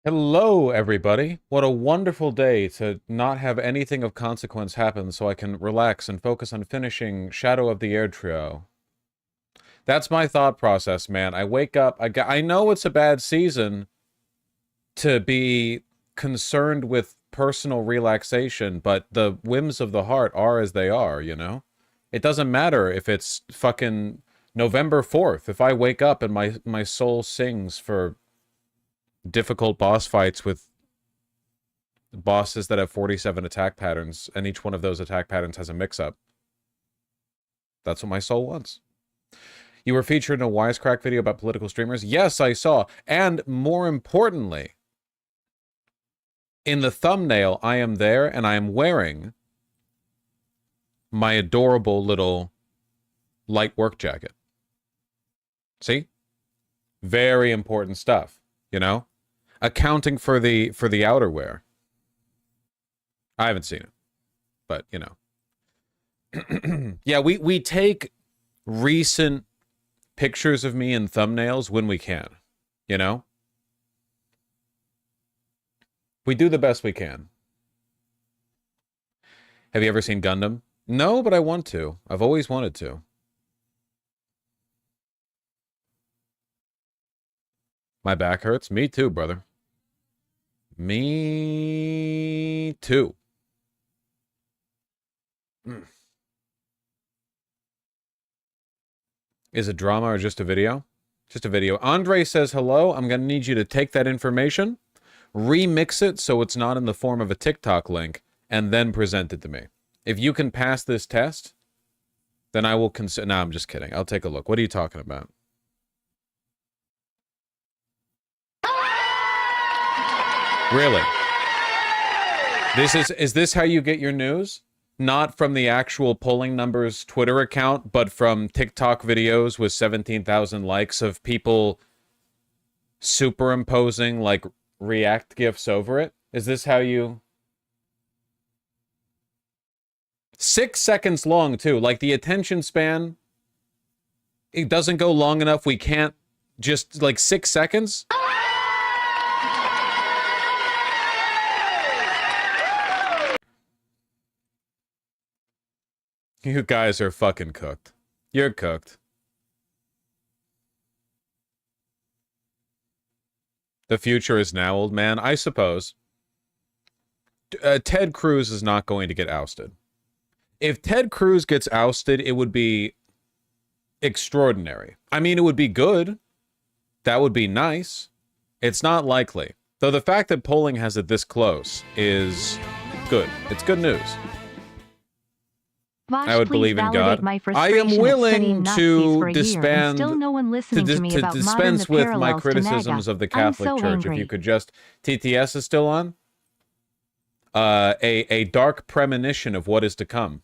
Hello, everybody. What a wonderful day to not have anything of consequence happen so I can relax and focus on finishing Shadow of the Air Trio. That's my thought process, man. I wake up, I know it's a bad season to be concerned with personal relaxation, but the whims of the heart are as they are, you know? It doesn't matter if it's fucking November 4th. If I wake up and my soul sings for difficult boss fights with bosses that have 47 attack patterns, and each one of those attack patterns has a mix-up. That's what my soul wants. You were featured in a Wisecrack video about political streamers? Yes, I saw. And more importantly, in the thumbnail, I am there, and I am wearing my adorable little light work jacket. See? Very important stuff, you know? Accounting for the outerwear. I haven't seen it, but, you know. Yeah, we take recent pictures of me in thumbnails when we can, you know? We do the best we can. Have you ever seen Gundam? No, but I want to. I've always wanted to. My back hurts? Me too, brother. Me too. Is it drama or just a video? Just a video. Andre says hello. I'm going to need you to take that information, remix it so it's not in the form of a TikTok link, and then present it to me. If you can pass this test, then I will consider... No, I'm just kidding. I'll take a look. What are you talking about? Really? Is this how you get your news? Not from the actual polling numbers Twitter account, but from TikTok videos with 17,000 likes of people superimposing, like, React GIFs over it? Is this how you... 6 seconds long, too. Like, the attention span, it doesn't go long enough. We can't just, like, 6 seconds? You guys are fucking cooked. You're cooked. The future is now, old man. I suppose. Ted Cruz is not going to get ousted. If Ted Cruz gets ousted, it would be extraordinary. I mean, it would be good. That would be nice. It's not likely. Though the fact that polling has it this close is good. It's good news. Vosh, I would believe in God. I am willing to dispense with my criticisms of the Catholic Church. If you could just... TTS is still on? A dark premonition of what is to come.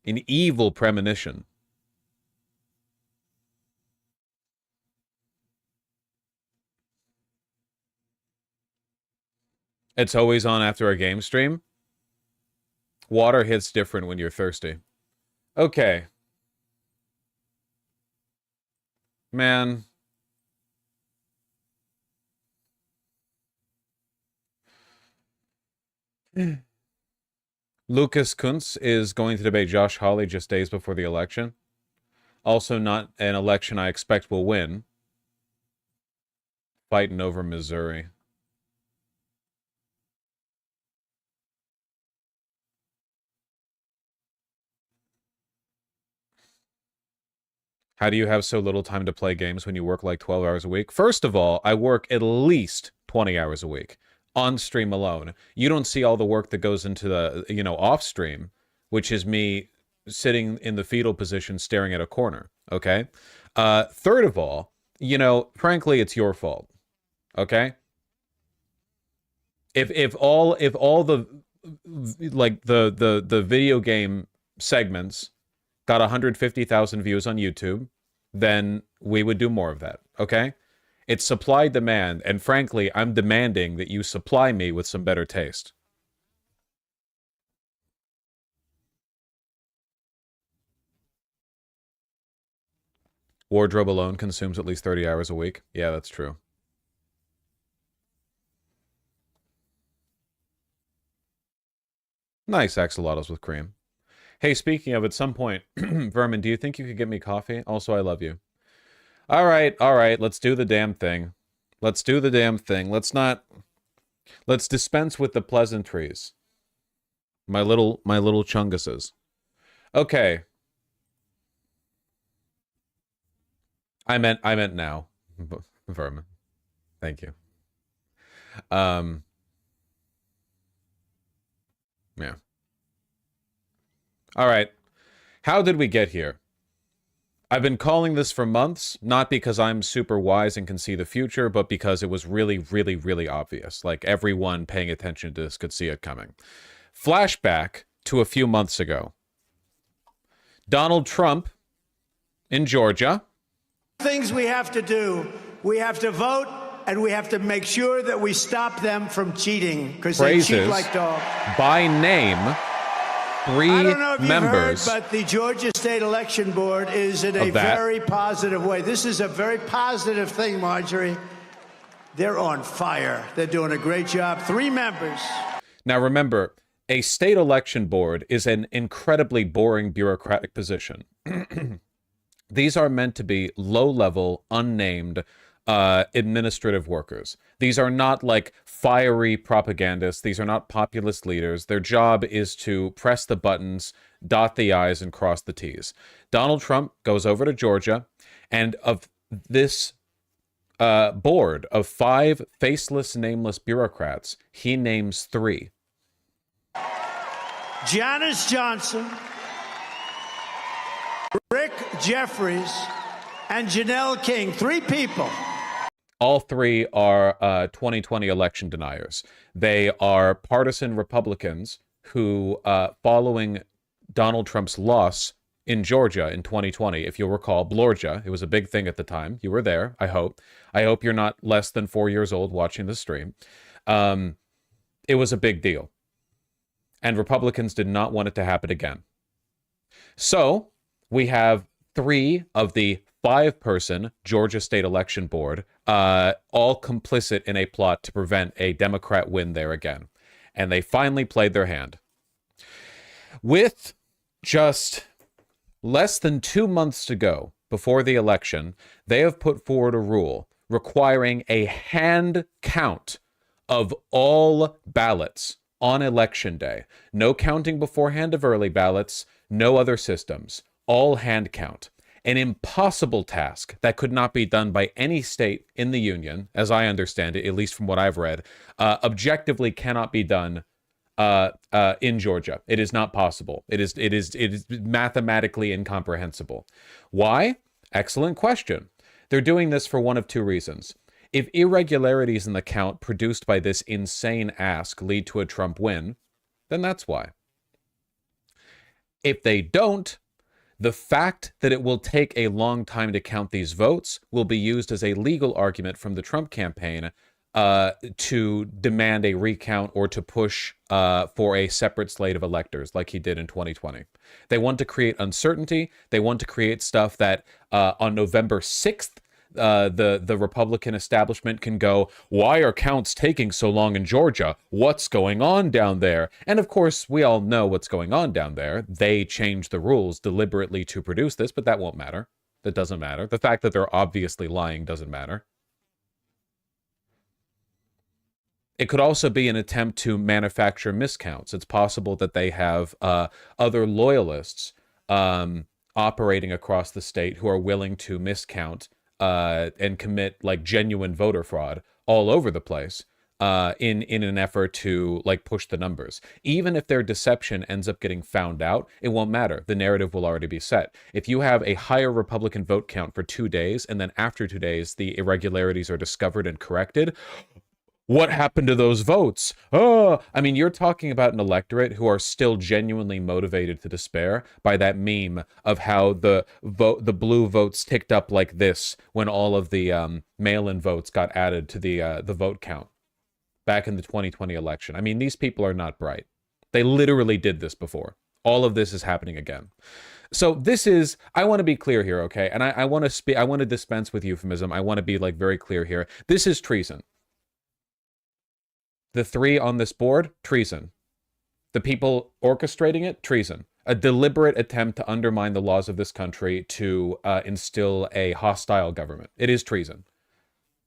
An evil premonition. It's always on after a game stream. Water hits different when you're thirsty. Okay. Man. Lucas Kuntz is going to debate Josh Hawley just days before the election. Also not an election I expect will win. Fighting over Missouri. How do you have so little time to play games when you work like 12 hours a week? First of all, I work at least 20 hours a week on stream alone. You don't see all the work that goes into the, you know, off stream, which is me sitting in the fetal position staring at a corner, okay? Third of all, you know, frankly, it's your fault, okay? If all the, like, the video game segments got 150,000 views on YouTube, then we would do more of that, okay? It's supply demand, and frankly, I'm demanding that you supply me with some better taste. Wardrobe alone consumes at least 30 hours a week. Yeah, that's true. Nice axolotls with cream. Hey, speaking of, at some point, Vermin, do you think you could get me coffee? Also, I love you. All right, let's do the damn thing. Let's do the damn thing. Let's dispense with the pleasantries. My little chunguses. Okay. I meant now. Vermin. Thank you. Yeah. All right. How did we get here? I've been calling this for months, not because I'm super wise and can see the future, but because it was really, really, really obvious. Like, everyone paying attention to this could see it coming. Flashback to a few months ago. Donald Trump in Georgia. Things we have to do. We have to vote, and we have to make sure that we stop them from cheating, because they cheat like dogs. By name, three I don't know if members. You've heard, but the Georgia State Election Board is in a very positive way. This is a very positive thing, Marjorie. They're on fire. They're doing a great job. 3 members. Now remember, a state election board is an incredibly boring bureaucratic position. These are meant to be low-level, unnamed administrative workers. These are not like fiery propagandists. These are not populist leaders. Their job is to press the buttons, dot the I's, and cross the T's. Donald Trump goes over to Georgia, and of this board of 5 faceless, nameless bureaucrats, he names 3. Janice Johnson, Rick Jeffries, and Janelle King. 3 people. All 3 are 2020 election deniers. They are partisan Republicans who, following Donald Trump's loss in Georgia in 2020, if you'll recall, Blorgia, it was a big thing at the time. You were there, I hope. I hope you're not less than 4 years old watching the stream. It was a big deal. And Republicans did not want it to happen again. So we have 3 of the 5-person Georgia State Election Board, all complicit in a plot to prevent a Democrat win there again. And they finally played their hand. With just less than 2 months to go before the election, they have put forward a rule requiring a hand count of all ballots on election day. No counting beforehand of early ballots, no other systems. All hand count. An impossible task that could not be done by any state in the union, as I understand it, at least from what I've read, objectively cannot be done in Georgia. It is not possible. It is mathematically incomprehensible. Why? Excellent question. They're doing this for one of 2 reasons. If irregularities in the count produced by this insane ask lead to a Trump win, then that's why. If they don't, the fact that it will take a long time to count these votes will be used as a legal argument from the Trump campaign to demand a recount or to push for a separate slate of electors like he did in 2020. They want to create uncertainty. They want to create stuff that on November 6th, the Republican establishment can go, why are counts taking so long in Georgia? What's going on down there? And of course, we all know what's going on down there. They changed the rules deliberately to produce this, but that won't matter. That doesn't matter. The fact that they're obviously lying doesn't matter. It could also be an attempt to manufacture miscounts. It's possible that they have other loyalists operating across the state who are willing to miscount and commit like genuine voter fraud all over the place in an effort to like push the numbers. Even if their deception ends up getting found out, it won't matter. The narrative will already be set. If you have a higher Republican vote count for 2 days and then after 2 days the irregularities are discovered and corrected, what happened to those votes? Oh, I mean, you're talking about an electorate who are still genuinely motivated to despair by that meme of how the blue votes ticked up like this when all of the mail-in votes got added to the vote count back in the 2020 election. I mean, these people are not bright. They literally did this before. All of this is happening again. So this is, I want to be clear here, okay? And I want to dispense with euphemism. I want to be like very clear here. This is treason. The 3 on this board, treason. The people orchestrating it, treason. A deliberate attempt to undermine the laws of this country to instill a hostile government. It is treason.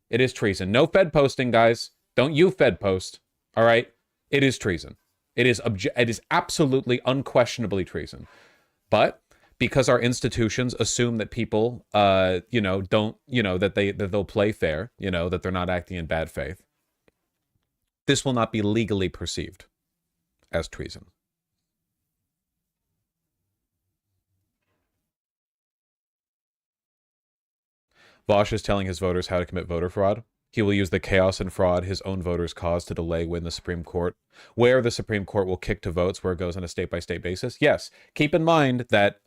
It is treason. No Fed posting, guys. Don't you Fed post. All right? It is treason. It is absolutely, unquestionably treason. But because our institutions assume that people, don't, that they'll play fair, that they're not acting in bad faith, this will not be legally perceived as treason. Vosh is telling his voters how to commit voter fraud. He will use the chaos and fraud his own voters cause to delay win the Supreme Court, where the Supreme Court will kick to votes where it goes on a state-by-state basis. Yes, keep in mind that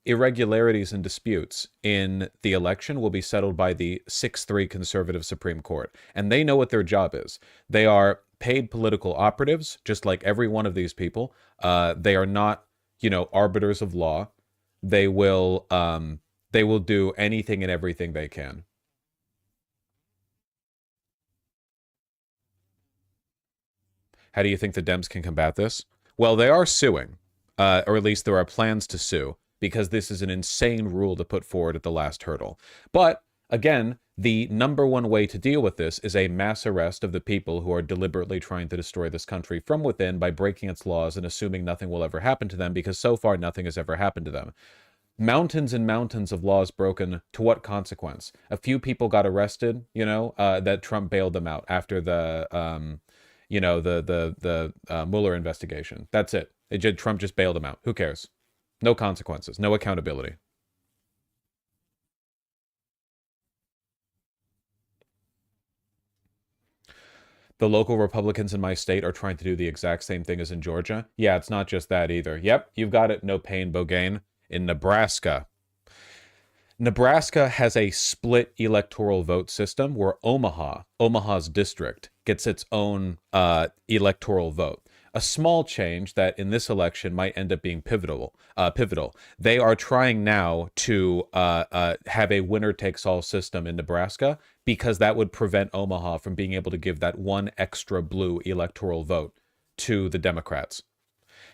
irregularities and disputes in the election will be settled by the 6-3 conservative Supreme Court, and they know what their job is. They are paid political operatives, just like every one of these people. They are not, arbiters of law. They will do anything and everything they can. How do you think the Dems can combat this? Well, they are suing, or at least there are plans to sue, because this is an insane rule to put forward at the last hurdle. But, again, the number one way to deal with this is a mass arrest of the people who are deliberately trying to destroy this country from within by breaking its laws and assuming nothing will ever happen to them, because so far nothing has ever happened to them. Mountains and mountains of laws broken. To what consequence? A few people got arrested, that Trump bailed them out after the Mueller investigation. That's it. Trump just bailed them out. Who cares? No consequences. No accountability. The local Republicans in my state are trying to do the exact same thing as in Georgia. Yeah, it's not just that either. Yep, you've got it. No pain, Bogain. In Nebraska. Nebraska has a split electoral vote system where Omaha's district, gets its own electoral vote. A small change that in this election might end up being pivotal. They are trying now to have a winner-takes-all system in Nebraska because that would prevent Omaha from being able to give that one extra blue electoral vote to the Democrats.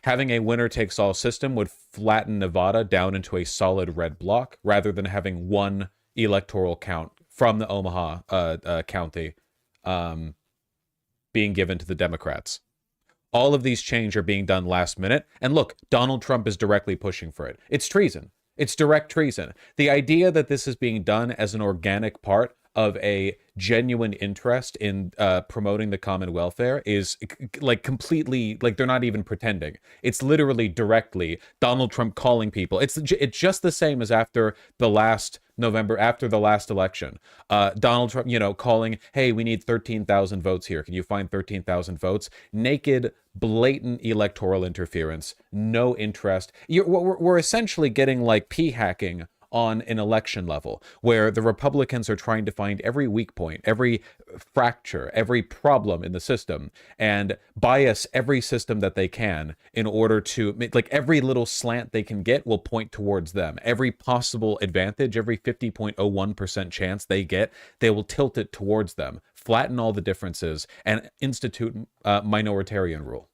Having a winner-takes-all system would flatten Nevada down into a solid red block rather than having one electoral count from the Omaha county being given to the Democrats. All of these changes are being done last minute. And look, Donald Trump is directly pushing for it. It's treason. It's direct treason. The idea that this is being done as an organic part of a genuine interest in promoting the common welfare is like completely, like they're not even pretending. It's literally directly Donald Trump calling people. It's just the same as after the last November, after the last election. Donald Trump, calling, hey, we need 13,000 votes here. Can you find 13,000 votes? Naked, blatant electoral interference. No interest. We're essentially getting like p-hacking on an election level, where the Republicans are trying to find every weak point, every fracture, every problem in the system, and bias every system that they can in order to, like every little slant they can get will point towards them. Every possible advantage, every 50.01% chance they get, they will tilt it towards them, flatten all the differences, and institute minoritarian rule.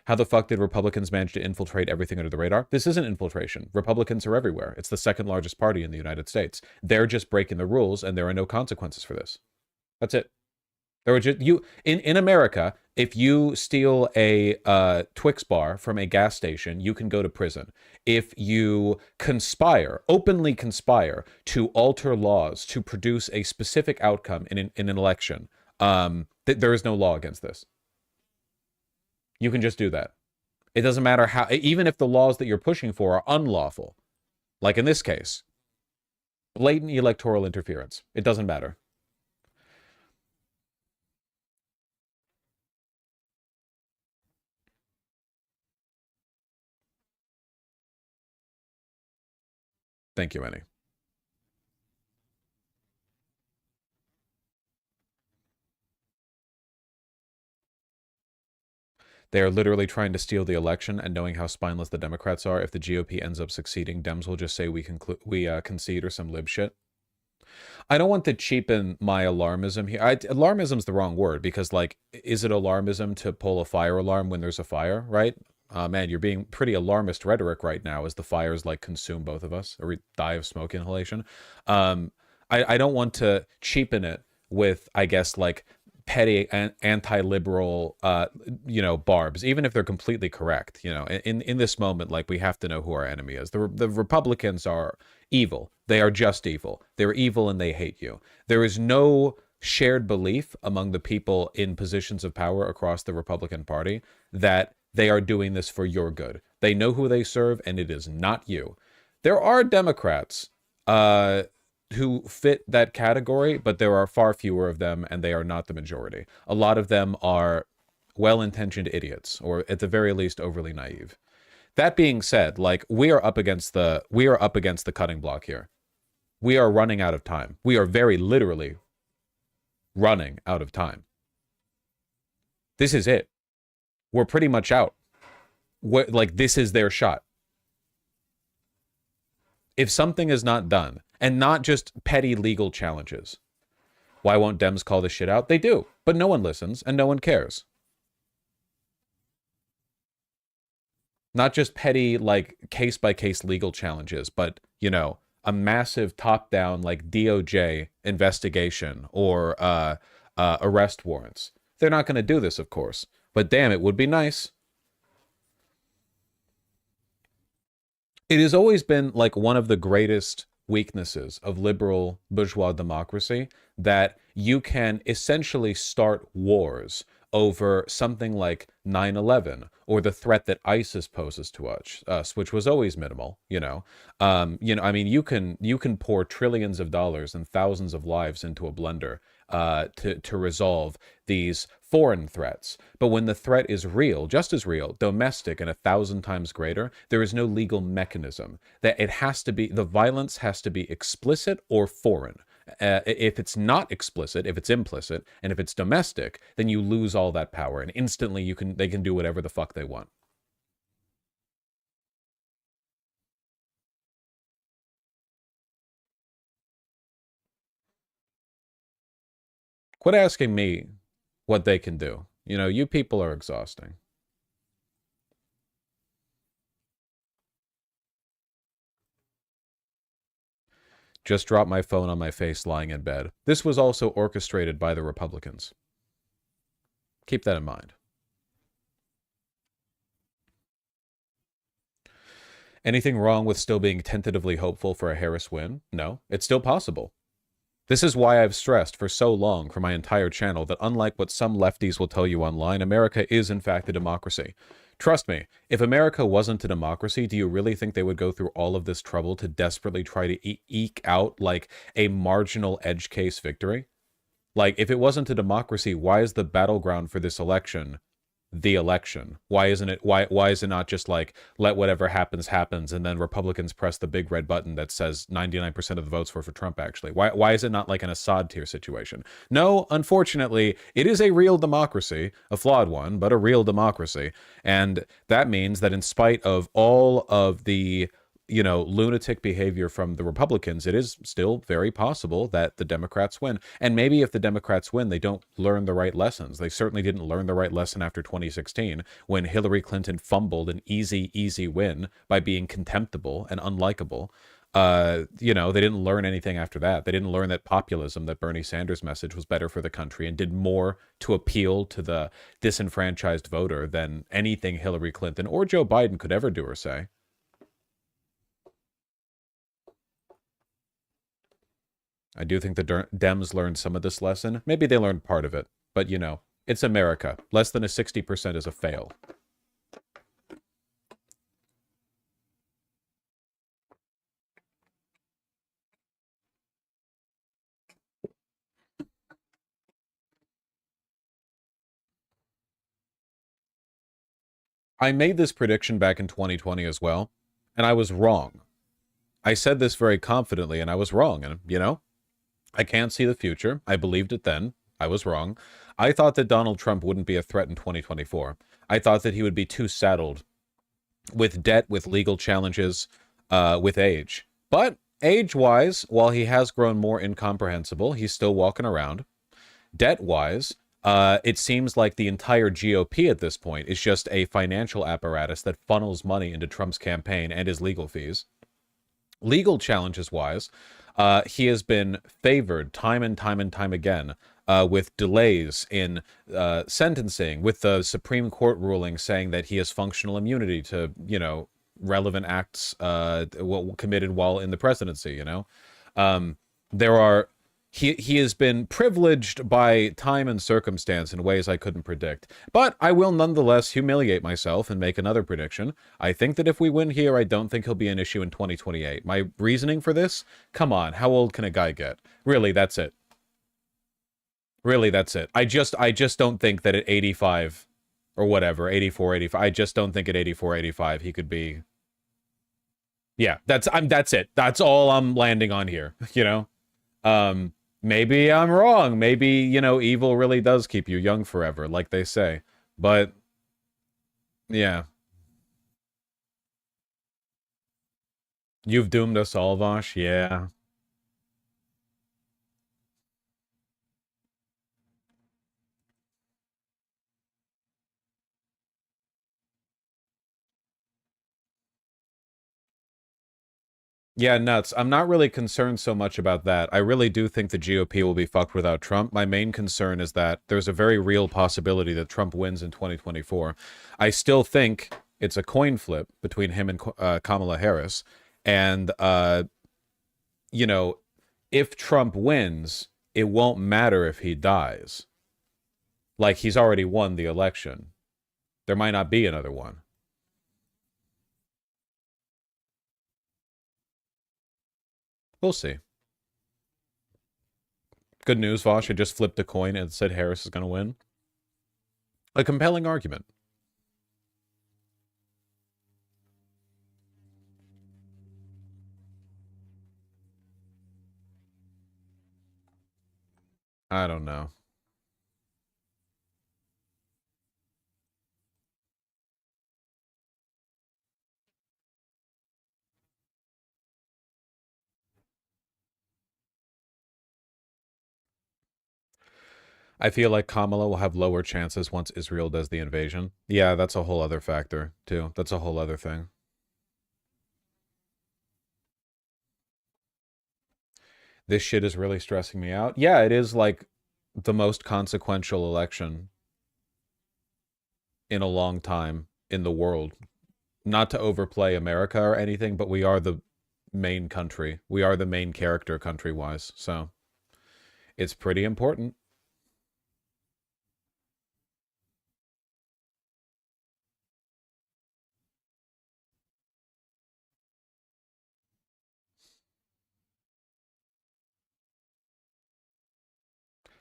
How the fuck did Republicans manage to infiltrate everything under the radar? This isn't infiltration. Republicans are everywhere. It's the second largest party in the United States. They're just breaking the rules, and there are no consequences for this. That's it. There were just in America, if you steal a Twix bar from a gas station, you can go to prison. If you openly conspire to alter laws to produce a specific outcome in an election, there is no law against this. You can just do that. It doesn't matter how, even if the laws that you're pushing for are unlawful, like in this case, blatant electoral interference. It doesn't matter. Thank you, Annie. They are literally trying to steal the election, and knowing how spineless the Democrats are, if the GOP ends up succeeding, Dems will just say we concede or some lib shit. I don't want to cheapen my alarmism here. Alarmism's the wrong word, because, like, is it alarmism to pull a fire alarm when there's a fire, right? Man, you're being pretty alarmist rhetoric right now as the fires, like, consume both of us, or we die of smoke inhalation. I don't want to cheapen it with, I guess, like, petty and anti-liberal, barbs, even if they're completely correct. In this moment, like, we have to know who our enemy is. The Republicans are evil. They are just evil. They're evil and they hate you. There is no shared belief among the people in positions of power across the Republican Party that they are doing this for your good. They know who they serve, and it is not you. There are Democrats who fit that category, but there are far fewer of them, and they are not the majority. A lot of them are well-intentioned idiots, or at the very least overly naive. That being said, like, we are up against the cutting block here. We are running out of time. We are very literally running out of time. This is it. We're pretty much out. This is their shot. If something is not done, and not just petty legal challenges, why won't Dems call this shit out? They do, but no one listens and no one cares. Not just petty, like, case-by-case legal challenges, but, a massive top-down, like, DOJ investigation or arrest warrants. They're not going to do this, of course. But damn, it would be nice. It has always been, like, one of the greatest weaknesses of liberal bourgeois democracy that you can essentially start wars over something like 9/11 or the threat that ISIS poses to us, which was always minimal. I mean, you can pour trillions of dollars and thousands of lives into a blender to resolve these foreign threats. But when the threat is real, just as real, domestic, and 1,000 times greater, there is no legal mechanism. That it has to be, the violence has to be explicit or foreign. If it's not explicit, if it's implicit, and if it's domestic, then you lose all that power, and instantly they can do whatever the fuck they want. Quit asking me what they can do. You people are exhausting. Just dropped my phone on my face lying in bed. This was also orchestrated by the Republicans. Keep that in mind. Anything wrong with still being tentatively hopeful for a Harris win? No, it's still possible. This is why I've stressed for so long for my entire channel that unlike what some lefties will tell you online, America is in fact a democracy. Trust me, if America wasn't a democracy, do you really think they would go through all of this trouble to desperately try to eke out, like, a marginal edge case victory? Like, if it wasn't a democracy, why is the battleground for this election the election? Why isn't it? Why is it not just like, let whatever happens happens, and then Republicans press the big red button that says 99% of the votes were for Trump? Actually, why is it not like an Assad tier situation? No, unfortunately, it is a real democracy, a flawed one, but a real democracy, and that means that in spite of all of the lunatic behavior from the Republicans, it is still very possible that the Democrats win. And maybe if the Democrats win, they don't learn the right lessons. They certainly didn't learn the right lesson after 2016, when Hillary Clinton fumbled an easy win by being contemptible and unlikable. They didn't learn anything after that. They didn't learn that populism, that Bernie Sanders' message was better for the country and did more to appeal to the disenfranchised voter than anything Hillary Clinton or Joe Biden could ever do or say. I do think the Dems learned some of this lesson. Maybe they learned part of it. But, it's America. Less than a 60% is a fail. I made this prediction back in 2020 as well, and I was wrong. I said this very confidently, and I was wrong. And, I can't see the future. I believed it then. I was wrong. I thought that Donald Trump wouldn't be a threat in 2024. I thought that he would be too saddled with debt, with legal challenges, with age. But age-wise, while he has grown more incomprehensible, he's still walking around. Debt-wise, it seems like the entire GOP at this point is just a financial apparatus that funnels money into Trump's campaign and his legal fees. Legal challenges-wise, he has been favored time and time again with delays in sentencing, with the Supreme Court ruling saying that he has functional immunity to, you know, relevant acts committed while in the presidency, you know? He has been privileged by time and circumstance in ways I couldn't predict. But I will nonetheless humiliate myself and make another prediction. I think that if we win here, I don't think he'll be an issue in 2028. My reasoning for this? Come on, how old can a guy get? Really, that's it. Really, that's it. I just don't think that at 85 or whatever, 84, 85, I just don't think at 84, 85 he could be. Yeah, that's it. That's all I'm landing on here, you know? Maybe I'm wrong. Maybe, you know, evil really does keep you young forever, like they say. But, yeah. You've doomed us all, Vosh? Yeah. Yeah, nuts. I'm not really concerned so much about that. I really do think the GOP will be fucked without Trump. My main concern is that there's a very real possibility that Trump wins in 2024. I still think it's a coin flip between him and Kamala Harris. And, you know, if Trump wins, it won't matter if he dies. Like, he's already won the election. There might not be another one. We'll see. Good news, Vosh. I just flipped a coin and said Harris is going to win. A compelling argument. I don't know. I feel like Kamala will have lower chances once Israel does the invasion. Yeah, that's a whole other factor, too. That's a whole other thing. This shit is really stressing me out. Yeah, it is like the most consequential election in a long time in the world. Not to overplay America or anything, but we are the main country. We are the main character country-wise, so it's pretty important.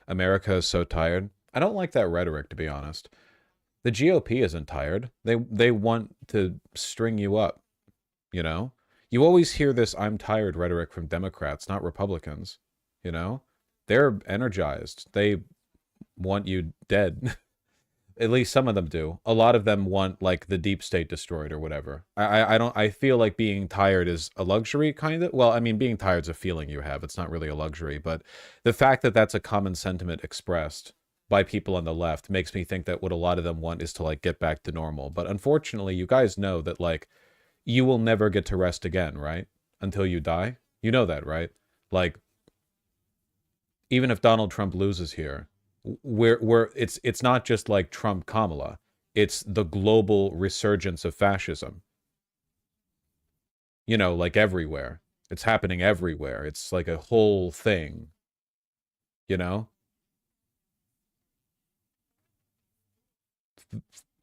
America is so tired. I don't like that rhetoric, to be honest. The GOP isn't tired. They want to string you up, you know? You always hear this "I'm tired" rhetoric from Democrats, not Republicans, you know? They're energized. They want you dead. At least some of them do. A lot of them want, like, the deep state destroyed or whatever. I feel like being tired is a luxury, kind of. Well, I mean, being tired is a feeling you have. It's not really a luxury. But the fact that that's a common sentiment expressed by people on the left makes me think that what a lot of them want is to, like, get back to normal. But unfortunately, you guys know that, like, you will never get to rest again, right? Until you die. You know that, right? Like, even if Donald Trump loses here, it's not just like Trump Kamala. It's the global resurgence of fascism. You know, like everywhere. It's happening everywhere. It's like a whole thing. You know?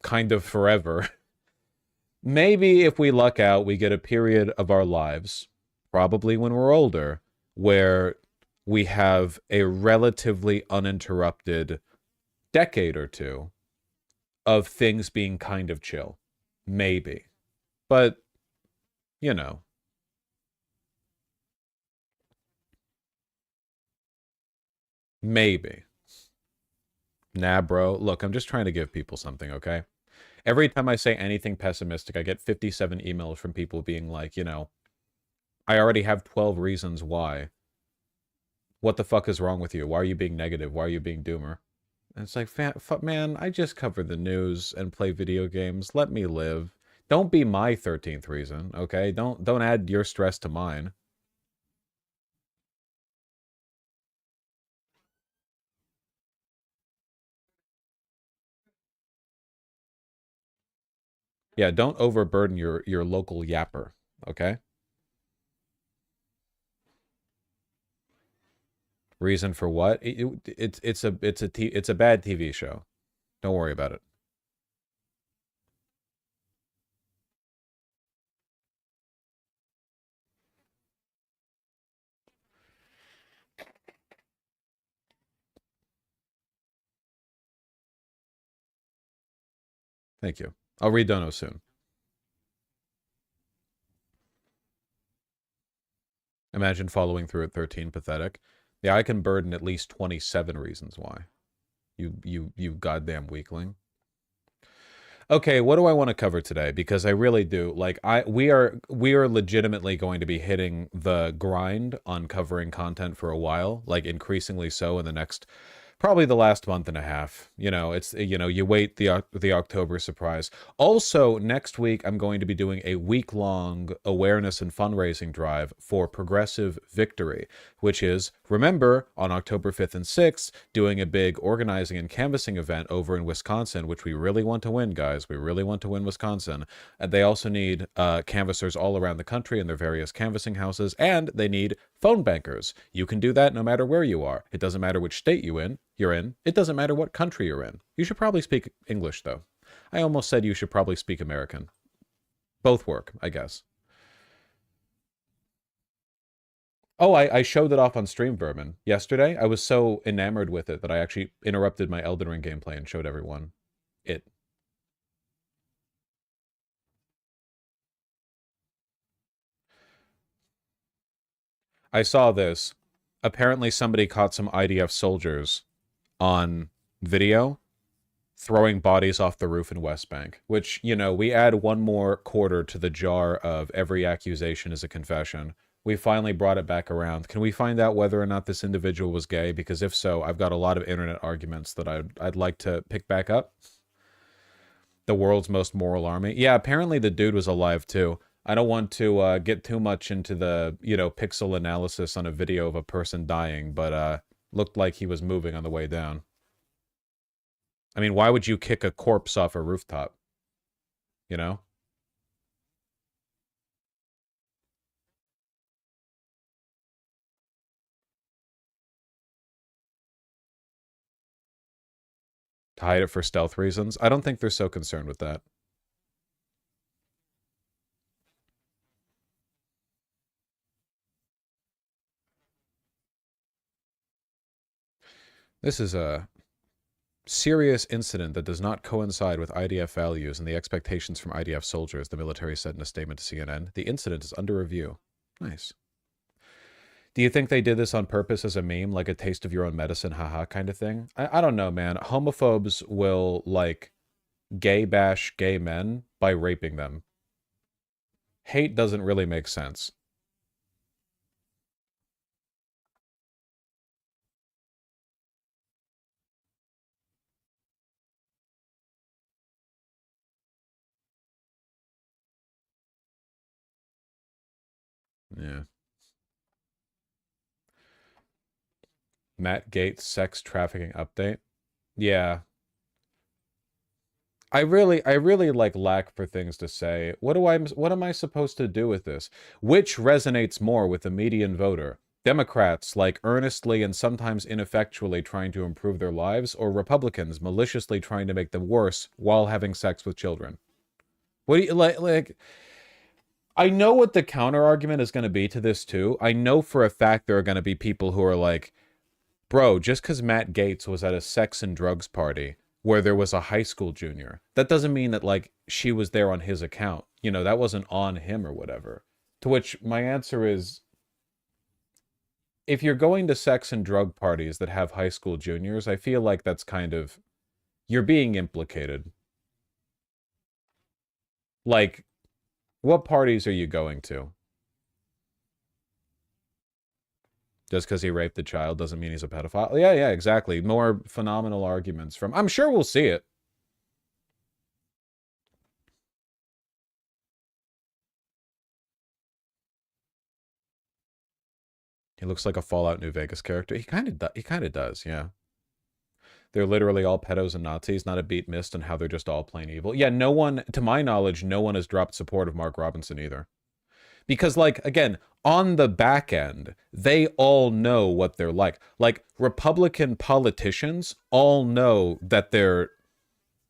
Kind of forever. Maybe if we luck out, we get a period of our lives, probably when we're older, where we have a relatively uninterrupted decade or two of things being kind of chill. Maybe. But, you know. Maybe. Nah, bro. Look, I'm just trying to give people something, okay? Every time I say anything pessimistic, I get 57 emails from people being like, you know, I already have 12 reasons why. What the fuck is wrong with you? Why are you being negative? Why are you being doomer? And it's like, man, I just cover the news and play video games. Let me live. Don't be my 13th reason, okay? Don't add your stress to mine. Yeah, don't overburden your local yapper, okay? Reason for what? It's a bad TV show. Don't worry about it. Thank you. I'll read Dono soon. Imagine following through at 13. Pathetic. Yeah, I can burden at least 27 reasons why. You goddamn weakling. Okay, what do I want to cover today? Because I really do. Like, we are legitimately going to be hitting the grind on covering content for a while, like increasingly so in the next probably the last month and a half. You know, it's, you know, you wait the October surprise. Also, next week I'm going to be doing a week-long awareness and fundraising drive for Progressive Victory, which is, remember, on October 5th and 6th, doing a big organizing and canvassing event over in Wisconsin, which we really want to win, guys. We really want to win Wisconsin. And they also need canvassers all around the country in their various canvassing houses, and they need phone bankers. You can do that no matter where you are. It doesn't matter which state you're in. It doesn't matter what country you're in. You should probably speak English, though. I almost said you should probably speak American. Both work, I guess. Oh, I showed it off on stream, Vermin. Yesterday, I was so enamored with it that I actually interrupted my Elden Ring gameplay and showed everyone it. I saw this. Apparently somebody caught some IDF soldiers on video throwing bodies off the roof in West Bank, which, you know, we add one more quarter to the jar of every accusation is a confession. We finally brought it back around. Can we find out whether or not this individual was gay? Because if so, I've got a lot of internet arguments that I'd like to pick back up. The world's most moral army. Yeah, apparently the dude was alive too. I don't want to get too much into the, you know, pixel analysis on a video of a person dying, but looked like he was moving on the way down. I mean, why would you kick a corpse off a rooftop? You know? To hide it for stealth reasons? I don't think they're so concerned with that. This is a serious incident that does not coincide with IDF values and the expectations from IDF soldiers, the military said in a statement to CNN. The incident is under review. Nice. Do you think they did this on purpose as a meme, like a taste of your own medicine, haha, kind of thing? I don't know, man. Homophobes will, like, gay bash gay men by raping them. Hate doesn't really make sense. Yeah. Matt Gaetz sex trafficking update. Yeah. I really like lack for things to say. What am I supposed to do with this? Which resonates more with the median voter? Democrats, like, earnestly and sometimes ineffectually trying to improve their lives, or Republicans maliciously trying to make them worse while having sex with children? What do you like I know what the counter argument is going to be to this too. I know for a fact there are going to be people who are like, bro, just because Matt Gaetz was at a sex and drugs party where there was a high school junior, that doesn't mean that, like, she was there on his account. You know, that wasn't on him or whatever. To which my answer is, if you're going to sex and drug parties that have high school juniors, I feel like that's kind of, you're being implicated. Like, what parties are you going to? Just because he raped a child doesn't mean he's a pedophile. Yeah, yeah, exactly. More phenomenal arguments from... I'm sure we'll see it. He looks like a Fallout New Vegas character. He kind of does, yeah. They're literally all pedos and Nazis, not a beat missed on how they're just all plain evil. Yeah, no one, to my knowledge, no one has dropped support of Mark Robinson either. Because, like, again, on the back end, they all know what they're like. Like, Republican politicians all know that they're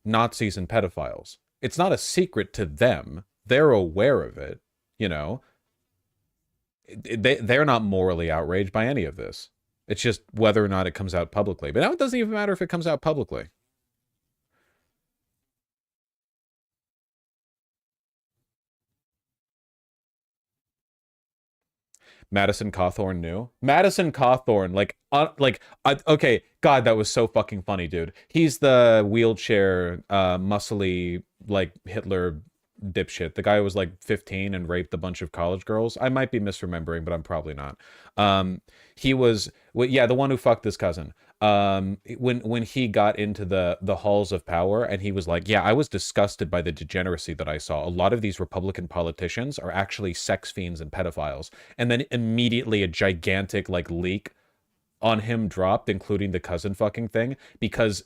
Nazis and pedophiles. It's not a secret to them. They're aware of it, you know? They're not morally outraged by any of this. It's just whether or not it comes out publicly. But now it doesn't even matter if it comes out publicly. Madison Cawthorn knew. Madison Cawthorn, okay, God, that was so fucking funny, dude. He's the wheelchair, muscly, like, Hitler dipshit. The guy who was, like, 15 and raped a bunch of college girls. I might be misremembering, but I'm probably not. He was, well, yeah, the one who fucked his cousin. When he got into the halls of power, and he was like, yeah, I was disgusted by the degeneracy that I saw. A lot of these Republican politicians are actually sex fiends and pedophiles. And then immediately a gigantic, like, leak on him dropped, including the cousin fucking thing, because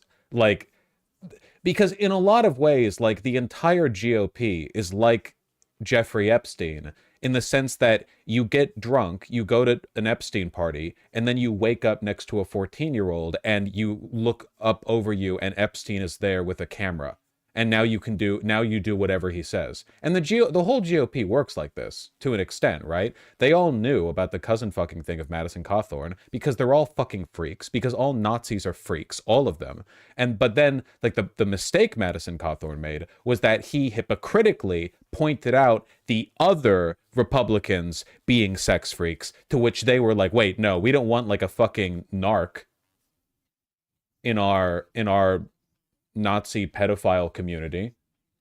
in a lot of ways, like, the entire GOP is like Jeffrey Epstein, in the sense that you get drunk, you go to an Epstein party, and then you wake up next to a 14-year-old and you look up over you and Epstein is there with a camera. And now you do whatever he says. And the whole GOP works like this, to an extent, right? They all knew about the cousin fucking thing of Madison Cawthorn because they're all fucking freaks, because all Nazis are freaks, all of them. But then, like, the mistake Madison Cawthorn made was that he hypocritically pointed out the other Republicans being sex freaks, to which they were like, wait, no, we don't want, like, a fucking narc in our Nazi pedophile community.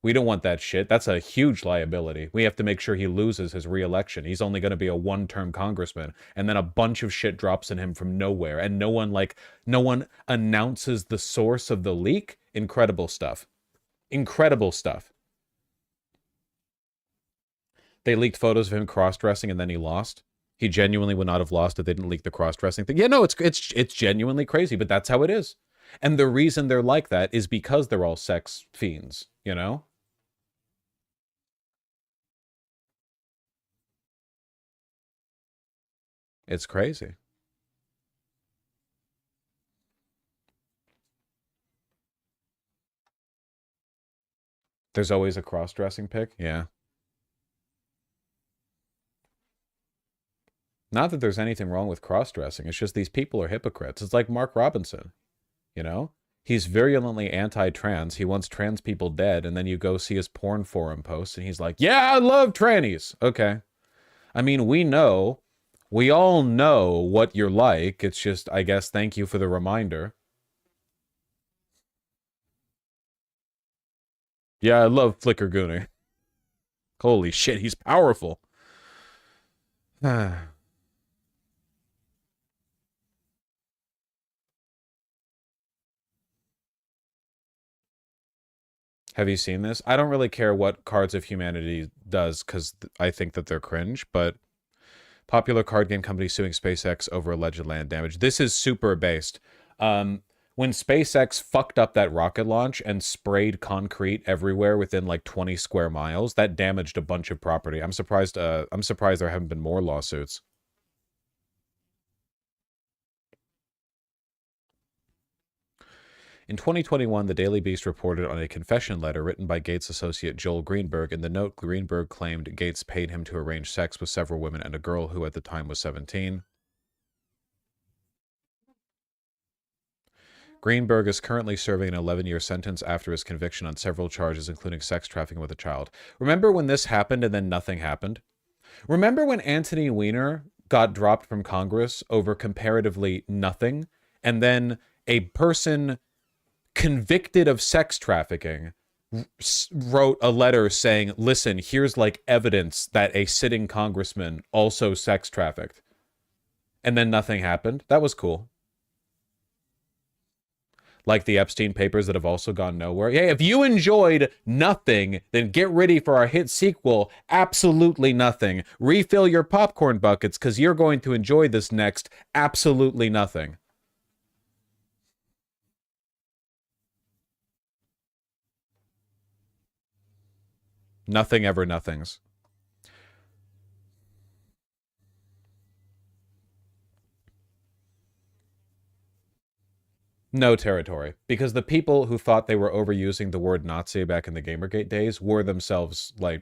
We don't want that shit. That's a huge liability. We have to make sure he loses his re-election. He's only going to be a one-term congressman, and then a bunch of shit drops in him from nowhere, and no one announces the source of the leak. Incredible stuff. Incredible stuff. They leaked photos of him cross-dressing, and then he lost. He genuinely would not have lost if they didn't leak the cross-dressing thing. Yeah, no, it's genuinely crazy, but that's how it is. And the reason they're like that is because they're all sex fiends, you know? It's crazy. There's always a cross-dressing pic? Yeah. Not that there's anything wrong with cross-dressing. It's just these people are hypocrites. It's like Mark Robinson. You know, he's virulently anti-trans. He wants trans people dead, and then you go see his porn forum posts, and he's like, yeah, I love trannies. Okay. I mean, we all know what you're like. It's just, I guess, thank you for the reminder. Yeah, I love Flicker Gooner. Holy shit, he's powerful. Have you seen this? I don't really care what Cards of Humanity does because I think that they're cringe, but popular card game company suing SpaceX over alleged land damage. This is super based. When SpaceX fucked up that rocket launch and sprayed concrete everywhere within like 20 square miles, that damaged a bunch of property. I'm surprised there haven't been more lawsuits. In 2021, the Daily Beast reported on a confession letter written by GAETZ associate Joel Greenberg. In the note, Greenberg claimed GAETZ paid him to arrange sex with several women and a girl who at the time was 17. Greenberg is currently serving an 11-year sentence after his conviction on several charges, including sex trafficking with a child. Remember when this happened and then nothing happened? Remember when Anthony Weiner got dropped from Congress over comparatively nothing, and then a person convicted of sex trafficking wrote a letter saying, listen, here's like evidence that a sitting congressman also sex trafficked. And then nothing happened. That was cool. Like the Epstein papers that have also gone nowhere. Hey, if you enjoyed nothing, then get ready for our hit sequel, Absolutely Nothing. Refill your popcorn buckets, because you're going to enjoy this next Absolutely Nothing. Nothing ever nothings. No territory, because the people who thought they were overusing the word Nazi back in the Gamergate days were themselves like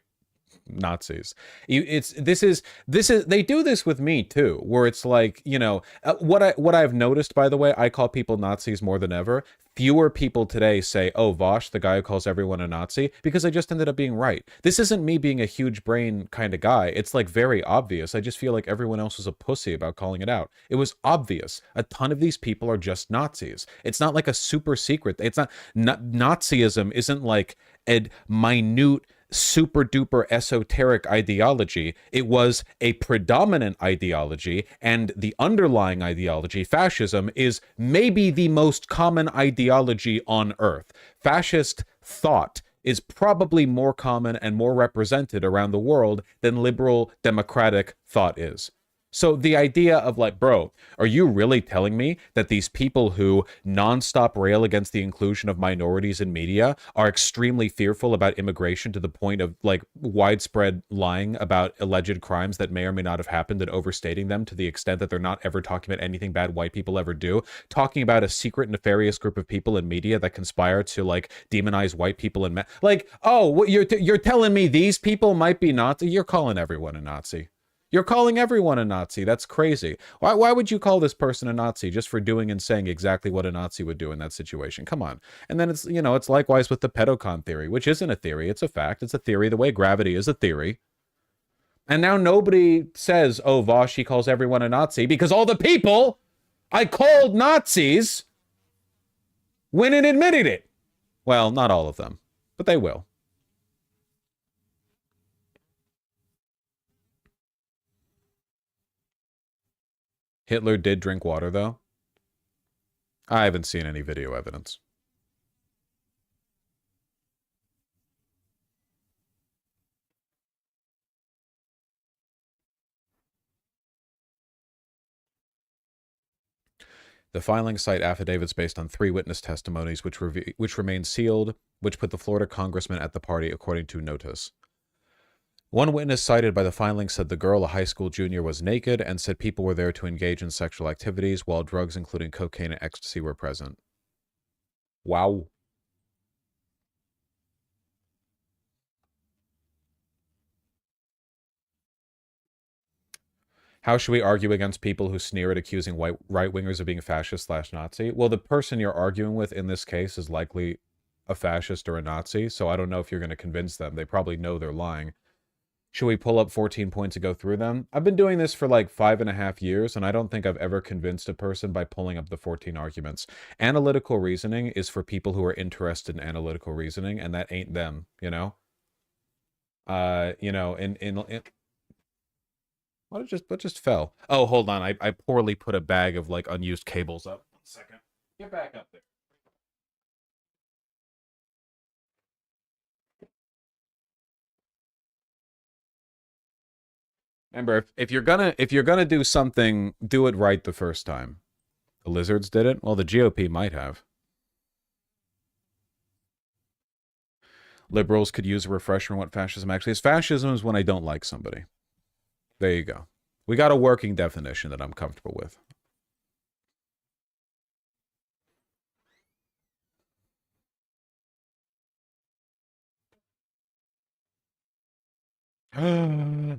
Nazis. This is they do this with me too, where it's like, you know, what I've noticed, by the way, I call people Nazis more than ever. Fewer people today say, "Oh, Vosh, the guy who calls everyone a Nazi," because I just ended up being right. This isn't me being a huge brain kind of guy. It's like very obvious. I just feel like everyone else was a pussy about calling it out. It was obvious. A ton of these people are just Nazis. It's not like a super secret. It's not Nazism isn't like a minute super duper esoteric ideology. It was a predominant ideology, and the underlying ideology, fascism, is maybe the most common ideology on earth. Fascist thought is probably more common and more represented around the world than liberal democratic thought is. So the idea of like, bro, are you really telling me that these people who nonstop rail against the inclusion of minorities in media are extremely fearful about immigration to the point of like widespread lying about alleged crimes that may or may not have happened and overstating them to the extent that they're not ever talking about anything bad white people ever do, talking about a secret nefarious group of people in media that conspire to like demonize white people and like, oh, what you're telling me these people might be Nazi? You're calling everyone a Nazi. You're calling everyone a Nazi. That's crazy. Why would you call this person a Nazi just for doing and saying exactly what a Nazi would do in that situation? Come on. And then it's, you know, it's likewise with the pedocon theory, which isn't a theory. It's a fact. It's a theory the way gravity is a theory. And now nobody says, oh, Vosh, he calls everyone a Nazi, because all the people I called Nazis went and admitted it. Well, not all of them, but they will. Hitler did drink water, though. I haven't seen any video evidence. The filing cite affidavits based on 3 witness testimonies, which remain sealed, which put the Florida congressman at the party, according to notice. One witness cited by the filing said the girl, a high school junior, was naked and said people were there to engage in sexual activities while drugs, including cocaine and ecstasy, were present. Wow. How should we argue against people who sneer at accusing white right-wingers of being fascist/Nazi? Well, the person you're arguing with in this case is likely a fascist or a Nazi, so I don't know if you're going to convince them. They probably know they're lying. Should we pull up 14 points and go through them? I've been doing this for like 5.5 years, and I don't think I've ever convinced a person by pulling up the 14 arguments. Analytical reasoning is for people who are interested in analytical reasoning, and that ain't them, you know? What just fell? Oh, hold on. I poorly put a bag of like unused cables up. 1 second. Get back up there. Remember, if you're gonna do something, do it right the first time. The lizards did it. Well, the GOP might have. Liberals could use a refresher on what fascism actually is. Fascism is when I don't like somebody. There you go. We got a working definition that I'm comfortable with.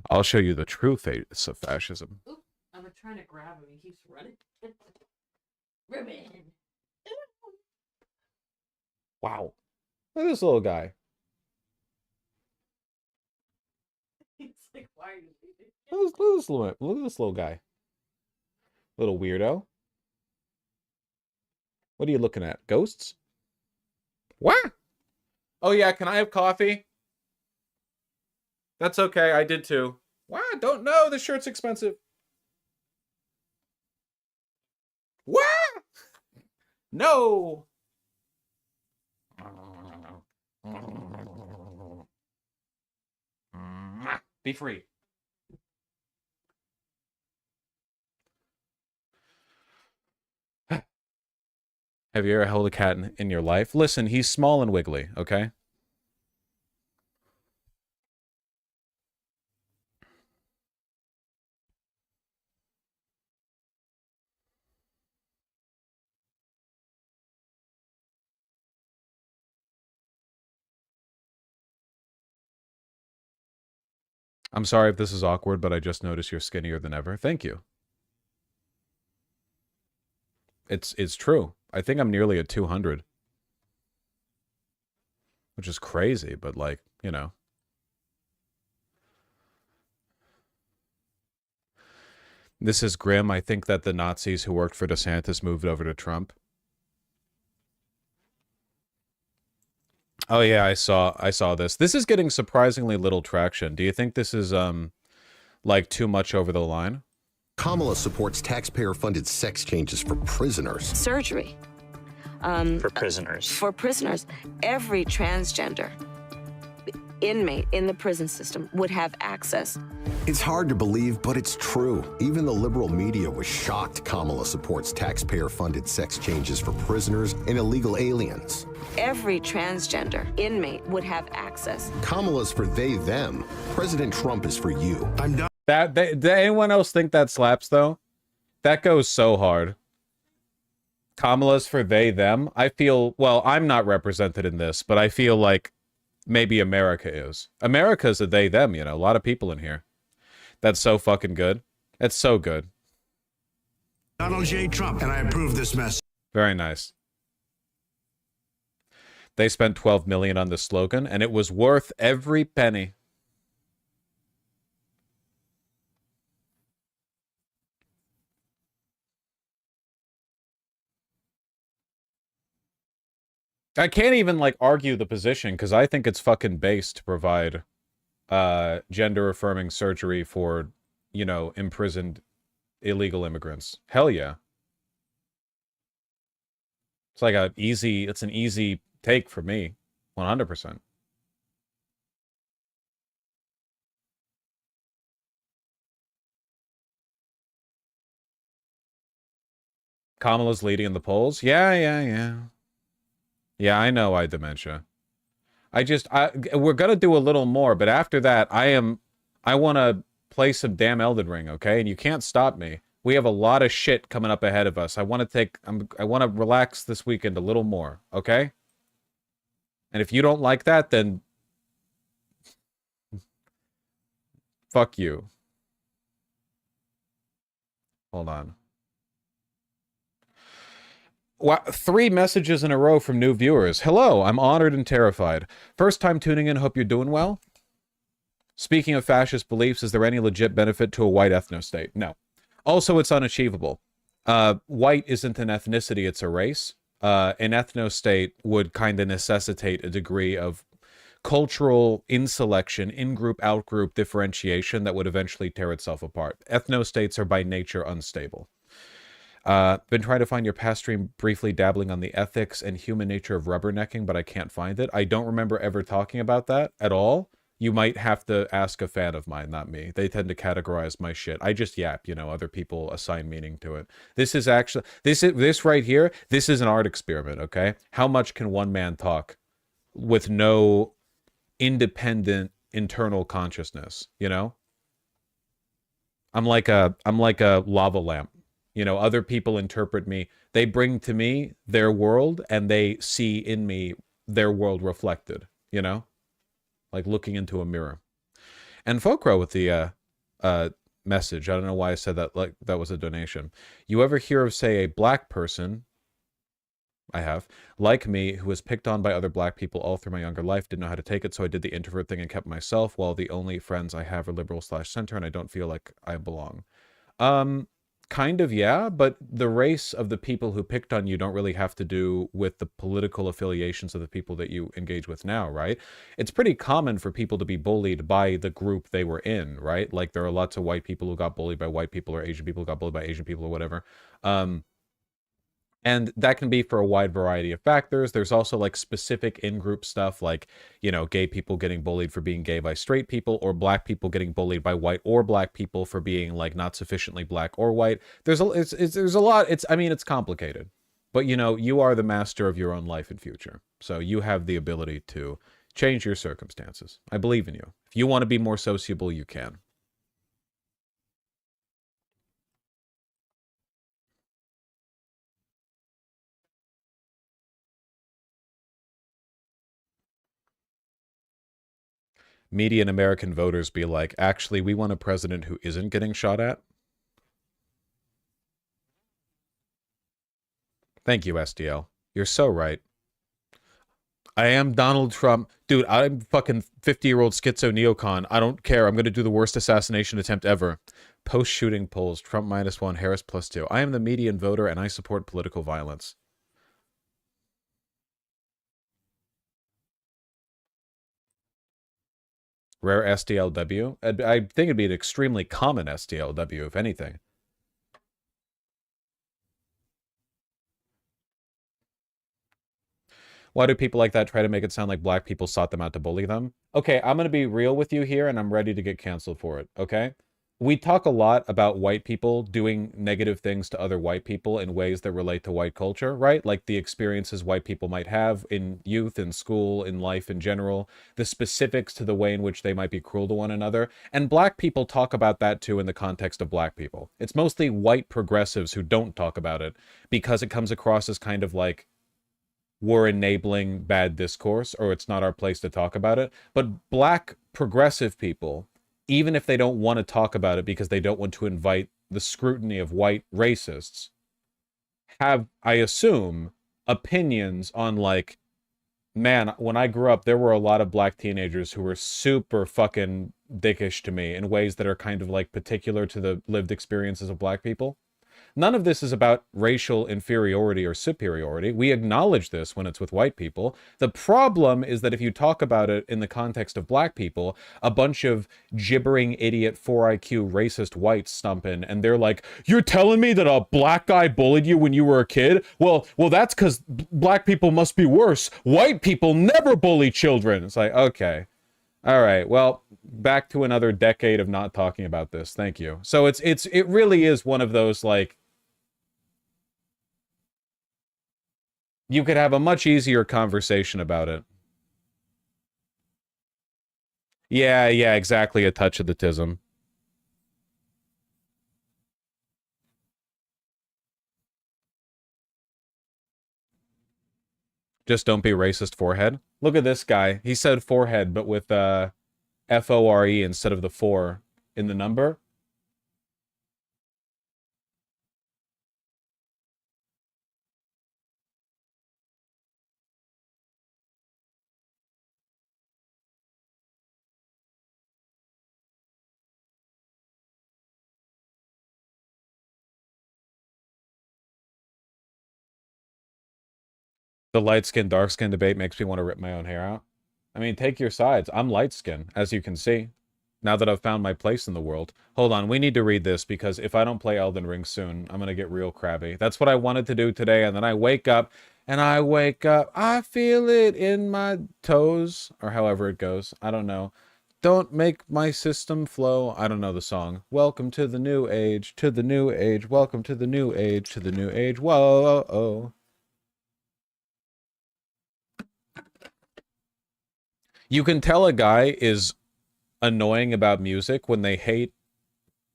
I'll show you the true face of fascism. Oop, I'm trying to grab him. He keeps running. Ribbon. Wow. Look at this little guy. He's like, why are you leaving? Look at this little guy. Little weirdo. What are you looking at? Ghosts? What? Oh yeah, can I have coffee? That's okay, I did too. What? Don't know, this shirt's expensive. What? No! Be free. Have you ever held a cat in your life? Listen, he's small and wiggly, okay? I'm sorry if this is awkward, but I just noticed you're skinnier than ever. Thank you. It's true. I think I'm nearly at 200. Which is crazy, but like, you know. This is grim. I think that the Nazis who worked for DeSantis moved over to Trump. Oh yeah, I saw this. This is getting surprisingly little traction. Do you think this is like too much over the line? Kamala supports taxpayer-funded sex changes for prisoners. Surgery. For prisoners. For prisoners. Every transgender inmate in the prison system would have access. It's hard to believe, but it's true. Even the liberal media was shocked Kamala supports taxpayer-funded sex changes for prisoners and illegal aliens. Every transgender inmate would have access. Kamala's for they, them. President Trump is for you. I'm done. Did anyone else think that slaps, though? That goes so hard. Kamala's for they, them. I feel, well, I'm not represented in this, but I feel like maybe America is. America's a they, them, you know. A lot of people in here. That's so fucking good. It's so good. Donald J. Trump, and I approve this message. Very nice. They spent $12 million on the slogan, and it was worth every penny. I can't even, like, argue the position, because I think it's fucking base to provide gender-affirming surgery for, you know, imprisoned illegal immigrants. Hell yeah. It's like an easy take for me. 100%. Kamala's leading in the polls? Yeah. Yeah, I know I had dementia. We're gonna do a little more, but after that, I want to play some damn Elden Ring, okay? And you can't stop me. We have a lot of shit coming up ahead of us. I want to relax this weekend a little more, okay? And if you don't like that, then fuck you. Hold on. Wow, 3 messages in a row from new viewers. Hello, I'm honored and terrified. First time tuning in, hope you're doing well. Speaking of fascist beliefs, is there any legit benefit to a white ethno-state? No. Also, it's unachievable. White isn't an ethnicity, it's a race. An ethno-state would kind of necessitate a degree of cultural inselection, in-group, out-group differentiation that would eventually tear itself apart. Ethno-states are by nature unstable. Been trying to find your past stream briefly dabbling on the ethics and human nature of rubbernecking, but I can't find it. I don't remember ever talking about that at all. You might have to ask a fan of mine, not me. They tend to categorize my shit. I just yap, you know, other people assign meaning to it. This is actually, this right here, this is an art experiment, okay? How much can one man talk with no independent internal consciousness, you know? I'm like a lava lamp. You know, other people interpret me. They bring to me their world, and they see in me their world reflected, you know? Like looking into a mirror. And Folkro with the message. I don't know why I said that like that was a donation. You ever hear of, say, a black person, I have, like me, who was picked on by other black people all through my younger life, didn't know how to take it, so I did the introvert thing and kept myself, while the only friends I have are liberal/center, and I don't feel like I belong. Kind of, yeah, but the race of the people who picked on you don't really have to do with the political affiliations of the people that you engage with now, right? It's pretty common for people to be bullied by the group they were in, right? Like there are lots of white people who got bullied by white people, or Asian people who got bullied by Asian people, or whatever. And that can be for a wide variety of factors. There's also like specific in-group stuff like, you know, gay people getting bullied for being gay by straight people, or black people getting bullied by white or black people for being like not sufficiently black or white. There's a lot. I mean, it's complicated. But, you know, you are the master of your own life and future. So you have the ability to change your circumstances. I believe in you. If you want to be more sociable, you can. Median American voters be like, actually, we want a president who isn't getting shot at. Thank you, SDL. You're so right. I am Donald Trump. Dude, I'm fucking 50-year-old schizo neocon. I don't care. I'm going to do the worst assassination attempt ever. Post-shooting polls, Trump -1, Harris +2. I am the median voter, and I support political violence. Rare SDLW? I think it'd be an extremely common SDLW, if anything. Why do people like that try to make it sound like black people sought them out to bully them? Okay, I'm going to be real with you here, and I'm ready to get canceled for it, okay? We talk a lot about white people doing negative things to other white people in ways that relate to white culture, right? Like the experiences white people might have in youth, in school, in life in general, the specifics to the way in which they might be cruel to one another. And black people talk about that too in the context of black people. It's mostly white progressives who don't talk about it because it comes across as kind of like, we're enabling bad discourse, or it's not our place to talk about it. But black progressive people, even if they don't want to talk about it because they don't want to invite the scrutiny of white racists, have, I assume, opinions on like, man, when I grew up, there were a lot of black teenagers who were super fucking dickish to me in ways that are kind of like particular to the lived experiences of black people. None of this is about racial inferiority or superiority. We acknowledge this when it's with white people. The problem is that if you talk about it in the context of black people, a bunch of gibbering idiot 4 IQ racist whites stump in, and they're like, you're telling me that a black guy bullied you when you were a kid? Well, that's because black people must be worse. White people never bully children. It's like, okay. All right, well, back to another decade of not talking about this. Thank you. So it really is one of those, like, you could have a much easier conversation about it. Yeah, exactly. A touch of the tism. Just don't be racist, forehead. Look at this guy. He said forehead, but with F-O-R-E instead of the 4 in the number. The light-skin, dark-skin debate makes me want to rip my own hair out. I mean, take your sides. I'm light-skin, as you can see. Now that I've found my place in the world. Hold on, we need to read this, because if I don't play Elden Ring soon, I'm gonna get real crabby. That's what I wanted to do today, and then I wake up, I feel it in my toes, or however it goes. I don't know. Don't make my system flow. I don't know the song. Welcome to the new age, to the new age, welcome to the new age, to the new age, whoa. You can tell a guy is annoying about music when they hate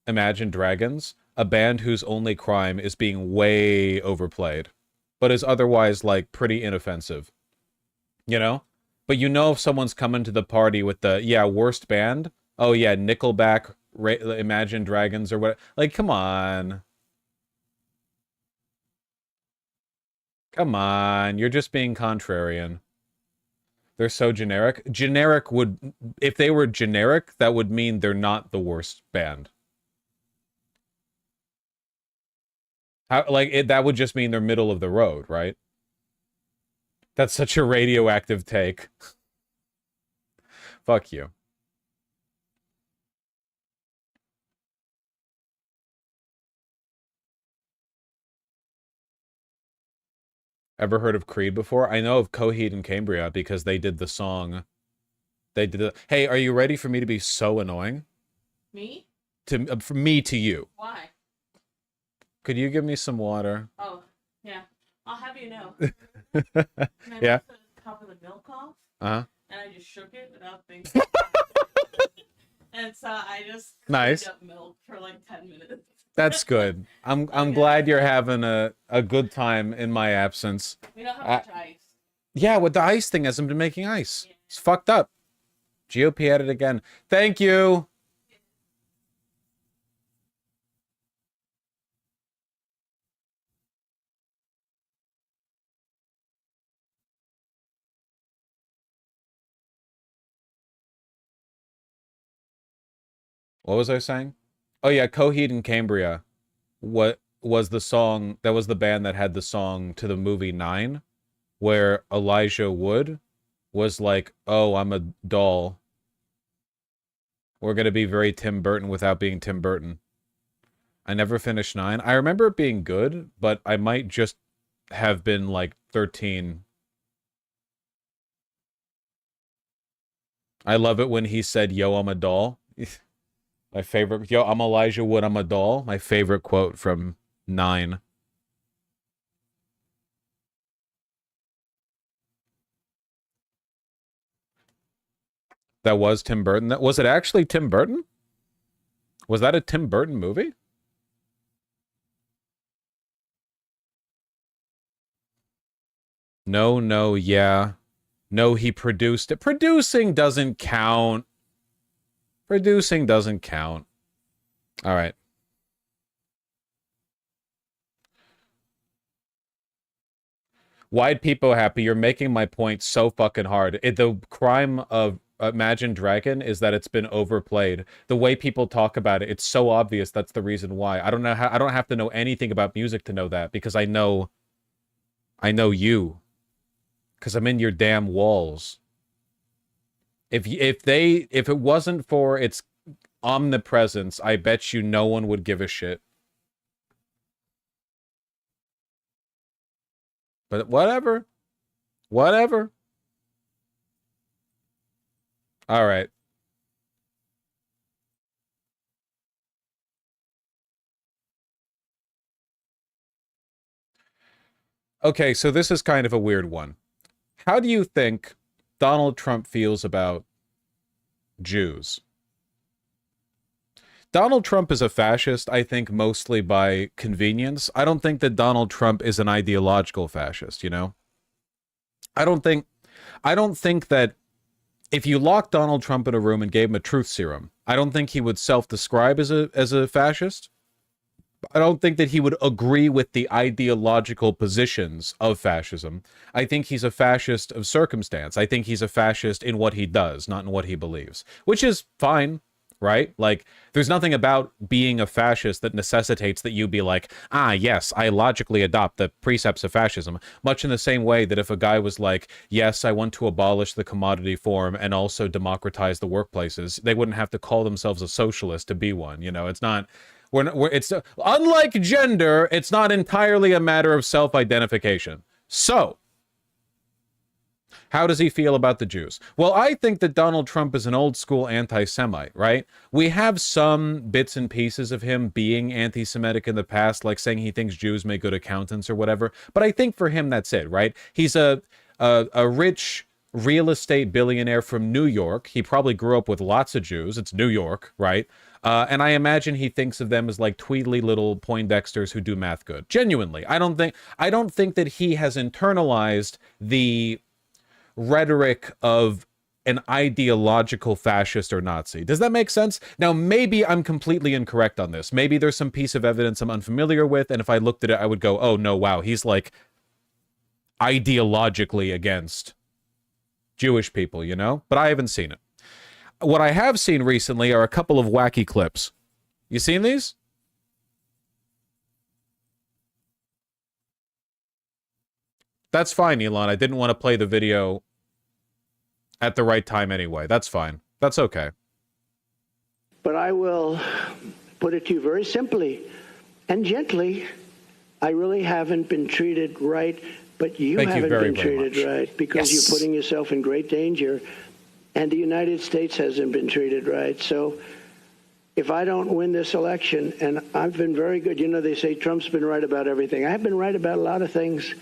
Imagine Dragons, a band whose only crime is being way overplayed, but is otherwise, like, pretty inoffensive. You know? But you know if someone's coming to the party with the, yeah, worst band? Oh yeah, Nickelback, Imagine Dragons, or what? Like, come on. Come on, you're just being contrarian. They're so generic. Generic would, if they were generic, that would mean they're not the worst band. How, like, that would just mean they're middle of the road, right? That's such a radioactive take. Fuck you. Ever heard of Creed before? I know of Coheed and Cambria because they did the song. They did the... Hey, are you ready for me to be so annoying? Me? From me to you. Why? Could you give me some water? Oh, yeah. I'll have you know. And I Yeah. took the cup of the milk off. Uh-huh. And I just shook it without thinking. And so I just Nice. cleaned up milk for like 10 minutes. That's good. I'm Okay. glad you're having a good time in my absence. We don't have much ice. Yeah, with the ice thing hasn't been making ice. Yeah. It's fucked up. GOP at it again. Thank you. What was I saying? Oh yeah, Coheed and Cambria. What was the song? That was the band that had the song to the movie 9, where Elijah Wood was like, "Oh, I'm a doll. We're gonna be very Tim Burton without being Tim Burton." I never finished 9. I remember it being good, but I might just have been like 13. I love it when he said, "Yo, I'm a doll." My favorite, "Yo, I'm Elijah Wood, I'm a doll." My favorite quote from 9. That was Tim Burton. Was it actually Tim Burton? Was that a Tim Burton movie? No, yeah. No, he produced it. Producing doesn't count. Producing doesn't count. All right. Why'd people happy? You're making my point so fucking hard. The crime of Imagine Dragon is that it's been overplayed. The way people talk about it, it's so obvious that's the reason why. I don't know how. I don't have to know anything about music to know that, because I know you. Because I'm in your damn walls. If it wasn't for its omnipresence, I bet you no one would give a shit. But whatever. Whatever. All right. Okay, so this is kind of a weird one. How do you think Donald Trump feels about Jews? Donald Trump is a fascist, I think, mostly by convenience. I don't think that Donald Trump is an ideological fascist, you know? I don't think that if you locked Donald Trump in a room and gave him a truth serum, I don't think he would self-describe as a fascist. I don't think that he would agree with the ideological positions of fascism. I think he's a fascist of circumstance. I think he's a fascist in what he does, not in what he believes, which is fine, right? Like, there's nothing about being a fascist that necessitates that you be like, ah, yes, I logically adopt the precepts of fascism, much in the same way that if a guy was like, yes, I want to abolish the commodity form and also democratize the workplaces, they wouldn't have to call themselves a socialist to be one, you know? It's not... it's unlike gender, it's not entirely a matter of self-identification. So, how does he feel about the Jews? Well, I think that Donald Trump is an old-school anti-Semite, right? We have some bits and pieces of him being anti-Semitic in the past, like saying he thinks Jews make good accountants or whatever, but I think for him that's it, right? He's a rich real estate billionaire from New York. He probably grew up with lots of Jews. It's New York, right? And I imagine he thinks of them as like tweedly little Poindexters who do math good. Genuinely, I don't think that he has internalized the rhetoric of an ideological fascist or Nazi. Does that make sense? Now, maybe I'm completely incorrect on this. Maybe there's some piece of evidence I'm unfamiliar with, and if I looked at it, I would go, oh no, wow, he's like ideologically against Jewish people, you know? But I haven't seen it. What I have seen recently are a couple of wacky clips. You seen these? That's fine, Elon. I didn't want to play the video at the right time anyway. That's fine. That's okay. But I will put it to you very simply and gently. I really haven't been treated right But you haven't been treated right because you're putting yourself in great danger, and the United States hasn't been treated right. So if I don't win this election, and I've been very good, you know, they say Trump's been right about everything. I've been right about a lot of things.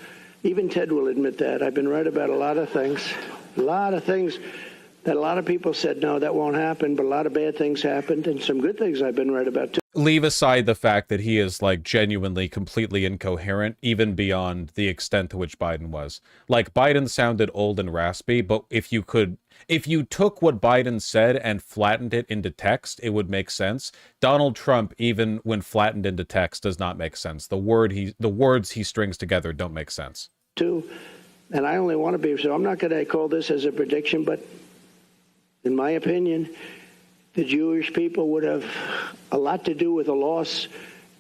Even Ted will admit that. I've been right about a lot of things that a lot of people said, no, that won't happen, but a lot of bad things happened, and some good things I've been right about, too. Leave aside the fact that he is, like, genuinely completely incoherent, even beyond the extent to which Biden was. Like, Biden sounded old and raspy, but if you took what Biden said and flattened it into text, it would make sense. Donald Trump, even when flattened into text, does not make sense. The words he strings together don't make sense. Too, and I only want to be, so I'm not going to call this as a prediction, but in my opinion, the Jewish people would have a lot to do with a loss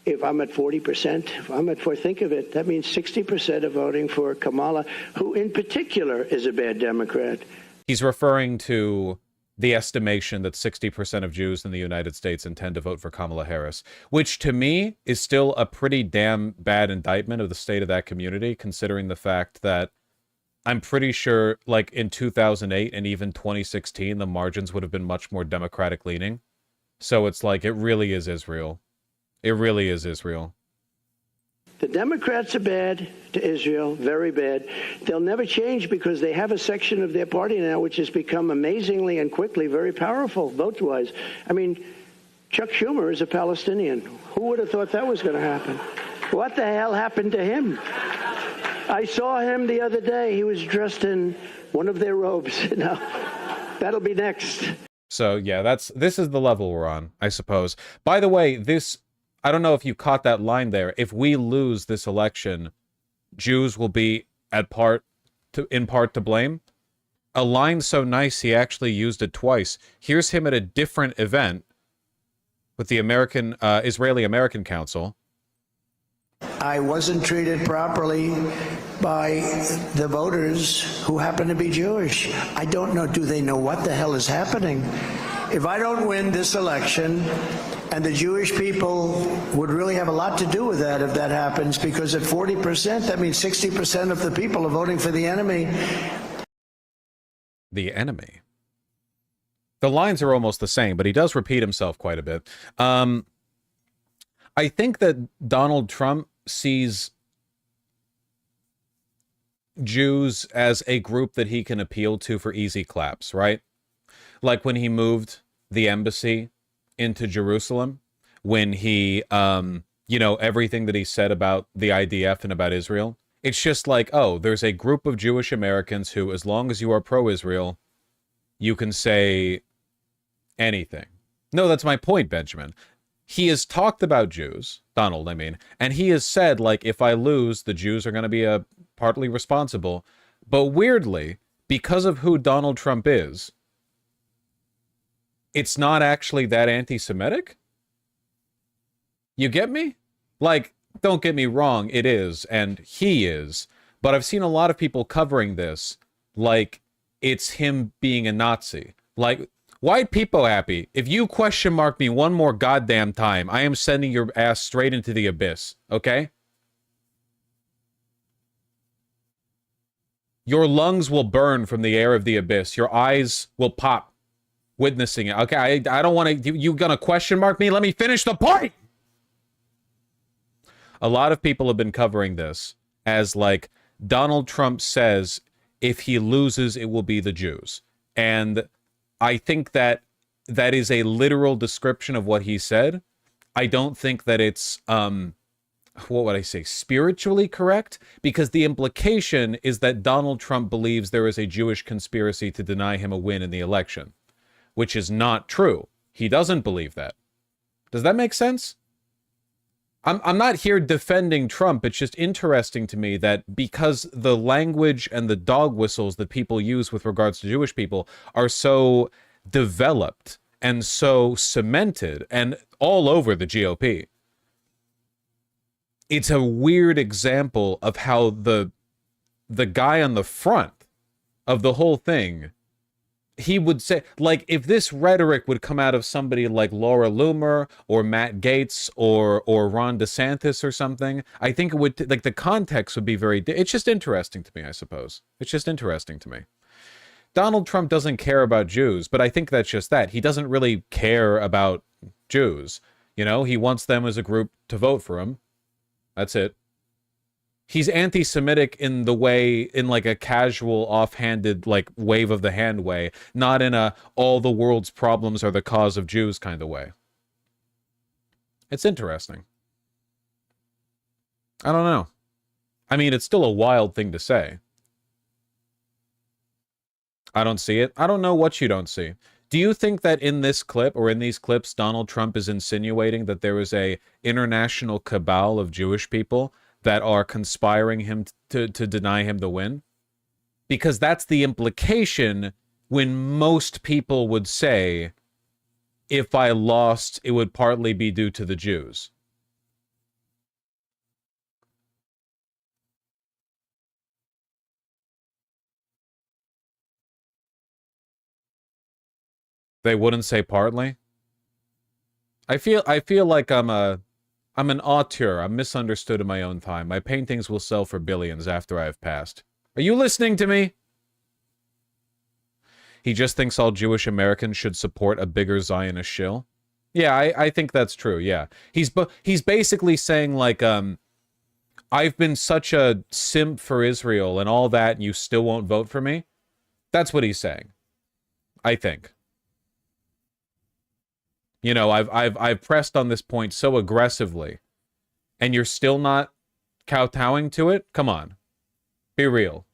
if I'm at 40%. If I'm at 4%, think of it, that means 60% are voting for Kamala, who in particular is a bad Democrat. He's referring to the estimation that 60% of Jews in the United States intend to vote for Kamala Harris, which to me is still a pretty damn bad indictment of the state of that community, considering the fact that I'm pretty sure, like, in 2008 and even 2016, the margins would have been much more Democratic leaning. So it's like, it really is Israel. It really is Israel. The Democrats are bad to Israel, very bad. They'll never change because they have a section of their party now which has become amazingly and quickly very powerful vote-wise. I mean, Chuck Schumer is a Palestinian. Who would have thought that was going to happen? What the hell happened to him? I saw him the other day. He was dressed in one of their robes. Now, that'll be next. So, yeah, this is the level we're on, I suppose. By the way, I don't know if you caught that line there. If we lose this election, Jews will be in part to blame. A line so nice he actually used it twice. Here's him at a different event with the Israeli-American Council. I wasn't treated properly by the voters who happen to be Jewish. I don't know. Do they know what the hell is happening? If I don't win this election, and the Jewish people would really have a lot to do with that if that happens, because at 40%, that means 60% of the people are voting for the enemy. The enemy. The lines are almost the same, but he does repeat himself quite a bit. I think that Donald Trump sees Jews as a group that he can appeal to for easy claps, right? Like when he moved the embassy into Jerusalem, when he, everything that he said about the IDF and about Israel. It's just like, oh, there's a group of Jewish Americans who, as long as you are pro-Israel, you can say anything. No, that's my point, Benjamin. He has talked about Jews, Donald, I mean, and he has said, like, if I lose, the Jews are going to be partly responsible. But weirdly, because of who Donald Trump is, it's not actually that anti-Semitic? You get me? Like, don't get me wrong, it is, and he is. But I've seen a lot of people covering this like it's him being a Nazi. Like, white people happy. If you question mark me one more goddamn time, I am sending your ass straight into the abyss, okay? Your lungs will burn from the air of the abyss. Your eyes will pop witnessing it. Okay, I don't want to... You gonna question mark me? Let me finish the point! A lot of people have been covering this as, like, Donald Trump says if he loses, it will be the Jews. And I think that that is a literal description of what he said. I don't think that it's, what would I say, spiritually correct? Because the implication is that Donald Trump believes there is a Jewish conspiracy to deny him a win in the election, which is not true. He doesn't believe that. Does that make sense? I'm not here defending Trump. It's just interesting to me that because the language and the dog whistles that people use with regards to Jewish people are so developed and so cemented and all over the GOP, it's a weird example of how the guy on the front of the whole thing he would say, like, if this rhetoric would come out of somebody like Laura Loomer or Matt Gaetz or Ron DeSantis or something, I think it would, like, the context would be very, it's just interesting to me, I suppose. It's just interesting to me. Donald Trump doesn't care about Jews, but I think that's just that. He doesn't really care about Jews. You know, he wants them as a group to vote for him. That's it. He's anti-Semitic in the way, in like a casual, offhanded, like wave of the hand way, not in a all the world's problems are the cause of Jews kind of way. It's interesting. I don't know. I mean, it's still a wild thing to say. I don't see it. I don't know what you don't see. Do you think that in this clip or in these clips, Donald Trump is insinuating that there is a international cabal of Jewish people that are conspiring him to deny him the win? Because that's the implication when most people would say, if I lost, it would partly be due to the Jews. They wouldn't say partly? I feel like I'm an auteur. I'm misunderstood in my own time. My paintings will sell for billions after I have passed. Are you listening to me? He just thinks all Jewish Americans should support a bigger Zionist shill. Yeah, I think that's true, yeah. He's basically saying, like, I've been such a simp for Israel and all that, and you still won't vote for me? That's what he's saying. I think. You know, I've pressed on this point so aggressively, and you're still not kowtowing to it? Come on. Be real.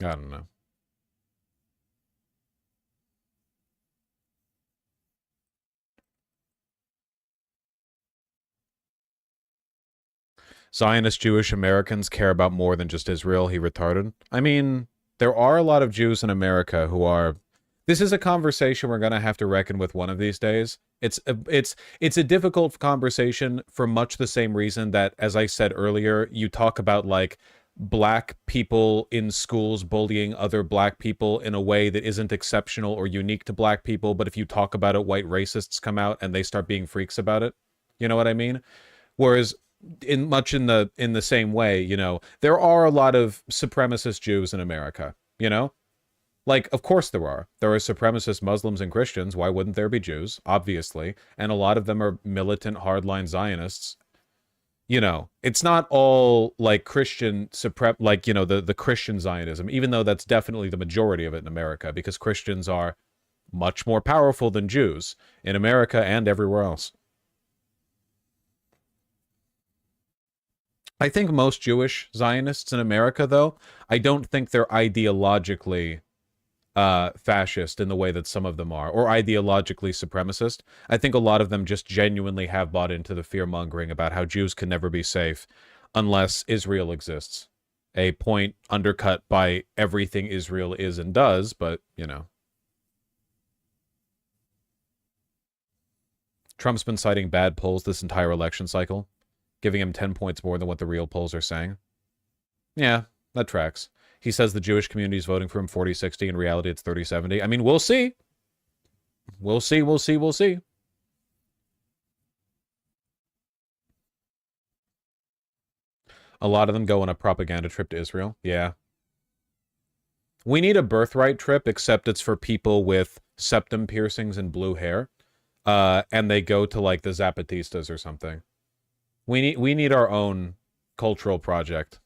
I don't know. Zionist Jewish Americans care about more than just Israel. He retarded. I mean, there are a lot of Jews in America who are... This is a conversation we're going to have to reckon with one of these days. It's a difficult conversation for much the same reason that, as I said earlier, you talk about, like, black people in schools bullying other black people in a way that isn't exceptional or unique to black people, but if you talk about it, white racists come out and they start being freaks about it. You know what I mean? Whereas in the same way, you know, there are a lot of supremacist Jews in America, you know? Like, of course there are. There are supremacist Muslims and Christians. Why wouldn't there be Jews? Obviously. And a lot of them are militant hardline Zionists. You know, it's not all like Christian like, you know, the Christian Zionism, even though that's definitely the majority of it in America, because Christians are much more powerful than Jews in America and everywhere else. I think most Jewish Zionists in America, though, I don't think they're ideologically fascist in the way that some of them are, or ideologically supremacist. I think a lot of them just genuinely have bought into the fear-mongering about how Jews can never be safe unless Israel exists. A point undercut by everything Israel is and does, but, you know. Trump's been citing bad polls this entire election cycle, giving him 10 points more than what the real polls are saying. Yeah, that tracks. He says the Jewish community is voting for him 40-60. In reality, it's 30-70. I mean, we'll see. We'll see, we'll see, we'll see. A lot of them go on a propaganda trip to Israel. Yeah. We need a birthright trip, except it's for people with septum piercings and blue hair. And they go to, like, the Zapatistas or something. We need our own cultural project.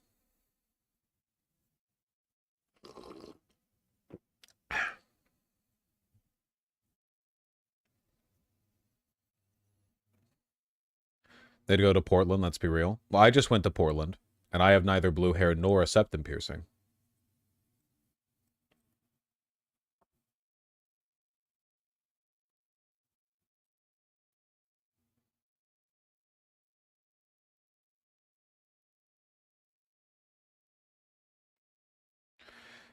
They'd go to Portland, let's be real. Well, I just went to Portland, and I have neither blue hair nor a septum piercing.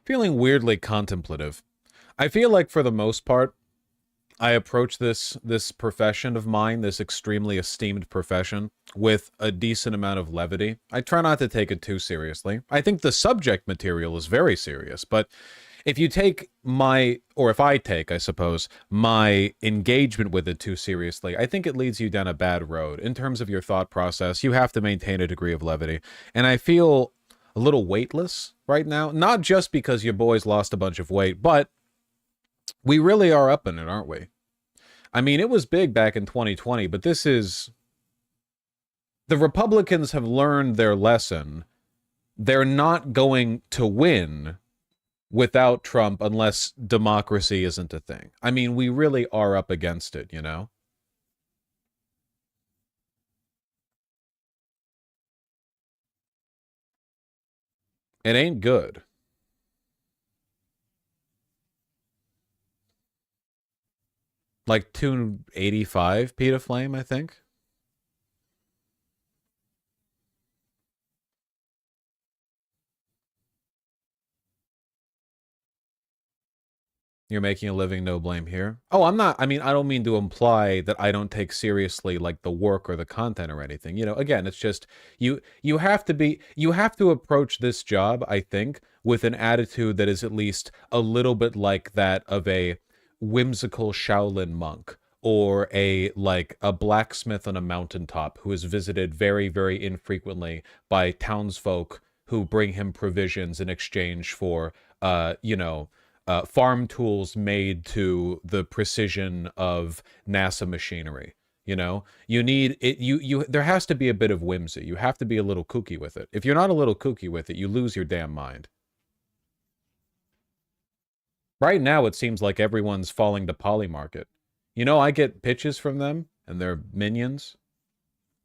Feeling weirdly contemplative. I feel like for the most part, I approach this profession of mine, this extremely esteemed profession, with a decent amount of levity. I try not to take it too seriously. I think the subject material is very serious, but if you take if I take, I suppose, my engagement with it too seriously, I think it leads you down a bad road. In terms of your thought process, you have to maintain a degree of levity. And I feel a little weightless right now, not just because your boys lost a bunch of weight, but we really are up in it, aren't we? I mean, it was big back in 2020, but this is... The Republicans have learned their lesson. They're not going to win without Trump unless democracy isn't a thing. I mean, we really are up against it, you know? It ain't good. Like 285 Peta Flame, I think. You're making a living, no blame here. Oh, I'm not, I mean, I don't mean to imply that I don't take seriously, like, the work or the content or anything. You know, again, it's just, you have to approach this job, I think, with an attitude that is at least a little bit like that of a whimsical Shaolin monk, or a blacksmith on a mountaintop who is visited very, very infrequently by townsfolk who bring him provisions in exchange for, farm tools made to the precision of NASA machinery. You know, you need it. There has to be a bit of whimsy. You have to be a little kooky with it. If you're not a little kooky with it, you lose your damn mind. Right now, it seems like everyone's falling to Polymarket. You know, I get pitches from them and their minions,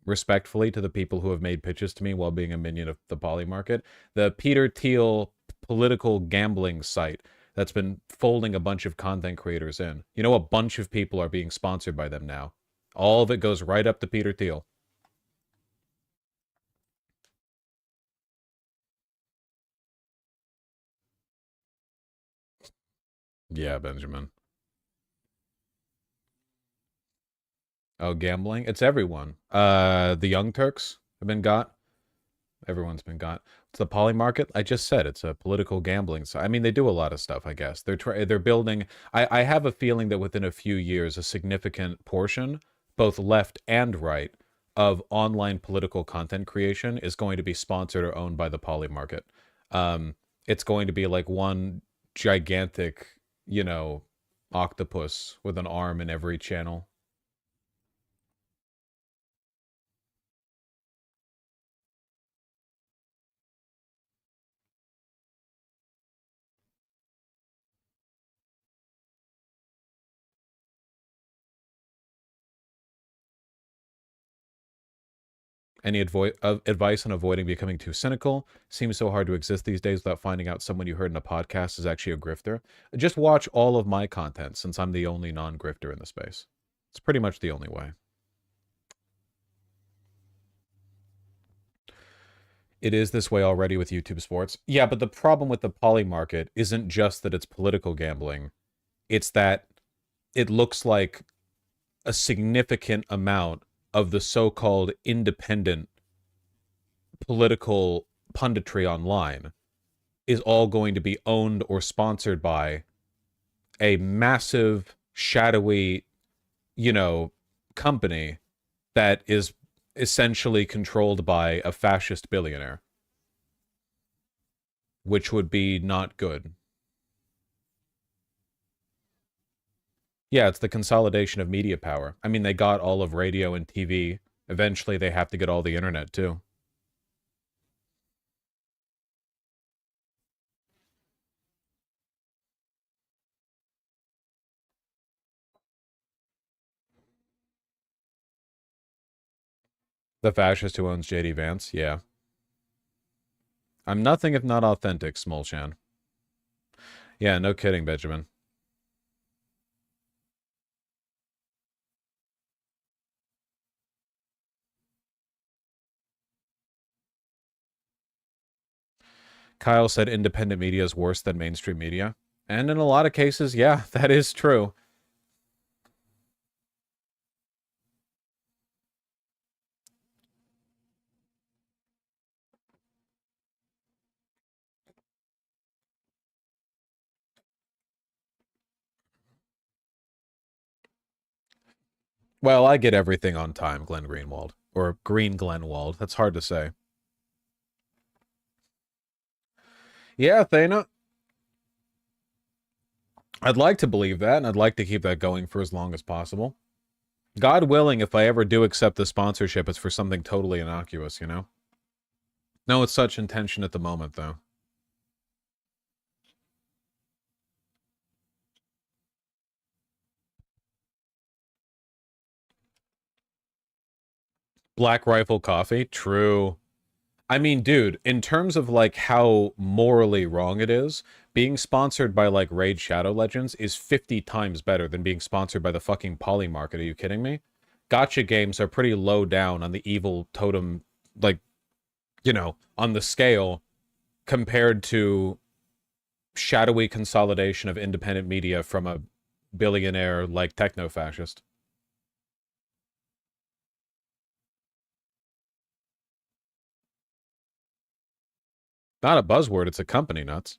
respectfully to the people who have made pitches to me while being a minion of the Polymarket. The Peter Thiel political gambling site that's been folding a bunch of content creators in. You know, a bunch of people are being sponsored by them now. All of it goes right up to Peter Thiel. Yeah, Benjamin. Oh, gambling? It's everyone. The Young Turks have been got. Everyone's been got. It's the Polymarket. I just said it's a political gambling site. I mean, they do a lot of stuff, I guess. They're building... I have a feeling that within a few years, a significant portion, both left and right, of online political content creation is going to be sponsored or owned by the Polymarket. It's going to be like one gigantic, you know, octopus with an arm in every channel. Any advice on avoiding becoming too cynical? Seems so hard to exist these days without finding out someone you heard in a podcast is actually a grifter. Just watch all of my content, since I'm the only non-grifter in the space. It's pretty much the only way. It is this way already with YouTube Sports. Yeah, but the problem with the Polymarket isn't just that it's political gambling. It's that it looks like a significant amount of the so-called independent political punditry online is all going to be owned or sponsored by a massive, shadowy, you know, company that is essentially controlled by a fascist billionaire, which would be not good. Yeah, it's the consolidation of media power. I mean, they got all of radio and TV. Eventually, they have to get all the internet, too. The fascist who owns JD Vance, yeah. I'm nothing if not authentic, Smolchan. Yeah, no kidding, Benjamin. Kyle said independent media is worse than mainstream media. And in a lot of cases, yeah, that is true. Well, I get everything on time, Glenn Greenwald. Or Green Glenwald. That's hard to say. Yeah, Thana. I'd like to believe that, and I'd like to keep that going for as long as possible. God willing, if I ever do accept the sponsorship, it's for something totally innocuous, you know? No, it's such intention at the moment, though. Black Rifle Coffee? True. I mean, dude, in terms of, like, how morally wrong it is, being sponsored by, like, Raid Shadow Legends is 50 times better than being sponsored by the fucking Poly Market. Are you kidding me? Gacha games are pretty low down on the evil totem, like, you know, on the scale compared to shadowy consolidation of independent media from a billionaire, like, techno-fascist. Not a buzzword, it's a company, nuts.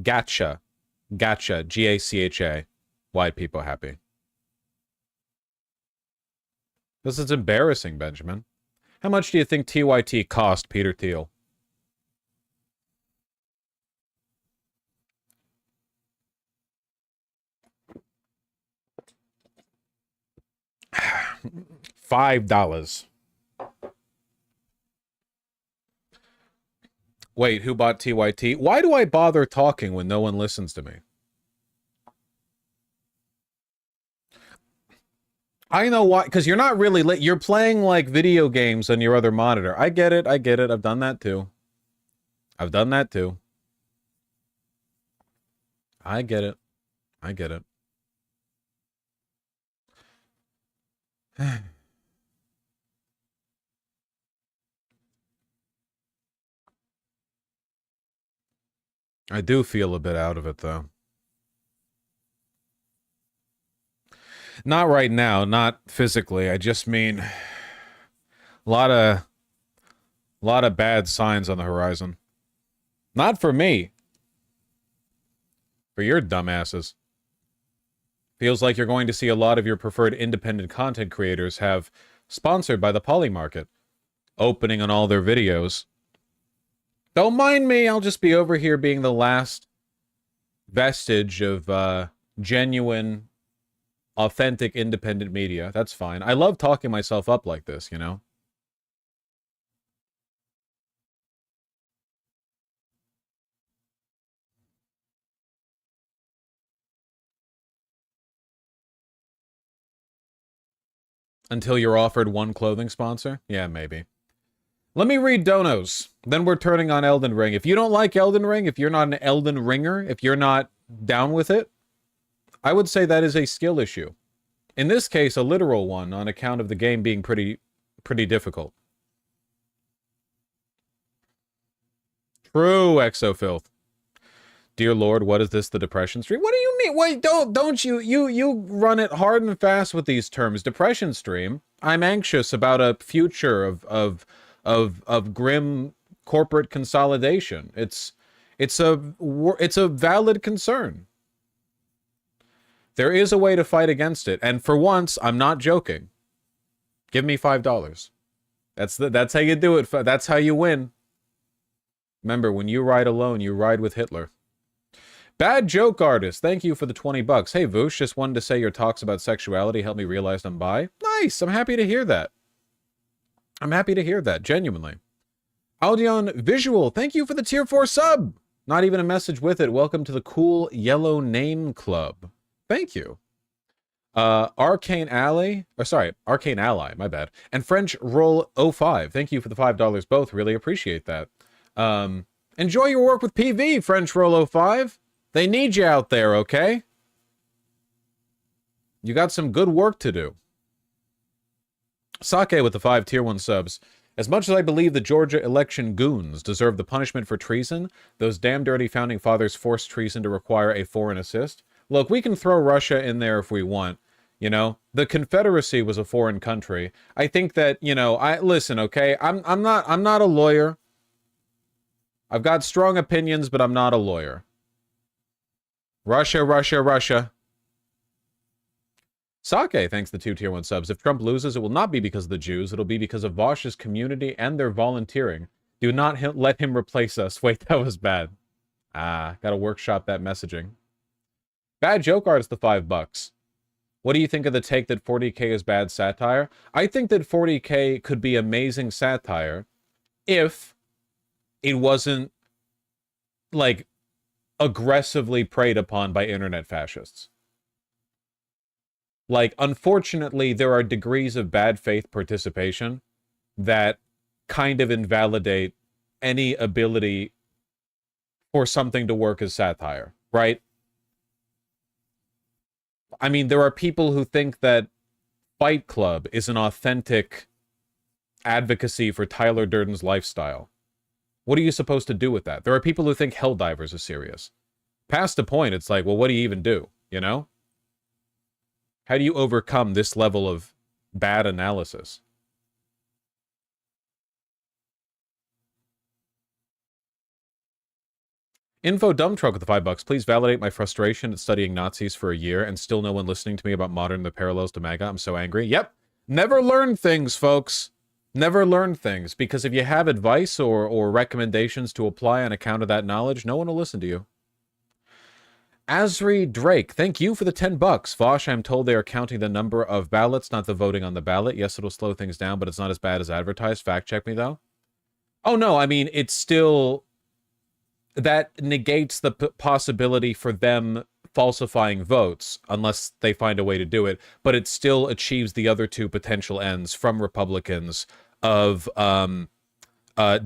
Gacha. Gacha. G-A-C-H-A. White people happy. This is embarrassing, Benjamin. How much do you think TYT cost Peter Thiel? $5. Wait, who bought TYT? Why do I bother talking when no one listens to me? I know why, because you're not really lit. You're playing, like, video games on your other monitor. I get it, I get it. I've done that too. I've done that too. I get it. I get it. I do feel a bit out of it, though. Not right now, not physically. I just mean a lot of bad signs on the horizon. Not for me. For your dumbasses. Feels like you're going to see a lot of your preferred independent content creators have sponsored by the Poly Market, opening on all their videos. Don't mind me, I'll just be over here being the last vestige of genuine, authentic, independent media. That's fine. I love talking myself up like this, you know? Until you're offered one clothing sponsor? Yeah, maybe. Let me read donos. Then we're turning on Elden Ring. If you don't like Elden Ring, if you're not an Elden Ringer, if you're not down with it, I would say that is a skill issue. In this case, a literal one on account of the game being pretty difficult. True, Exofilth. Dear Lord, what is this, the depression stream? What do you mean? Wait, don't you run it hard and fast with these terms. Depression stream. I'm anxious about a future of grim corporate consolidation. It's a valid concern. There is a way to fight against it, and for once, I'm not joking. Give me $5. That's how you do it. That's how you win. Remember, when you ride alone, you ride with Hitler. Bad joke artist, thank you for the $20. Hey Voosh, just wanted to say your talks about sexuality helped me realize I'm bi. Nice, I'm happy to hear that. I'm happy to hear that, genuinely. Aldion Visual, thank you for the tier 4 sub. Not even a message with it. Welcome to the cool yellow name club. Thank you. Arcane Ally, my bad. And French Roll 05, thank you for the $5 both. Really appreciate that. Enjoy your work with PV, French Roll 05. They need you out there, okay? You got some good work to do. Sake with the 5 tier 1 subs. As much as I believe the Georgia election goons deserve the punishment for treason, those damn dirty founding fathers forced treason to require a foreign assist. Look, we can throw Russia in there if we want. You know, the Confederacy was a foreign country. I think that, you know, listen, okay, I'm not a lawyer. I've got strong opinions, but I'm not a lawyer. Russia, Russia, Russia. Sake thanks the 2 tier 1 subs. If Trump loses, it will not be because of the Jews. It'll be because of Vosh's community and their volunteering. Do not let him replace us. Wait, that was bad. Gotta workshop that messaging. Bad joke artist, the $5. What do you think of the take that 40K is bad satire? I think that 40K could be amazing satire if it wasn't, like, aggressively preyed upon by internet fascists. Like, unfortunately, there are degrees of bad faith participation that kind of invalidate any ability for something to work as satire, right? I mean, there are people who think that Fight Club is an authentic advocacy for Tyler Durden's lifestyle. What are you supposed to do with that? There are people who think Helldivers is serious. Past the point, it's like, well, what do you even do, you know? How do you overcome this level of bad analysis? Info Dumb Truck with the $5. Please validate my frustration at studying Nazis for a year and still no one listening to me about modern the parallels to MAGA. I'm so angry. Yep. Never learn things, folks. Never learn things. Because if you have advice or recommendations to apply on account of that knowledge, no one will listen to you. Asri Drake, thank you for the $10. Vosh, I'm told they are counting the number of ballots, not the voting on the ballot. Yes, it'll slow things down, but it's not as bad as advertised. Fact check me, though. Oh, no, I mean, it's still... That negates the possibility for them falsifying votes, unless they find a way to do it, but it still achieves the other 2 potential ends from Republicans of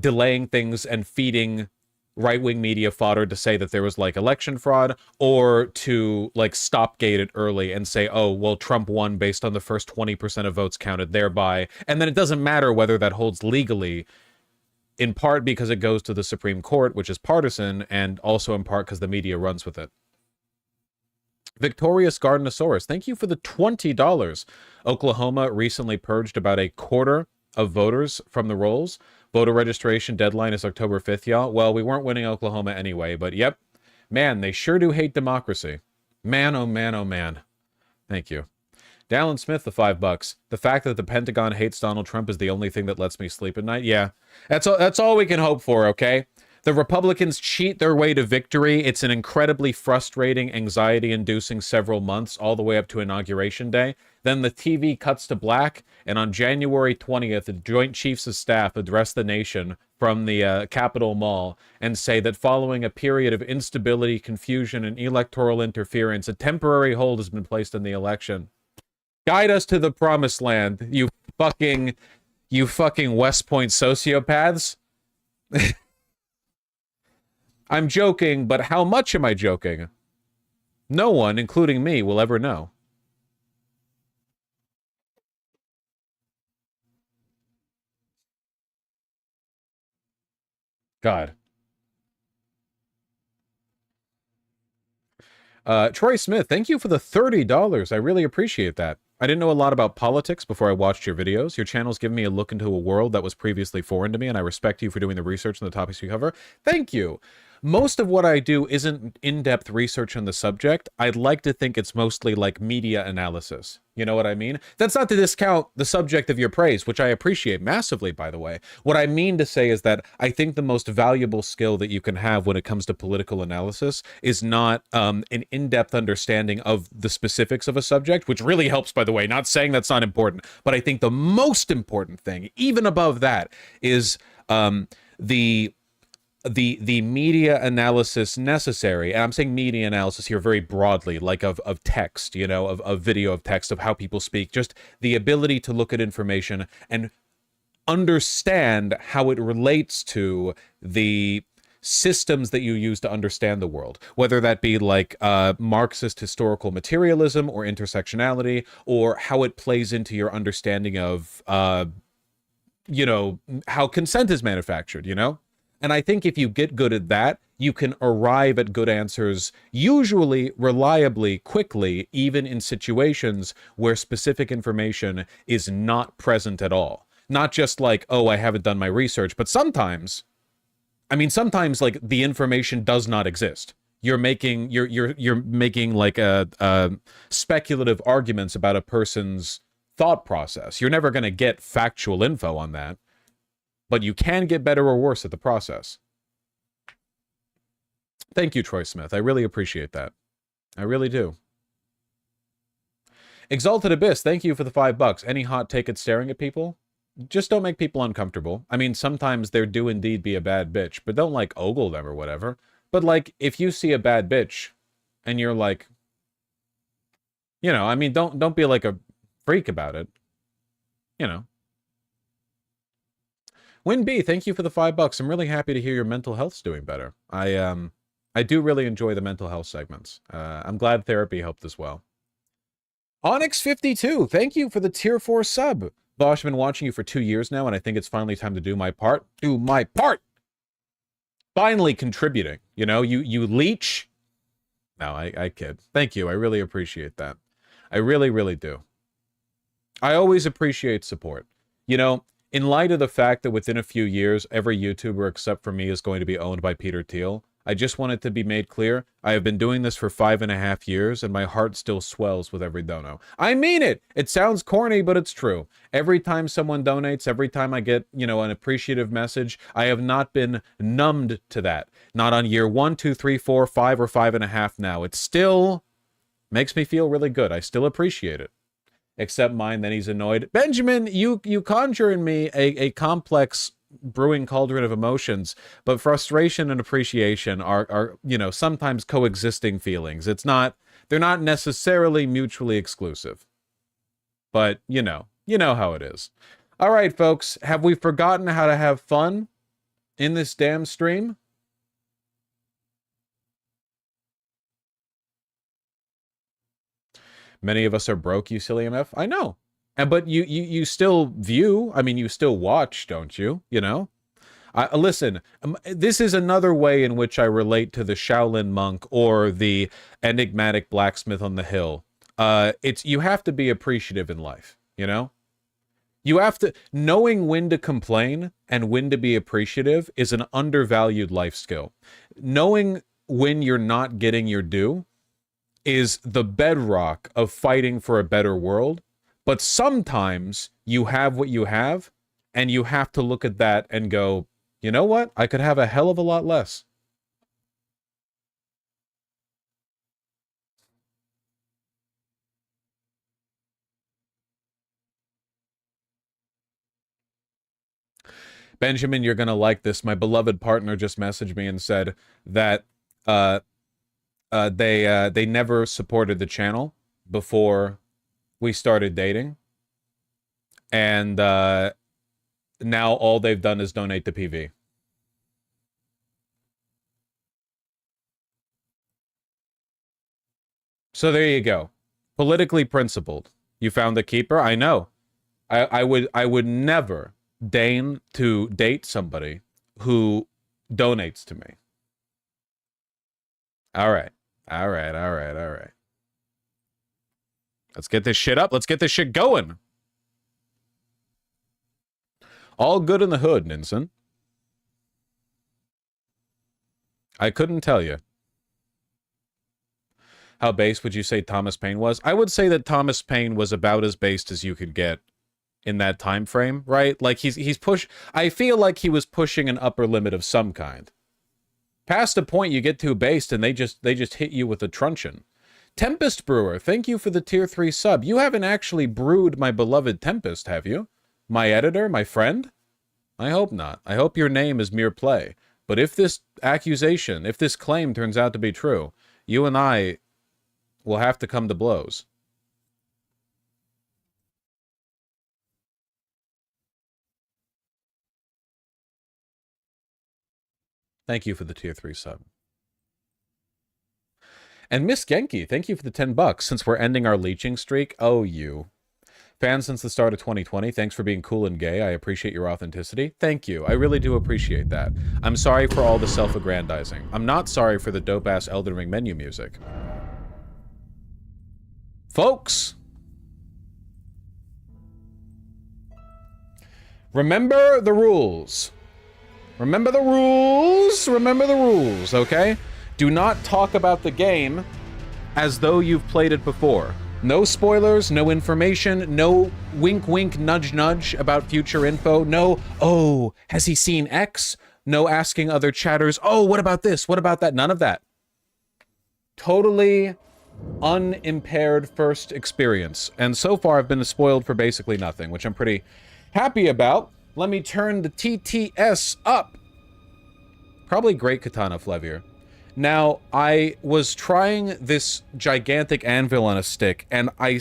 delaying things and feeding right-wing media fodder to say that there was, like, election fraud, or to, like, stopgate it early and say, oh, well, Trump won based on the first 20% of votes counted thereby, and then it doesn't matter whether that holds legally, in part because it goes to the Supreme Court, which is partisan, and also in part because the media runs with it. Victorious Gardenosaurus, thank you for the $20. Oklahoma recently purged about a quarter of voters from the rolls. Voter registration deadline is October 5th, y'all. Well, we weren't winning Oklahoma anyway, but yep. Man, they sure do hate democracy. Man, oh man, oh man. Thank you. Dallin Smith, the $5. The fact that the Pentagon hates Donald Trump is the only thing that lets me sleep at night. Yeah, that's all we can hope for, okay? The Republicans cheat their way to victory. It's an incredibly frustrating, anxiety-inducing several months, all the way up to Inauguration Day. Then the TV cuts to black, and on January 20th, the Joint Chiefs of Staff address the nation from the Capitol Mall and say that following a period of instability, confusion, and electoral interference, a temporary hold has been placed on the election. Guide us to the promised land, you fucking West Point sociopaths. I'm joking, but how much am I joking? No one, including me, will ever know. God. Troy Smith, thank you for the $30. I really appreciate that. I didn't know a lot about politics before I watched your videos. Your channel's given me a look into a world that was previously foreign to me, and I respect you for doing the research on the topics you cover. Thank you. Most of what I do isn't in-depth research on the subject. I'd like to think it's mostly like media analysis. You know what I mean? That's not to discount the subject of your praise, which I appreciate massively, by the way. What I mean to say is that I think the most valuable skill that you can have when it comes to political analysis is not an in-depth understanding of the specifics of a subject, which really helps, by the way. Not saying that's not important, but I think the most important thing, even above that, is the media analysis necessary, and I'm saying media analysis here very broadly, like of text, you know, of video, of text, of how people speak, just the ability to look at information and understand how it relates to the systems that you use to understand the world, whether that be like Marxist historical materialism or intersectionality, or how it plays into your understanding of you know, how consent is manufactured, you know? And I think if you get good at that, you can arrive at good answers, usually reliably, quickly, even in situations where specific information is not present at all. Not just like, oh, I haven't done my research, but sometimes, I mean, sometimes like the information does not exist. You're making like a speculative arguments about a person's thought process. You're never going to get factual info on that, but you can get better or worse at the process. Thank you, Troy Smith. I really appreciate that. I really do. Exalted Abyss, thank you for the $5. Any hot take at staring at people? Just don't make people uncomfortable. I mean, sometimes there do indeed be a bad bitch, but don't like ogle them or whatever. But like, if you see a bad bitch and you're like, you know, I mean, don't be like a freak about it. You know. Win B, thank you for the $5. I'm really happy to hear your mental health's doing better. I do really enjoy the mental health segments. I'm glad therapy helped as well. Onyx52, thank you for the tier 4 sub. Bosh, I've been watching you for 2 years now, and I think it's finally time to do my part. Do my part! Finally contributing. You know, you leech. No, I kid. Thank you. I really appreciate that. I really, really do. I always appreciate support. You know, in light of the fact that within a few years, every YouTuber except for me is going to be owned by Peter Thiel, I just want it to be made clear, I have been doing this for 5.5 years, and my heart still swells with every dono. I mean it! It sounds corny, but it's true. Every time someone donates, every time I get, you know, an appreciative message, I have not been numbed to that. Not on year 1, 2, 3, 4, 5, or 5.5 now. It still makes me feel really good. I still appreciate it. Except mine, then he's annoyed. Benjamin, you conjure in me a complex brewing cauldron of emotions, but frustration and appreciation are you know, sometimes coexisting feelings. They're not necessarily mutually exclusive. But, you know how it is. All right, folks, have we forgotten how to have fun in this damn stream? Many of us are broke, you silly MF. I know. But you still view, I mean, you still watch, don't you? You know? Listen, this is another way in which I relate to the Shaolin monk or the enigmatic blacksmith on the hill. You have to be appreciative in life, you know? You have to, knowing when to complain and when to be appreciative is an undervalued life skill. Knowing when you're not getting your due is the bedrock of fighting for a better world. But sometimes you have what you have, and you have to look at that and go, you know what? I could have a hell of a lot less. Benjamin, you're going to like this. My beloved partner just messaged me and said that they never supported the channel before we started dating, and now all they've done is donate to PV. So there you go. Politically principled. You found a keeper? I know. I would never deign to date somebody who donates to me. All right. Let's get this shit up. Let's get this shit going. All good in the hood, Ninson. I couldn't tell you. How based would you say Thomas Paine was? I would say that Thomas Paine was about as based as you could get in that time frame, right? Like I feel like he was pushing an upper limit of some kind. Past a point you get too based and they just hit you with a truncheon. Tempest Brewer, thank you for the tier 3 sub. You haven't actually brewed my beloved Tempest, have you? My editor, my friend? I hope not. I hope your name is mere play. But if this accusation, if this claim turns out to be true, you and I will have to come to blows. Thank you for the tier 3 sub. And Miss Genki, thank you for the $10. Since we're ending our leeching streak, oh you. Fan since the start of 2020. Thanks for being cool and gay. I appreciate your authenticity. Thank you. I really do appreciate that. I'm sorry for all the self-aggrandizing. I'm not sorry for the dope-ass Elden Ring menu music. Folks! Remember the rules. Remember the rules. Remember the rules, okay? Do not talk about the game as though you've played it before. No spoilers, no information, no wink wink nudge nudge about future info, no, oh, has he seen X? No asking other chatters, oh, what about this? What about that? None of that. Totally unimpaired first experience. And so far I've been spoiled for basically nothing, which I'm pretty happy about. Let me turn the TTS up. Probably great Katana Flevier. Now, I was trying this gigantic anvil on a stick, and I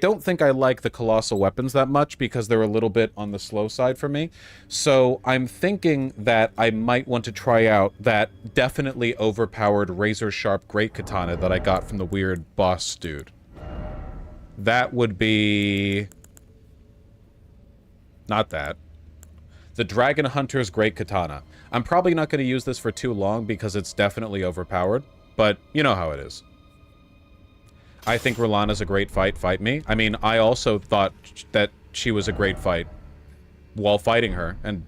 don't think I like the colossal weapons that much because they're a little bit on the slow side for me. So I'm thinking that I might want to try out that definitely overpowered razor-sharp great katana that I got from the weird boss dude. That would be... not that. The Dragon Hunter's Great Katana. I'm probably not going to use this for too long because it's definitely overpowered, but you know how it is. I think Rolana's a great fight. Fight me. I mean, I also thought that she was a great fight while fighting her, and...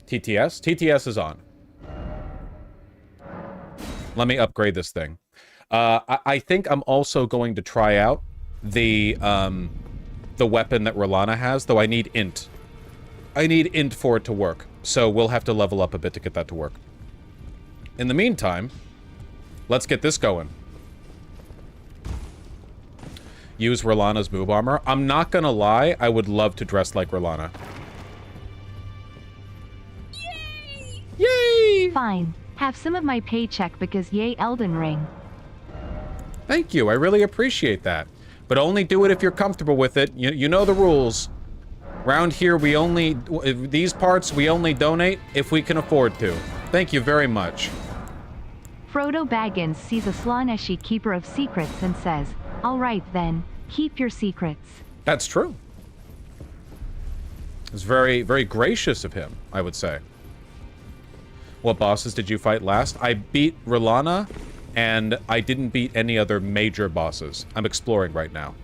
TTS? TTS is on. Let me upgrade this thing. I think I'm also going to try out the weapon that Rolana has, though I need int. I need int for it to work, so we'll have to level up a bit to get that to work. In the meantime, let's get this going. Use Rolana's move armor. I'm not gonna lie, I would love to dress like Rolana. Yay! Yay! Fine. Have some of my paycheck because yay Elden Ring. Thank you, I really appreciate that. But only do it if you're comfortable with it. You know the rules. Round here, we only... these parts, we only donate if we can afford to. Thank you very much. Frodo Baggins sees a Slaaneshi keeper of secrets and says, all right then, keep your secrets. That's true. It's very, very gracious of him, I would say. What bosses did you fight last? I beat Rolana, and I didn't beat any other major bosses. I'm exploring right now.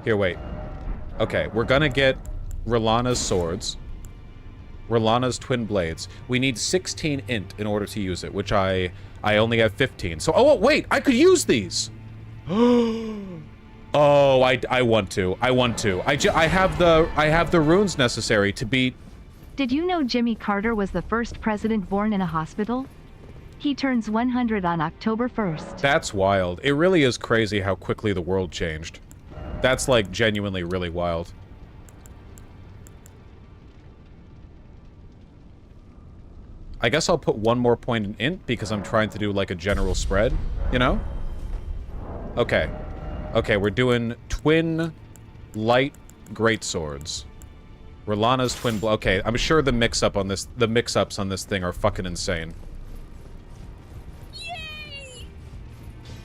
Here, wait. Okay, we're gonna get Rolana's swords. Rolana's twin blades. We need 16 int in order to use it, which I only have 15. So, oh, wait, I could use these! Oh, I want to. I want to. I have the runes necessary to beat... Did you know Jimmy Carter was the first president born in a hospital? He turns 100 on October 1st. That's wild. It really is crazy how quickly the world changed. That's, like, genuinely really wild. I guess I'll put one more point in int because I'm trying to do, like, a general spread, you know? Okay. Okay, we're doing twin light greatswords. Rolana's twin... okay, I'm sure the mix-up on this... the mix-ups on this thing are fucking insane.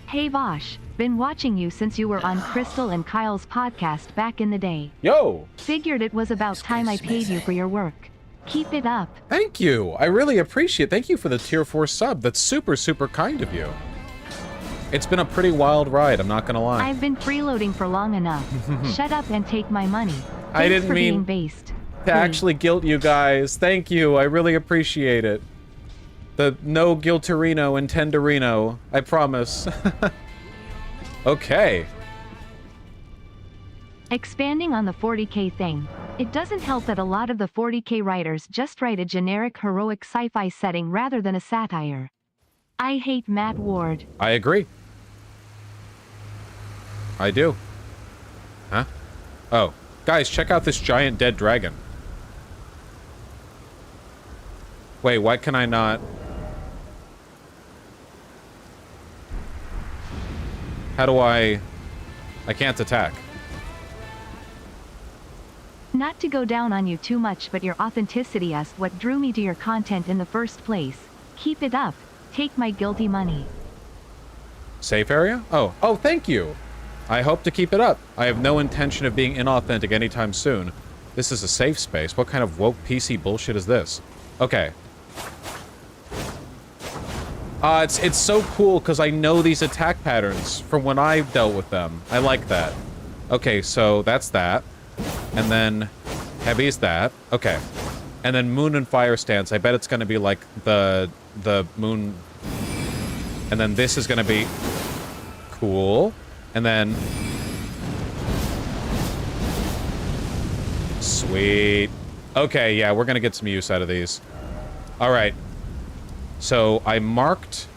Hey Vosh, been watching you since you were on Crystal and Kyle's podcast back in the day. Yo! Figured it was about time I paid you for your work. Keep it up. Thank you! I really appreciate it. Thank you for the tier 4 sub. That's super, super kind of you. It's been a pretty wild ride, I'm not gonna lie. I've been freeloading for long enough. Shut up and take my money. Thanks I didn't for mean being based. to actually guilt you guys. Thank you, I really appreciate it. The no guilterino and tenderino, I promise. Okay. Expanding on the 40k thing, it doesn't help that a lot of the 40k writers just write a generic heroic sci-fi setting rather than a satire. I hate Matt Ward. I agree. I do. Huh? Oh. Guys, check out this giant dead dragon. Wait, why can I not... how do I can't attack. Not to go down on you too much, but your authenticity is what drew me to your content in the first place. Keep it up. Take my guilty money. Safe area? Oh, thank you. I hope to keep it up. I have no intention of being inauthentic anytime soon. This is a safe space. What kind of woke PC bullshit is this? Okay. It's so cool because I know these attack patterns from when I dealt with them. I like that. Okay, so that's that. And then Heavy's that. Okay. And then Moon and Fire Stance. I bet it's going to be like the Moon. And then this is going to be cool. And then... Sweet. Okay, yeah, we're going to get some use out of these. All right. So I marked...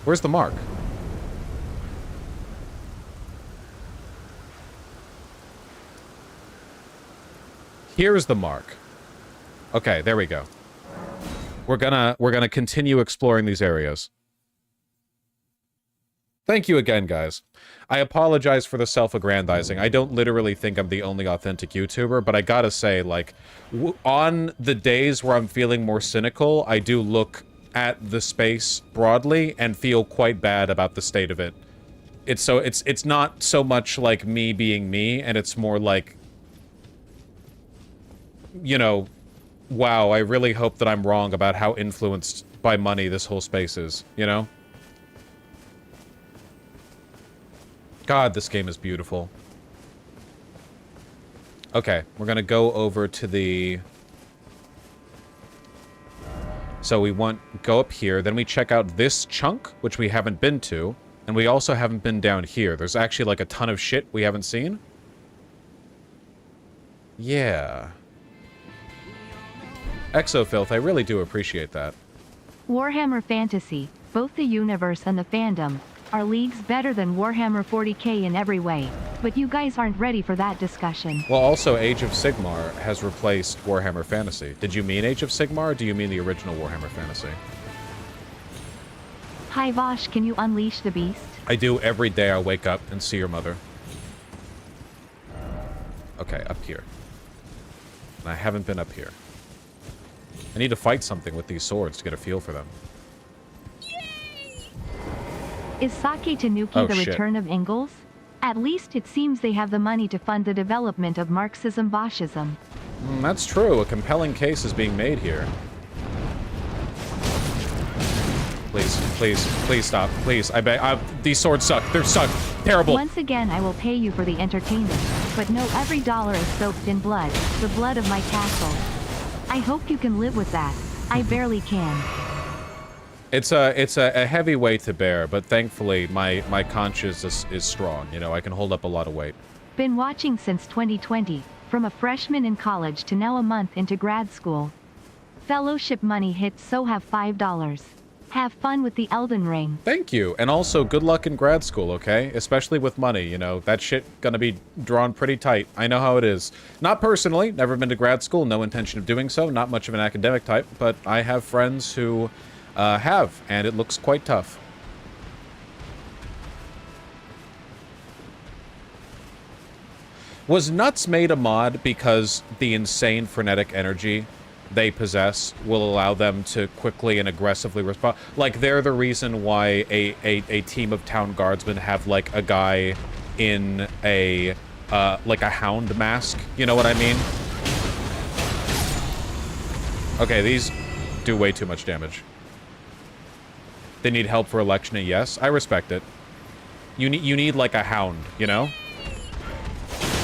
Where's the mark? Here's the mark. Okay, there we go. We're gonna continue exploring these areas. Thank you again, guys. I apologize for the self-aggrandizing. I don't literally think I'm the only authentic YouTuber, but I gotta say, like, on the days where I'm feeling more cynical, I do look at the space broadly and feel quite bad about the state of it. It's not so much like me being me, and it's more like, you know, wow, I really hope that I'm wrong about how influenced by money this whole space is, you know? God, this game is beautiful. Okay, we're gonna go over to the... So we go up here, then we check out this chunk, which we haven't been to, and we also haven't been down here. There's actually like a ton of shit we haven't seen. Yeah. Exofilth, I really do appreciate that. Warhammer Fantasy, both the universe and the fandom, are leagues better than Warhammer 40k in every way, but you guys aren't ready for that discussion. Well, also, Age of Sigmar has replaced Warhammer Fantasy. Did you mean Age of Sigmar, or do you mean the original Warhammer Fantasy? Hi Vosh, can you unleash the beast? I do every day. I wake up and see your mother. Okay, up here. And I haven't been up here. I need to fight something with these swords to get a feel for them. Is Sake Tanuki the return of Ingalls? At least it seems they have the money to fund the development of Marxism-Boshism. That's true. A compelling case is being made here. Please, please, please stop. Please, I beg. These swords suck. They're suck. Terrible. Once again, I will pay you for the entertainment, but no, every dollar is soaked in blood, the blood of my castle. I hope you can live with that. I barely can. It's a heavy weight to bear, but thankfully my conscience is strong. You know, I can hold up a lot of weight. Been watching since 2020, from a freshman in college to now a month into grad school. Fellowship money hits, so have $5. Have fun with the Elden Ring. Thank you, and also good luck in grad school, okay? Especially with money, you know, that shit gonna be drawn pretty tight. I know how it is. Not personally, never been to grad school, no intention of doing so, not much of an academic type, but I have friends who have, and it looks quite tough. Was Nuts made a mod because the insane frenetic energy they possess will allow them to quickly and aggressively respond? Like, they're the reason why a team of town guardsmen have, like, a guy in a, like a hound mask. You know what I mean? Okay, these do way too much damage. They need help for election, yes. I respect it. You need like a hound, you know?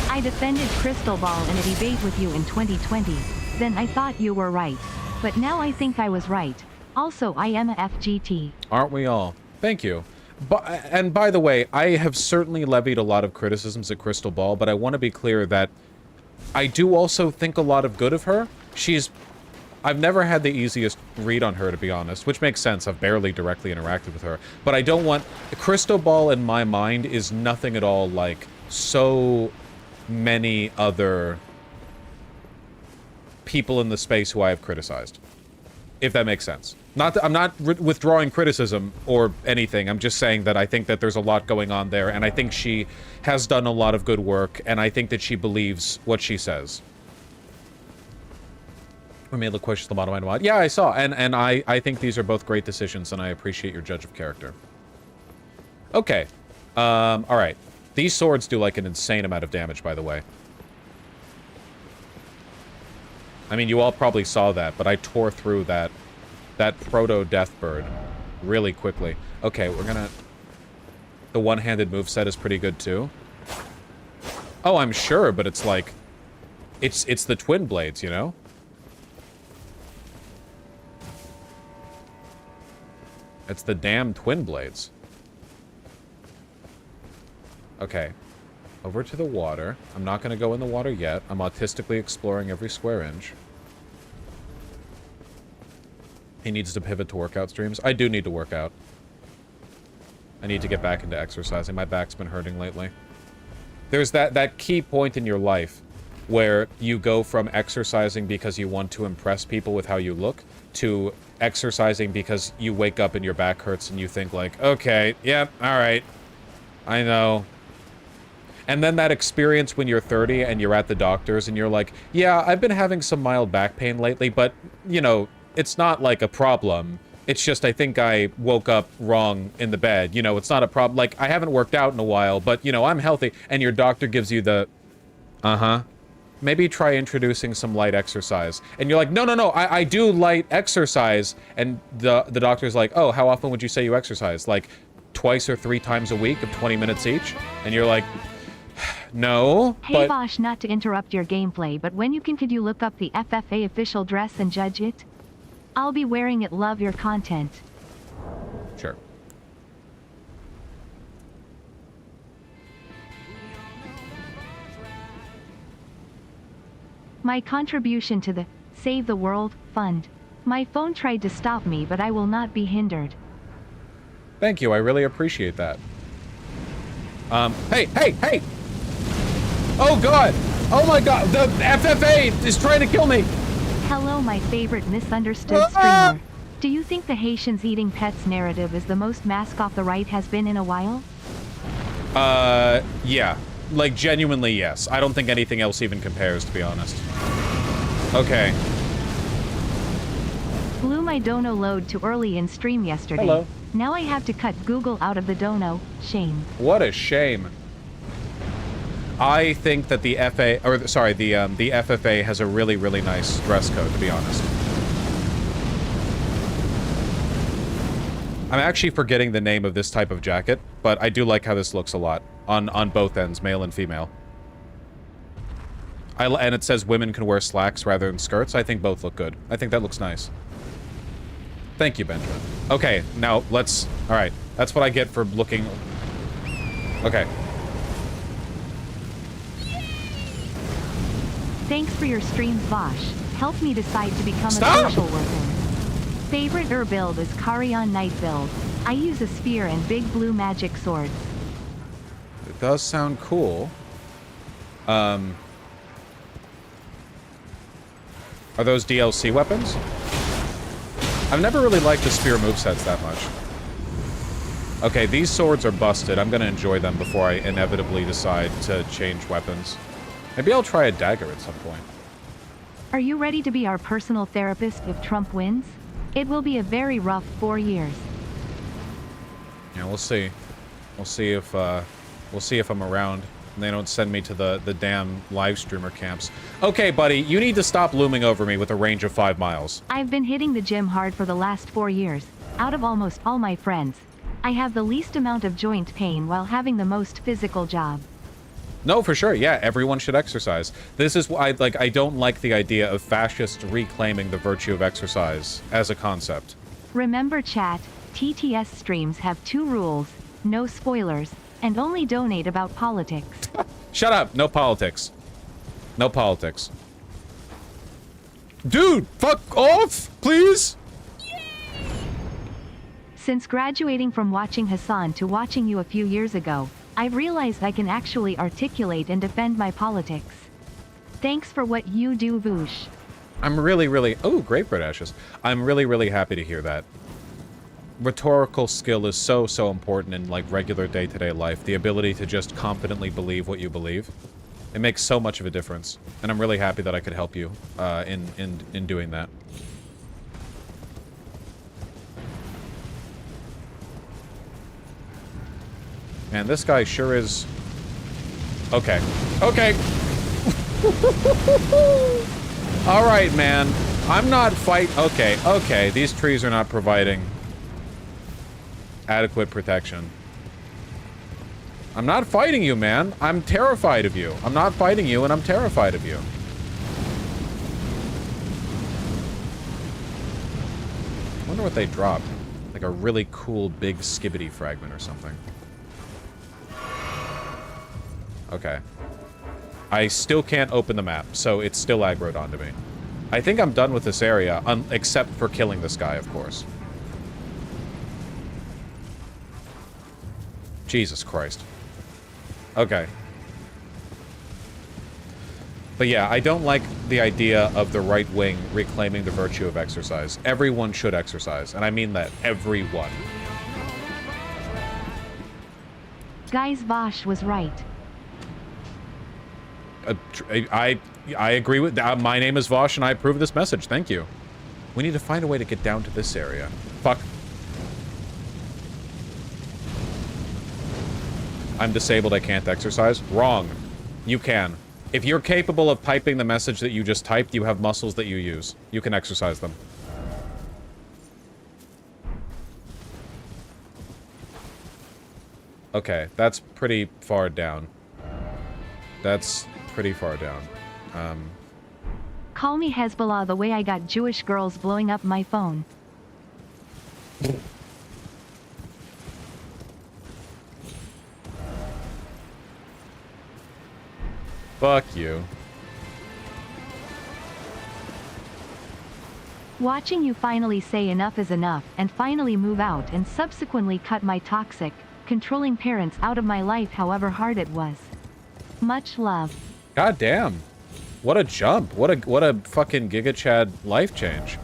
I defended Crystal Ball in a debate with you in 2020. Then I thought you were right. But now I think I was right. Also, I am a FGT. Aren't we all? Thank you. And by the way, I have certainly levied a lot of criticisms at Crystal Ball, but I want to be clear that I do also think a lot of good of her. I've never had the easiest read on her, to be honest, which makes sense. I've barely directly interacted with her. But I don't want... Crystal Ball, in my mind, is nothing at all like so many other people in the space who I have criticized. If that makes sense. I'm not withdrawing criticism or anything. I'm just saying that I think that there's a lot going on there, and I think she has done a lot of good work, and I think that she believes what she says. We made Loquacious the bottom mod. Yeah, I saw, and I think these are both great decisions, and I appreciate your judge of character. Okay, Alright. These swords do, like, an insane amount of damage, by the way. I mean, you all probably saw that, but I tore through that proto-deathbird really quickly. Okay, we're gonna... The one-handed moveset is pretty good, too. Oh, I'm sure, but it's like... It's the twin blades, you know? It's the damn twin blades. Okay. Over to the water. I'm not gonna go in the water yet. I'm autistically exploring every square inch. He needs to pivot to workout streams. I do need to work out. I need to get back into exercising. My back's been hurting lately. There's that key point in your life where you go from exercising because you want to impress people with how you look to exercising because you wake up and your back hurts and you think like, okay, yep, all right, I know. And then that experience when you're 30 and you're at the doctor's and you're like, yeah, I've been having some mild back pain lately, but, you know, it's not like a problem. It's just I think I woke up wrong in the bed. You know, it's not a problem. Like, I haven't worked out in a while, but, you know, I'm healthy. And your doctor gives you the, maybe try introducing some light exercise. And you're like, no, I do light exercise. And the doctor's like, oh, how often would you say you exercise? Like, twice or 3 times a week of 20 minutes each? And you're like, no, Hey but... Vosh, not to interrupt your gameplay, but when could you look up the FFA official dress and judge it? I'll be wearing it. Love your content. Sure. My contribution to the Save the World Fund. My phone tried to stop me, but I will not be hindered. Thank you, I really appreciate that. Hey! Oh god! Oh my god, the FFA is trying to kill me! Hello, my favorite misunderstood streamer. Do you think the Haitians eating pets narrative is the most mask off the right has been in a while? Yeah. Like, genuinely, yes. I don't think anything else even compares, to be honest. Okay. Blew my dono load too early in stream yesterday. Hello. Now I have to cut Google out of the dono. Shame. What a shame. I think that the the FFA has a really, really nice dress code, to be honest. I'm actually forgetting the name of this type of jacket, but I do like how this looks a lot on both ends, male and female. And it says women can wear slacks rather than skirts. I think both look good. I think that looks nice. Thank you, Benjamin. Okay, now let's... Alright, that's what I get for looking... Okay. Thanks for your streams, Vosh. Help me decide to become Stop! a social worker. Favorite build is Carrion Knight build. I use a spear and big blue magic swords. It does sound cool. Are those DLC weapons? I've never really liked the spear movesets that much. Okay, these swords are busted. I'm gonna enjoy them before I inevitably decide to change weapons. Maybe I'll try a dagger at some point. Are you ready to be our personal therapist if Trump wins? It will be a very rough 4 years. Yeah, we'll see. We'll see if I'm around and they don't send me to the damn live streamer camps. Okay, buddy, you need to stop looming over me with a range of 5 miles. I've been hitting the gym hard for the last 4 years. Out of almost all my friends, I have the least amount of joint pain while having the most physical job. No, for sure. Yeah, everyone should exercise. This is why, like, I don't like the idea of fascists reclaiming the virtue of exercise as a concept. Remember, chat, TTS streams have 2 rules: no spoilers, and only donate about politics. Shut up. No politics. No politics. Dude, fuck off, please. Since graduating from watching Hassan to watching you a few years ago, I've realized I can actually articulate and defend my politics. Thanks for what you do, Voosh. I'm really... Oh, great bread ashes. I'm really happy to hear that. Rhetorical skill is so important in, like, regular day-to-day life. The ability to just confidently believe what you believe. It makes so much of a difference. And I'm really happy that I could help you in doing that. Man, this guy sure is... Okay. Okay! Alright, man. I'm not Okay, okay. These trees are not providing adequate protection. I'm not fighting you, man. I'm terrified of you. I'm not fighting you, and I'm terrified of you. I wonder what they dropped. Like a really cool big skibbity fragment or something. Okay. I still can't open the map, so it's still aggroed onto me. I think I'm done with this area, except for killing this guy, of course. Jesus Christ. Okay. But yeah, I don't like the idea of the right wing reclaiming the virtue of exercise. Everyone should exercise, and I mean that. Everyone. Guys, Vosh was right. I agree with that. My name is Vosh, and I approve this message. Thank you. We need to find a way to get down to this area. Fuck. I'm disabled, I can't exercise. Wrong. You can. If you're capable of typing the message that you just typed, you have muscles that you use. You can exercise them. Okay, that's pretty far down. That's pretty far down. Call me Hezbollah the way I got Jewish girls blowing up my phone. Fuck you. Watching you finally say enough is enough and finally move out and subsequently cut my toxic, controlling parents out of my life however hard it was. Much love. God damn. What a jump. What a fucking Giga Chad life change.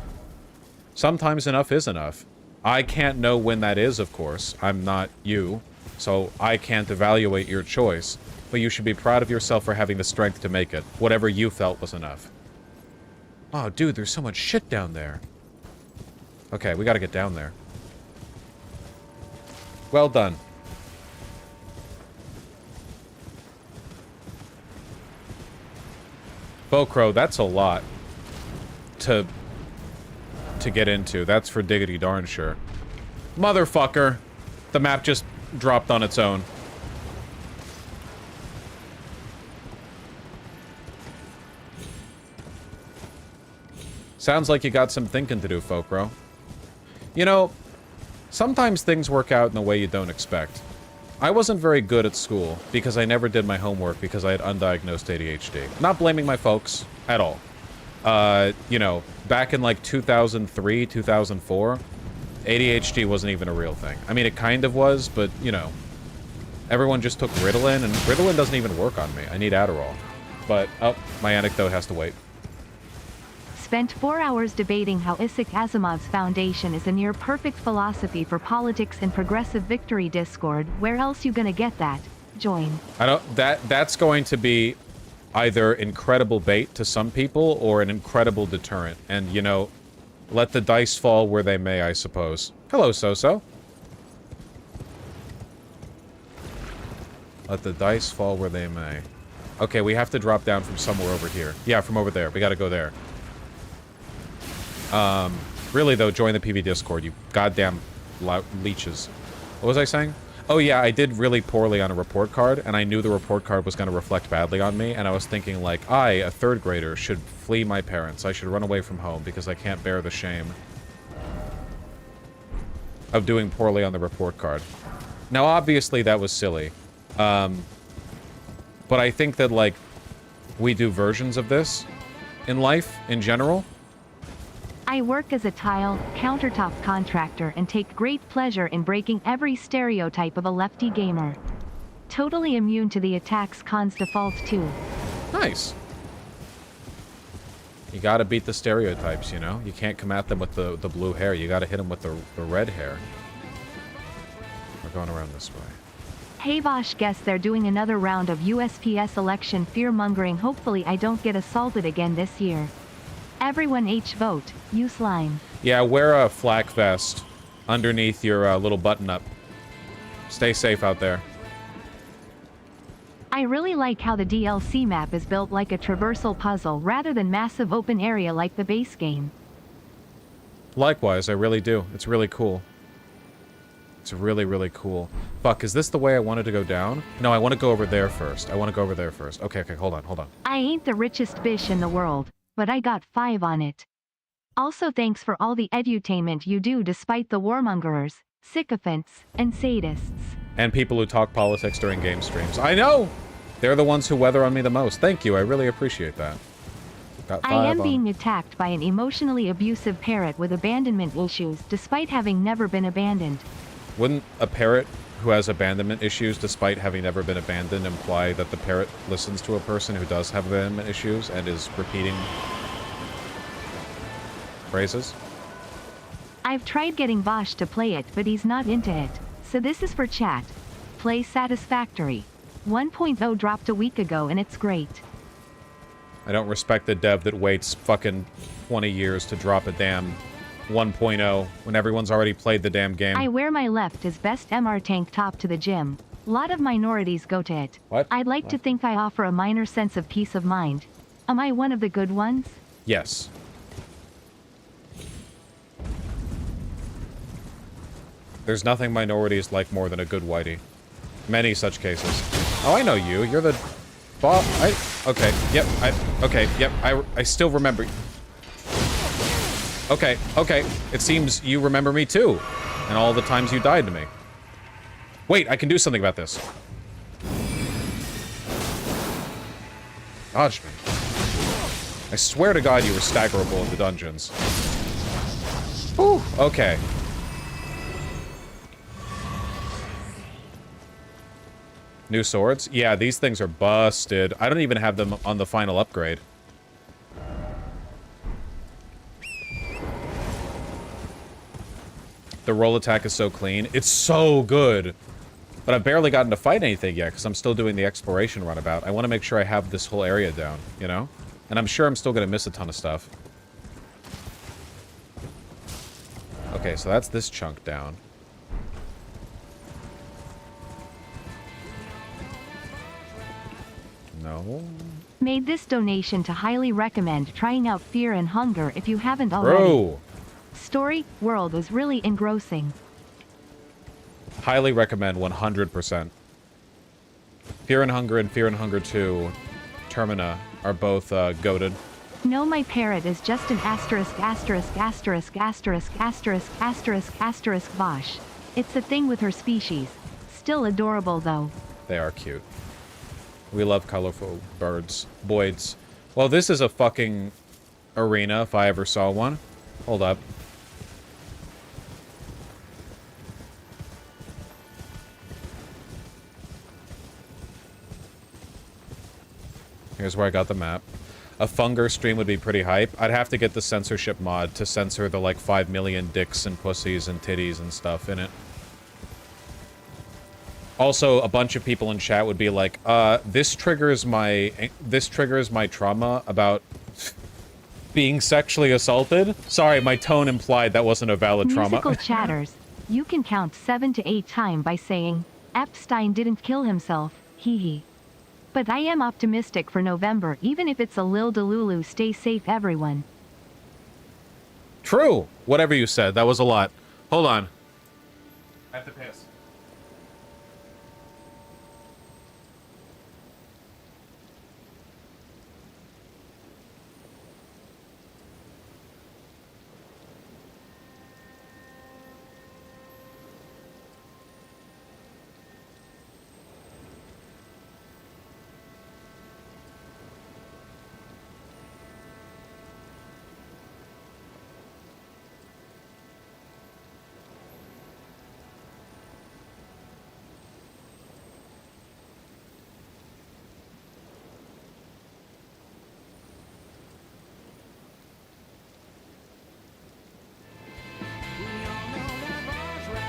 Sometimes enough is enough. I can't know when that is, of course. I'm not you, so I can't evaluate your choice. But you should be proud of yourself for having the strength to make it. Whatever you felt was enough. Oh, dude, there's so much shit down there. Okay, we gotta get down there. Well done. Bocro, that's a lot to get into. That's for diggity darn sure. Motherfucker. The map just dropped on its own. Sounds like you got some thinking to do, Focro. You know, sometimes things work out in a way you don't expect. I wasn't very good at school because I never did my homework because I had undiagnosed ADHD. Not blaming my folks at all. You know, back in like 2003, 2004, ADHD wasn't even a real thing. I mean, it kind of was, but, you know, everyone just took Ritalin, and Ritalin doesn't even work on me. I need Adderall. But, oh, my anecdote has to wait. Spent 4 hours debating how Isaac Asimov's foundation is a near-perfect philosophy for politics in Progressive Victory Discord. Where else you gonna get that? Join. I don't... That's going to be either incredible bait to some people or an incredible deterrent. And, you know, let the dice fall where they may, I suppose. Hello, Soso. Let the dice fall where they may. Okay, we have to drop down from somewhere over here. Yeah, from over there. We gotta go there. Really though, join the PV Discord, you goddamn leeches. What was I saying? Oh yeah, I did really poorly on a report card, and I knew the report card was going to reflect badly on me, and I was thinking like, I, a third grader, should flee my parents. I should run away from home because I can't bear the shame of doing poorly on the report card. Now obviously that was silly. But I think that like, we do versions of this in life, in general. I work as a tile, countertop contractor and take great pleasure in breaking every stereotype of a lefty gamer. Totally immune to the attacks cons default too. Nice. You gotta beat the stereotypes, you know? You can't come at them with the blue hair. You gotta hit them with the red hair. We're going around this way. Hey Vosh, guess they're doing another round of USPS election fear-mongering. Hopefully I don't get assaulted again this year. Everyone vote, you slime. Yeah, wear a flak vest underneath your little button-up. Stay safe out there. I really like how the DLC map is built like a traversal puzzle rather than massive open area like the base game. Likewise, I really do. It's really cool. It's really, really cool. Fuck, is this the way I wanted to go down? No, I want to go over there first. I want to go over there first. Okay, okay, hold on, hold on. I ain't the richest bish in the world, but I got 5 on it. Also thanks for all the edutainment you do despite the warmongers, sycophants, and sadists. And people who talk politics during game streams. I know! They're the ones who weather on me the most. Thank you, I really appreciate that. Got 5 I am on. being attacked by an emotionally abusive parrot with abandonment issues despite having never been abandoned. Wouldn't a parrot who has abandonment issues despite having never been abandoned imply that the parrot listens to a person who does have abandonment issues and is repeating phrases? I've tried getting Vosh to play it, but he's not into it. So this is for chat. Play Satisfactory. 1.0 dropped a week ago and it's great. I don't respect the dev that waits fucking 20 years to drop a damn 1.0 when everyone's already played the damn game. I wear my left as best MR tank top to the gym. Lot of minorities go to it. What? I'd like to think I offer a minor sense of peace of mind. Am I one of the good ones? Yes. There's nothing minorities like more than a good whitey. Many such cases. Oh, I know you. You're the... Okay, yep, I still remember... Okay, okay. It seems you remember me too. And all the times you died to me. Wait, I can do something about this. Dodge me. I swear to God you were staggerable in the dungeons. Whew, okay. New swords? Yeah, these things are busted. I don't even have them on the final upgrade. The roll attack is so clean. It's so good. But I've barely gotten to fight anything yet, because I'm still doing the exploration runabout. I want to make sure I have this whole area down, you know? And I'm sure I'm still going to miss a ton of stuff. Okay, so that's this chunk down. No. Made this donation to highly recommend trying out Fear and Hunger if you haven't already. Bro! Story, world was really engrossing. Highly recommend 100%. Fear and Hunger 2, Termina are both goated. No, my parrot is just an asterisk asterisk asterisk asterisk asterisk asterisk asterisk Vosh. It's a thing with her species. Still adorable though. They are cute. We love colorful birds. Boyds. Well, this is a fucking arena if I ever saw one. Hold up. Here's where I got the map. A Funger stream would be pretty hype. I'd have to get the censorship mod to censor the, like, 5 million dicks and pussies and titties and stuff in it. Also, a bunch of people in chat would be like, this triggers my trauma about being sexually assaulted. Sorry, my tone implied that wasn't a valid trauma. Musical chatters. You can count 7 to 8 times by saying, Epstein didn't kill himself, hee hee. But I am optimistic for November, even if it's a lil delulu. Stay safe, everyone. True. Whatever you said, that was a lot. Hold on. I have to piss.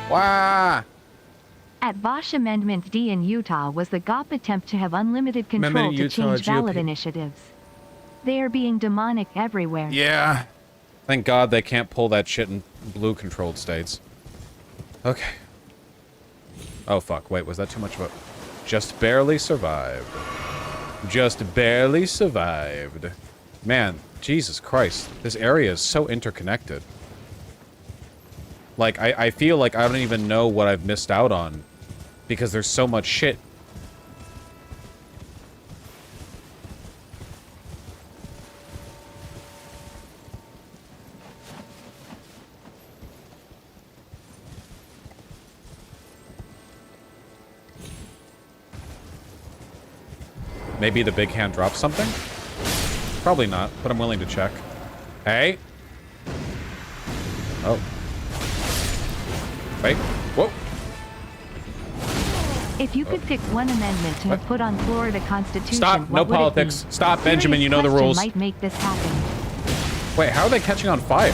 Wah! At Vosh Amendment D in Utah was the GOP attempt to have unlimited control Amendment to Utah, change ballot GOP. initiatives. They are being demonic everywhere. Yeah. Thank God they can't pull that shit in blue-controlled states. Okay. Oh, fuck. Wait, was that too much of a... Just barely survived. Just barely survived. Man, Jesus Christ. This area is so interconnected. Like, I feel like I don't even know what I've missed out on. Because there's so much shit. Maybe the big hand drops something? Probably not, but I'm willing to check. Hey? Oh. Wait. Whoa. If you could pick one amendment to have put on Florida Constitution, Stop. No what would it politics. be? Stop, A Benjamin. You know the serious rules. question might make this happen. Wait, how are they catching on fire?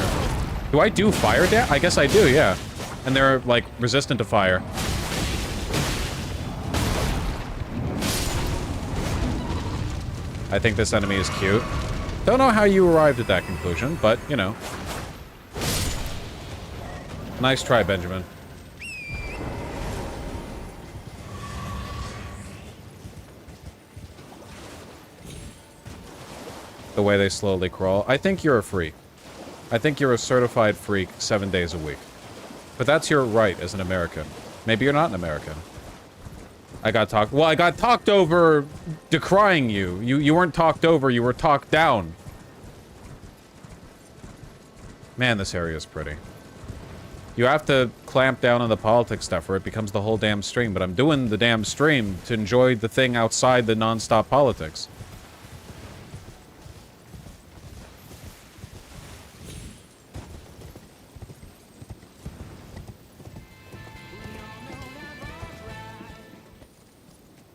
Do I do fire damage? I guess I do, yeah. And they're, like, resistant to fire. I think this enemy is cute. Don't know how you arrived at that conclusion, but, you know. Nice try, Benjamin. The way they slowly crawl. I think you're a freak. I think you're a certified freak 7 days a week. But that's your right as an American. Maybe you're not an American. I got talked... Well, I got talked over decrying you. You weren't talked over, you were talked down. Man, this area is pretty. You have to clamp down on the politics stuff or it becomes the whole damn stream. But I'm doing the damn stream to enjoy the thing outside the non-stop politics.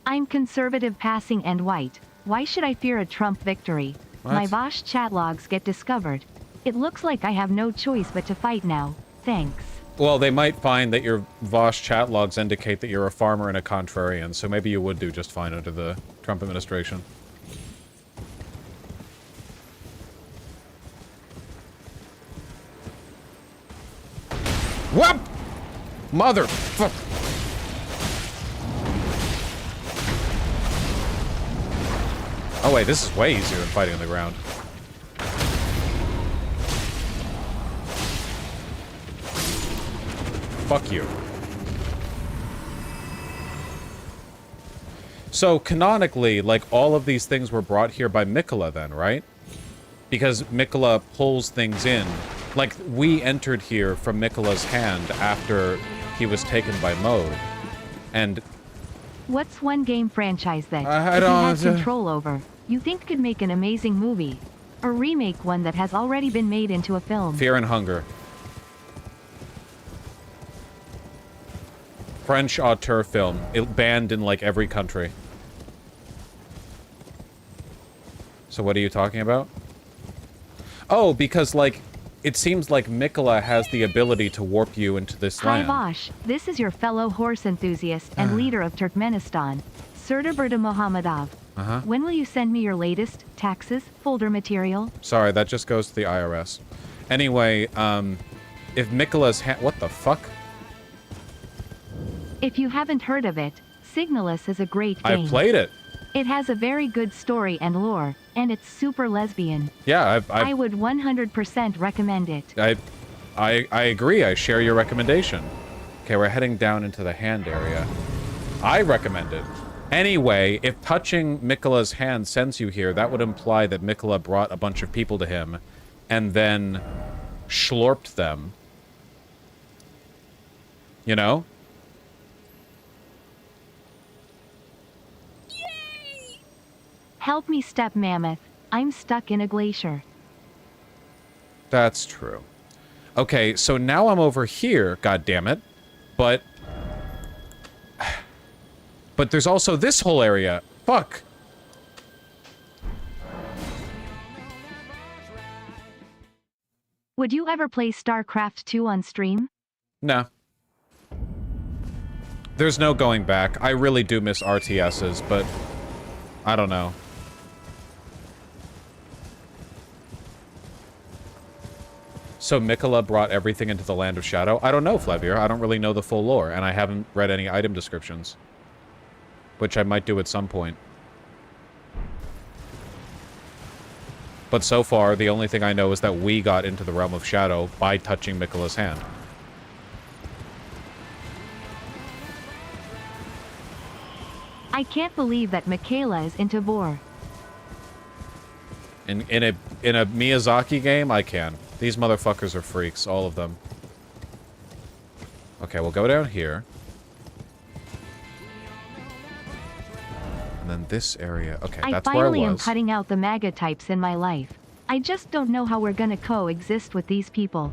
I'm conservative passing and white. Why should I fear a Trump victory? What? My Vosh chat logs get discovered. It looks like I have no choice but to fight now. Thanks. Well, they might find that your Vosh chat logs indicate that you're a farmer and a contrarian, so maybe you would do just fine under the Trump administration. Whoop! Motherfucker! Oh wait, this is way easier than fighting on the ground. Fuck you. So, canonically, like, all of these things were brought here by Mikola then, right? Because Mikola pulls things in. Like, we entered here from Mikola's hand after he was taken by Mode. And... What's one game franchise that, I if you don't- had control over, you think could make an amazing movie? Or remake one that has already been made into a film? Fear and Hunger. French auteur film. It banned in, like, every country. So what are you talking about? Oh, because, like, it seems like Mikola has the ability to warp you into this Hi land. Vosh, this is your fellow horse enthusiast and leader of Turkmenistan, Serdar Mohammadov. Uh-huh. When will you send me your latest taxes folder material? Sorry, that just goes to the IRS. Anyway, if Mikola's what the fuck? If you haven't heard of it, Signalis is a great game. I played it. It has a very good story and lore, and it's super lesbian. Yeah, I would 100% recommend it. I agree. I share your recommendation. Okay, we're heading down into the hand area. I recommend it. Anyway, if touching Mikola's hand sends you here, that would imply that Mikola brought a bunch of people to him and then schlorped them. You know? Help me, Step Mammoth. I'm stuck in a glacier. That's true. Okay, so now I'm over here, goddammit. But there's also this whole area. Fuck. Would you ever play StarCraft 2 on stream? No. There's no going back. I really do miss RTSs, but I don't know. So Mikola brought everything into the Land of Shadow? I don't know, Flavier. I don't really know the full lore, and I haven't read any item descriptions. which I might do at some point. But so far, the only thing I know is that we got into the realm of shadow by touching Miquella's hand. I can't believe that Michaela is into Vor. In a Miyazaki game, I can. These motherfuckers are freaks, all of them. Okay, we'll go down here. And then this area. Okay, that's where I was. I finally am cutting out the MAGA types in my life. I just don't know how we're gonna coexist with these people.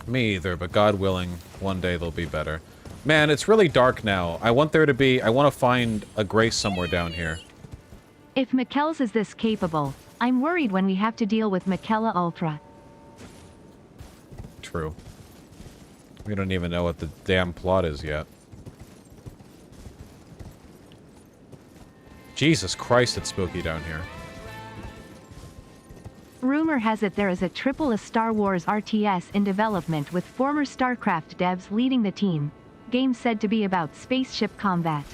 Me either, but God willing, one day they'll be better. Man, it's really dark now. I want to find a Grace somewhere down here. If Mikkel's is this capable, I'm worried when we have to deal with Miquella Ultra. True. We don't even know what the damn plot is yet. Jesus Christ, it's spooky down here. Rumor has it there is a triple Star Wars RTS in development with former StarCraft devs leading the team. Game said to be about spaceship combat.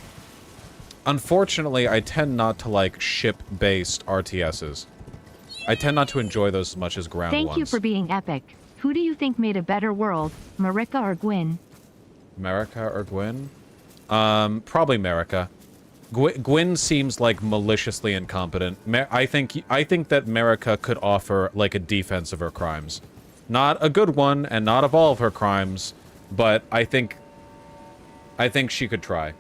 Unfortunately, I tend not to like ship-based RTSs. I tend not to enjoy those as much as ground ones. Thank you for being epic. Who do you think made a better world, Marika or Gwyn? Marika or Gwyn? Probably Marika. Gwyn seems like maliciously incompetent. I think that Marika could offer like a defense of her crimes. Not a good one, and not of all of her crimes, but I think she could try.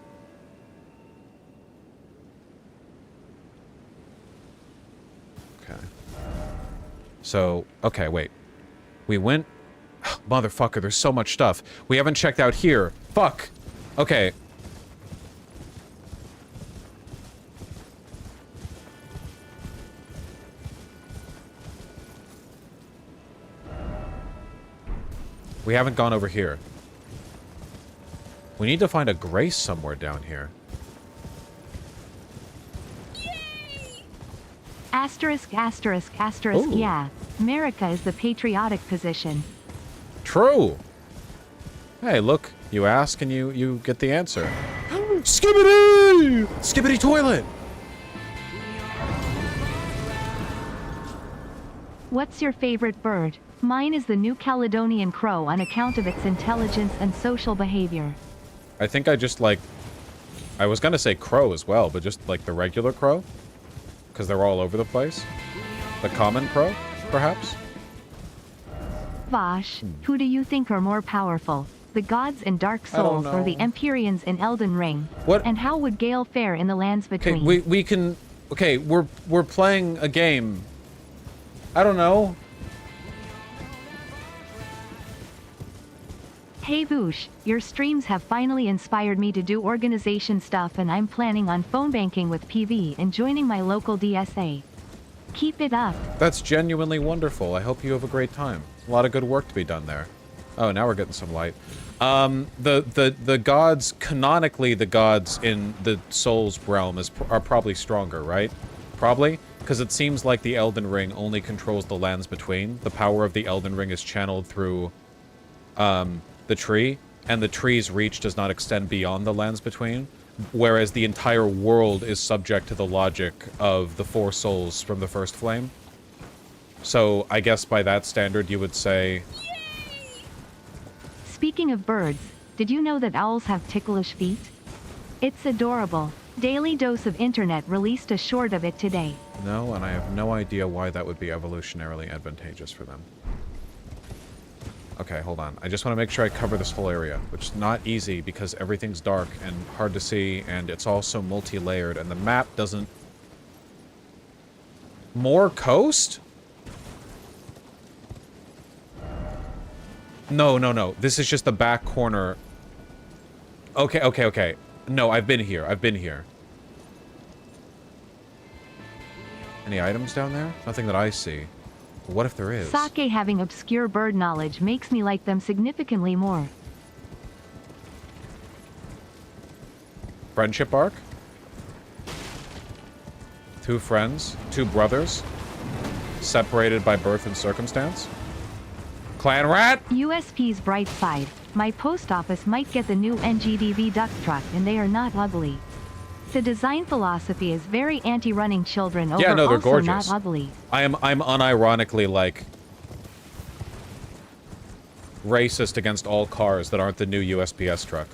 Okay. So, okay, wait. We went... Motherfucker, there's so much stuff. We haven't checked out here. Fuck! Okay. We haven't gone over here. We need to find a Grace somewhere down here. Asterisk, asterisk, asterisk, Ooh. yeah. Marika is the patriotic position. True! Hey, look. You ask and you get the answer. Skibbity! Skibbity toilet! What's your favorite bird? Mine is the New Caledonian crow on account of its intelligence and social behavior. I think I just like... I was gonna say crow as well, but just like the regular crow? Because they're all over the place? The common crow, perhaps? Vosh, who do you think are more powerful? The gods in Dark Souls or the Empyreans in Elden Ring? What? And how would Gale fare in the lands between? Okay, we can... Okay, we're playing a game. I don't know. Hey Voosh, your streams have finally inspired me to do organization stuff, and I'm planning on phone banking with PV and joining my local DSA. Keep it up. That's genuinely wonderful. I hope you have a great time. A lot of good work to be done there. Oh, now we're getting some light. The gods, canonically the gods in the Souls realm are probably stronger, right? Probably? Because it seems like the Elden Ring only controls the lands between. The power of the Elden Ring is channeled through, the tree, and the tree's reach does not extend beyond the lands between, whereas the entire world is subject to the logic of the four souls from the first flame. So I guess by that standard you would say... Speaking of birds, did you know that owls have ticklish feet? It's adorable. Daily Dose of Internet released a short of it today. No, and I have no idea why that would be evolutionarily advantageous for them. Okay, hold on. I just want to make sure I cover this whole area, which is not easy because everything's dark and hard to see, and it's also multi-layered, and the map doesn't... More coast? No, no, no. This is just the back corner. Okay, okay, okay. No, I've been here. I've been here. Any items down there? Nothing that I see. What if there is? Sake having obscure bird knowledge makes me like them significantly more. Friendship arc? Two friends, two brothers, separated by birth and circumstance? Clan rat? USP's bright side. My post office might get the new NGDV duck truck and they are not ugly. The design philosophy is very anti-running children over Yeah, no, they're also gorgeous. not ugly. I'm unironically, like, racist against all cars that aren't the new USPS truck.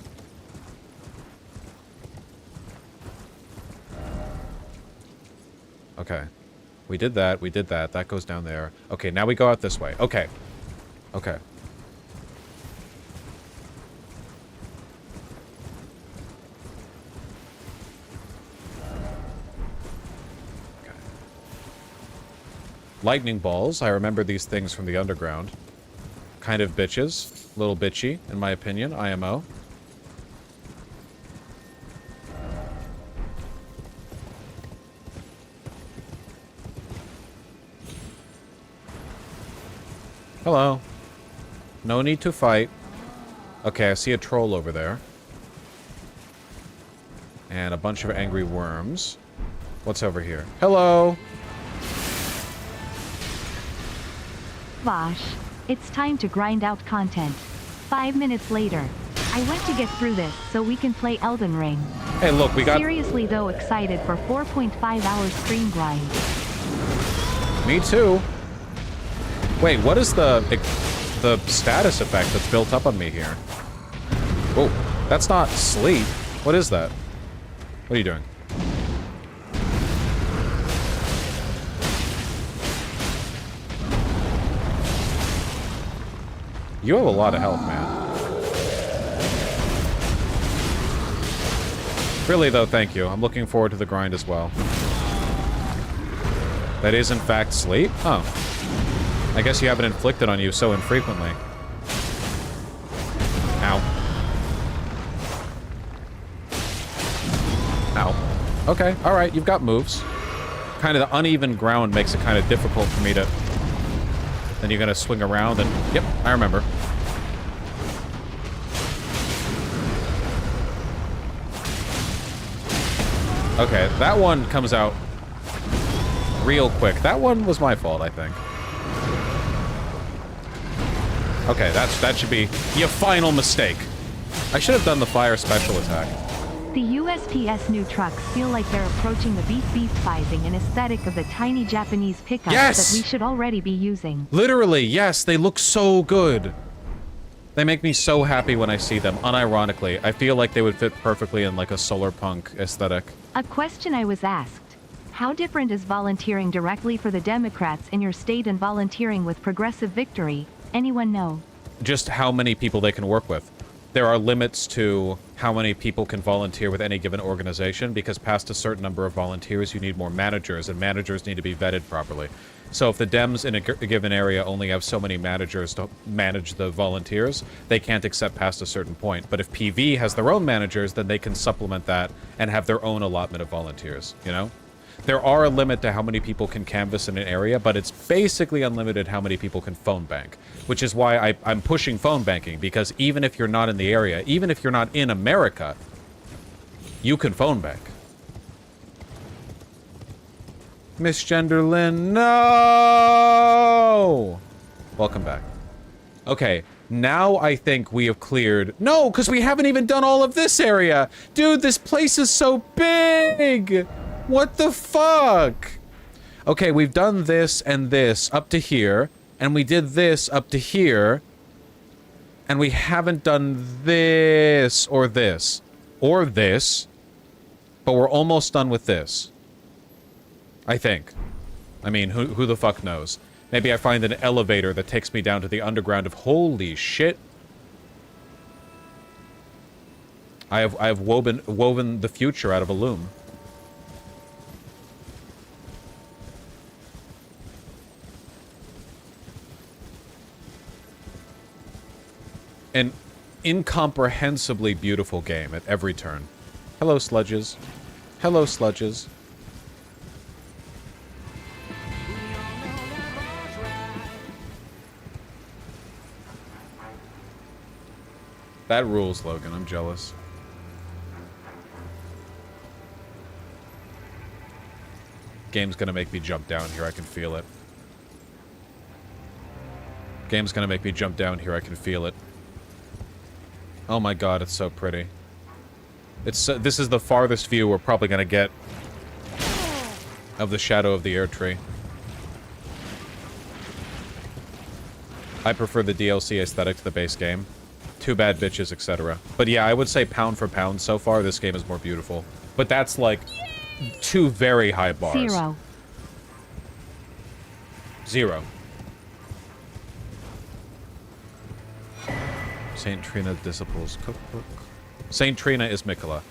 Okay. We did that, we did that. That goes down there. Okay, now we go out this way. Okay. Okay. Lightning balls. I remember these things from the underground. Kind of bitches. Little bitchy, in my opinion. IMO. Hello. No need to fight. Okay, I see a troll over there. And a bunch of angry worms. What's over here? Hello! Vosh, it's time to grind out content. 5 minutes later. I went to get through this so we can play Elden Ring. Hey, look, we got... Seriously though, excited for 4.5 hours stream grind. Me too. Wait, what is the status effect that's built up on me here? Oh, that's not sleep. What is that? What are you doing? You have a lot of health, man. Really, though, thank you. I'm looking forward to the grind as well. That is, in fact, sleep? Oh. I guess you have it inflicted on you so infrequently. Ow. Ow. Okay, alright, you've got moves. Kind of the uneven ground makes it kind of difficult for me to... Then you're gonna swing around and... Yep, I remember. Okay, that one comes out real quick. That one was my fault, I think. Okay, that should be your final mistake. I should have done the fire special attack. The USPS new trucks feel like they're approaching the beef-sizing and aesthetic of the tiny Japanese pickups Yes! that we should already be using. Literally, yes, they look so good. They make me so happy when I see them, unironically. I feel like they would fit perfectly in like a solar punk aesthetic. A question I was asked. How different is volunteering directly for the Democrats in your state and volunteering with Progressive Victory? Anyone know? Just how many people they can work with. There are limits to how many people can volunteer with any given organization, because past a certain number of volunteers, you need more managers, and managers need to be vetted properly. So if the Dems in a given area only have so many managers to manage the volunteers, they can't accept past a certain point. But if PV has their own managers, then they can supplement that and have their own allotment of volunteers, you know? There are a limit to how many people can canvass in an area, but it's basically unlimited how many people can phone bank, which is why I'm pushing phone banking, because even if you're not in the area, even if you're not in America, you can phone bank. Miss Genderlin, no! Welcome back. Okay, now I think we have cleared... No, because we haven't even done all of this area! Dude, this place is so big! What the fuck? Okay, we've done this and this up to here, and we did this up to here, and we haven't done this, or this, or this, but we're almost done with this. I think. I mean, who the fuck knows? Maybe I find an elevator that takes me down to the underground of... Holy shit. I have woven the future out of a loom. An incomprehensibly beautiful game at every turn. Hello, sludges. Hello, sludges. That rules, Logan. I'm jealous. Game's gonna make me jump down here. I can feel it. Game's gonna make me jump down here. I can feel it. Oh my god, it's so pretty. It's this is the farthest view we're probably gonna get of the shadow of the air tree. I prefer the DLC aesthetic to the base game. Too bad bitches, etc. But yeah, I would say pound for pound, so far this game is more beautiful. But that's like two very high bars. 0. 0. Saint Trina Disciples Cookbook. Saint Trina is Mikola.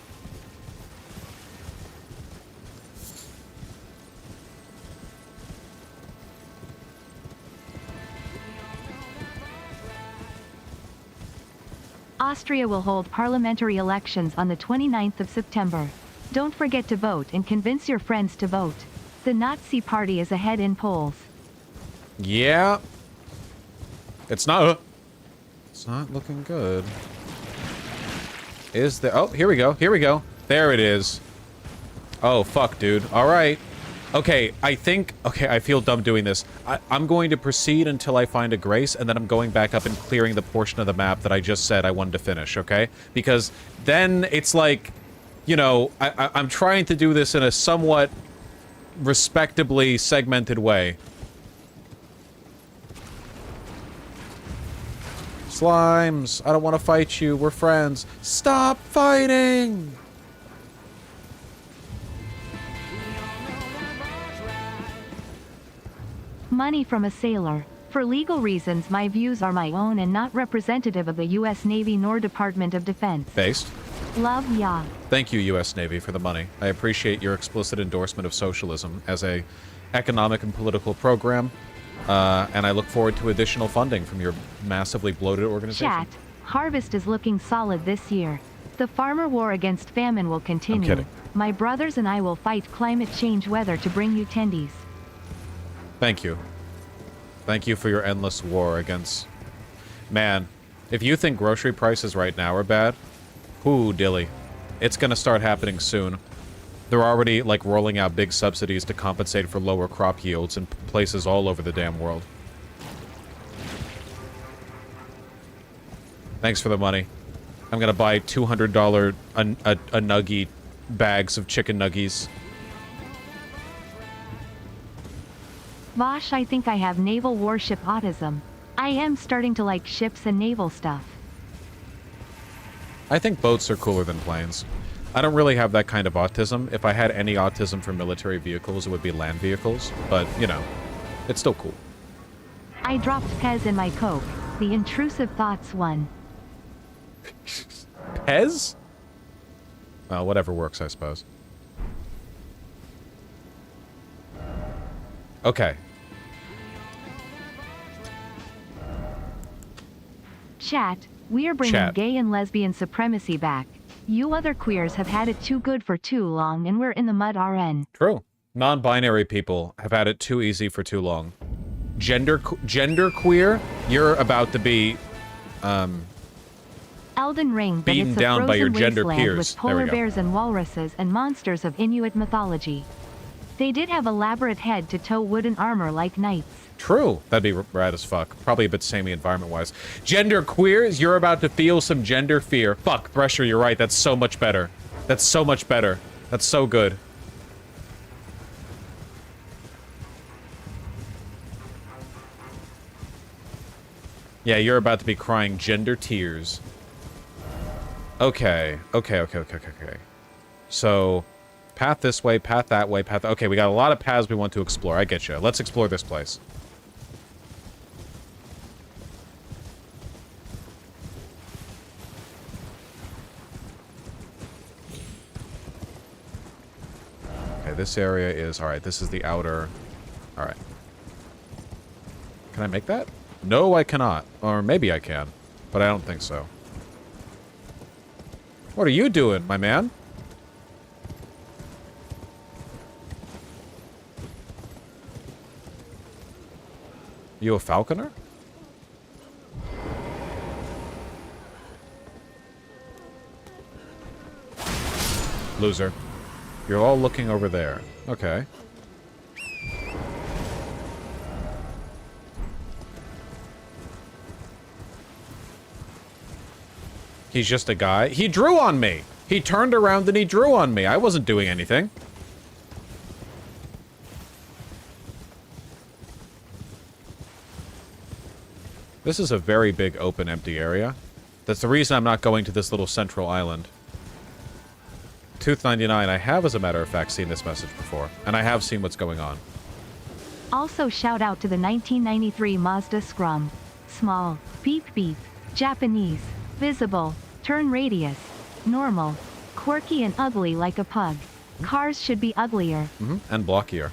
Austria will hold parliamentary elections on the 29th of September. Don't forget to vote and convince your friends to vote. The Nazi Party is ahead in polls. Yeah. It's not looking good. Is there... Oh, here we go. Here we go. There it is. Oh, fuck, dude. All right. Okay, I think... Okay, I feel dumb doing this. I'm going to proceed until I find a grace, and then I'm going back up and clearing the portion of the map that I just said I wanted to finish, okay? Because then it's like, you know, I'm trying to do this in a somewhat respectably segmented way. Slimes, I don't want to fight you. We're friends. Stop fighting! Money from a sailor. For legal reasons, my views are my own and not representative of the U.S. Navy nor Department of Defense. Based. Love, ya. Thank you, U.S. Navy, for the money. I appreciate your explicit endorsement of socialism as a economic and political program, and I look forward to additional funding from your massively bloated organization. Chat. Harvest is looking solid this year. The farmer war against famine will continue. I'm kidding. My brothers and I will fight climate change weather to bring you tendies. Thank you. Thank you for your endless war against... Man, if you think grocery prices right now are bad, ooh, dilly. It's gonna start happening soon. They're already, like, rolling out big subsidies to compensate for lower crop yields in places all over the damn world. Thanks for the money. I'm gonna buy $200 a nuggie bags of chicken nuggies. Vosh, I think I have naval warship autism. I am starting to like ships and naval stuff. I think boats are cooler than planes. I don't really have that kind of autism. If I had any autism for military vehicles, it would be land vehicles. But, you know, it's still cool. I dropped Pez in my Coke. The intrusive thoughts one. Pez? Well, whatever works, I suppose. Okay. Chat, we are bringing gay and lesbian supremacy back. You other queers have had it too good for too long and we're in the mud RN. True. Non-binary people have had it too easy for too long. Gender queer, you're about to be, Elden Ring, but beaten it's a down by your frozen gender wasteland peers. with There we polar go. bears and walruses and monsters of Inuit mythology. They did have elaborate head-to-toe wooden armor like knights. True. That'd be rad as fuck. Probably a bit samey environment-wise. Gender queers, you're about to feel some gender fear. Fuck, Thresher, you're right. That's so much better. That's so much better. That's so good. Yeah, you're about to be crying gender tears. Okay. Okay. So, path this way, path that way, path... Okay, we got a lot of paths we want to explore. I get you. Let's explore this place. Okay, this area is... Alright, this is the outer... Alright. Can I make that? No, I cannot. Or maybe I can. But I don't think so. What are you doing, my man? You a falconer? Loser. You're all looking over there. Okay. He's just a guy. He drew on me. He turned around and he drew on me. I wasn't doing anything. This is a very big, open, empty area. That's the reason I'm not going to this little central island. Tooth99, I have, as a matter of fact, seen this message before. And I have seen what's going on. Also shout out to the 1993 Mazda Scrum. Small, beep beep, Japanese, visible, turn radius, normal, quirky and ugly like a pug. Cars should be uglier. And blockier.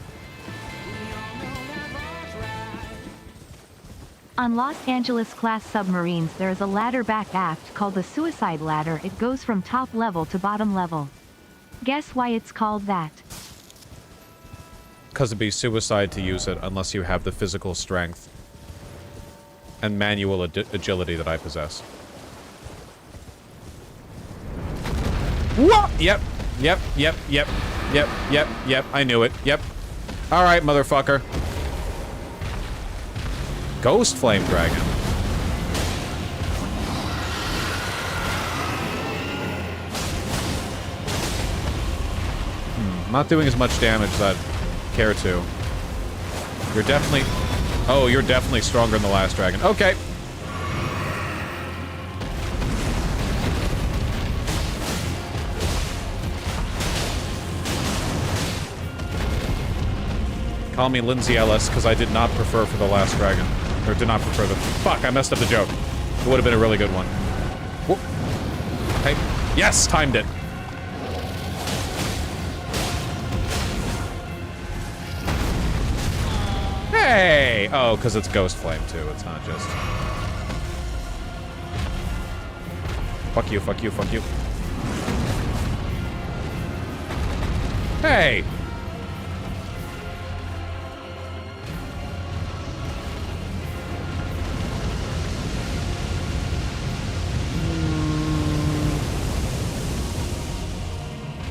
On Los Angeles-class submarines there is a ladder back aft called the suicide ladder. It goes from top level to bottom level. Guess why it's called that? Because it'd be suicide to use it unless you have the physical strength and manual agility that I possess. What? Yep. I knew it. Yep. Alright, motherfucker. Ghost Flame Dragon. Not doing as much damage as I'd care to. You're definitely... Oh, you're definitely stronger than the last dragon. Okay. Call me Lindsay Ellis, because I did not prefer for the last dragon. Or did not prefer the... Fuck, I messed up the joke. It would have been a really good one. Whoop. Hey. Yes! Timed it. Hey! Oh, because it's Ghost Flame, too. It's not just... Fuck you, fuck you, fuck you. Hey!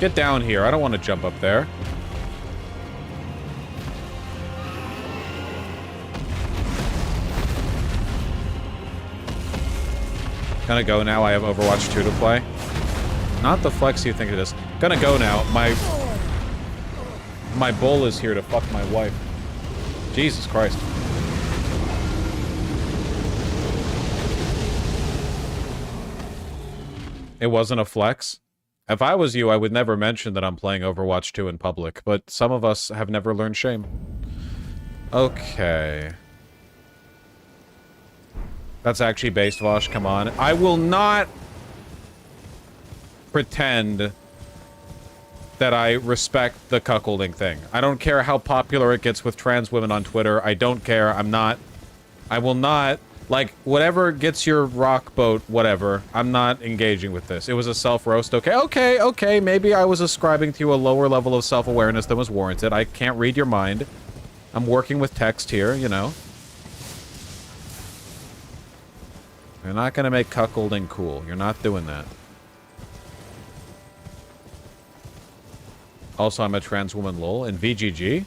Get down here. I don't want to jump up there. Gonna go now. I have Overwatch 2 to play. Not the flex you think it is. Gonna go now. My bull is here to fuck my wife. Jesus Christ. It wasn't a flex? If I was you, I would never mention that I'm playing Overwatch 2 in public, but some of us have never learned shame. Okay. That's actually based, Vosh, come on. I will not pretend that I respect the cuckolding thing. I don't care how popular it gets with trans women on Twitter. I don't care. I will not... Like, whatever gets your rock boat, whatever. I'm not engaging with this. It was a self-roast. Okay. Maybe I was ascribing to you a lower level of self-awareness than was warranted. I can't read your mind. I'm working with text here, you know. You're not gonna make cuckolding cool. You're not doing that. Also, I'm a trans woman, lol. In VGG?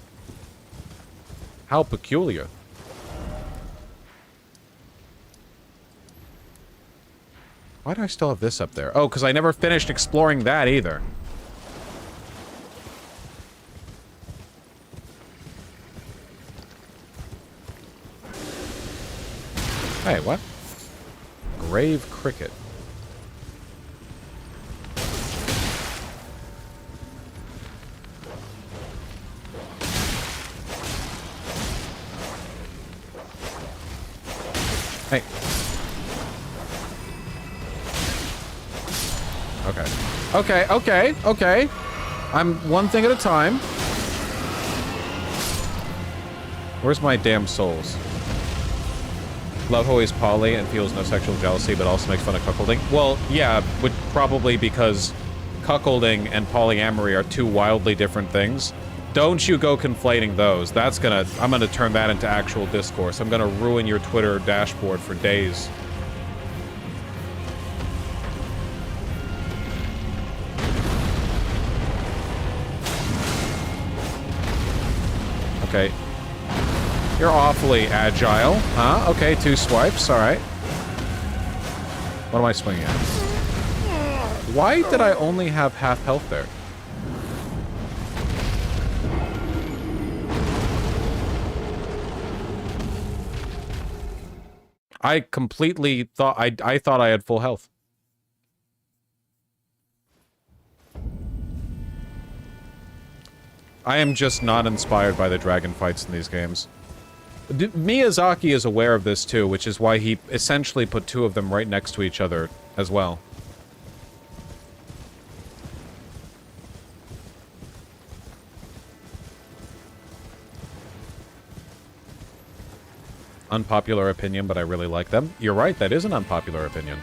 How peculiar. Why do I still have this up there? Oh, because I never finished exploring that either. Hey, what? Grave Cricket. Hey. Okay. I'm one thing at a time. Where's my damn souls? Love how he's poly and feels no sexual jealousy, but also makes fun of cuckolding. Well, yeah, but probably because cuckolding and polyamory are two wildly different things. Don't you go conflating those. I'm gonna turn that into actual discourse. I'm gonna ruin your Twitter dashboard for days. Okay. You're awfully agile, huh? Okay, 2 swipes, alright. What am I swinging at? Why did I only have half health there? I completely thought I thought I had full health. I am just not inspired by the dragon fights in these games. Miyazaki is aware of this too, which is why he essentially put two of them right next to each other as well. Unpopular opinion, but I really like them. You're right, that is an unpopular opinion.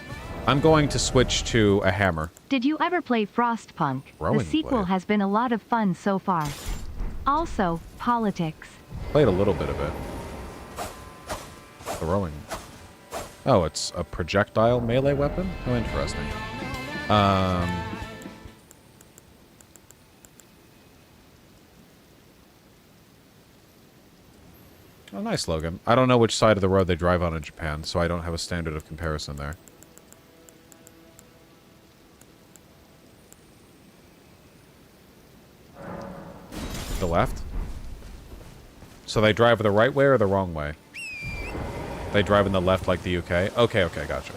I'm going to switch to a hammer. Did you ever play Frostpunk? Rowing The sequel blade. has been a lot of fun so far. Also, politics. Played a little bit of it. Throwing. Oh, it's a projectile melee weapon? Oh, interesting. Oh, nice, Logan. I don't know which side of the road they drive on in Japan, so I don't have a standard of comparison there. The left? So they drive the right way or the wrong way? They drive in the left like the UK? Okay, okay, gotcha.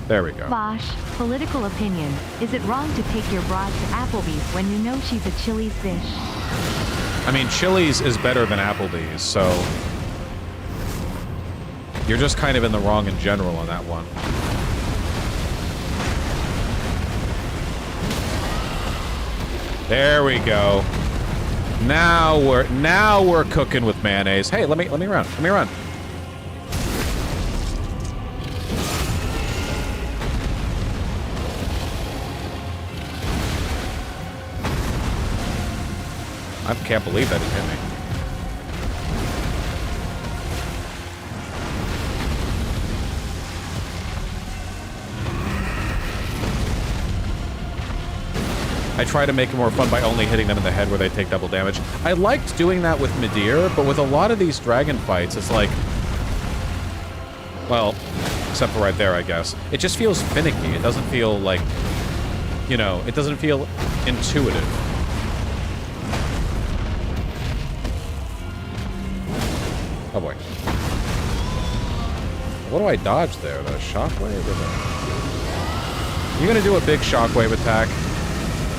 There we go. Bosh, political opinion. Is it wrong to take your broad to Applebee's when you know she's a Chili's dish? I mean, Chili's is better than Applebee's, so... You're just kind of in the wrong in general on that one. There we go. Now we're cooking with mayonnaise. Hey, let me run. Let me run. I can't believe that it hit me. I try to make it more fun by only hitting them in the head where they take double damage. I liked doing that with Midir, but with a lot of these dragon fights, it's like... Well, except for right there, I guess. It just feels finicky. It doesn't feel like... You know, it doesn't feel intuitive. Oh boy. What do I dodge there? The shockwave or the... You gonna do a big shockwave attack?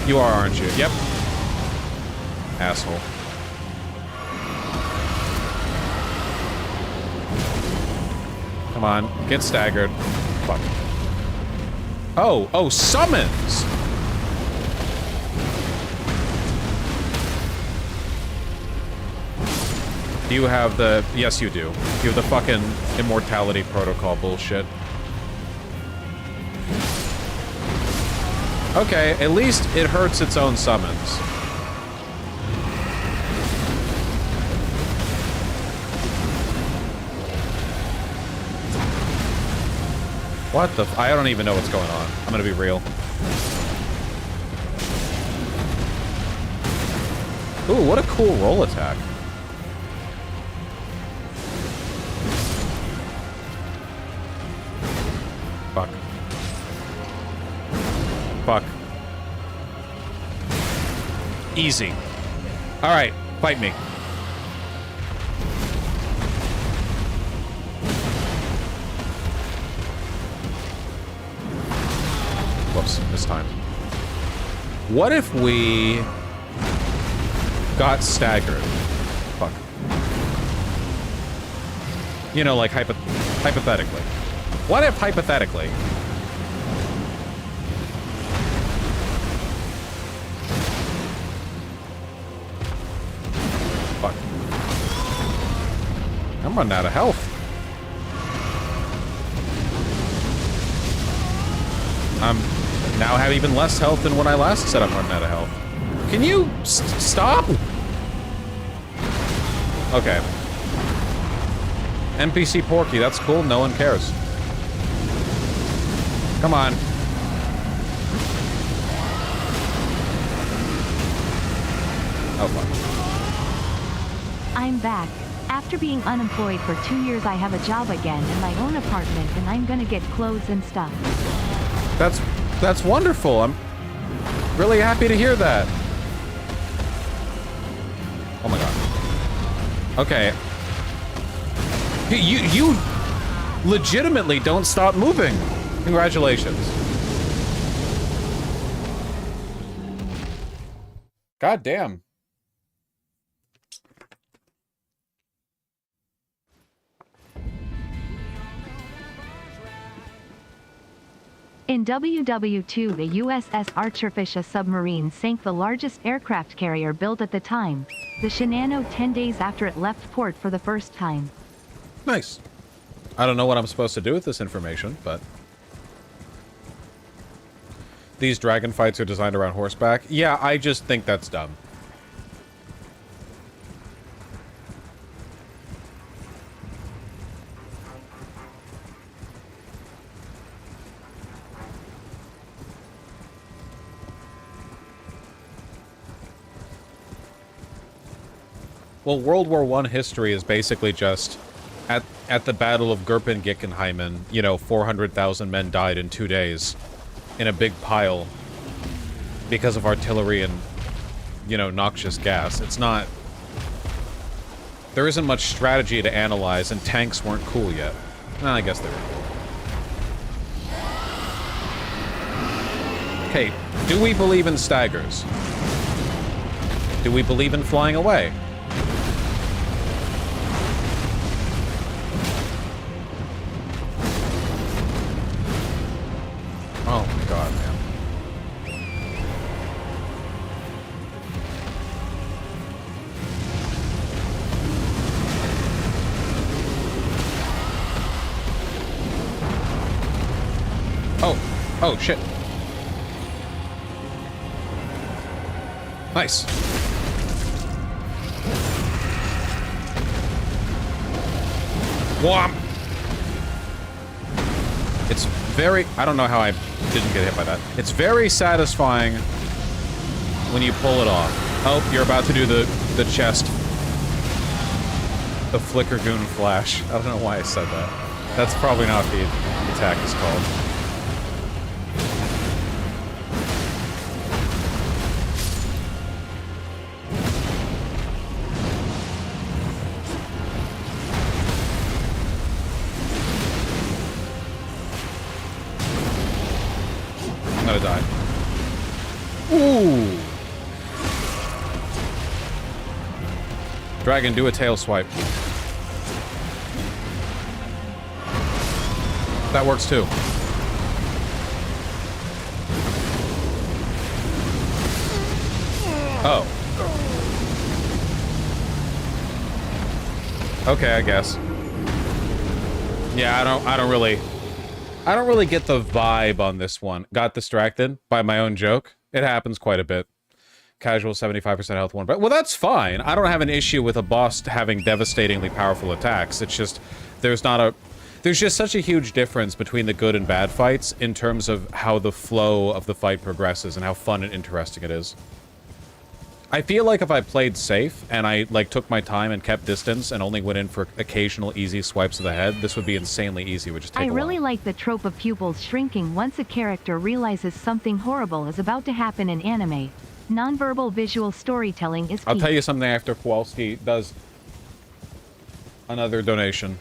You are, aren't you? Yep. Asshole. Come on, get staggered. Fuck. Oh, summons! Do you have the... Yes, you do. You have the fucking immortality protocol bullshit. Okay, at least it hurts its own summons. What the f... I don't even know what's going on. I'm gonna be real. Ooh, what a cool roll attack. Fuck. Fuck. Easy. Alright, fight me. Whoops, this time. What if we got staggered? Fuck. You know, like hypothetically. What if hypothetically? Fuck. I'm running out of health. I'm now have even less health than when I last said I'm running out of health. Can you stop? Okay. NPC Porky, that's cool. No one cares. Come on. Oh, fuck. I'm back. After being unemployed for 2 years, I have a job again and my own apartment, and I'm gonna get clothes and stuff. That's wonderful. I'm really happy to hear that. Oh my god. Okay. You legitimately don't stop moving. Congratulations. God damn. In WW2, the USS Archerfish, a submarine, sank the largest aircraft carrier built at the time, the Shinano, 10 days after it left port for the first time. Nice. I don't know what I'm supposed to do with this information, but... These dragon fights are designed around horseback. Yeah, I just think that's dumb. Well, World War I history is basically just, at the Battle of Gurpen-Gickenheimen, you know, 400,000 men died in 2 days in a big pile because of artillery and, you know, noxious gas. It's not... There isn't much strategy to analyze, and tanks weren't cool yet. Well, I guess they were cool. Okay, do we believe in staggers? Do we believe in flying away? Oh my god, man. Oh, shit. Nice. Whomp! It's very... I don't know how I didn't get hit by that. It's very satisfying when you pull it off. Oh, you're about to do the chest. The Flicker Goon Flash. I don't know why I said that. That's probably not what the attack is called. I'm gonna die. Ooh! Dragon, do a tail swipe. That works too. Oh. Okay, I guess. Yeah, I don't really get the vibe on this one. Got distracted by my own joke. It happens quite a bit. Casual 75% health one. But well, that's fine. I don't have an issue with a boss having devastatingly powerful attacks. It's just there's just such a huge difference between the good and bad fights in terms of how the flow of the fight progresses and how fun and interesting it is. I feel like if I played safe and I like took my time and kept distance and only went in for occasional easy swipes of the head, this would be insanely easy. It would just take a while. I really like the trope of pupils shrinking once a character realizes something horrible is about to happen in anime. Nonverbal visual storytelling is key. I'll tell you something after Kowalski does another donation,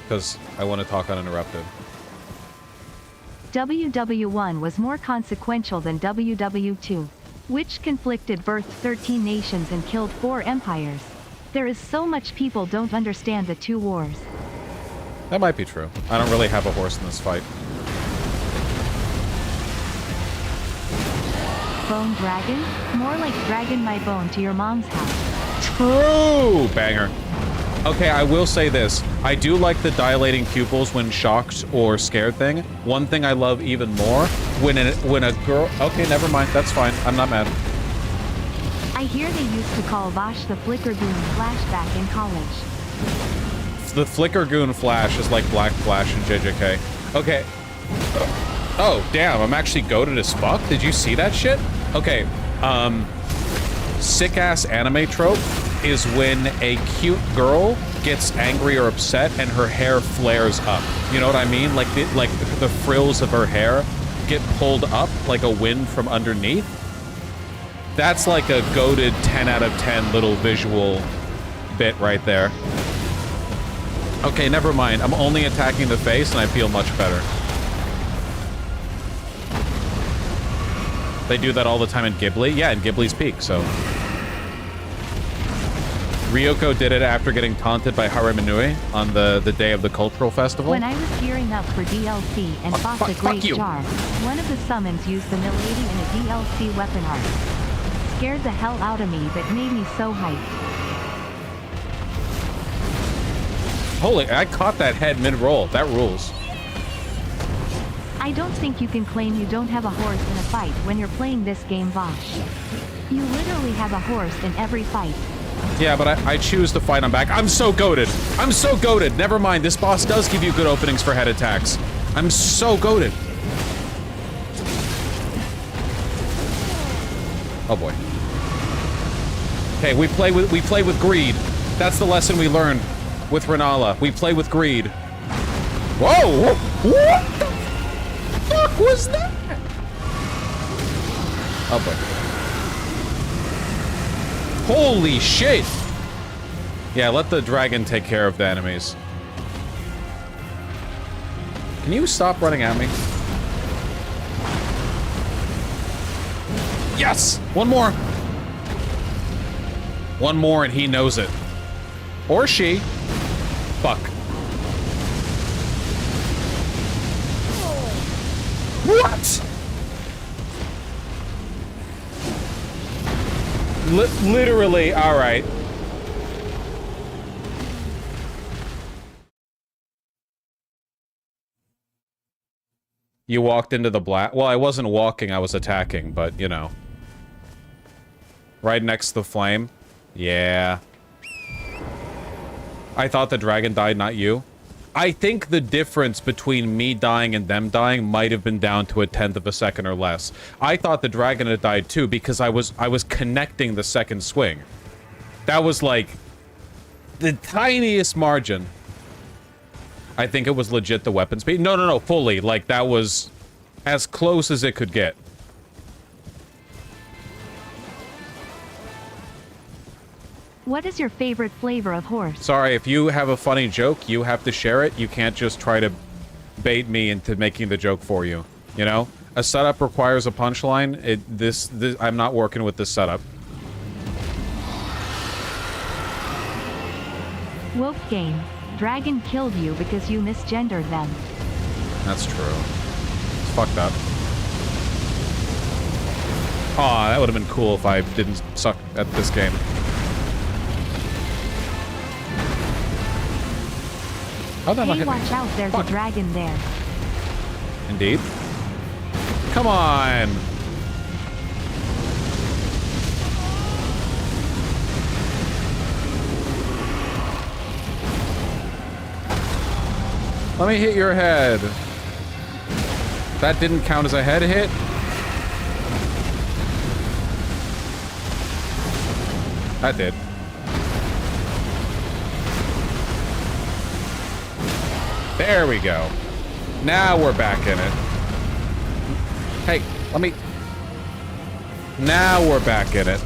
because I want to talk uninterrupted. WW1 was more consequential than WW2, which conflicted, birthed 13 nations and killed 4 empires. There is so much people don't understand the 2 wars. That might be true. I don't really have a horse in this fight. Bone dragon? More like dragging my bone to your mom's house. True! Banger. Okay, I will say this. I do like the dilating pupils when shocked or scared thing. One thing I love even more, when a girl... Okay, never mind. That's fine. I'm not mad. I hear they used to call Vash the Flicker Goon Flashback in college. The Flicker Goon Flash is like Black Flash in JJK. Okay. Oh, damn. I'm actually goated as fuck. Did you see that shit? Okay. sick-ass anime trope is when a cute girl gets angry or upset and her hair flares up. You know what I mean? Like the frills of her hair get pulled up like a wind from underneath. That's like a goated 10 out of 10 little visual bit right there. Okay, never mind. I'm only attacking the face and I feel much better. They do that all the time in Ghibli? Yeah, in Ghibli's Peak, so... Ryoko did it after getting taunted by Haraminui on the day of the cultural festival. When I was gearing up for DLC and fought the Great Jar, one of the summons used the milady in a DLC weapon art. Scared the hell out of me, but made me so hyped. Holy, I caught that head mid-roll. That rules. I don't think you can claim you don't have a horse in a fight when you're playing this game, Vosh. You literally have a horse in every fight. Yeah, but I choose to fight on back. I'm so goated. I'm so goated. Never mind, this boss does give you good openings for head attacks. I'm so goated. Oh boy. Okay, we play with greed. That's the lesson we learned with Renala. We play with greed. Whoa! What the fuck was that? Oh boy. Holy shit! Yeah, let the dragon take care of the enemies. Can you stop running at me? Yes! One more! One more and he knows it. Or she. Fuck. What? Literally, alright. You walked into the black. Well, I wasn't walking, I was attacking, but, you know. Right next to the flame. Yeah. I thought the dragon died, not you. I think the difference between me dying and them dying might have been down to 1/10 of a second or less. I thought the dragon had died too because I was connecting the second swing. That was like the tiniest margin. I think it was legit the weapon speed. No, fully. Like that was as close as it could get. What is your favorite flavor of horse? Sorry, if you have a funny joke, you have to share it. You can't just try to bait me into making the joke for you. You know? A setup requires a punchline. This I'm not working with this setup. Wolf game. Dragon killed you because you misgendered them. That's true. It's fucked up. Aw, that would have been cool if I didn't suck at this game. How'd that not Hey, hit me? watch out, there's a dragon there. Indeed. Come on! Let me hit your head. That didn't count as a head hit? That did. There we go. Now we're back in it. Hey, let me... Now we're back in it.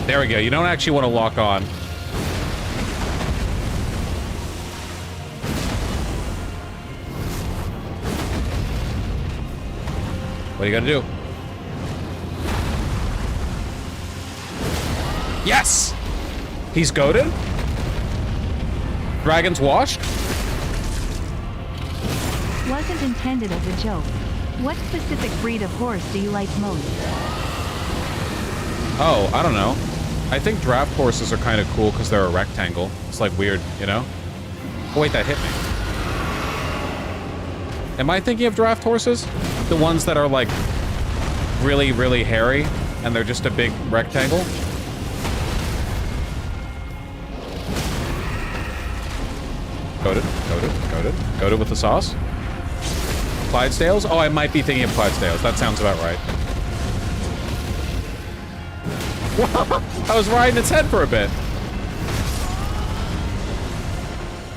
There we go. You don't actually want to lock on. What are you gonna do? Yes! He's goated? Dragon's washed? Wasn't intended as a joke. What specific breed of horse do you like most? Oh, I don't know. I think draft horses are kind of cool because they're a rectangle. It's like weird, you know? Oh wait, that hit me. Am I thinking of draft horses? The ones that are like really, really hairy and they're just a big rectangle? Coated with the sauce. Clydesdales? Oh, I might be thinking of Clydesdales. That sounds about right. I was riding its head for a bit.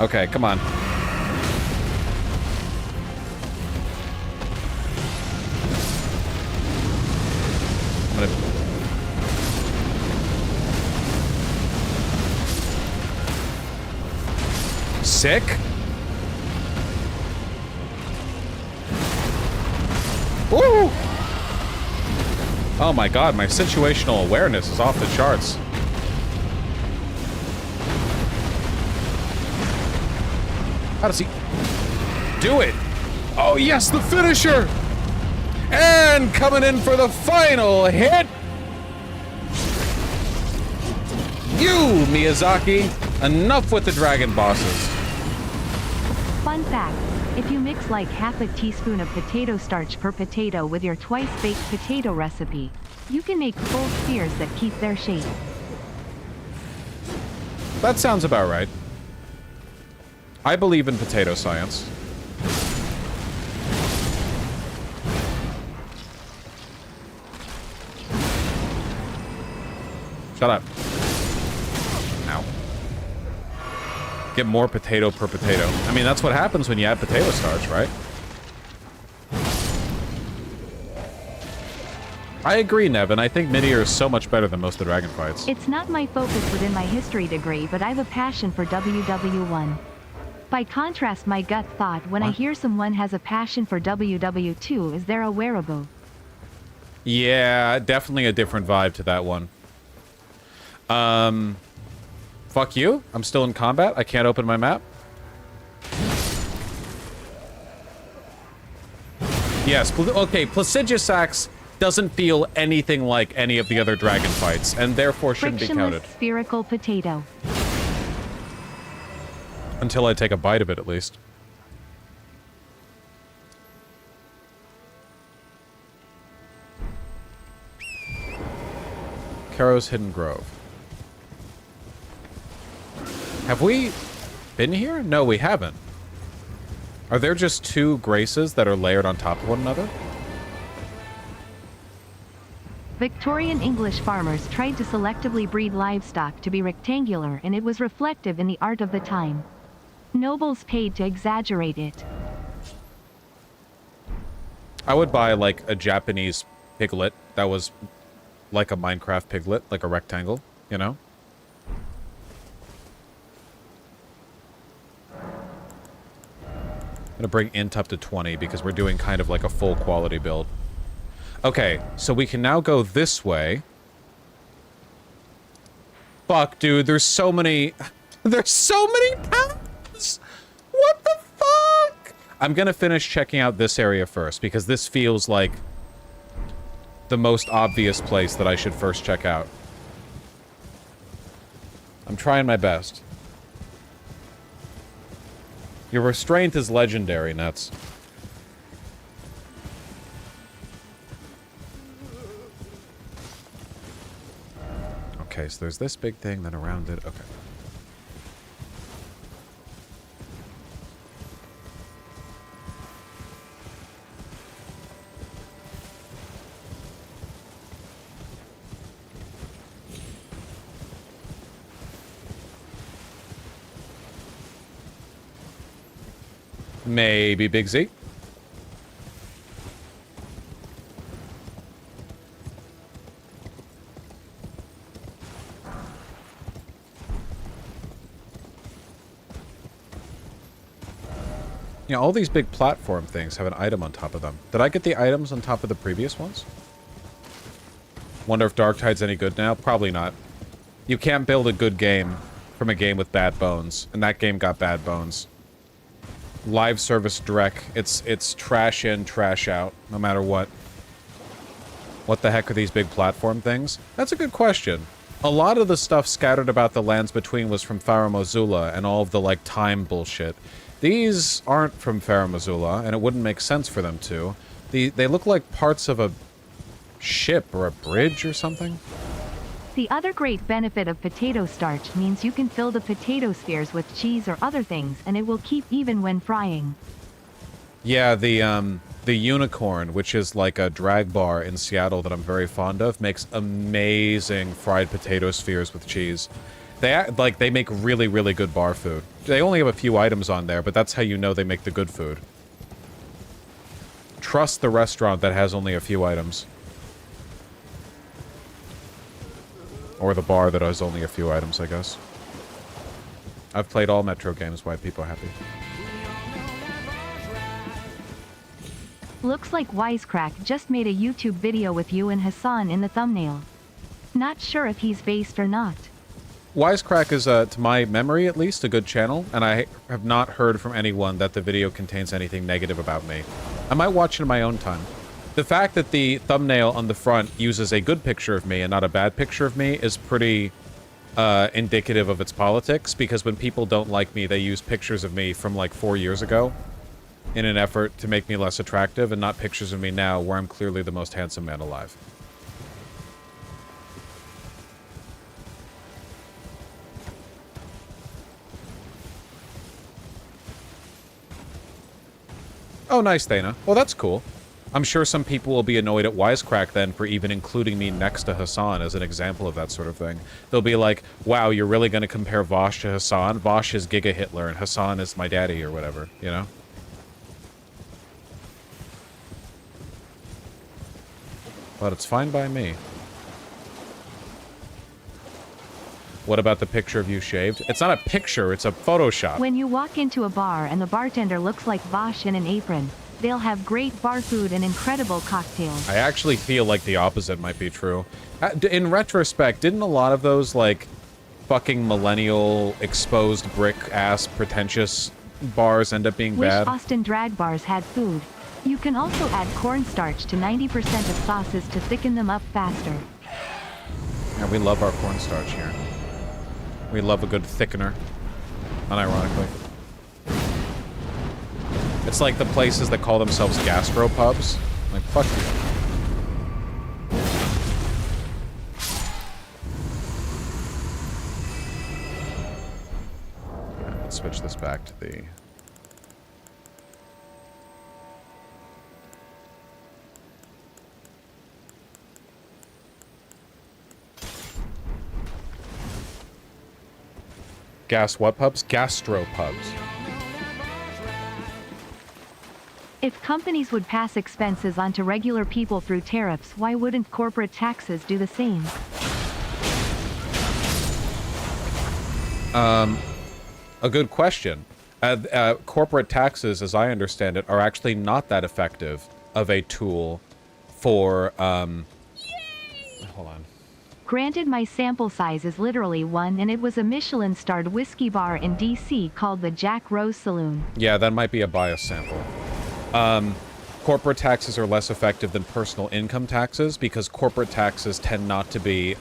Okay, come on. I'm gonna... Sick? Woo! Oh my god, my situational awareness is off the charts. How does he do it? Oh yes, the finisher! And coming in for the final hit! You, Miyazaki! Enough with the dragon bosses. Fun fact, if you mix like half a teaspoon of potato starch per potato with your twice-baked potato recipe, you can make full spheres that keep their shape. That sounds about right. I believe in potato science. Shut up. Ow. Get more potato per potato. I mean, that's what happens when you add potato starch, right? I agree, Nevin. I think Midier is so much better than most of the dragon fights. It's not my focus within my history degree, but I've a passion for WW1. By contrast, my gut thought when I hear someone has a passion for WW2 is they're a wearable. Yeah, definitely a different vibe to that one. Fuck you. I'm still in combat. I can't open my map. Yes, okay, Placidusax doesn't feel anything like any of the other dragon fights, and therefore shouldn't be counted. Frictionless spherical potato. Until I take a bite of it, at least. Karo's Hidden Grove. Have we been here? No, we haven't. Are there just two graces that are layered on top of one another? Victorian English farmers tried to selectively breed livestock to be rectangular, and it was reflective in the art of the time. Nobles paid to exaggerate it. I would buy, like, a Japanese piglet that was like a Minecraft piglet, like a rectangle, you know? I'm gonna bring int up to 20 because we're doing kind of like a full quality build. Okay, so we can now go this way. Fuck, dude, there's so many... There's so many paths! What the fuck? I'm gonna finish checking out this area first, because this feels like the most obvious place that I should first check out. I'm trying my best. Your restraint is legendary, Nets. Okay, so there's this big thing, then around it. Okay. Maybe Big Z. You know, all these big platform things have an item on top of them. Did I get the items on top of the previous ones? Wonder if Darktide's any good now? Probably not. You can't build a good game from a game with bad bones, and that game got bad bones. Live service Drek, it's trash in, trash out, no matter what. What the heck are these big platform things? That's a good question. A lot of the stuff scattered about the lands between was from Faramazula and all of the, like, time bullshit. These aren't from Faramazula, and it wouldn't make sense for them to. They look like parts of a ship or a bridge or something. The other great benefit of potato starch means you can fill the potato spheres with cheese or other things, and it will keep even when frying. Yeah, the unicorn, which is like a drag bar in Seattle that I'm very fond of, makes amazing fried potato spheres with cheese. They make really, really good bar food. They only have a few items on there, but that's how you know they make the good food. Trust the restaurant that has only a few items. Or the bar that has only a few items, I guess. I've played all Metro games, why people are happy. Looks like Wisecrack just made a YouTube video with you and Hassan in the thumbnail. Not sure if he's based or not. Wisecrack is, to my memory at least, a good channel, and I have not heard from anyone that the video contains anything negative about me. I might watch it in my own time. The fact that the thumbnail on the front uses a good picture of me and not a bad picture of me is pretty indicative of its politics, because when people don't like me, they use pictures of me from like 4 years ago in an effort to make me less attractive, and not pictures of me now where I'm clearly the most handsome man alive. Oh, nice, Thana. Well, that's cool. I'm sure some people will be annoyed at Wisecrack then for even including me next to Hassan as an example of that sort of thing. They'll be like, wow, you're really going to compare Vosh to Hassan? Vosh is Giga Hitler and Hassan is my daddy or whatever, you know? But it's fine by me. What about the picture of you shaved? It's not a picture, it's a Photoshop. When you walk into a bar and the bartender looks like Vosh in an apron, they'll have great bar food and incredible cocktails. I actually feel like the opposite might be true. In retrospect, didn't a lot of those, like, fucking millennial, exposed brick-ass, pretentious bars end up being bad? Wish Austin drag bars had food. You can also add cornstarch to 90% of sauces to thicken them up faster. Yeah, we love our cornstarch here. We love a good thickener. Unironically. It's like the places that call themselves gastropubs. Like, fuck you. Okay, let's switch this back to the... Gas what pubs? Gastropubs. If companies would pass expenses onto regular people through tariffs, why wouldn't corporate taxes do the same? A good question. Corporate taxes, as I understand it, are actually not that effective of a tool for, hold on. Granted, my sample size is literally 1, and it was a Michelin-starred whiskey bar in DC called the Jack Rose Saloon. Yeah, that might be a bias sample. Corporate taxes are less effective than personal income taxes because corporate taxes tend not to be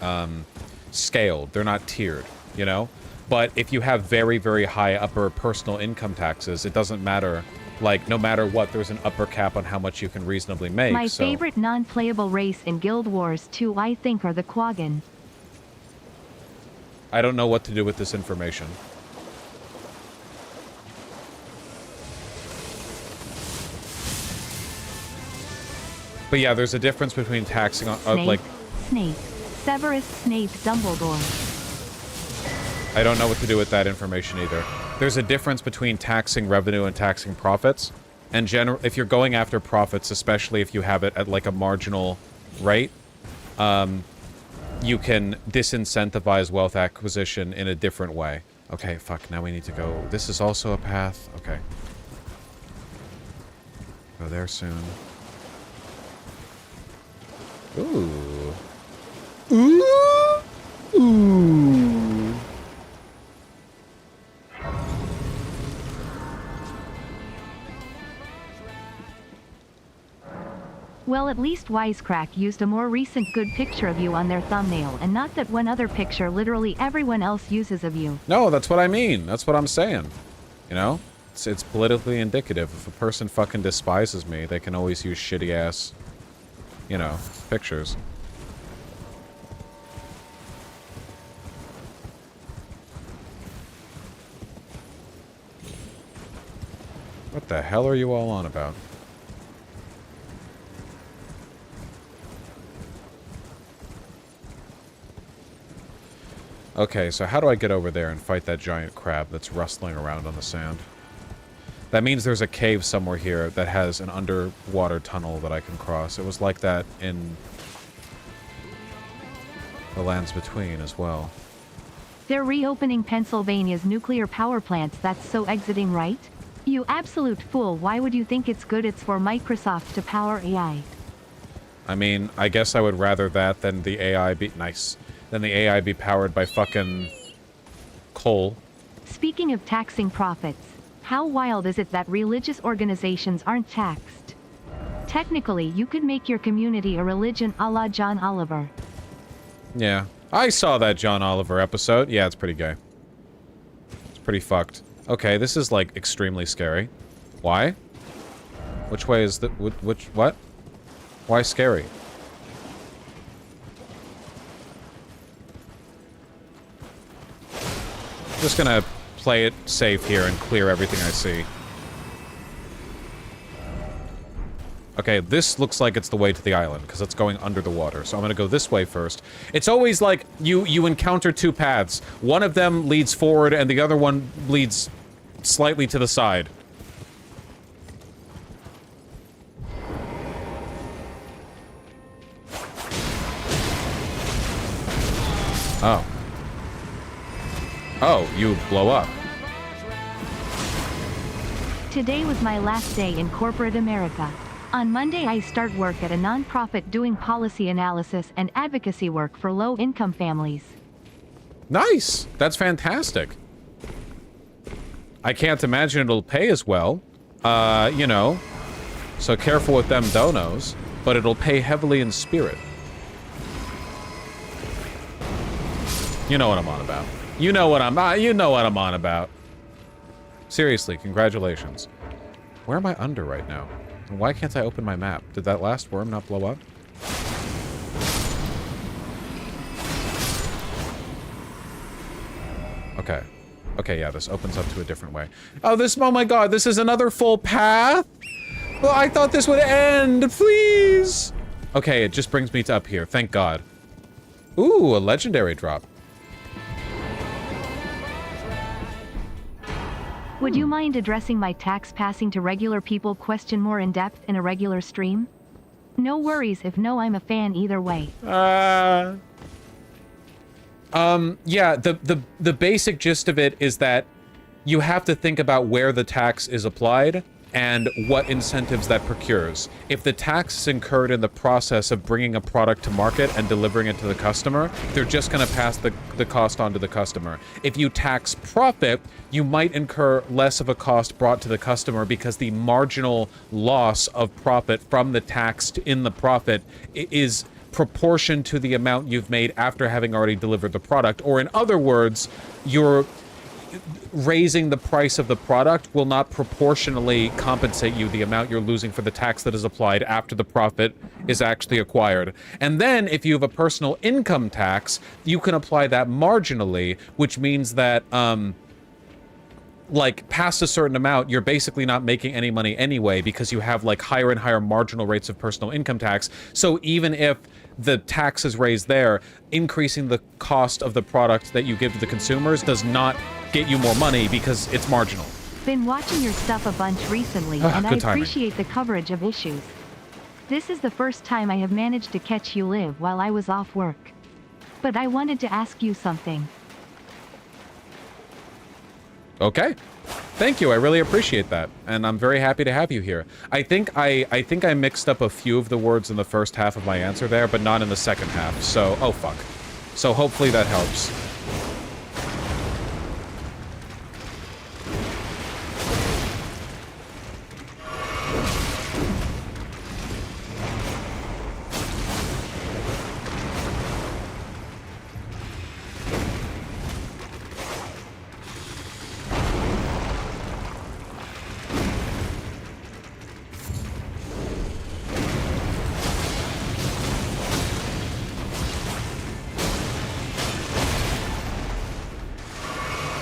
scaled. They're not tiered, you know? But if you have very, very high upper personal income taxes, it doesn't matter. Like, no matter what, there's an upper cap on how much you can reasonably make. My favorite non-playable race in Guild Wars 2, I think, are the Quaggan. I don't know what to do with this information. But yeah, there's a difference between taxing on, like... Snape. Severus Snape Dumbledore. I don't know what to do with that information either. There's a difference between taxing revenue and taxing profits. And if you're going after profits, especially if you have it at like a marginal rate, you can disincentivize wealth acquisition in a different way. Okay, fuck, now we need to go. This is also a path. Okay. Go there soon. Ooh. Ooh. Ooh. Well, at least Wisecrack used a more recent good picture of you on their thumbnail, and not that one other picture literally everyone else uses of you. No, that's what I mean. That's what I'm saying. You know? It's politically indicative. If a person fucking despises me, they can always use shitty-ass, you know, pictures. What the hell are you all on about? Okay, so how do I get over there and fight that giant crab that's rustling around on the sand? That means there's a cave somewhere here that has an underwater tunnel that I can cross. It was like that in the Lands Between as well. They're reopening Pennsylvania's nuclear power plants, that's so exiting, right? You absolute fool, why would you think it's good? It's for Microsoft to power AI. I mean, I guess I would rather that than the AI be... Nice. Than the AI be powered by fucking coal. Speaking of taxing profits, how wild is it that religious organizations aren't taxed? Technically, you could make your community a religion a la John Oliver. Yeah. I saw that John Oliver episode. Yeah, it's pretty gay. It's pretty fucked. Okay, this is, like, extremely scary. Why? Which way is the... what? Why scary? Just gonna play it safe here and clear everything I see. Okay, this looks like it's the way to the island, because it's going under the water. So I'm gonna go this way first. It's always like, you encounter two paths. One of them leads forward, and the other one leads slightly to the side. Oh. Oh, you blow up. Today was my last day in corporate America. On Monday I start work at a non-profit doing policy analysis and advocacy work for low-income families. Nice! That's fantastic. I can't imagine it'll pay as well. You know. So careful with them donos. But it'll pay heavily in spirit. You know what I'm on about. You know what I'm on about. Seriously, congratulations. Where am I under right now? And why can't I open my map? Did that last worm not blow up? Okay. Okay, yeah, this opens up to a different way. Oh, oh my god, this is another full path? Well, I thought this would end, please! Okay, it just brings me to up here, thank god. Ooh, a legendary drop. Would you mind addressing my tax passing to regular people question more in depth in a regular stream? No worries if no, I'm a fan either way. Yeah, the basic gist of it is that you have to think about where the tax is applied and what incentives that procures. If the tax is incurred in the process of bringing a product to market and delivering it to the customer, they're just going to pass the cost on to the customer. If you tax profit, you might incur less of a cost brought to the customer because the marginal loss of profit from the tax in the profit is proportion to the amount you've made after having already delivered the product. Or in other words, you're raising the price of the product will not proportionally compensate you the amount you're losing for the tax that is applied after the profit is actually acquired. And then if you have a personal income tax, you can apply that marginally, which means that like past a certain amount, you're basically not making any money anyway because you have like higher and higher marginal rates of personal income tax. So even if the tax is raised there, increasing the cost of the product that you give to the consumers does not get you more money because it's marginal. Been watching your stuff a bunch recently, and I appreciate the coverage of issues. This is the first time I have managed to catch you live while I was off work. But I wanted to ask you something. Okay. Thank you. I really appreciate that. And I'm very happy to have you here. I think I mixed up a few of the words in the first half of my answer there, but not in the second half. So, oh fuck. So hopefully that helps.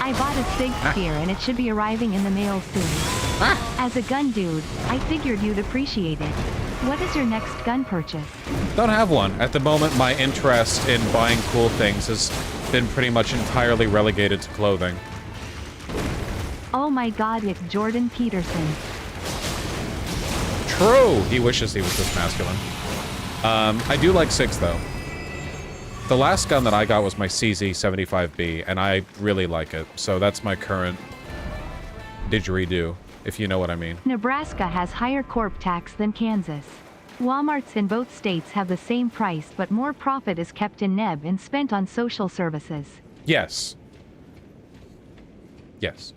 I bought a Sig Spear and it should be arriving in the mail soon. As a gun dude, I figured you'd appreciate it. What is your next gun purchase? Don't have one. At the moment, my interest in buying cool things has been pretty much entirely relegated to clothing. Oh my god, it's Jordan Peterson. True! He wishes he was this masculine. I do like SIGs, though. The last gun that I got was my CZ-75B, and I really like it. So that's my current didgeridoo, if you know what I mean. Nebraska has higher corp tax than Kansas. Walmarts in both states have the same price, but more profit is kept in NEB and spent on social services. Yes. Yes.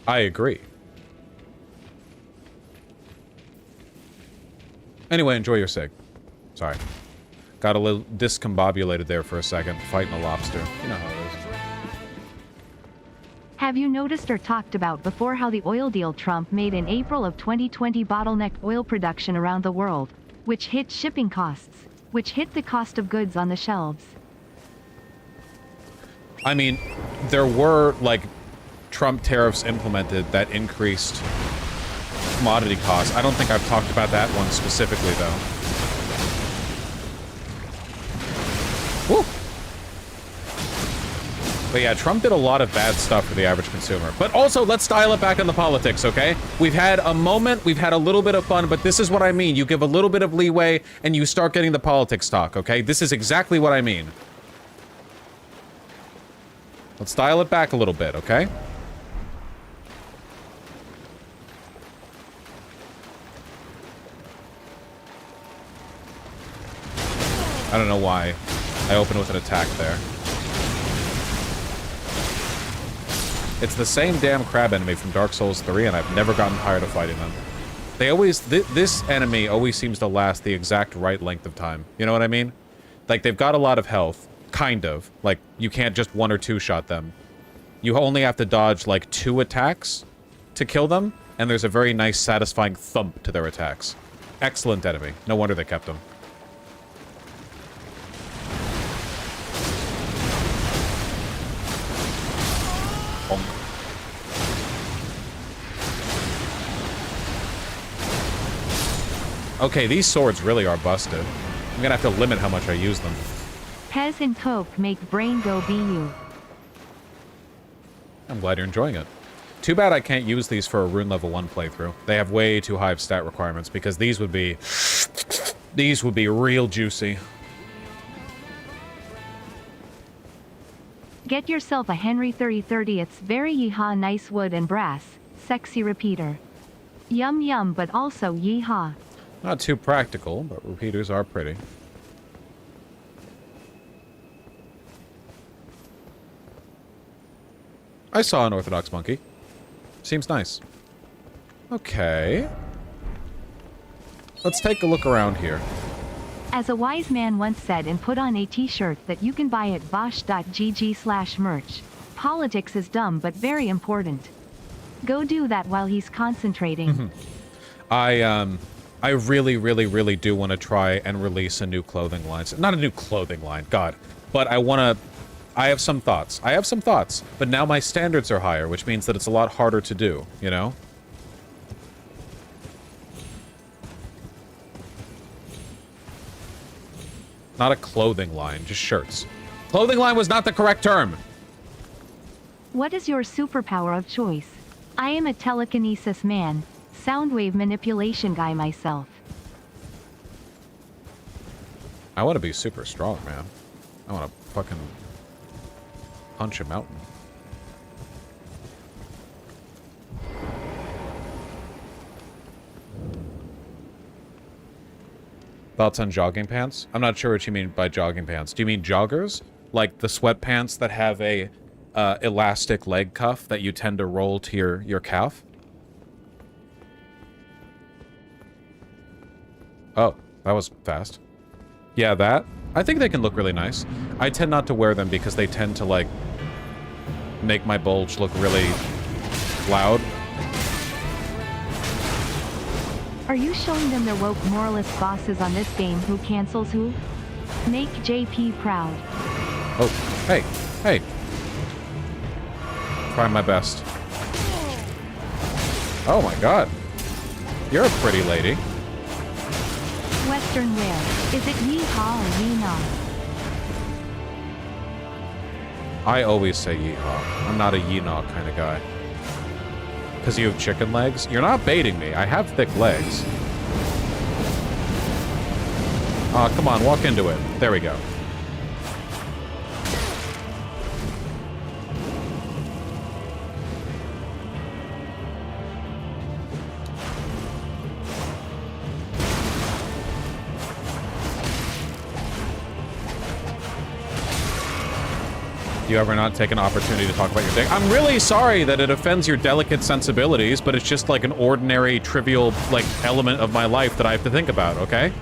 I agree. Anyway, enjoy your SIG. Sorry. Got a little discombobulated there for a second, fighting a lobster. You know how it is. Have you noticed or talked about before how the oil deal Trump made in April of 2020 bottlenecked oil production around the world, which hit shipping costs, which hit the cost of goods on the shelves? I mean, there were, like, Trump tariffs implemented that increased commodity costs. I don't think I've talked about that one specifically, though. Woo! But yeah, Trump did a lot of bad stuff for the average consumer. But also, let's dial it back into politics, okay? We've had a moment, we've had a little bit of fun, but this is what I mean. You give a little bit of leeway, and you start getting the politics talk, okay? This is exactly what I mean. Let's dial it back a little bit, okay? I don't know why I opened with an attack there. It's the same damn crab enemy from Dark Souls 3, and I've never gotten tired of fighting them. They always... this enemy always seems to last the exact right length of time. You know what I mean? Like, they've got a lot of health. Kind of. Like, you can't just one or two shot them. You only have to dodge, like, 2 attacks to kill them, and there's a very nice, satisfying thump to their attacks. Excellent enemy. No wonder they kept them. Okay, these swords really are busted. I'm gonna have to limit how much I use them. Pez and Coke make brain go BU. I'm glad you're enjoying it. Too bad I can't use these for a Rune level 1 playthrough. They have way too high of stat requirements, because these would be real juicy. Get yourself a Henry 3030. It's very yeehaw, nice wood and brass, sexy repeater. Yum yum, but also yeehaw. Not too practical, but repeaters are pretty. I saw an Orthodox monkey. Seems nice. Okay. Let's take a look around here. As a wise man once said and put on a t-shirt that you can buy at bosch.gg/merch, politics is dumb but very important. Go do that while he's concentrating. I really, really, really do want to try and release a new clothing line. Not a new clothing line, God. But I have some thoughts. I have some thoughts. But now my standards are higher, which means that it's a lot harder to do, you know? Not a clothing line, just shirts. Clothing line was not the correct term! What is your superpower of choice? I am a telekinesis man. Soundwave manipulation guy myself. I want to be super strong, man. I want to fucking punch a mountain. Thoughts on jogging pants? I'm not sure what you mean by jogging pants. Do you mean joggers? Like the sweatpants that have a elastic leg cuff that you tend to roll to your calf? Oh, that was fast. Yeah, that. I think they can look really nice. I tend not to wear them because they tend to, like, make my bulge look really loud. Are you showing them their woke moralist bosses on this game who cancels who? Make JP proud. Oh, hey, hey. Try my best. Oh my god. You're a pretty lady. Western wear. Is it yeehaw or yeehaw? I always say yeehaw. I'm not a yeehaw kind of guy. Because you have chicken legs? You're not baiting me. I have thick legs. Aw, come on, walk into it. There we go. Do you ever not take an opportunity to talk about your dick? I'm really sorry that it offends your delicate sensibilities, but it's just like an ordinary, trivial, like, element of my life that I have to think about, okay?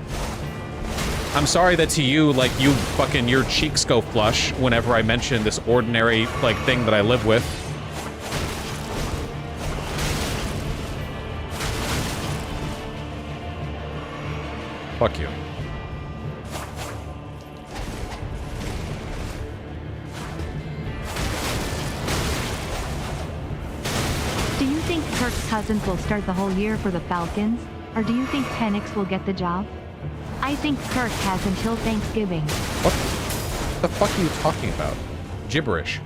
I'm sorry that to you, like, your cheeks go flush whenever I mention this ordinary, like, thing that I live with. Fuck you. Do you think Kirk Cousins will start the whole year for the Falcons? Or do you think Penix will get the job? I think Kirk has until Thanksgiving. What the fuck are you talking about? Gibberish.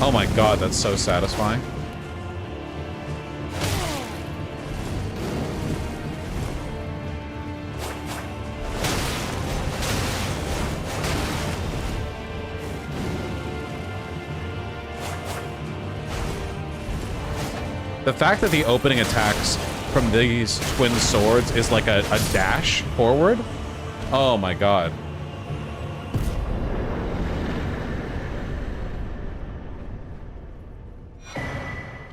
Oh my god, that's so satisfying. The fact that the opening attacks from these twin swords is like a dash forward? Oh my god.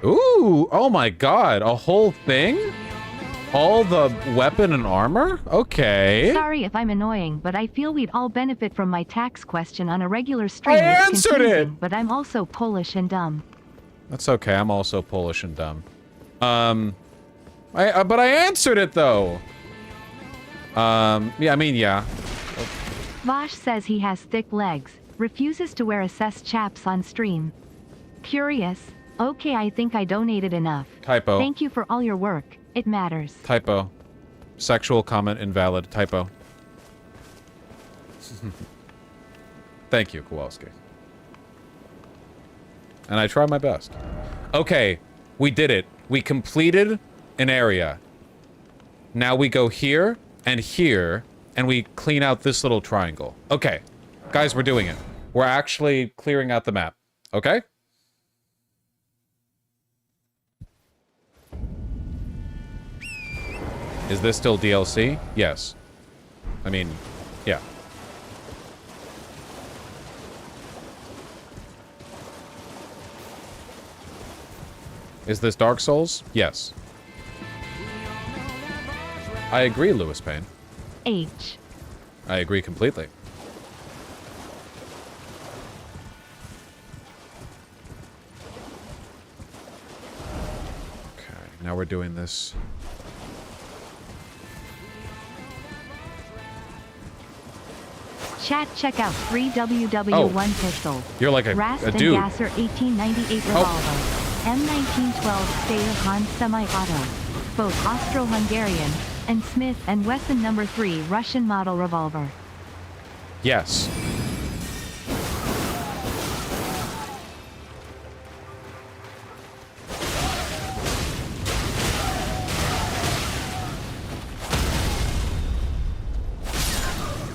Ooh, oh my god, a whole thing? All the weapon and armor? Okay. Sorry if I'm annoying, but I feel we'd all benefit from my tax question on a regular stream. I It's answered confusing, it! but I'm also Polish and dumb. That's okay, I'm also Polish and dumb. But I answered it though! Yeah, I mean, yeah. Vosh says he has thick legs, refuses to wear assess chaps on stream. Curious. Okay, I think I donated enough. Typo. Thank you for all your work. It matters. Typo. Sexual comment invalid. Typo. Thank you, Kowalski. And I try my best. Okay, we did it. We completed an area. Now we go here, and we clean out this little triangle. Okay. Guys, we're doing it. We're actually clearing out the map. Okay? Is this still DLC? Yes. I mean, yeah. Is this Dark Souls? Yes. I agree, Lewis Payne. H. I agree completely. Okay, now we're doing this. Chat, check out 3WW1 pistol. You're like a dude. Gasser 1898 revolver. M1912 Steyr Hans semi-auto. Both Austro-Hungarian. And Smith & Wesson No. 3 Russian model revolver. Yes.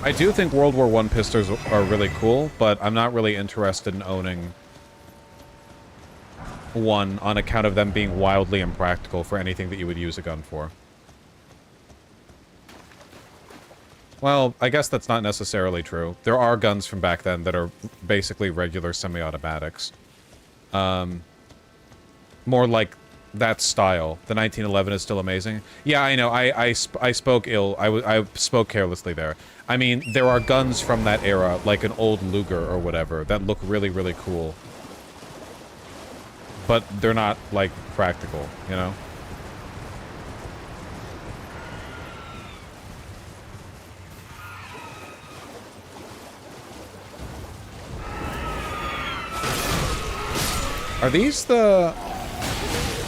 I do think World War I pistols are really cool, but I'm not really interested in owning one on account of them being wildly impractical for anything that you would use a gun for. Well, I guess that's not necessarily true. There are guns from back then that are basically regular semi-automatics. More like that style. The 1911 is still amazing. Yeah, I know. I spoke ill. I spoke carelessly there. I mean, there are guns from that era, like an old Luger or whatever, that look really, really cool. but they're not, like, practical, you know? Are these the...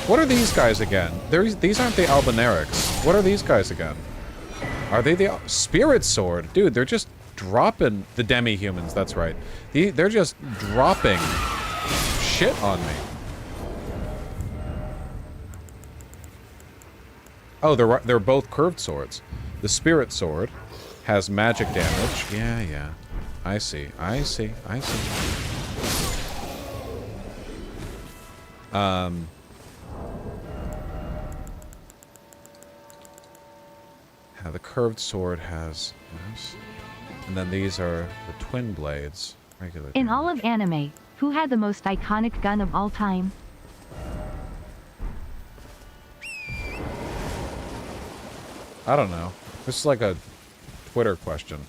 What are these guys again? These aren't the Albanerics. What are these guys again? Are they the... Spirit Sword? Dude, they're just dropping... The demi-humans, that's right. They're just dropping shit on me. Oh, they're both curved swords. The Spirit Sword has magic damage. Yeah, yeah. I see. I see. I see. Yeah, the curved sword has this. And then these are the twin blades. Regular. In all of anime, who had the most iconic gun of all time? I don't know. This is like a Twitter question.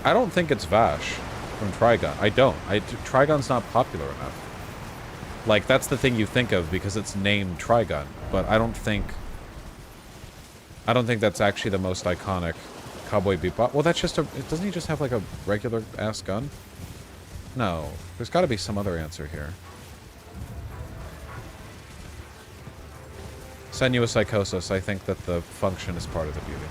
I don't think it's Vash from Trigun. I don't. Trigun's not popular enough. Like, that's the thing you think of because it's named Trigun. But I don't think that's actually the most iconic Cowboy Bebop. Well, that's just a... Doesn't he just have, like, a regular-ass gun? No. There's got to be some other answer here. Senua Psychosis, I think that the function is part of the beauty.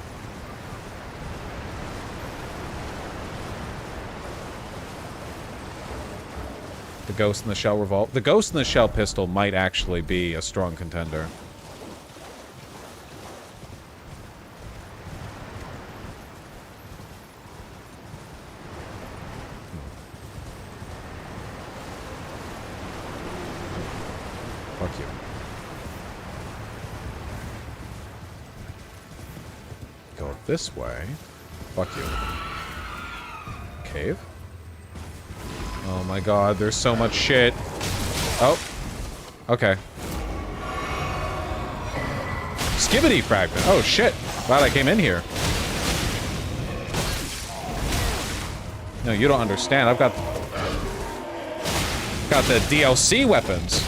The Ghost in the Shell revolver. The Ghost in the Shell pistol might actually be a strong contender. Fuck you. Go this way. Fuck you. Cave? Oh my god, there's so much shit. Oh. Okay. Skibbity fragment. Oh shit. Glad I came in here. No, you don't understand. I've got the DLC weapons.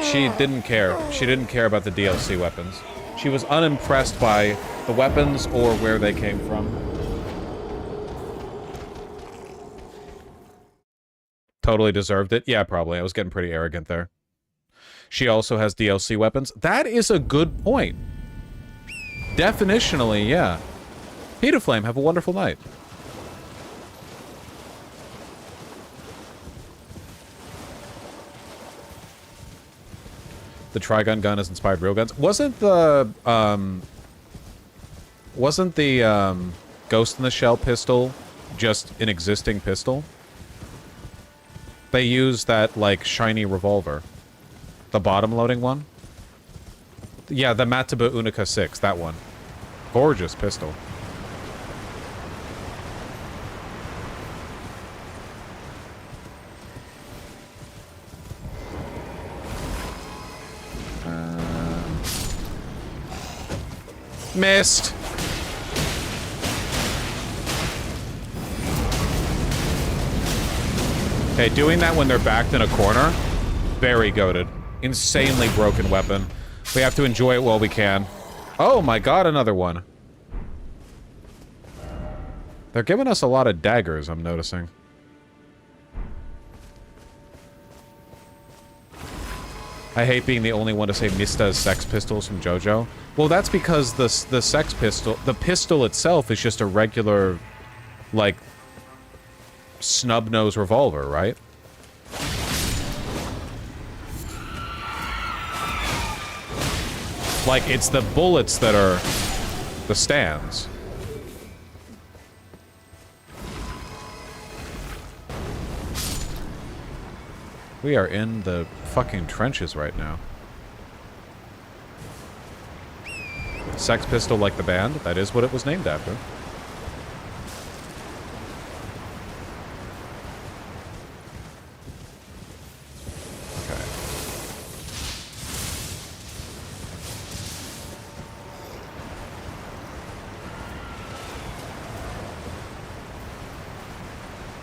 She didn't care. She didn't care about the DLC weapons. She was unimpressed by the weapons or where they came from. Totally deserved it. Yeah, probably. I was getting pretty arrogant there. She also has DLC weapons. That is a good point. Definitionally, yeah. Peter Flame, have a wonderful night. The Trigun gun has inspired real guns. Wasn't the Ghost in the Shell pistol just an existing pistol? They used that, like, shiny revolver. The bottom-loading one? Yeah, the Matsuba Unica 6, that one. Gorgeous pistol. Missed! Okay, doing that when they're backed in a corner, very goated. Insanely broken weapon. We have to enjoy it while we can. Oh my god, another one. They're giving us a lot of daggers, I'm noticing. I hate being the only one to say Mista's sex pistols from JoJo. Well, that's because the sex pistol, the pistol itself is just a regular, like, snub-nose revolver, right? Like, it's the bullets that are the stands. We are in the fucking trenches right now. Sex Pistol like the band? That is what it was named after.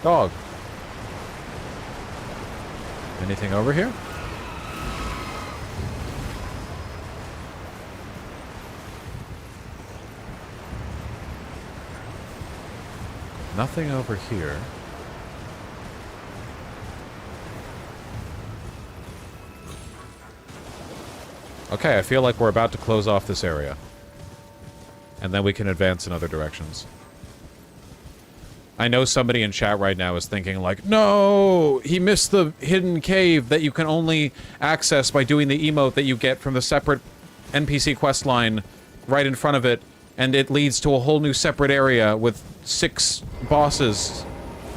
Dog. Anything over here? Nothing over here. Okay, I feel like we're about to close off this area. And then we can advance in other directions. I know somebody in chat right now is thinking like, no, he missed the hidden cave that you can only access by doing the emote that you get from the separate NPC quest line right in front of it, and it leads to a whole new separate area with 6 bosses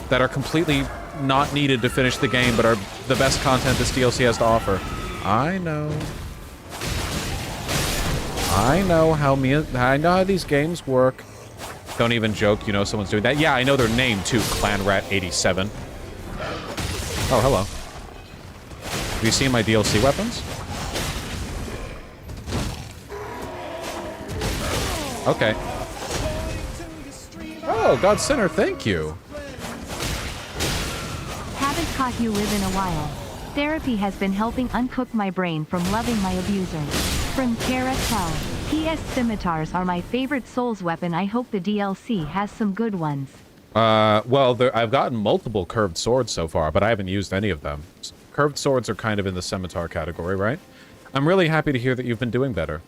that are completely not needed to finish the game, but are the best content this DLC has to offer. I know. I know how these games work. Don't even joke, you know someone's doing that. Yeah, I know their name too, ClanRat87. Oh, hello. Have you seen my DLC weapons? Okay. Oh, God Sinner, thank you. Haven't caught you live in a while. Therapy has been helping uncook my brain from loving my abusers. From Carousel. PS scimitars are my favorite Souls weapon. I hope the DLC has some good ones. Well, I've gotten multiple curved swords so far, but I haven't used any of them. Curved swords are kind of in the scimitar category, right? I'm really happy to hear that you've been doing better.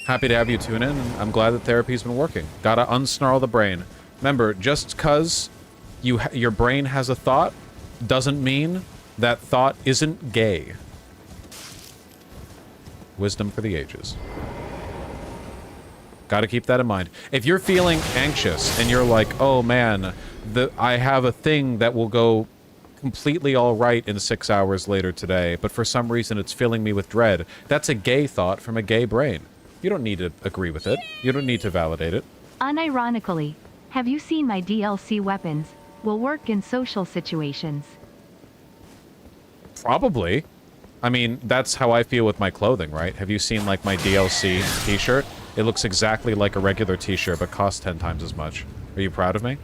Happy to have you tune in, and I'm glad that therapy's been working. Gotta unsnarl the brain. Remember, just because your brain has a thought doesn't mean that thought isn't gay. Wisdom for the ages. Gotta keep that in mind. If you're feeling anxious and you're like, oh man, I have a thing that will go completely all right in 6 hours later today, but for some reason it's filling me with dread, that's a gay thought from a gay brain. You don't need to agree with it. You don't need to validate it. Unironically, have you seen my DLC weapons? Will work in social situations. Probably. I mean, that's how I feel with my clothing, right? Have you seen, like, my DLC t-shirt? It looks exactly like a regular t-shirt, but costs 10 times as much. Are you proud of me?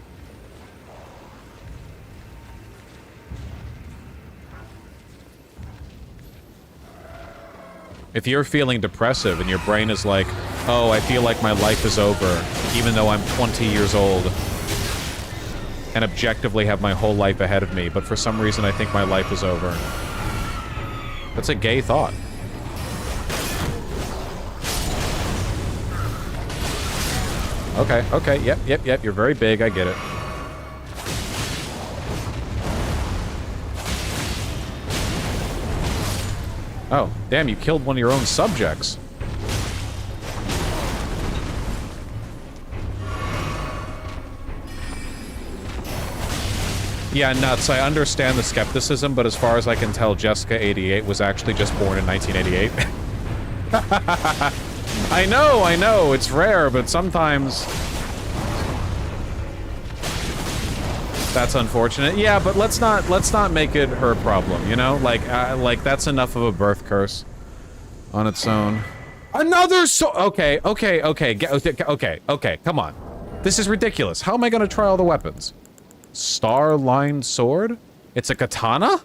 If you're feeling depressive and your brain is like, oh, I feel like my life is over, even though I'm 20 years old, and objectively have my whole life ahead of me, but for some reason I think my life is over. That's a gay thought. Okay, yep, you're very big, I get it. Oh, damn, you killed one of your own subjects. Yeah, nuts. I understand the skepticism, but as far as I can tell, Jessica88 was actually just born in 1988. I know, it's rare, but sometimes... That's unfortunate. Yeah, but let's not make it her problem, you know? Like that's enough of a birth curse on its own. Another okay, come on. This is ridiculous. How am I gonna try all the weapons? Star-lined sword? It's a katana?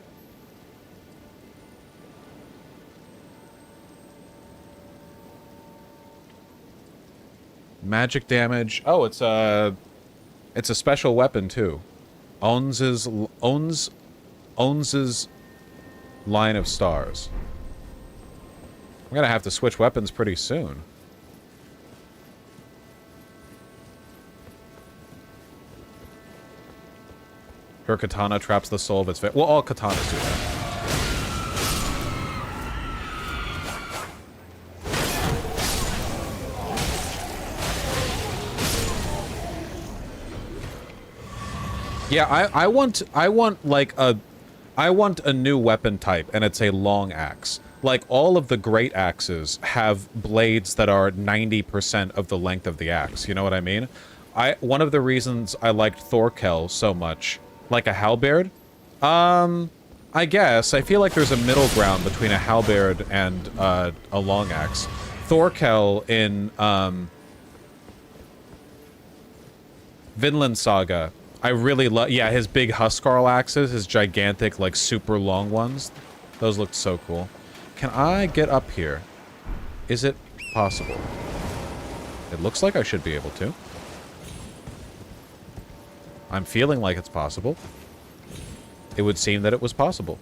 Magic damage. Oh, it's a special weapon too. Owns' line of stars. I'm gonna have to switch weapons pretty soon. Her katana traps the soul of its victim. Well, all katanas do that. Yeah, I want a new weapon type, and it's a long axe. Like, all of the great axes have blades that are 90% of the length of the axe, you know what I mean? One of the reasons I liked Thorkel so much, like a halberd, I guess, I feel like there's a middle ground between a halberd and a long axe. Thorkel in Vinland Saga I really love... Yeah, his big Huskarl axes, his gigantic, like, super long ones. Those looked so cool. Can I get up here? Is it possible? It looks like I should be able to. I'm feeling like it's possible. It would seem that it was possible.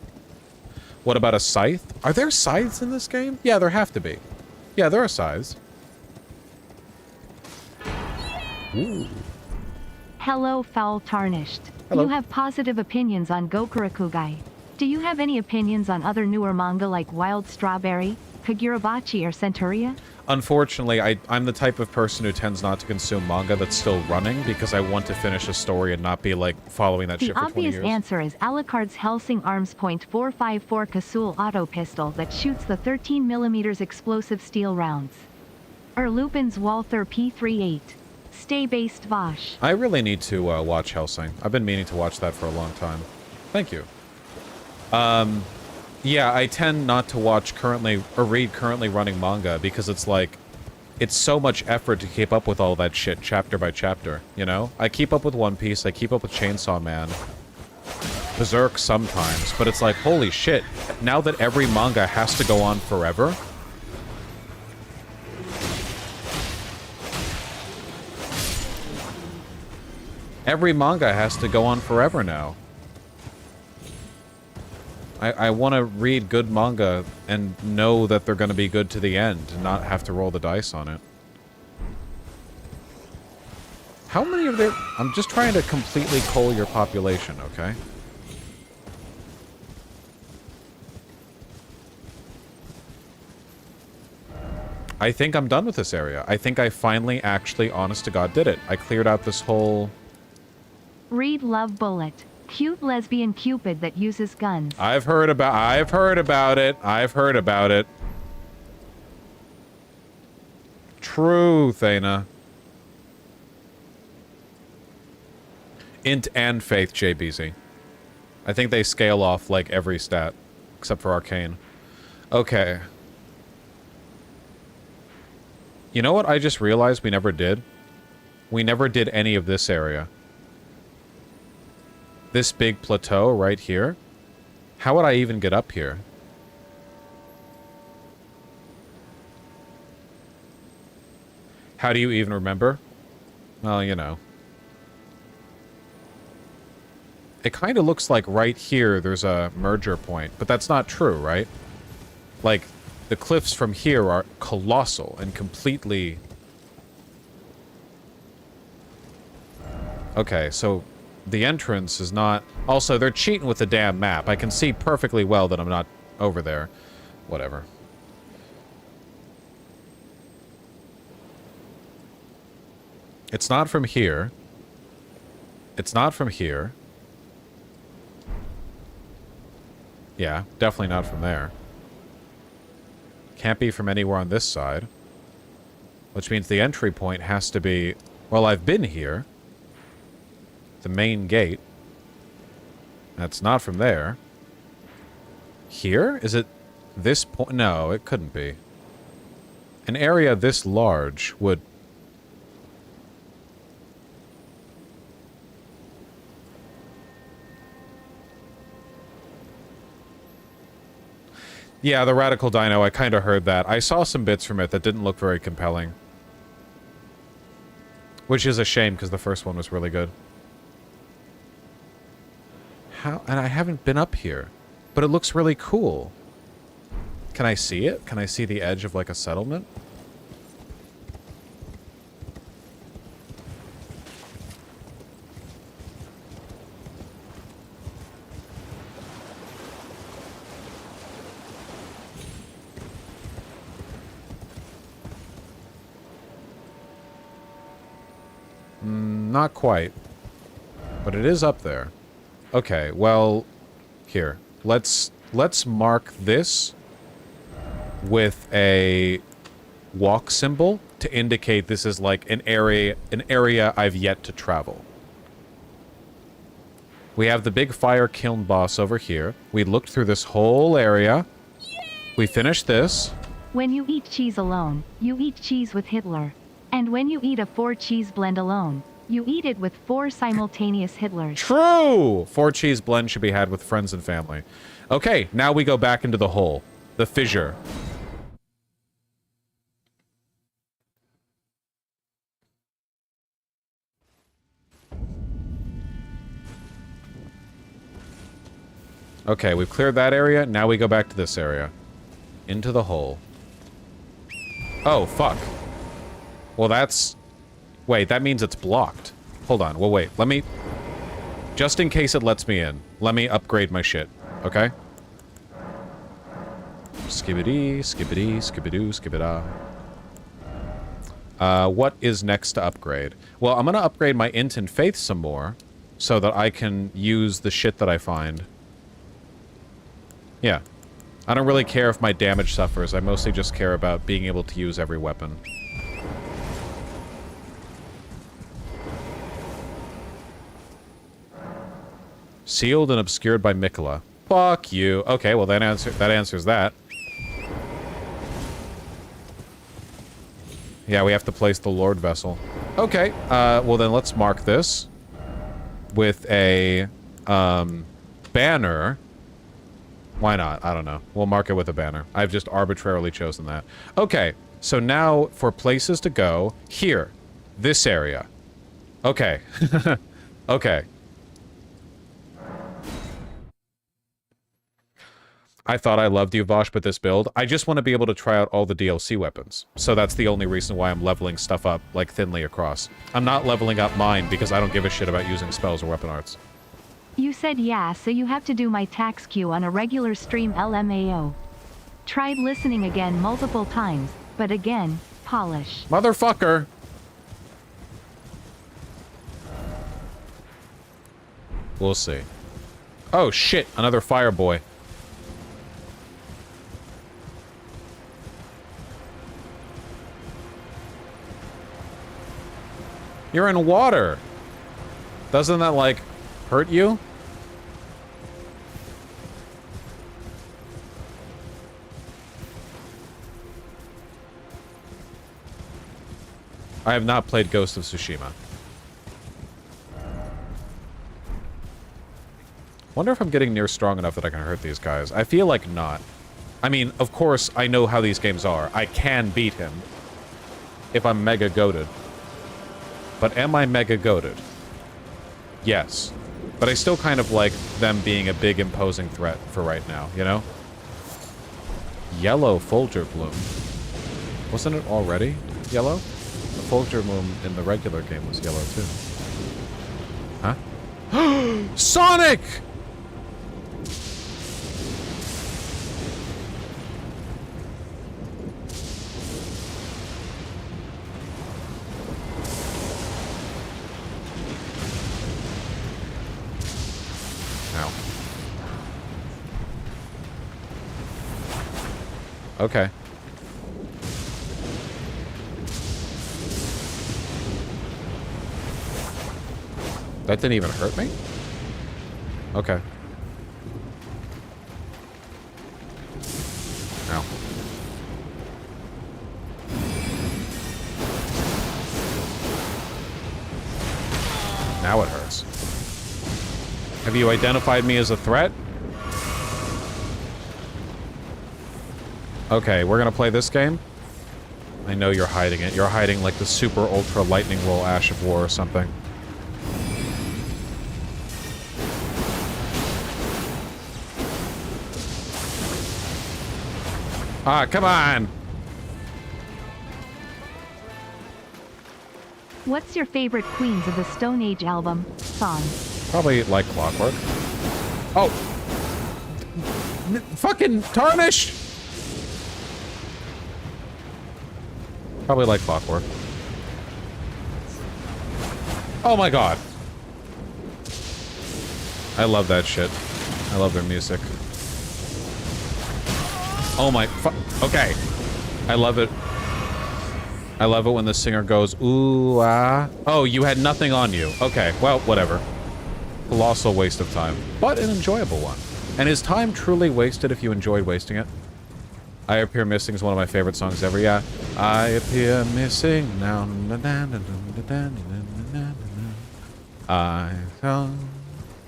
What about a scythe? Are there scythes in this game? Yeah, there have to be. Yeah, there are scythes. Ooh. Hello, Foul Tarnished. Hello. You have positive opinions on Gokurakugai. Do you have any opinions on other newer manga like Wild Strawberry, Kagurabachi, or Centuria? Unfortunately, I'm the type of person who tends not to consume manga that's still running because I want to finish a story and not be, like, following that shit The for 20 years. obvious answer is Alucard's Helsing Arms .454 Kasul auto pistol that shoots the 13mm explosive steel rounds. Or Lupin's Walther P38. Stay based Vosh. I really need to watch Hellsing. I've been meaning to watch that for a long time. Thank you. Yeah, I tend not to watch currently, or read currently running manga, because it's like, it's so much effort to keep up with all that shit chapter by chapter, you know? I keep up with One Piece, I keep up with Chainsaw Man, Berserk sometimes, but it's like, holy shit, now that every manga has to go on forever... Every manga has to go on forever now. I want to read good manga and know that they're going to be good to the end and not have to roll the dice on it. How many of there... I'm just trying to completely cull your population, okay? I think I'm done with this area. I think I finally actually, honest to God, did it. I cleared out this whole... Read Love Bullet. Cute lesbian Cupid that uses guns. I've heard about it. I've heard about it. True, Thana. Int and Faith, JBZ. I think they scale off, like, every stat. Except for Arcane. Okay. You know what I just realized we never did? We never did any of this area. This big plateau right here? How would I even get up here? How do you even remember? Well, you know. It kind of looks like right here there's a merger point, but that's not true, right? Like, the cliffs from here are colossal and completely... Okay, so... The entrance is not... Also, they're cheating with the damn map. I can see perfectly well that I'm not over there. Whatever. It's not from here. It's not from here. Yeah, definitely not from there. Can't be from anywhere on this side. Which means the entry point has to be... Well, I've been here. The main gate. That's not from there. Here? Is it this point? No, it couldn't be. An area this large would... Yeah, the Radical Dino, I kind of heard that. I saw some bits from it that didn't look very compelling. Which is a shame, because the first one was really good. How? And I haven't been up here. But it looks really cool. Can I see it? Can I see the edge of, like, a settlement? Not quite. But it is up there. Okay, well, here. Let's mark this with a walk symbol to indicate this is like an area I've yet to travel. We have the big fire kiln boss over here. We looked through this whole area. We finished this. When you eat cheese alone, you eat cheese with Hitler. And when you eat a 4-cheese blend alone, You eat it with 4 simultaneous Hitlers. True! 4 cheese blend should be had with friends and family. Okay, now we go back into the hole. The fissure. Okay, we've cleared that area. Now we go back to this area. Into the hole. Oh, fuck. Well, that's... Wait, that means it's blocked. Hold on. Well, wait. Let me... Just in case it lets me in, let me upgrade my shit. Okay? Skibbity, skibbity, skibbidoo, skibbidah. What is next to upgrade? Well, I'm gonna upgrade my int and faith some more, so that I can use the shit that I find. Yeah. I don't really care if my damage suffers. I mostly just care about being able to use every weapon. Sealed and obscured by Mikola. Fuck you. Okay, well that answers that. Yeah, we have to place the Lord Vessel. Okay, well then let's mark this with a banner. Why not? I don't know. We'll mark it with a banner. I've just arbitrarily chosen that. Okay, so now for places to go, here. This area. Okay. Okay. I thought I loved you, Vosh, but this build, I just want to be able to try out all the DLC weapons. So that's the only reason why I'm leveling stuff up, like, thinly across. I'm not leveling up mine because I don't give a shit about using spells or weapon arts. You said yeah, so you have to do my tax queue on a regular stream LMAO. Tried listening again multiple times, but again, polish. Motherfucker! We'll see. Oh, shit! Another fire boy. You're in water! Doesn't that, like, hurt you? I have not played Ghost of Tsushima. Wonder if I'm getting near strong enough that I can hurt these guys. I feel like not. I mean, of course, I know how these games are. I can beat him. If I'm mega goated. But am I mega goated? Yes. But I still kind of like them being a big imposing threat for right now, you know? Yellow Folger Bloom. Wasn't it already yellow? The Folger Bloom in the regular game was yellow too. Huh? Sonic! Okay. That didn't even hurt me? Okay. Ow. Now it hurts. Have you identified me as a threat? Okay, we're gonna play this game. I know you're hiding it. You're hiding like the super ultra lightning roll Ash of War or something. Ah, come on! What's your favorite Queens of the Stone Age album song? Probably like Clockwork. Oh! Fucking Tarnish! Probably like Clockwork. Oh my god. I love that shit. I love their music. Oh my okay. I love it. I love it when the singer goes, ooh, ah. Oh, you had nothing on you. Okay, well, whatever. Colossal waste of time. But an enjoyable one. And is time truly wasted if you enjoyed wasting it? I Appear Missing is one of my favorite songs ever, yeah. I appear missing now. I felt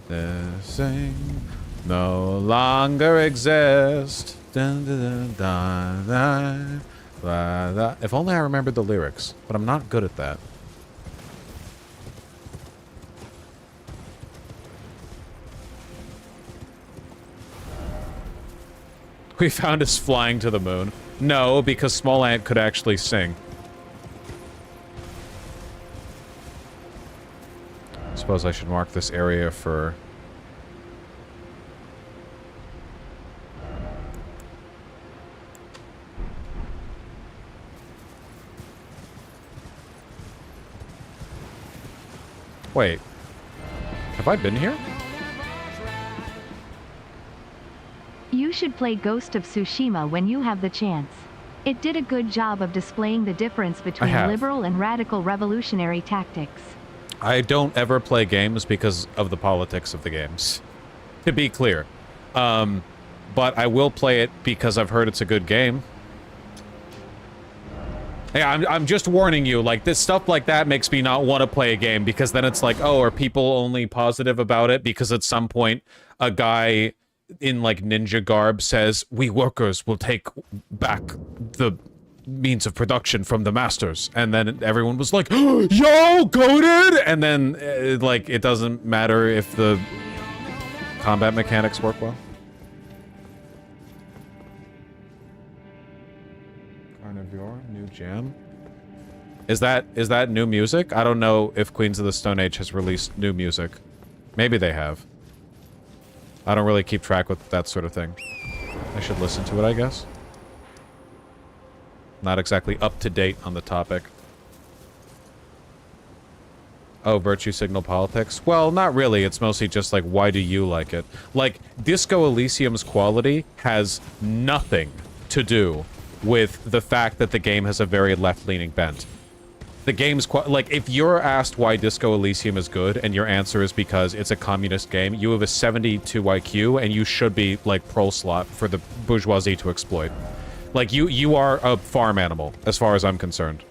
this thing no longer exist. Dun, dun, dun, dun, dun, dun. If only I remembered the lyrics, but I'm not good at that. We found us flying to the moon. No, because Small Ant could actually sing. Suppose I should mark this area for... Wait. Have I been here? You should play Ghost of Tsushima when you have the chance. It did a good job of displaying the difference between liberal and radical revolutionary tactics. I don't ever play games because of the politics of the games. To be clear. But I will play it because I've heard it's a good game. Yeah, I'm just warning you, like, this stuff like that makes me not want to play a game, because then it's like, oh, are people only positive about it because at some point a guy in, like, ninja garb says, we workers will take back the means of production from the masters, and then everyone was like, yo, goated! And then, like, it doesn't matter if the combat mechanics work well. Carnivore, new jam. Is that new music? I don't know if Queens of the Stone Age has released new music. Maybe they have. I don't really keep track with that sort of thing. I should listen to it, I guess. Not exactly up to date on the topic. Oh, virtue signal politics? Well, not really. It's mostly just like, why do you like it? Like, Disco Elysium's quality has nothing to do with the fact that the game has a very left-leaning bent. The game's like, if you're asked why Disco Elysium is good, and your answer is because it's a communist game, you have a 72 IQ, and you should be, like, pro-slot for the bourgeoisie to exploit. Like, you are a farm animal, as far as I'm concerned.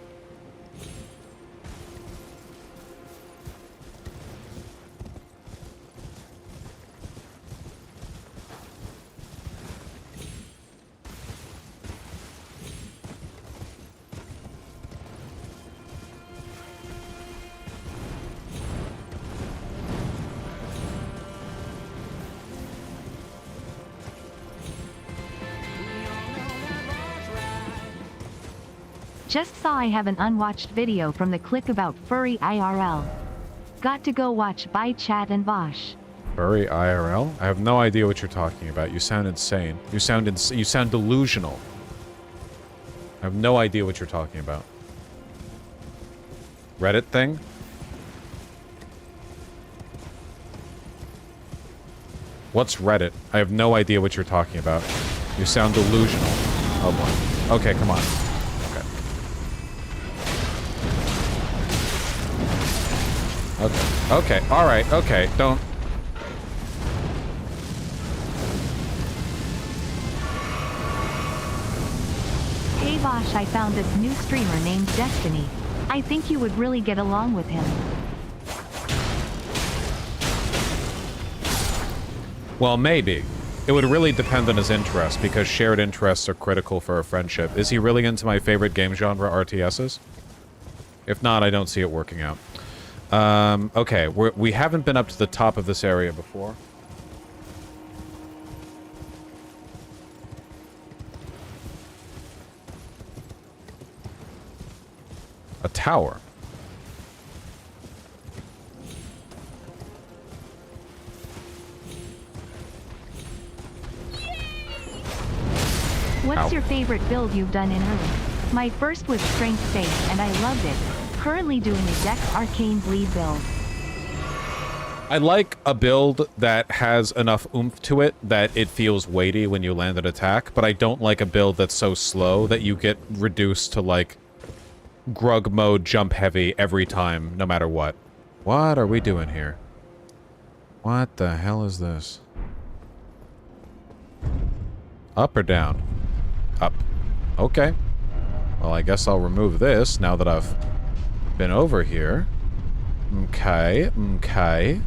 Just saw I have an unwatched video from the click about furry IRL. Got to go watch by Chat and Vosh. Furry IRL? I have no idea what you're talking about. You sound insane. You sound delusional. I have no idea what you're talking about. Reddit thing? What's Reddit? I have no idea what you're talking about. You sound delusional. Oh boy. Okay, come on. Okay, alright, okay, don't... Hey Vosh, I found this new streamer named Destiny. I think you would really get along with him. Well, maybe. It would really depend on his interests, because shared interests are critical for a friendship. Is he really into my favorite game genre, RTSs? If not, I don't see it working out. Okay, we haven't been up to the top of this area before. A tower. What's your favorite build you've done in early? My first was Strength Safe, and I loved it. Currently doing a Dex Arcane Bleed build. I like a build that has enough oomph to it that it feels weighty when you land an attack, but I don't like a build that's so slow that you get reduced to, like, grug mode jump heavy every time, no matter what. What are we doing here? What the hell is this? Up or down? Up. Okay. Well, I guess I'll remove this now that I've been over here. Okay, okay.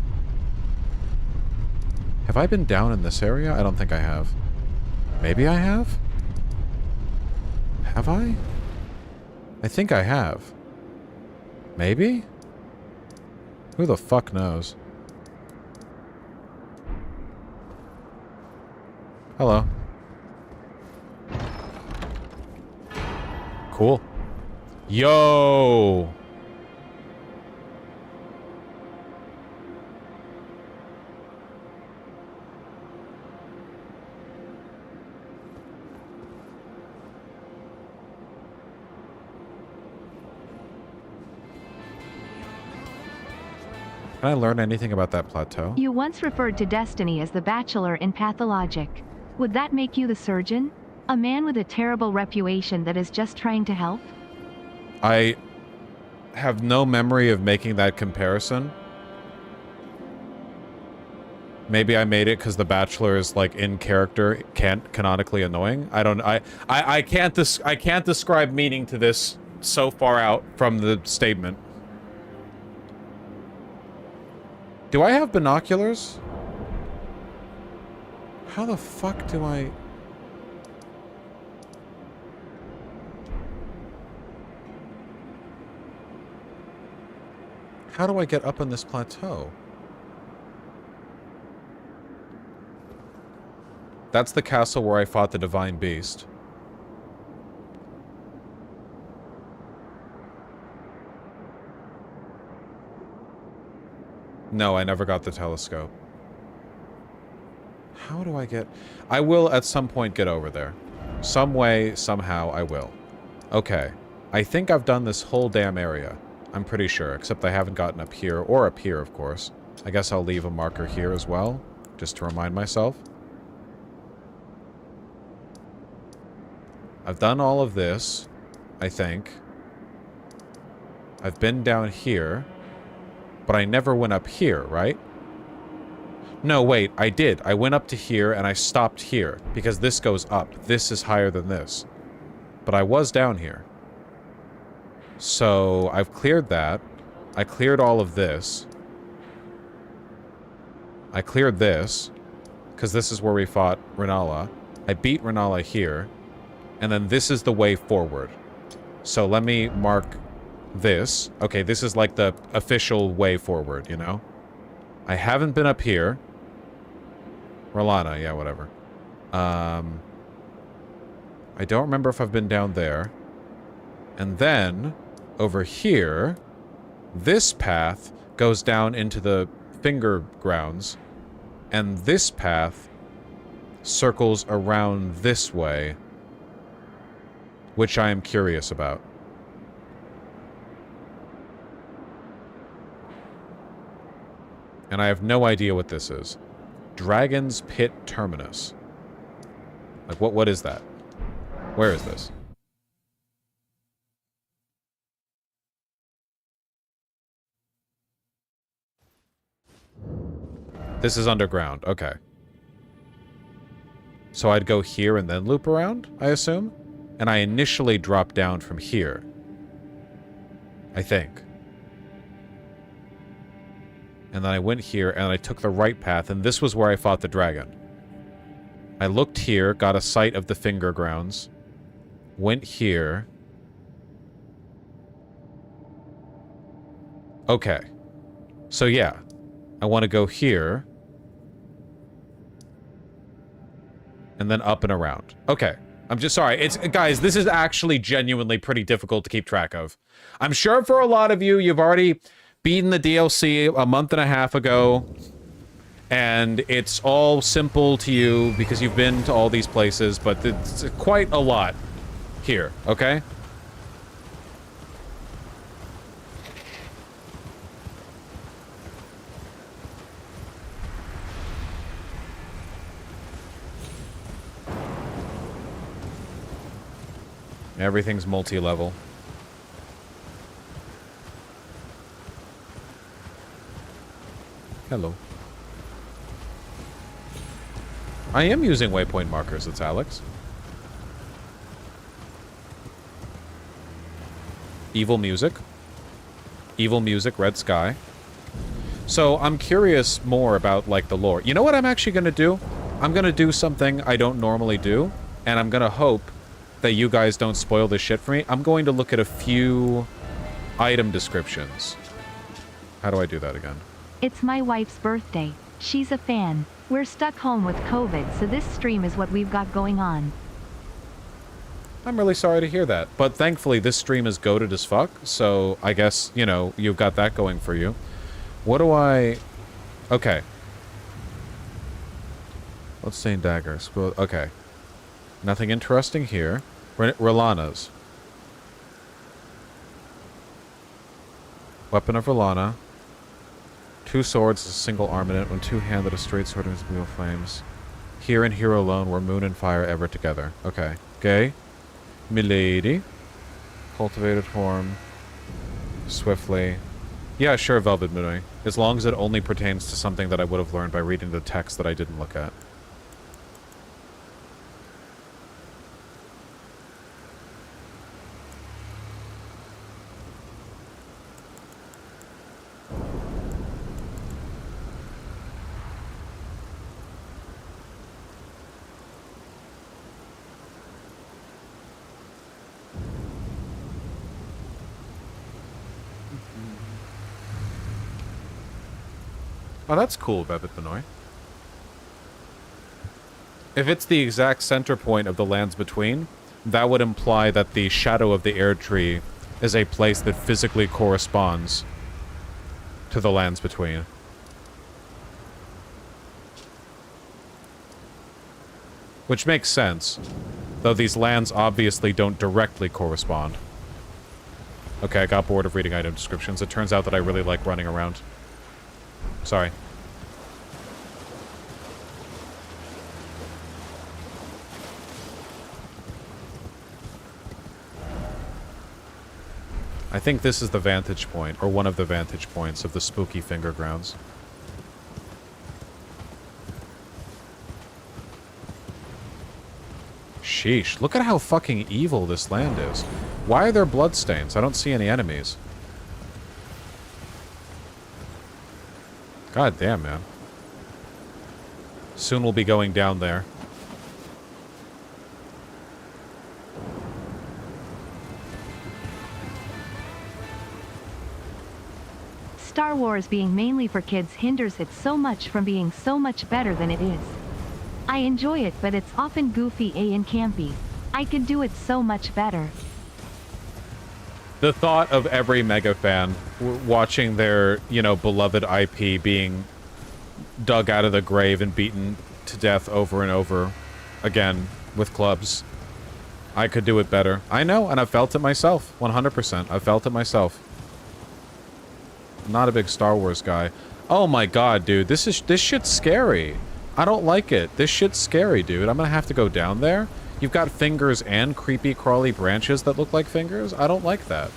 Have I been down in this area? I don't think I have. Maybe I have? Have I? I think I have. Maybe? Who the fuck knows? Hello. Cool. Yo! Can I learn anything about that plateau? You once referred to Destiny as the bachelor in pathologic. Would that make you the surgeon? A man with a terrible reputation that is just trying to help? I have no memory of making that comparison. Maybe I made it because the Bachelor is like in character, canonically annoying. I can't describe meaning to this so far out from the statement. Do I have binoculars? How the fuck do I... How do I get up on this plateau? That's the castle where I fought the Divine Beast. No, I never got the telescope. How do I get... I will at some point get over there. Some way, somehow, I will. Okay. I think I've done this whole damn area. I'm pretty sure, except I haven't gotten up here, or up here, of course. I guess I'll leave a marker here as well, just to remind myself. I've done all of this, I think. I've been down here, but I never went up here, right? No, wait, I did. I went up to here and I stopped here, because this goes up. This is higher than this. But I was down here. So, I've cleared that. I cleared all of this. I cleared this, because this is where we fought Renala. I beat Renala here. And then this is the way forward. So let me mark this. Okay, this is like the official way forward, you know? I haven't been up here. Rolana, yeah, whatever. I don't remember if I've been down there. And then, over here, this path goes down into the finger grounds. And this path circles around this way, which I am curious about. And I have no idea what this is. Dragon's Pit Terminus. Like, what is that? Where is this? This is underground. Okay. So I'd go here and then loop around, I assume? And I initially dropped down from here. I think. And then I went here and I took the right path, and this was where I fought the dragon. I looked here, got a sight of the finger grounds, went here. Okay. So yeah, I want to go here. And then up and around. Okay. I'm just sorry. It's guys, this is actually genuinely pretty difficult to keep track of. I'm sure for a lot of you, you've already beaten the DLC a month and a half ago, and it's all simple to you because you've been to all these places, but it's quite a lot here, okay? Everything's multi-level. Hello. I am using waypoint markers, it's Alex. Evil music. Evil music, red sky. So I'm curious more about, like, the lore. You know what I'm actually going to do? I'm going to do something I don't normally do, and I'm going to hope that you guys don't spoil this shit for me. I'm going to look at a few item descriptions. How do I do that again? It's my wife's birthday. She's a fan. We're stuck home with COVID, so this stream is what we've got going on. I'm really sorry to hear that, but thankfully this stream is goated as fuck, so I guess, you know, you've got that going for you. What do I... Okay. Let's say daggers. Well, okay. Nothing interesting here. Rilanas. Weapon of Rilana. 2 swords, a single armament. When two-handed, a straight sword is wheel flames. Here and here alone, were moon and fire ever together. Okay. Gay. Milady. Cultivated form. Swiftly. Yeah, sure, Velvet Mooney. As long as it only pertains to something that I would have learned by reading the text that I didn't look at. Oh, that's cool, Velvet Benoy. If it's the exact center point of the lands between, that would imply that the shadow of the air tree is a place that physically corresponds to the lands between. Which makes sense, though these lands obviously don't directly correspond. Okay, I got bored of reading item descriptions. It turns out that I really like running around. Sorry. I think this is the vantage point, or one of the vantage points of the spooky finger grounds. Sheesh, look at how fucking evil this land is. Why are there bloodstains? I don't see any enemies. God damn, man. Soon we'll be going down there. Star Wars being mainly for kids hinders it so much from being so much better than it is. I enjoy it, but it's often goofy and campy. I could do it so much better. The thought of every mega fan watching their, you know, beloved IP being dug out of the grave and beaten to death over and over again with clubs. I could do it better. I know, and I've felt it myself. 100%. I've felt it myself. I'm not a big Star Wars guy. Oh my god, dude. This shit's scary. I don't like it. This shit's scary, dude. I'm gonna have to go down there. You've got fingers and creepy crawly branches that look like fingers? I don't like that.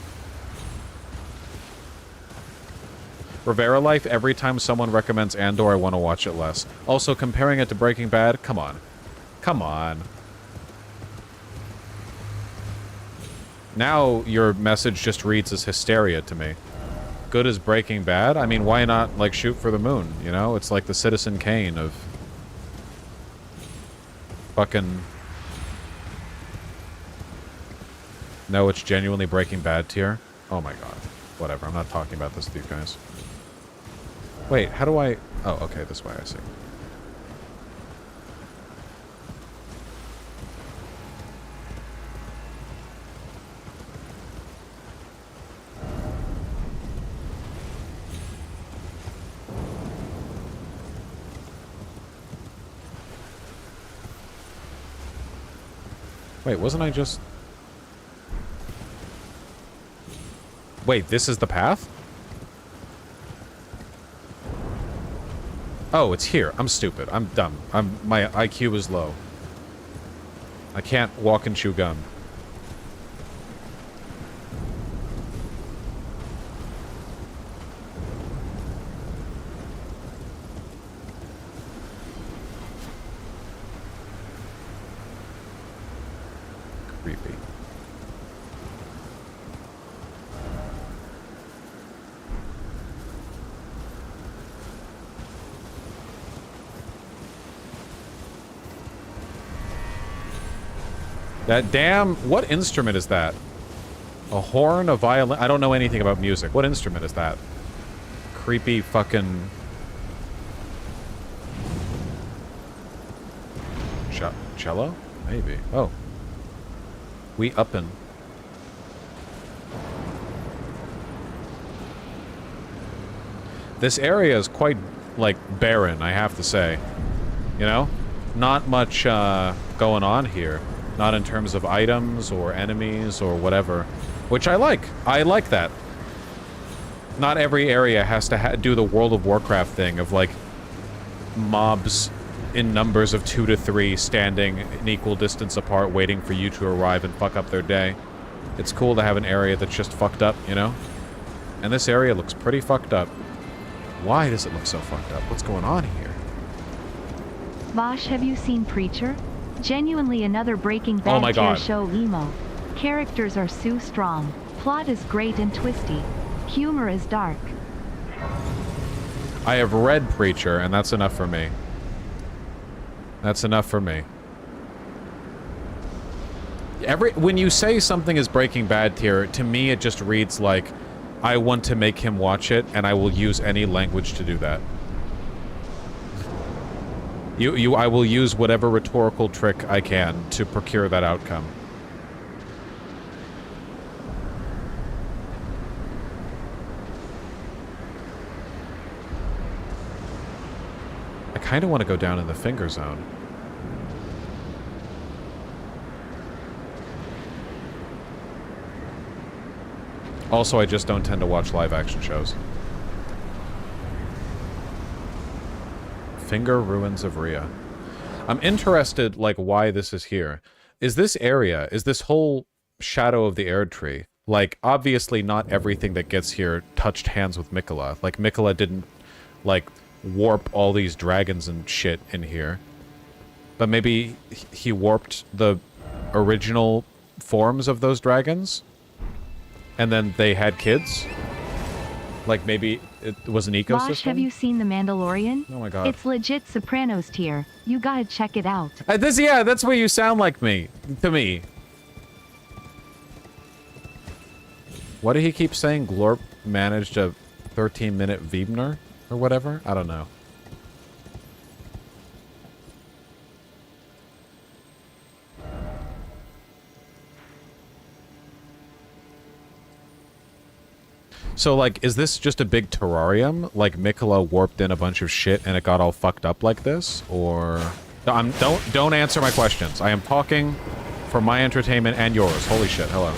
Rivera Life, every time someone recommends Andor, I want to watch it less. Also, comparing it to Breaking Bad? Come on. Come on. Now your message just reads as hysteria to me. Good as Breaking Bad? I mean, why not, like, shoot for the moon, you know? It's like the Citizen Kane of... fucking... No, it's genuinely Breaking Bad tier? Oh my god. Whatever, I'm not talking about this with you guys. Wait, how do I... Oh, okay, this way, I see. Wait, wasn't I just... Wait, this is the path? Oh, it's here. I'm stupid. I'm dumb. My IQ is low. I can't walk and chew gum. Creepy. That damn... What instrument is that? A horn? A violin? I don't know anything about music. What instrument is that? Creepy fucking... Cello? Maybe. Oh. We uppin'. This area is quite, like, barren, I have to say. You know? Not much, going on here. Not in terms of items or enemies or whatever. Which I like. I like that. Not every area has to do the World of Warcraft thing of, like, mobs in numbers of 2 to 3 standing an equal distance apart waiting for you to arrive and fuck up their day. It's cool to have an area that's just fucked up, you know? And this area looks pretty fucked up. Why does it look so fucked up? What's going on here? Vosh, have you seen Preacher? Genuinely another Breaking Bad tier show emo. Characters are so strong. Plot is great and twisty. Humor is dark. I have read Preacher, and that's enough for me. That's enough for me. When you say something is Breaking Bad tier, to me it just reads like, I want to make him watch it, and I will use any language to do that. I will use whatever rhetorical trick I can to procure that outcome. I kind of want to go down in the finger zone. Also, I just don't tend to watch live action shows. Finger Ruins of Rhea. I'm interested, like, why this is here. Is this area, is this whole Shadow of the Erdtree, like, obviously not everything that gets here touched hands with Mikola. Like, Mikola didn't, like, warp all these dragons and shit in here. But maybe he warped the original forms of those dragons? And then they had kids? Like, maybe it was an ecosystem? Vosh, have you seen The Mandalorian? Oh my god. It's legit Sopranos tier. You gotta check it out. Yeah, that's where you sound like me. To me. What did he keep saying? Glorp managed a 13-minute Weebner? Or whatever? I don't know. So, like, is this just a big terrarium? Like, Mikola warped in a bunch of shit and it got all fucked up like this? Or... Don't answer my questions. I am talking for my entertainment and yours. Holy shit, hello.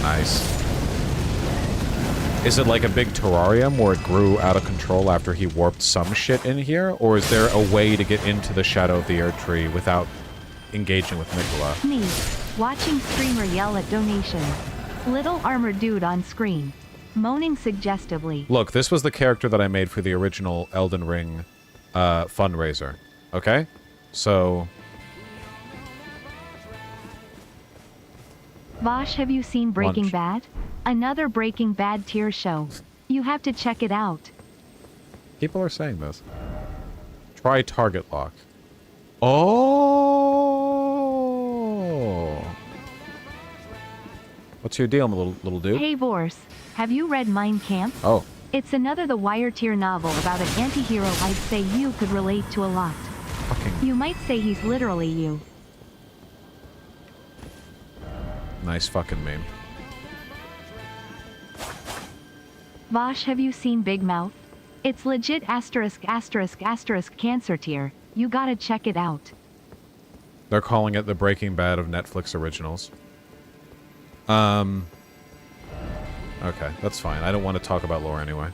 Nice. Is it like a big terrarium where it grew out of control after he warped some shit in here? Or is there a way to get into the Shadow of the Erdtree without engaging with Mikola? Me. Watching streamer yell at donation. Little armored dude on screen. Moaning suggestively. Look, this was the character that I made for the original Elden Ring fundraiser. Okay? So... Vosh, have you seen Breaking Lunch. Bad? Another Breaking Bad tier show. You have to check it out. People are saying this. Try target lock. Oh! What's your deal, little dude? Hey Vorse, have you read Mein Kampf? Oh. It's another The Wire tier novel about an anti-hero I'd say you could relate to a lot. Fucking You might say he's literally you. nice fucking meme. Vosh, have you seen Big Mouth? It's legit asterisk asterisk asterisk cancer tier. You gotta check it out. They're calling it the Breaking Bad of Netflix originals. Okay, that's fine. I don't want to talk about lore anyway.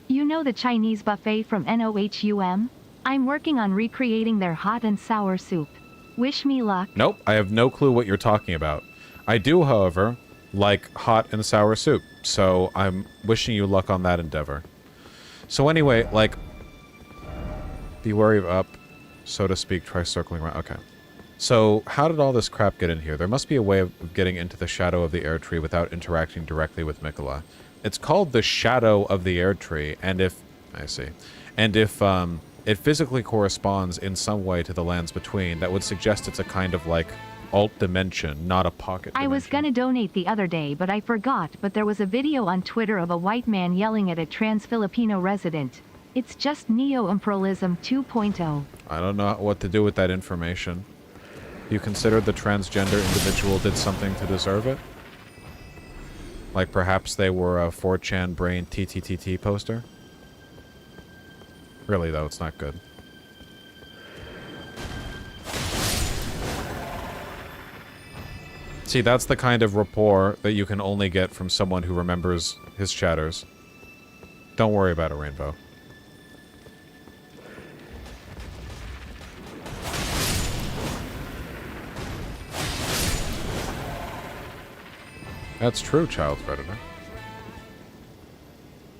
You know the Chinese buffet from NOHUM? I'm working on recreating their hot and sour soup. Wish me luck. Nope, I have no clue what you're talking about. I do, however, like hot and sour soup, so I'm wishing you luck on that endeavor. So anyway, like, be wary of up, so to speak, try circling around. Okay. So, how did all this crap get in here? There must be a way of getting into the Shadow of the Erdtree without interacting directly with Mikola. It's called the Shadow of the Erdtree, and if... I see. And if it physically corresponds in some way to the lands between, that would suggest it's a kind of like alt dimension, not a pocket dimension. I was gonna donate the other day, but I forgot. But there was a video on Twitter of a white man yelling at a trans Filipino resident. It's just neo-imperialism 2.0. I don't know what to do with that information. You consider the transgender individual did something to deserve it? Like perhaps they were a 4chan brain TTTT poster? Really though, it's not good. See, that's the kind of rapport that you can only get from someone who remembers his shatters. Don't worry about it, Rainbow. That's true, Child Predator.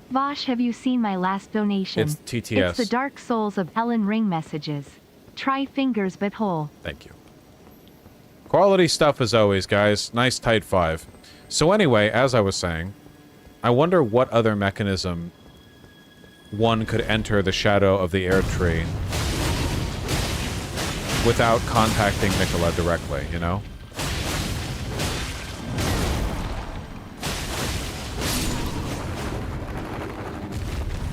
Vosh, have you seen my last donation? It's TTS. It's the Dark Souls of Ellen Ring messages. Try fingers but whole. Thank you. Quality stuff as always, guys. Nice tight 5. So anyway, as I was saying, I wonder what other mechanism one could enter the shadow of the air tree without contacting Nicola directly, you know?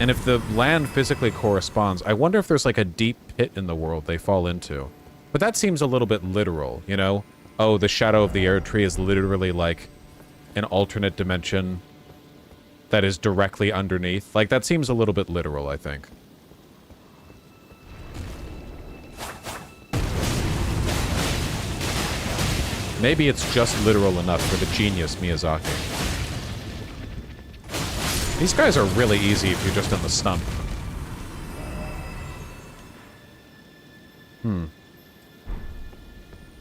And if the land physically corresponds, I wonder if there's like a deep pit in the world they fall into. But that seems a little bit literal, you know? Oh, the shadow of the air tree is literally like an alternate dimension that is directly underneath. Like, that seems a little bit literal, I think. Maybe it's just literal enough for the genius Miyazaki. These guys are really easy if you're just in the stump.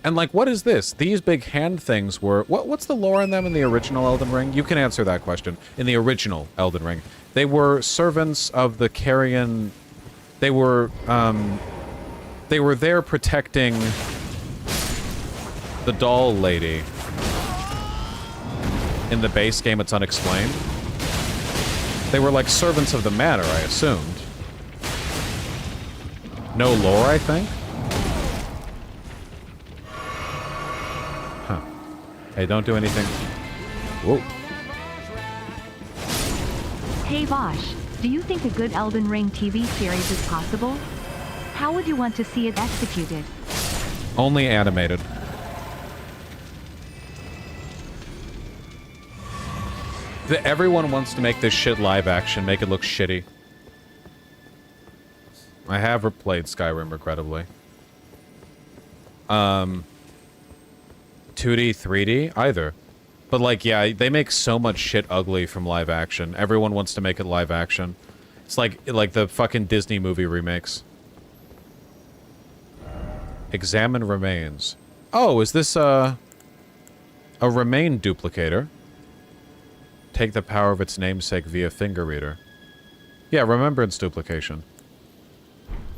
And like, what is this? These big hand things were... What's the lore on them in the original Elden Ring? You can answer that question. In the original Elden Ring, they were servants of the Carrion... They were there protecting the doll lady. In the base game, it's unexplained. They were like servants of the manor, I assumed. No lore, I think? Huh. Hey, don't do anything. Whoa. Hey Vosh, do you think a good Elden Ring TV series is possible? How would you want to see it executed? Only animated. Everyone wants to make this shit live action, make it look shitty. I have replayed Skyrim, regrettably. 2D, 3D? Either. But like, yeah, they make so much shit ugly from live action. Everyone wants to make it live action. It's like the fucking Disney movie remakes. Examine remains. Oh, is this a remain duplicator? Take the power of its namesake via finger reader. Yeah, remembrance duplication.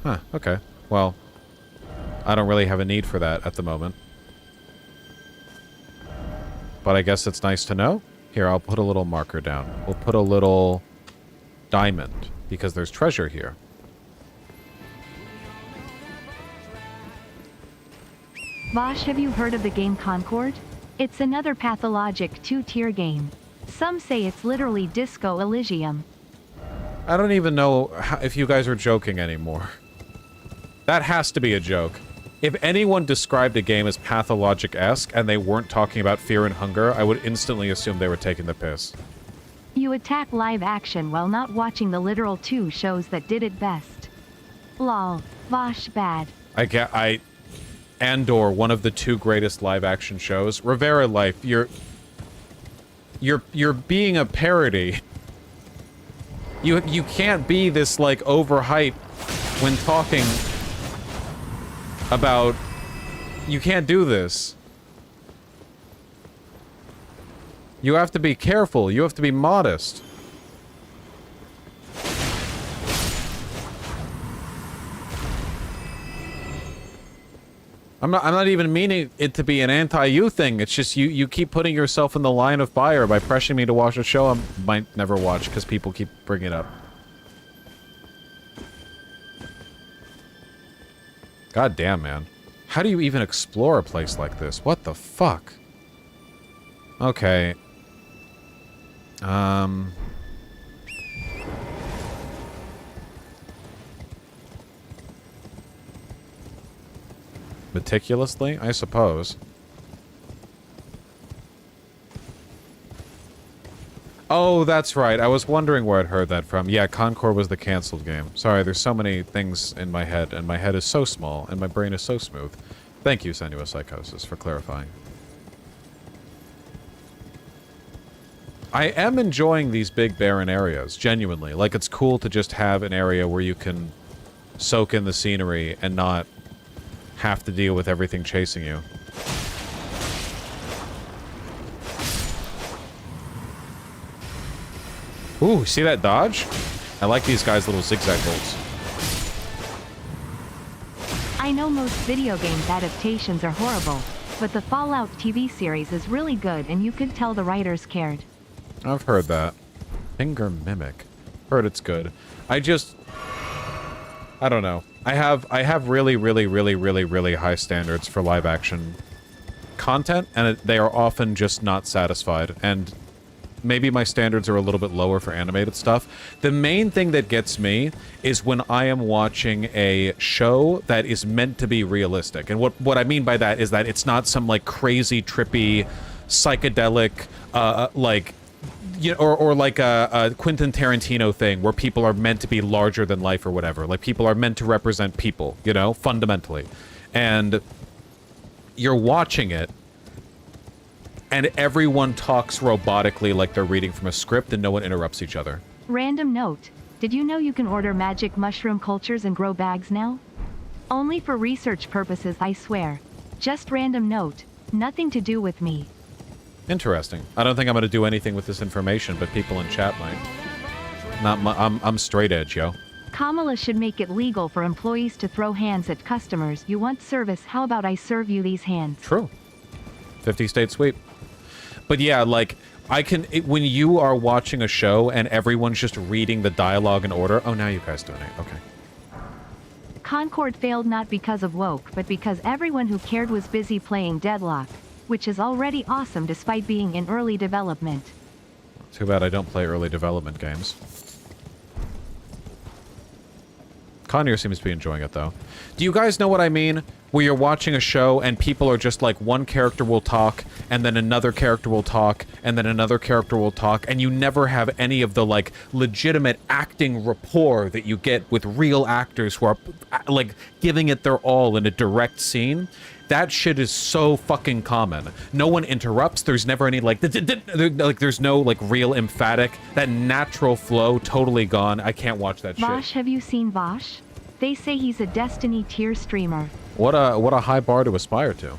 Huh, okay. Well, I don't really have a need for that at the moment. But I guess it's nice to know. Here, I'll put a little marker down. We'll put a little diamond, because there's treasure here. Vosh, have you heard of the game Concord? It's another pathologic 2-tier game. Some say it's literally Disco Elysium. I don't even know if you guys are joking anymore. That has to be a joke. If anyone described a game as pathologic-esque and they weren't talking about fear and hunger, I would instantly assume they were taking the piss. You attack live action while not watching the literal 2 shows that did it best. Lol. Vosh bad. Andor, one of the 2 greatest live action shows. Rivera Life, you're being a parody. You can't be this like overhyped when talking about... You can't do this. You have to be careful. You have to be modest. I'm not even meaning it to be an anti-you thing. It's just you keep putting yourself in the line of fire by pressuring me to watch a show I might never watch because people keep bringing it up. God damn, man. How do you even explore a place like this? What the fuck? Okay. Meticulously, I suppose. Oh, that's right. I was wondering where I'd heard that from. Yeah, Concord was the canceled game. Sorry, there's so many things in my head, and my head is so small, and my brain is so smooth. Thank you, Senua Psychosis, for clarifying. I am enjoying these big barren areas, genuinely. Like, it's cool to just have an area where you can soak in the scenery and not have to deal with everything chasing you. Ooh, see that dodge? I like these guys' little zigzag bolts. I know most video games adaptations are horrible, but the Fallout TV series is really good and you could tell the writers cared. I've heard that. Finger Mimic. Heard it's good. I don't know. I have really high standards for live action content, and they are often just not satisfied, and maybe my standards are a little bit lower for animated stuff. The main thing that gets me is when I am watching a show that is meant to be realistic. And what I mean by that is that it's not some, like, crazy, trippy, psychedelic, like, you know, or like a Quentin Tarantino thing where people are meant to be larger than life or whatever. Like, people are meant to represent people, you know, fundamentally. And you're watching it, and everyone talks robotically like they're reading from a script and no one interrupts each other. Random note. Did you know you can order magic mushroom cultures and grow bags now? Only for research purposes, I swear. Just random note. Nothing to do with me. Interesting. I don't think I'm going to do anything with this information, but people in chat might. I'm straight edge, yo. Kamala should make it legal for employees to throw hands at customers. You want service, how about I serve you these hands? True. 50-state sweep. But yeah, like, when you are watching a show and everyone's just reading the dialogue in order... Oh, now you guys donate. Okay. Concord failed not because of woke, but because everyone who cared was busy playing Deadlock, which is already awesome despite being in early development. Too bad I don't play early development games. Conyer seems to be enjoying it, though. Do you guys know what I mean? Where you're watching a show and people are just like, one character will talk, and then another character will talk, and then another character will talk, and you never have any of the, like, legitimate acting rapport that you get with real actors who are, like, giving it their all in a direct scene? That shit is so fucking common. No one interrupts. There's never any, like, there's no, like, real emphatic. That natural flow, totally gone. I can't watch that shit. Vosh, have you seen Vosh? They say he's a Destiny tier streamer. What a high bar to aspire to.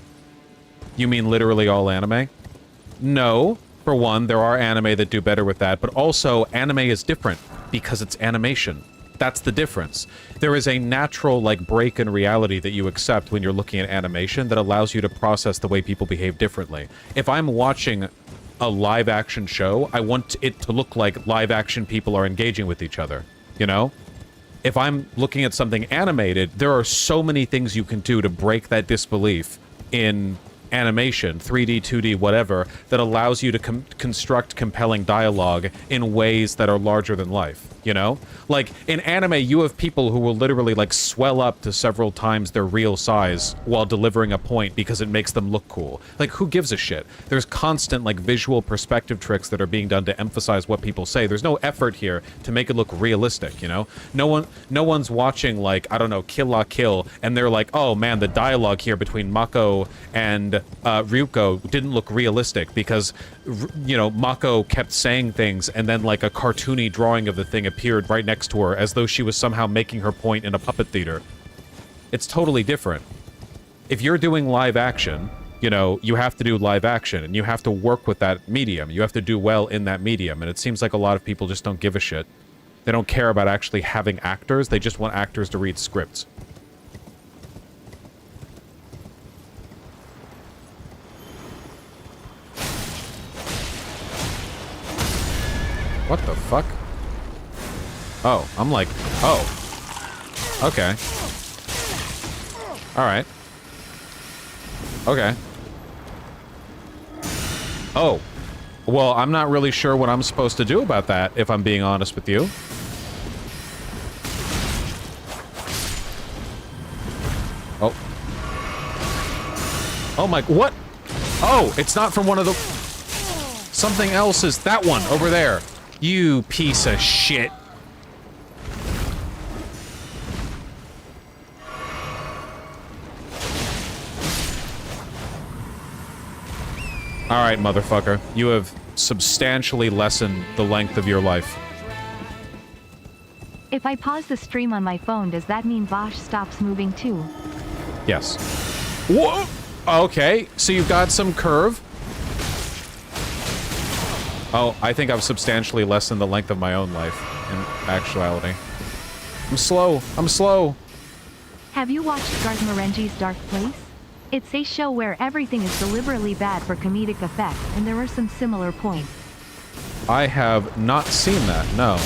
You mean literally all anime? No. For one, there are anime that do better with that, but also anime is different because it's animation. That's the difference. There is a natural, like, break in reality that you accept when you're looking at animation that allows you to process the way people behave differently. If I'm watching a live-action show, I want it to look like live-action people are engaging with each other, you know? If I'm looking at something animated, there are so many things you can do to break that disbelief in animation, 3D, 2D, whatever, that allows you to construct compelling dialogue in ways that are larger than life, you know? Like, in anime, you have people who will literally, like, swell up to several times their real size while delivering a point because it makes them look cool. Like, who gives a shit? There's constant, like, visual perspective tricks that are being done to emphasize what people say. There's no effort here to make it look realistic, you know? No one's watching, like, I don't know, Kill La Kill, and they're like, oh man, the dialogue here between Mako and Ryuko didn't look realistic because, you know, Mako kept saying things and then, like, a cartoony drawing of the thing appeared right next to her as though she was somehow making her point in a puppet theater. It's totally different. If you're doing live action, you know, you have to do live action and you have to work with that medium. You have to do well in that medium, and it seems like a lot of people just don't give a shit. They don't care about actually having actors, they just want actors to read scripts. What the fuck? Oh, I'm like, oh. Okay. Alright. Okay. Oh. Well, I'm not really sure what I'm supposed to do about that, if I'm being honest with you. Oh. Oh my... What? Oh, it's not from one of the... Something else is... That one, over there. You piece of shit. Alright, motherfucker. You have substantially lessened the length of your life. If I pause the stream on my phone, does that mean Bosch stops moving too? Yes. Whoa! Okay, so you've got some curve. Oh, I think I've substantially lessened the length of my own life, in actuality. I'm slow. I'm slow. Have you watched Garth Dark Place? It's a show where everything is deliberately bad for comedic effect, and there are some similar points. I have not seen that, no.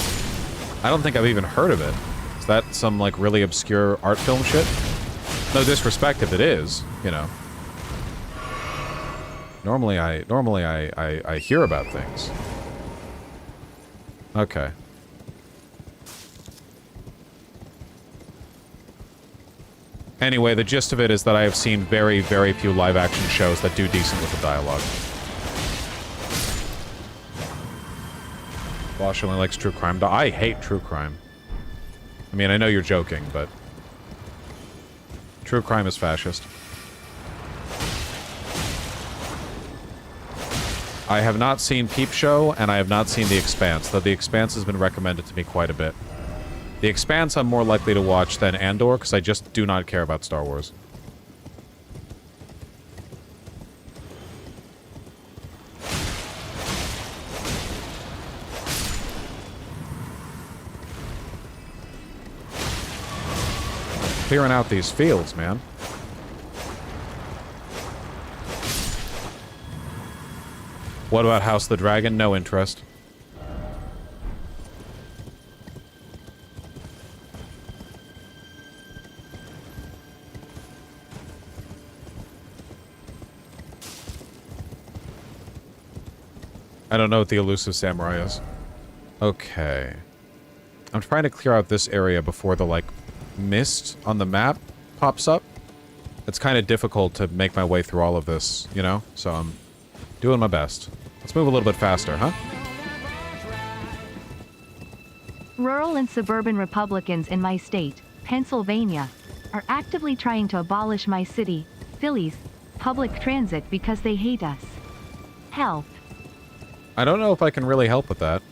I don't think I've even heard of it. Is that some, like, really obscure art film shit? No disrespect if it is, you know. Normally I hear about things. Okay. Anyway, the gist of it is that I have seen very, very few live-action shows that do decent with the dialogue. Bosch only likes true crime. I hate true crime. I mean, I know you're joking, but... True crime is fascist. I have not seen Peep Show, and I have not seen The Expanse, though The Expanse has been recommended to me quite a bit. The Expanse I'm more likely to watch than Andor, because I just do not care about Star Wars. Clearing out these fields, man. What about House of the Dragon? No interest. I don't know what the elusive samurai is. Okay. I'm trying to clear out this area before the, like, mist on the map pops up. It's kind of difficult to make my way through all of this, you know? So I'm doing my best. Let's move a little bit faster, huh? Rural and suburban Republicans in my state, Pennsylvania, are actively trying to abolish my city, Philly's, public transit because they hate us. Help. I don't know if I can really help with that.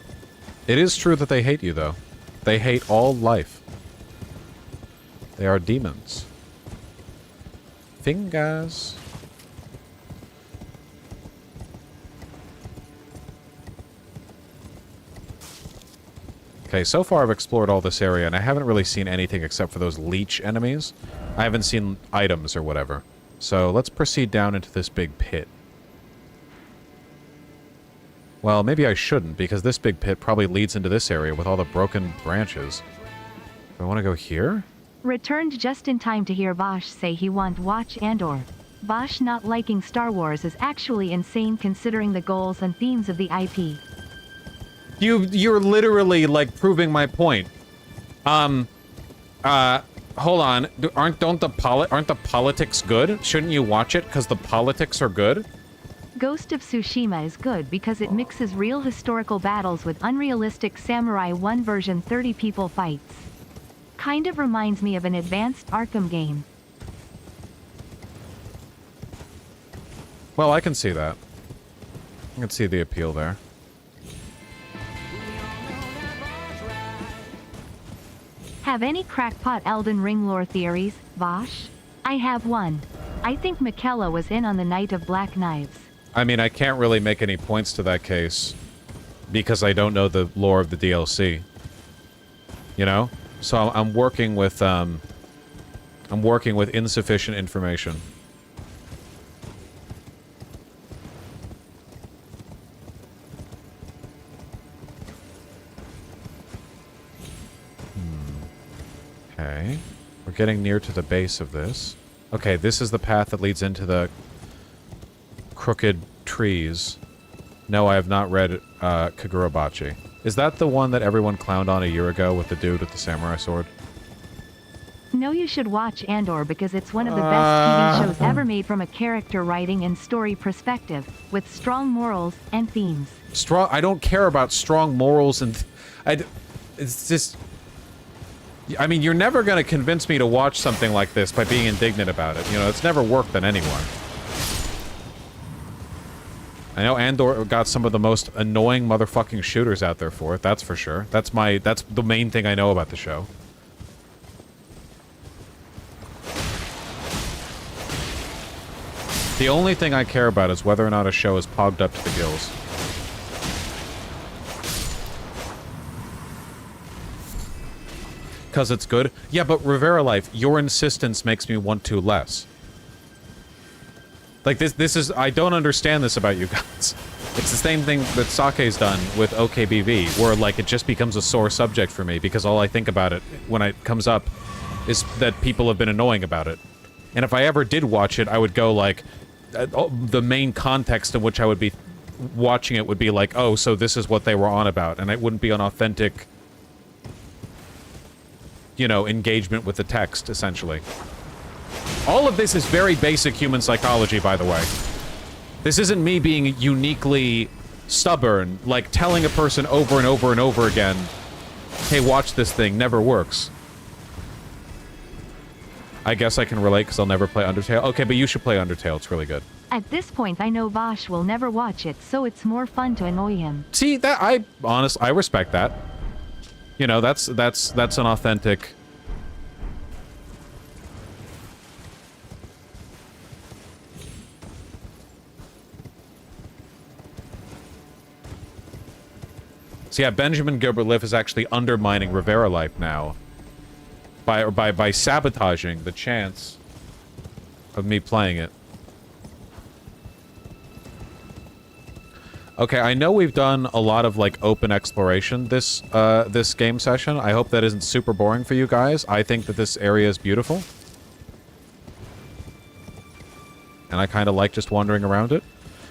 It is true that they hate you, though. They hate all life. They are demons. Fingers. Okay, so far I've explored all this area, and I haven't really seen anything except for those leech enemies. I haven't seen items or whatever. So let's proceed down into this big pit. Well, maybe I shouldn't, because this big pit probably leads into this area with all the broken branches. Do I want to go here? Returned just in time to hear Bosch say he won't watch Andor. Bosch not liking Star Wars is actually insane considering the goals and themes of the IP. You're literally, like, proving my point. Hold on. Aren't the politics good? Shouldn't you watch it because the politics are good? Ghost of Tsushima is good because it mixes real historical battles with unrealistic Samurai 1 version 30 people fights. Kind of reminds me of an advanced Arkham game. Well, I can see that. I can see the appeal there. Have any crackpot Elden Ring lore theories, Bosch? I have one. I think Michaela was in on the Night of Black Knives. I mean, I can't really make any points to that case because I don't know the lore of the DLC. You know? So I'm working with insufficient information. Okay. We're getting near to the base of this. Okay, this is the path that leads into the crooked trees. No, I have not read Kagurabachi. Is that the one that everyone clowned on a year ago with the dude with the samurai sword? No, you should watch Andor because it's one of the best TV shows ever made from a character writing and story perspective, with strong morals and themes. I don't care about strong morals and... it's just... I mean, you're never going to convince me to watch something like this by being indignant about it. You know, it's never worked on anyone. I know Andor got some of the most annoying motherfucking shooters out there for it, that's for sure. That's the main thing I know about the show. The only thing I care about is whether or not a show is pogged up to the gills. Because it's good? Yeah, but Rivera Life, your insistence makes me want to less. Like, this is... I don't understand this about you guys. It's the same thing that Sake's done with OKBV, where, like, it just becomes a sore subject for me, because all I think about it when it comes up is that people have been annoying about it. And if I ever did watch it, I would go, like... the main context in which I would be watching it would be like, oh, so this is what they were on about, and it wouldn't be an authentic, you know, engagement with the text, essentially. All of this is very basic human psychology, by the way. This isn't me being uniquely stubborn, like telling a person over and over and over again, hey, watch this thing, never works. I guess I can relate because I'll never play Undertale. Okay, but you should play Undertale. It's really good. At this point, I know Vosh will never watch it, so it's more fun to annoy him. See, that I respect that. You know, that's an authentic. So yeah, Benjamin Gilbert Liff is actually undermining Rivera Life now. By sabotaging the chance of me playing it. Okay, I know we've done a lot of, like, open exploration this game session. I hope that isn't super boring for you guys. I think that this area is beautiful. And I kind of like just wandering around it.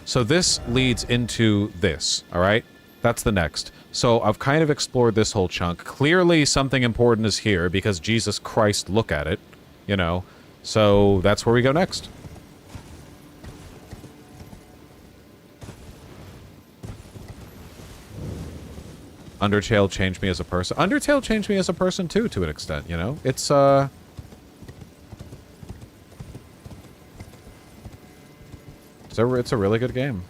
So this leads into this, alright? That's the next. So I've kind of explored this whole chunk. Clearly something important is here because Jesus Christ, look at it. You know. So that's where we go next. Undertale changed me as a person. Undertale changed me as a person too, to an extent, you know? It's a really good game.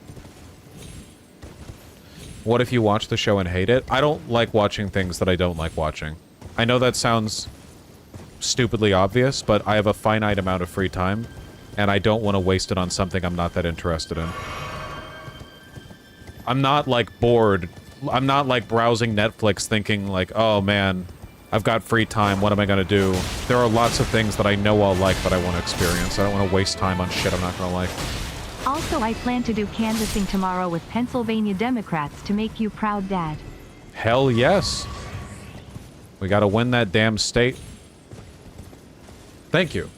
What if you watch the show and hate it? I don't like watching things that I don't like watching. I know that sounds stupidly obvious, but I have a finite amount of free time, and I don't want to waste it on something I'm not that interested in. I'm not, like, bored. I'm not, like, browsing Netflix thinking, like, oh, man, I've got free time, what am I gonna do? There are lots of things that I know I'll like that I want to experience. I don't want to waste time on shit I'm not gonna like. Also, I plan to do canvassing tomorrow with Pennsylvania Democrats to make you proud, Dad. Hell yes. We gotta win that damn state. Thank you.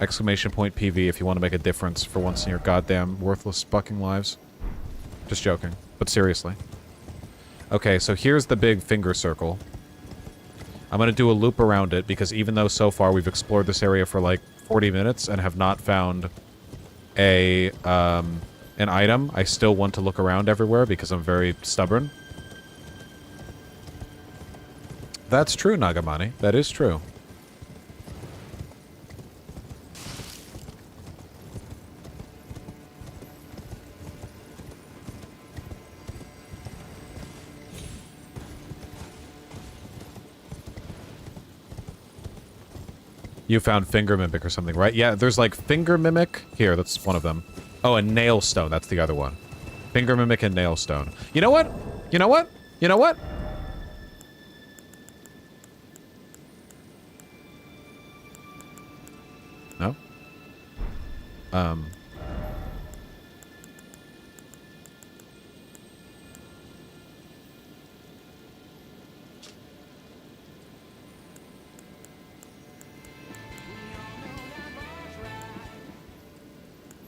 Exclamation point PV if you want to make a difference for once in your goddamn worthless fucking lives. Just joking, but seriously. Okay, so here's the big finger circle. I'm gonna do a loop around it because even though so far we've explored this area for like 40 minutes and have not found an item, I still want to look around everywhere because I'm very stubborn. That's true, Nagamani. That is true. You found Finger Mimic or something, right? Yeah, there's like Finger Mimic. Here, that's one of them. Oh, and Nail Stone. That's the other one. Finger Mimic and Nail Stone. You know what? You know what? You know what? No?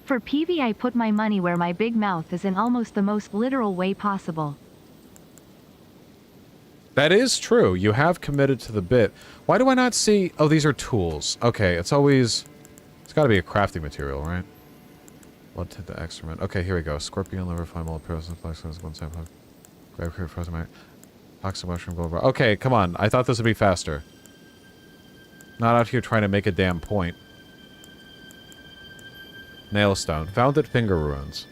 For PV, I put my money where my big mouth is in almost the most literal way possible. That is true. You have committed to the bit. Why do I not see... Oh, these are tools. Okay, it's always... It's got to be a crafting material, right? Blood tint the excrement. Okay, here we go. Scorpion liver, fine mold, parasite, black stones, one sample. Grab here, frozen mite. Toxic mushroom, blah, blah, blah. Okay, come on. I thought this would be faster. Not out here trying to make a damn point. Nailstone. Found at Finger Ruins.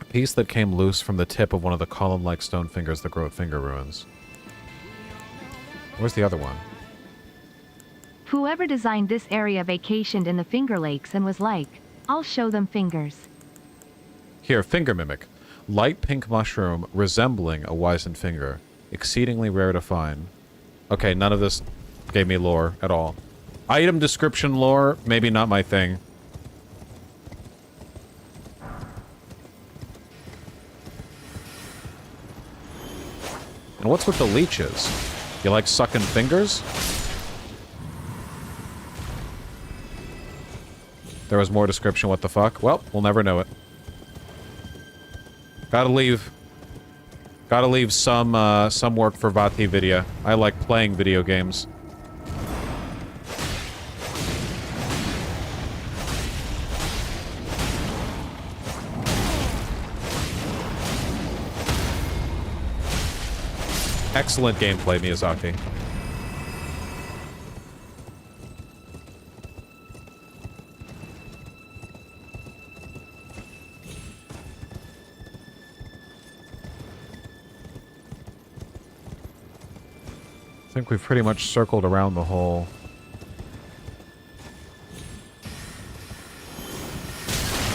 A piece that came loose from the tip of one of the column-like stone fingers that grow at Finger Ruins. Where's the other one? Whoever designed this area vacationed in the Finger Lakes and was like, I'll show them fingers. Here, Finger Mimic. Light pink mushroom resembling a wizened finger. Exceedingly rare to find. Okay, none of this gave me lore at all. Item description lore, maybe not my thing. And what's with the leeches? You like sucking fingers? There was more description, what the fuck? Well, we'll never know it. Gotta leave some work for Vati Vidya. I like playing video games. Excellent gameplay, Miyazaki. I think we've pretty much circled around the whole...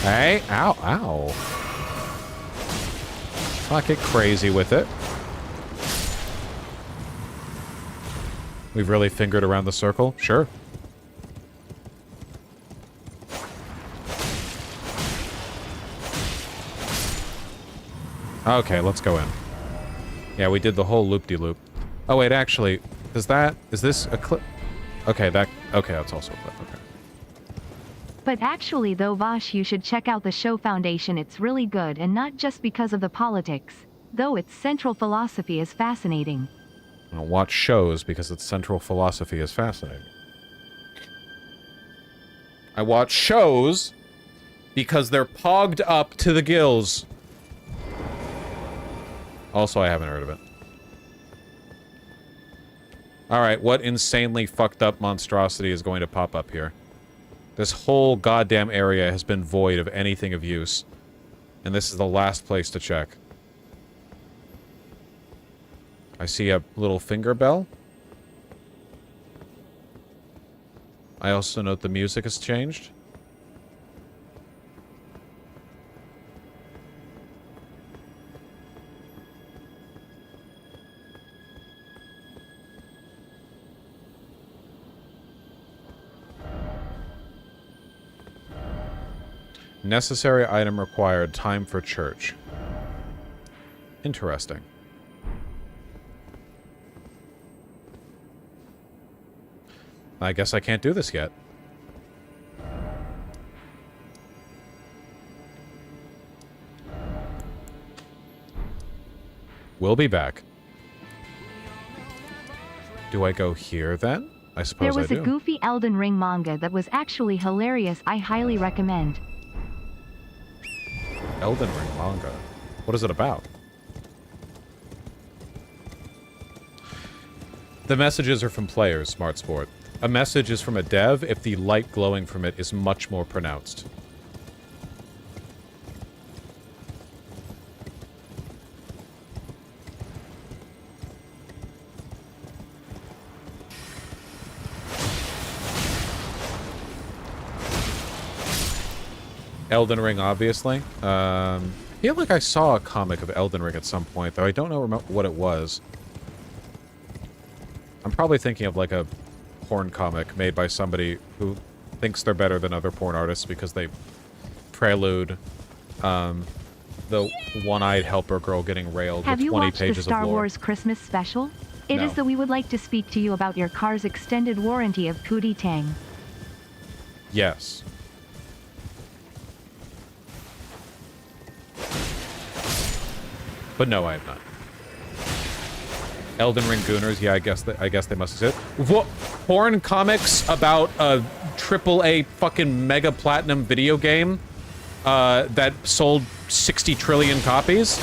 Hey! Ow! Ow! Not get crazy with it. We've really fingered around the circle? Sure. Okay, let's go in. Yeah, we did the whole loop-de-loop. Oh, wait, actually, is this a clip? Okay, that's also a clip, okay. But actually though, Vosh, you should check out the Show Foundation. It's really good, and not just because of the politics, though its central philosophy is fascinating. I don't watch shows because its central philosophy is fascinating. I watch shows because they're pogged up to the gills. Also, I haven't heard of it. Alright, what insanely fucked up monstrosity is going to pop up here? This whole goddamn area has been void of anything of use. And this is the last place to check. I see a little finger bell. I also note the music has changed. Necessary item required. Time for church. Interesting. I guess I can't do this yet. We'll be back. Do I go here then? I suppose I do. There was a goofy Elden Ring manga that was actually hilarious. I highly recommend. Elden Ring manga? What is it about? The messages are from players, Smart Sport. A message is from a dev if the light glowing from it is much more pronounced. Elden Ring, obviously. I feel like I saw a comic of Elden Ring at some point, though I don't know what it was. I'm probably thinking of like a porn comic made by somebody who thinks they're better than other porn artists because they prelude the one-eyed helper girl getting railed with 20 pages of lore. Have you watched the Star Wars Christmas special? It No. is that we would like to speak to you about your car's extended warranty of Pootie Tang. Yes. But no, I am not. Elden Ring Gooners, yeah, I guess they must exist. What? Porn comics about a AAA fucking mega platinum video game that sold 60 trillion copies?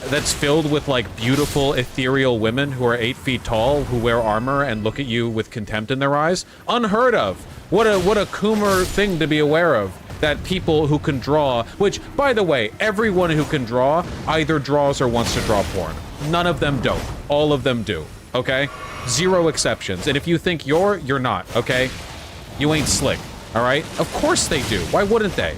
That's filled with, like, beautiful, ethereal women who are 8 feet tall, who wear armor and look at you with contempt in their eyes? Unheard of! What a Coomer thing to be aware of. That people who can draw, which, by the way, everyone who can draw either draws or wants to draw porn. None of them don't. All of them do, okay? Zero exceptions. And if you think you're not, okay? You ain't slick, all right? Of course they do. Why wouldn't they?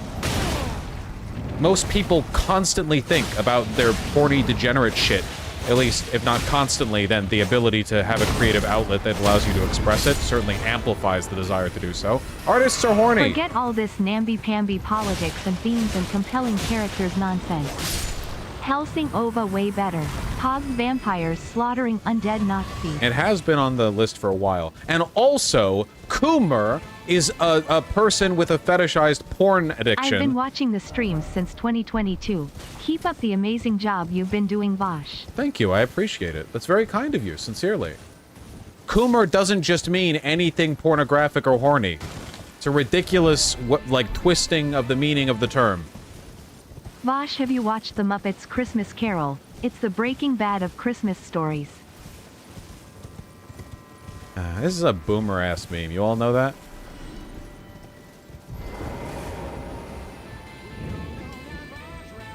Most people constantly think about their porny degenerate shit. At least, if not constantly, then the ability to have a creative outlet that allows you to express it certainly amplifies the desire to do so. Artists are horny! Forget all this namby-pamby politics and themes and compelling characters nonsense. Helsing Ova way better. Pog vampires slaughtering undead Nazi. It has been on the list for a while. And also, Coomer is a person with a fetishized porn addiction. I've been watching the streams since 2022. Keep up the amazing job you've been doing, Vosh. Thank you, I appreciate it. That's very kind of you, sincerely. Coomer doesn't just mean anything pornographic or horny. It's a ridiculous, like, twisting of the meaning of the term. Vosh, have you watched The Muppets Christmas Carol? It's the Breaking Bad of Christmas stories. This is a boomer-ass meme. You all know that?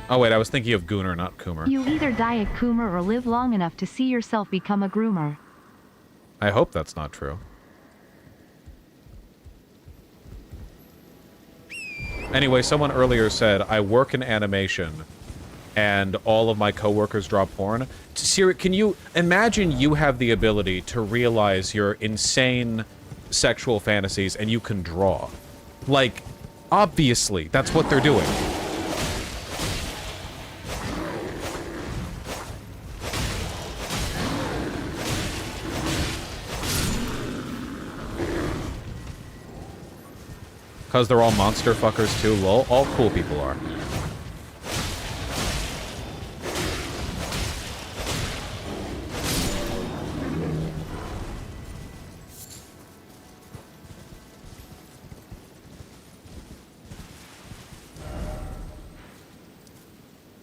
Oh, wait, I was thinking of Gooner, not Coomer. You either die a Coomer or live long enough to see yourself become a groomer. I hope that's not true. Anyway, someone earlier said, I work in animation, and all of my coworkers draw porn. Siri, can you imagine you have the ability to realize your insane sexual fantasies and you can draw? Like, obviously, that's what they're doing. Because they're all monster fuckers too, lol. All cool people are.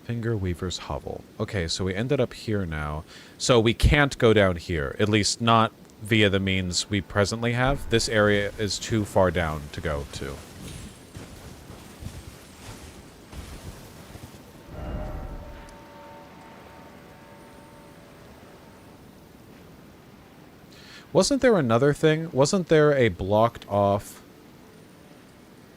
Finger Weaver's Hovel. Okay, so we ended up here now. So we can't go down here, at least not via the means we presently have. This area is too far down to go to. Wasn't there another thing? Wasn't there a blocked off...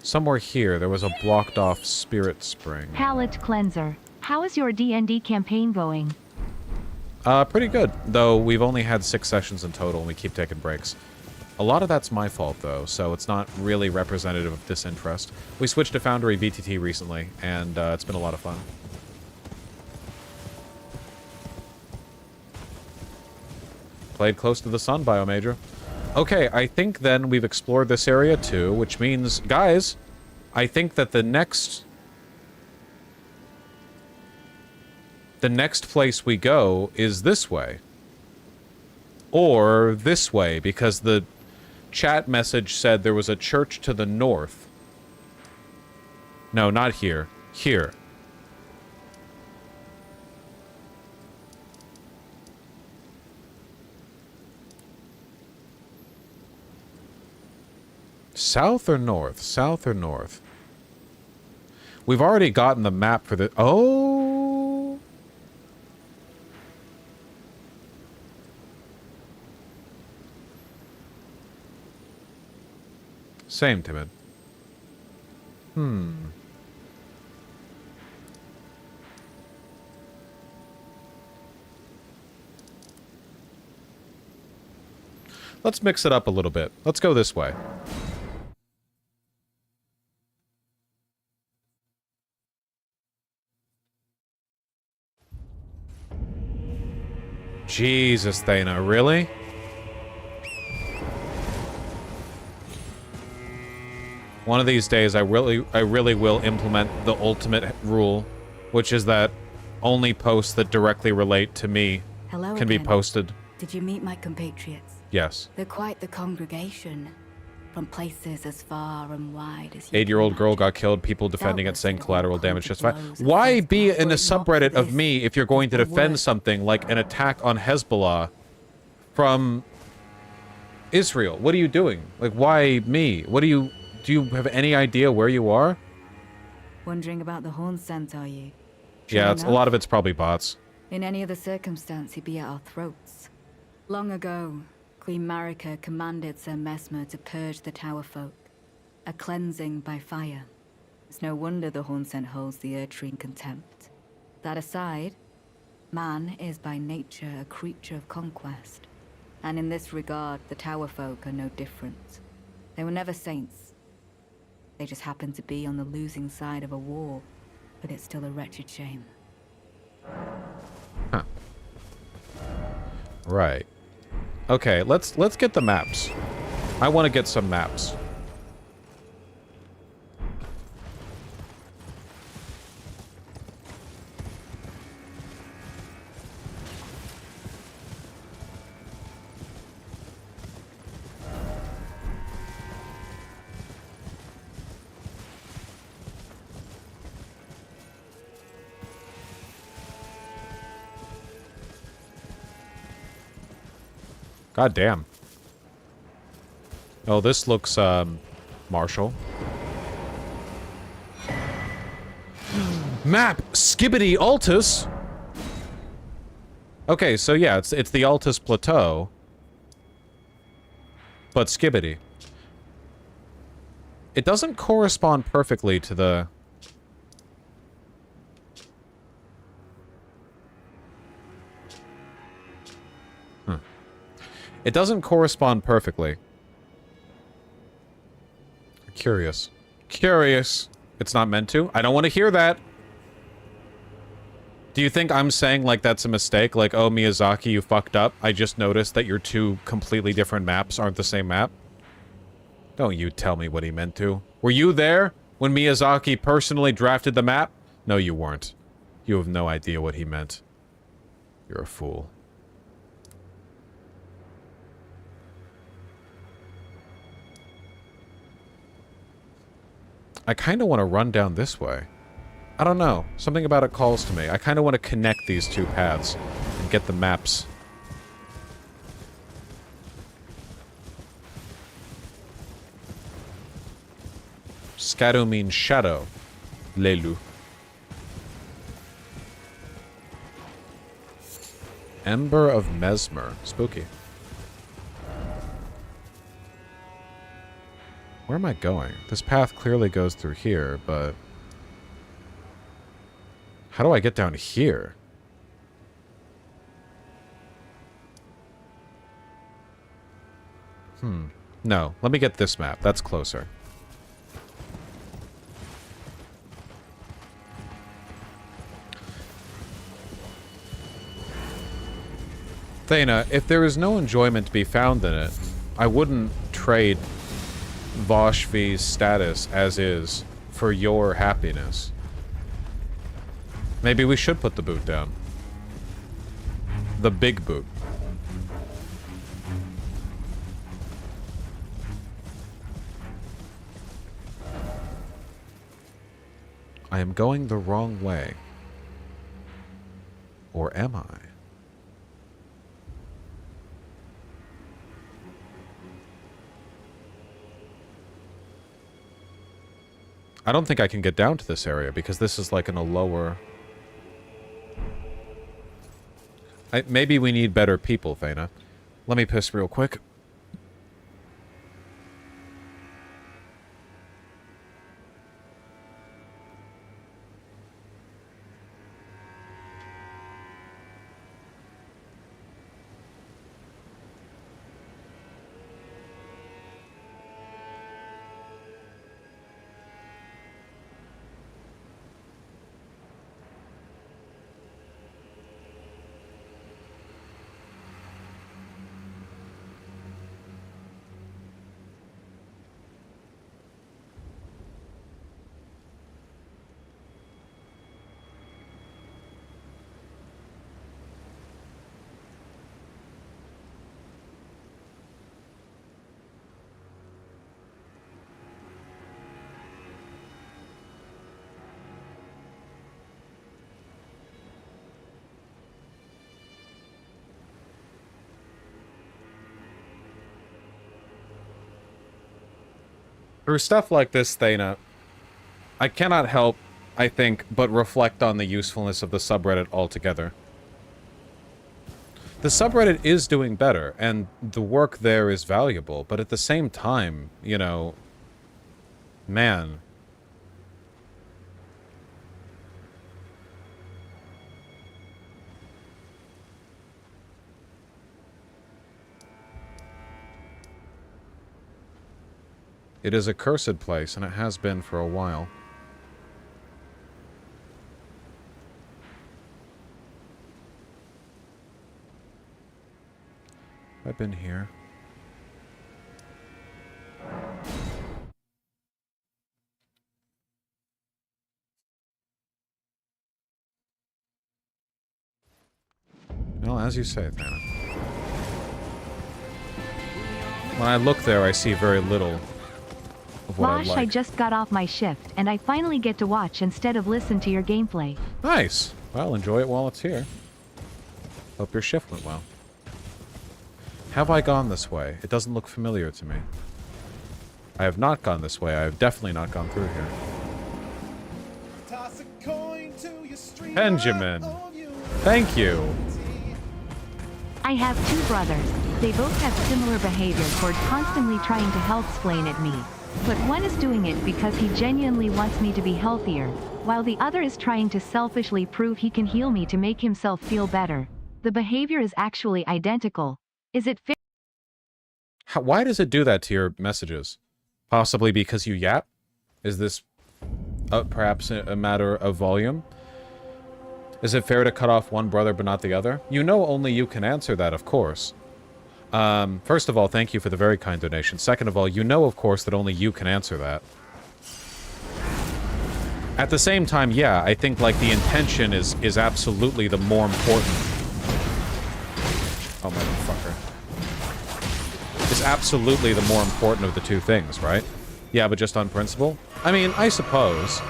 Somewhere here, there was a blocked off spirit spring. Palette cleanser. How is your D&D campaign going? Pretty good, though we've only had 6 sessions in total and we keep taking breaks. A lot of that's my fault, though, so it's not really representative of disinterest. We switched to Foundry VTT recently, and it's been a lot of fun. Played close to the sun, Biomajor. Okay, I think then we've explored this area too, which means, guys, I think that the next place we go is this way. Or this way, because the chat message said there was a church to the north. No, not here. Here. South or north? South or north? We've already gotten the map for the... Oh! Same, Timid. Let's mix it up a little bit. Let's go this way. Jesus, Thana, really? One of these days, I really will implement the ultimate rule, which is that only posts that directly relate to me Hello can be again. posted. Did you meet my compatriots? Yes. They're quite the congregation, from places as far and wide as you 8-year-old can girl imagine. got killed. People defending it, Doubtless saying they'd have collateral all come damage to just fine. blows at Why first be glance, in were a it not subreddit for of this, me if you're going to the defend work. something like an attack on Hezbollah from Israel? What are you doing? Like, why me? What do you have any idea where you are? Wondering about the horn scent, are you? Yeah, Sure it's, a enough. lot of it's probably bots. In any other circumstance, he'd be at our throats. Long ago, Queen Marika commanded Sir Mesmer to purge the Tower folk. A cleansing by fire. It's no wonder the Hornsent holds the Erdtree in contempt. That aside, man is by nature a creature of conquest. And in this regard, the Tower folk are no different. They were never saints. They just happened to be on the losing side of a war, but it's still a wretched shame. Huh. Right. Okay, let's get the maps. I want to get some maps. God damn. Oh, this looks, Marshall. Map! Skibbity Altus! Okay, so yeah, it's the Altus Plateau. But Skibbity. It doesn't correspond perfectly to the... It doesn't correspond perfectly. Curious. Curious. It's not meant to? I don't want to hear that. Do you think I'm saying, like, that's a mistake? Like, oh, Miyazaki, you fucked up. I just noticed that your two completely different maps aren't the same map. Don't you tell me what he meant to. Were you there when Miyazaki personally drafted the map? No, you weren't. You have no idea what he meant. You're a fool. I kind of want to run down this way. I don't know. Something about it calls to me. I kind of want to connect these two paths and get the maps. Scado means shadow. Lelu. Ember of Mesmer. Spooky. Where am I going? This path clearly goes through here, but... How do I get down here? No. Let me get this map. That's closer. Thana, if there is no enjoyment to be found in it, I wouldn't trade Voshvi's status as is for your happiness. Maybe we should put the boot down. The big boot. I am going the wrong way. Or am I? I don't think I can get down to this area because this is like in a lower... maybe we need better people, Thana. Let me piss real quick. Through stuff like this, Thana, I cannot help, I think, but reflect on the usefulness of the subreddit altogether. The subreddit is doing better, and the work there is valuable, but at the same time, you know, man. It is a cursed place, and it has been for a while. I've been here. Well, as you say, Thana. When I look there, I see very little of what Losh, I'd like. I just got off my shift, and I finally get to watch instead of listen to your gameplay. Nice! Well, enjoy it while it's here. Hope your shift went well. Have I gone this way? It doesn't look familiar to me. I have not gone this way. I have definitely not gone through here. Benjamin! Thank you! I have two brothers. They both have similar behavior toward constantly trying to health-splain at me. But one is doing it because he genuinely wants me to be healthier, while the other is trying to selfishly prove he can heal me to make himself feel better. The behavior is actually identical. Is it fair? Why does it do that to your messages? Possibly because you yap? Is this perhaps a matter of volume? Is it fair to cut off one brother but not the other? You know only you can answer that, of course. First of all, thank you for the very kind donation. Second of all, you know, of course, that only you can answer that. At the same time, yeah, I think, like, the intention is absolutely the more important. Oh, motherfucker. Is absolutely the more important of the two things, right? Yeah, but just on principle? I mean, I suppose.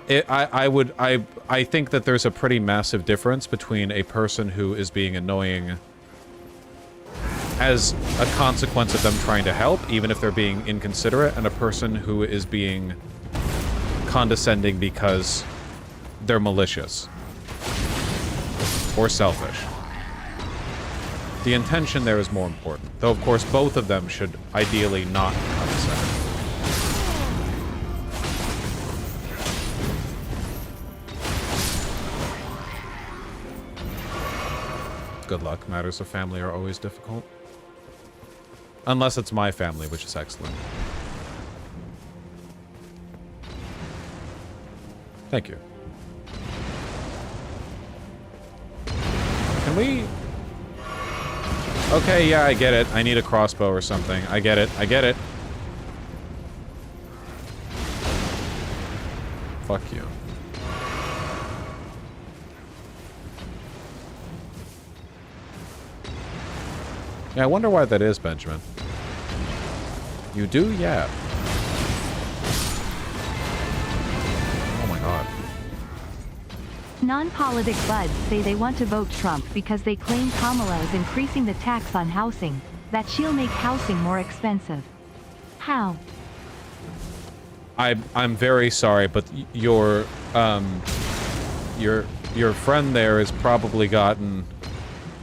I think that there's a pretty massive difference between a person who is being annoying as a consequence of them trying to help, even if they're being inconsiderate, and a person who is being condescending because they're malicious or selfish. The intention there is more important, though of course both of them should ideally not condescend. Good luck. Matters of family are always difficult. Unless it's my family, which is excellent. Thank you. Can we... Okay, yeah, I get it. I need a crossbow or something. I get it. I get it. Fuck you. Yeah, I wonder why that is, Benjamin. You do? Yeah. Oh my god. Non-politic buds say they want to vote Trump because they claim Kamala is increasing the tax on housing, that she'll make housing more expensive. How? I'm very sorry, but your friend there has probably gotten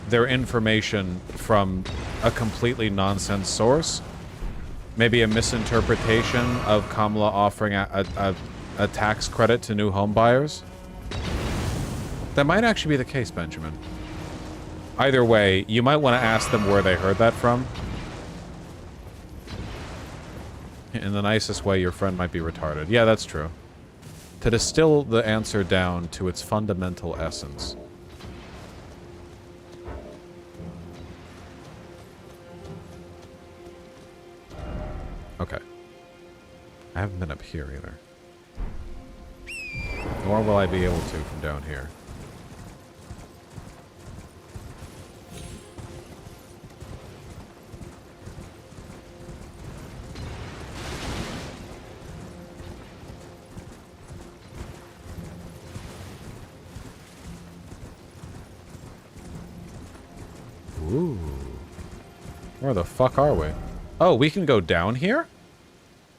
their information from a completely nonsense source. Maybe a misinterpretation of Kamala offering a tax credit to new home buyers. That might actually be the case, Benjamin. Either way, you might want to ask them where they heard that from. In the nicest way, your friend might be retarded. Yeah, that's true. To distill the answer down to its fundamental essence. Okay. I haven't been up here either. Nor will I be able to from down here. Ooh. Where the fuck are we? Oh, we can go down here?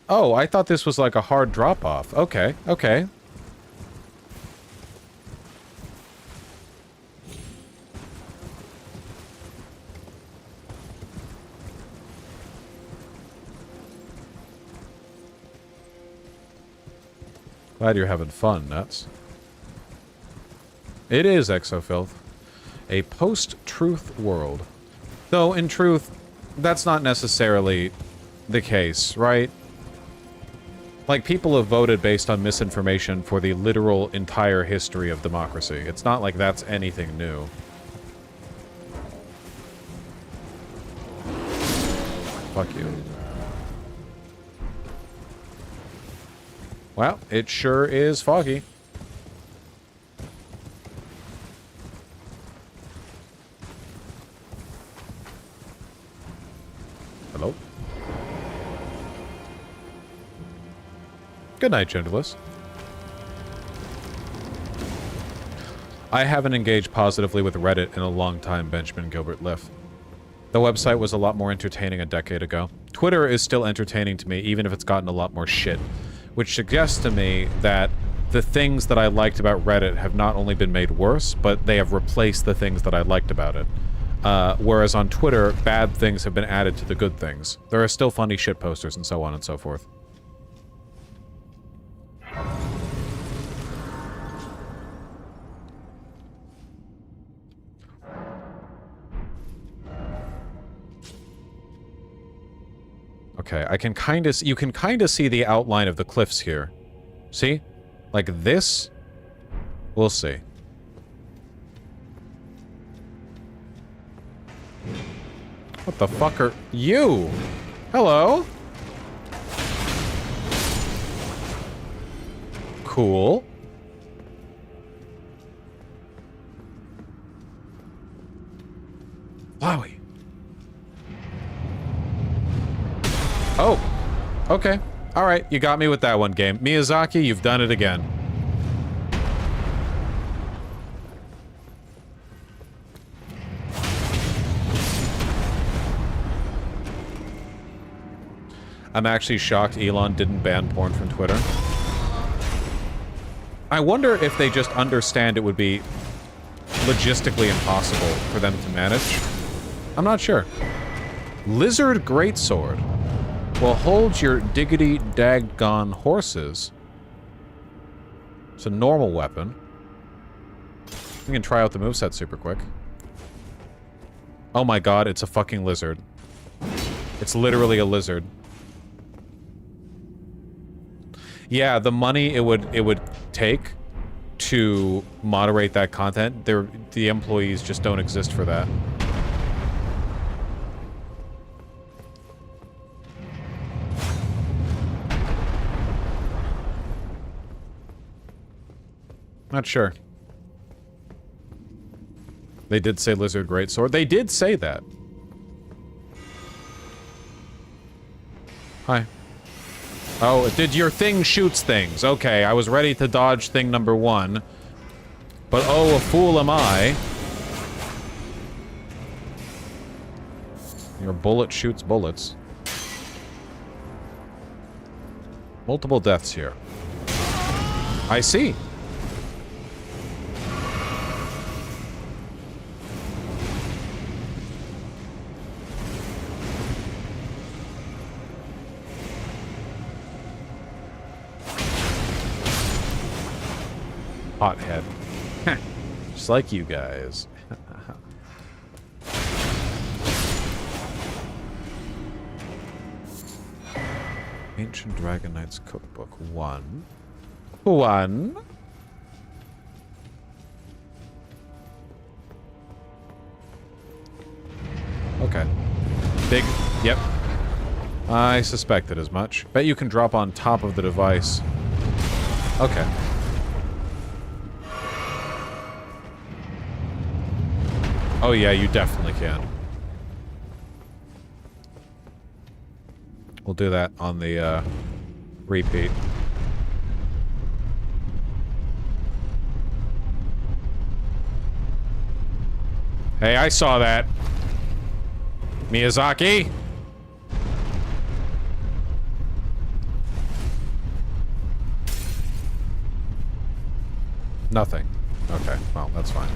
Oh, I thought this was like a hard drop-off. Okay, okay. Glad you're having fun, Nuts. It is Exofilth. A post-truth world. Though, in truth, that's not necessarily the case, right? Like, people have voted based on misinformation for the literal entire history of democracy. It's not like that's anything new. Fuck you. Well, it sure is foggy. Hello? Good night, Genderless. I haven't engaged positively with Reddit in a long time, Benjamin Gilbert Liff. The website was a lot more entertaining a decade ago. Twitter is still entertaining to me, even if it's gotten a lot more shit. Which suggests to me that the things that I liked about Reddit have not only been made worse, but they have replaced the things that I liked about it. Whereas on Twitter, bad things have been added to the good things. There are still funny shit posters and so on and so forth. Okay, I can kind of... You can kind of see the outline of the cliffs here. See? Like this? We'll see. What the fuck are... You! Hello? Cool. Wowie. Oh, okay. All right, you got me with that one, game. Miyazaki, you've done it again. I'm actually shocked Elon didn't ban porn from Twitter. I wonder if they just understand it would be logistically impossible for them to manage. I'm not sure. Lizard Greatsword. Well, hold your diggity daggone horses. It's a normal weapon. We can try out the moveset super quick. Oh my god, it's a fucking lizard. It's literally a lizard. Yeah, the money it would take to moderate that content, the employees just don't exist for that. Not sure. They did say Lizard Greatsword. They did say that. Hi. Oh, did your thing shoots things? Okay, I was ready to dodge thing number 1. But oh, a fool am I. Your bullet shoots bullets. Multiple deaths here. I see. Hothead. Just like you guys. Ancient Dragon Knight's Cookbook. 1. 1. Okay. Big. Yep. I suspected as much. Bet you can drop on top of the device. Okay. Oh yeah, you definitely can. We'll do that on the, repeat. Hey, I saw that. Miyazaki? Nothing. Okay, well, that's fine.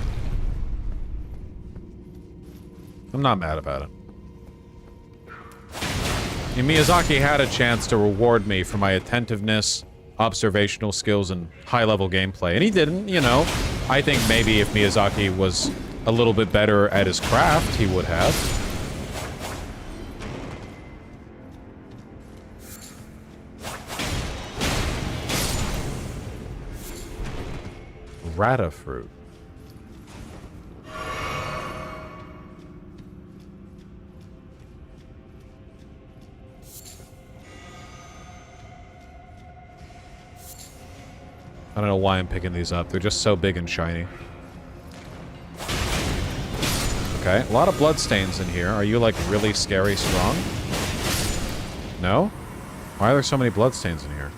I'm not mad about it. And Miyazaki had a chance to reward me for my attentiveness, observational skills, and high-level gameplay. And he didn't, you know. I think maybe if Miyazaki was a little bit better at his craft, he would have. Rata fruit. I don't know why I'm picking these up. They're just so big and shiny. Okay, a lot of bloodstains in here. Are you, like, really scary strong? No? Why are there so many bloodstains in here?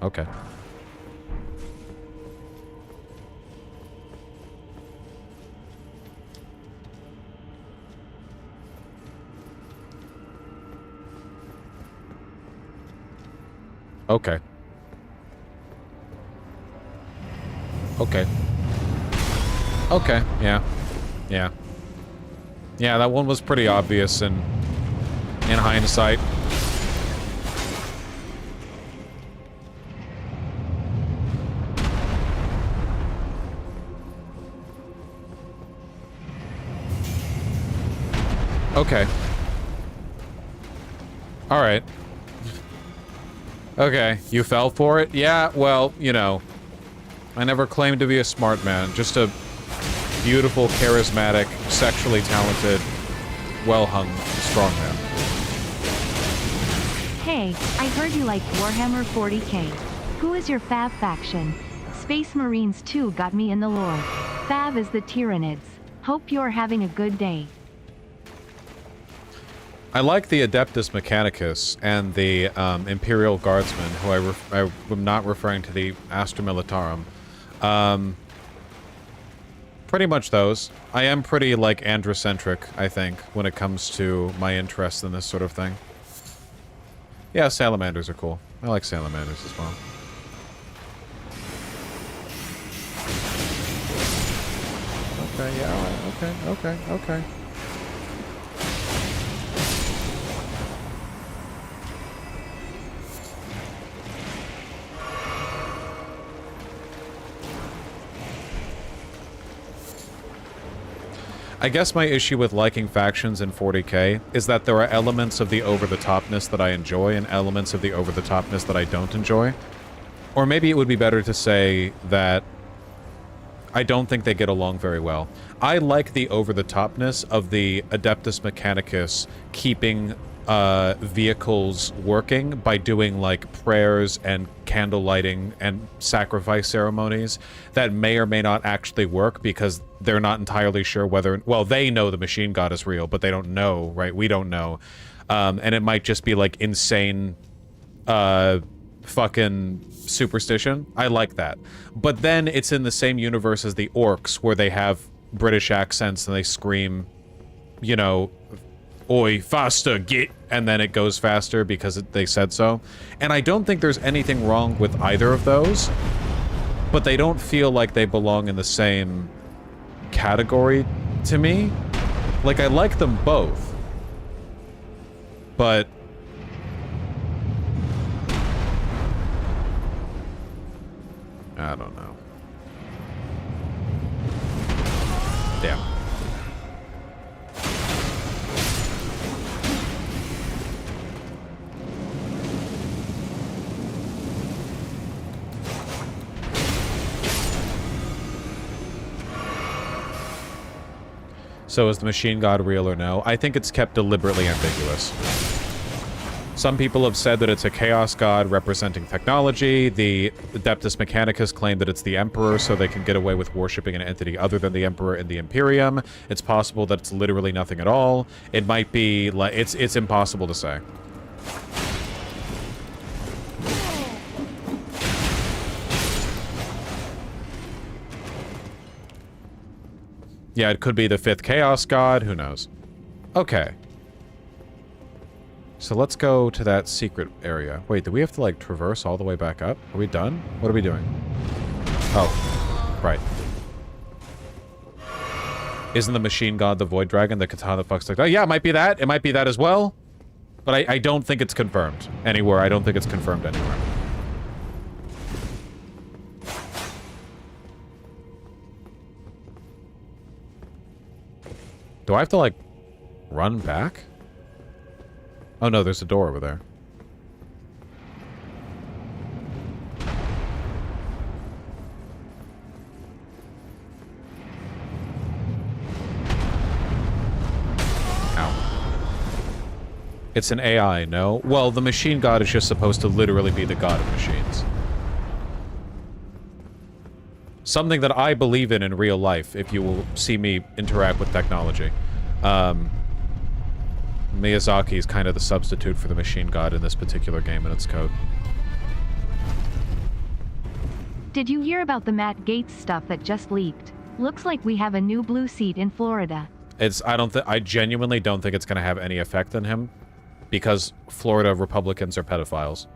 Okay. Okay. Okay. Okay, yeah. Yeah. Yeah, that one was pretty obvious in hindsight. Okay. Alright. Okay, you fell for it? Yeah, well, you know, I never claimed to be a smart man, just a beautiful, charismatic, sexually talented, well-hung strong man. Hey, I heard you like Warhammer 40k. Who is your fav faction? Space Marines 2 got me in the lore. Fav is the Tyranids. Hope you're having a good day. I like the Adeptus Mechanicus and the Imperial Guardsmen, who I'm not referring to the Astra Militarum. Pretty much those. I am pretty, like, androcentric, I think, when it comes to my interest in this sort of thing. Yeah, salamanders are cool. I like salamanders as well. Okay, yeah, okay. I guess my issue with liking factions in 40k is that there are elements of the over-the-topness that I enjoy and elements of the over-the-topness that I don't enjoy. Or maybe it would be better to say that I don't think they get along very well. I like the over-the-topness of the Adeptus Mechanicus keeping vehicles working by doing, like, prayers and candle lighting and sacrifice ceremonies that may or may not actually work because they're not entirely sure whether... Well, they know the machine god is real, but they don't know, right? We don't know. And it might just be, like, insane fucking superstition. I like that. But then it's in the same universe as the orcs, where they have British accents and they scream, you know... Oi, faster, get, and then it goes faster because they said so. And I don't think there's anything wrong with either of those, but they don't feel like they belong in the same category to me. Like, I like them both, but... I don't know. Damn. So is the machine god real or no? I think it's kept deliberately ambiguous. Some people have said that it's a chaos god representing technology. The Adeptus Mechanicus claim that it's the Emperor, so they can get away with worshipping an entity other than the Emperor in the Imperium. It's possible that it's literally nothing at all. It might be like it's impossible to say. Yeah, it could be the 5th Chaos God. Who knows? Okay. So let's go to that secret area. Wait, do we have to, like, traverse all the way back up? Are we done? What are we doing? Oh, right. Isn't the machine god the void dragon, the katana fucks like that? Yeah, it might be that. It might be that as well. But I don't think it's confirmed anywhere. I don't think it's confirmed anywhere. Do I have to, like, run back? Oh no, there's a door over there. It's an AI, no? Well, the machine god is just supposed to literally be the god of machines. Something that I believe in real life, if you will see me interact with technology. Miyazaki is kind of the substitute for the machine god in this particular game and its code. Did you hear about the Matt Gaetz stuff that just leaked? Looks like we have a new blue seat in Florida. I genuinely don't think it's going to have any effect on him. Because Florida Republicans are pedophiles.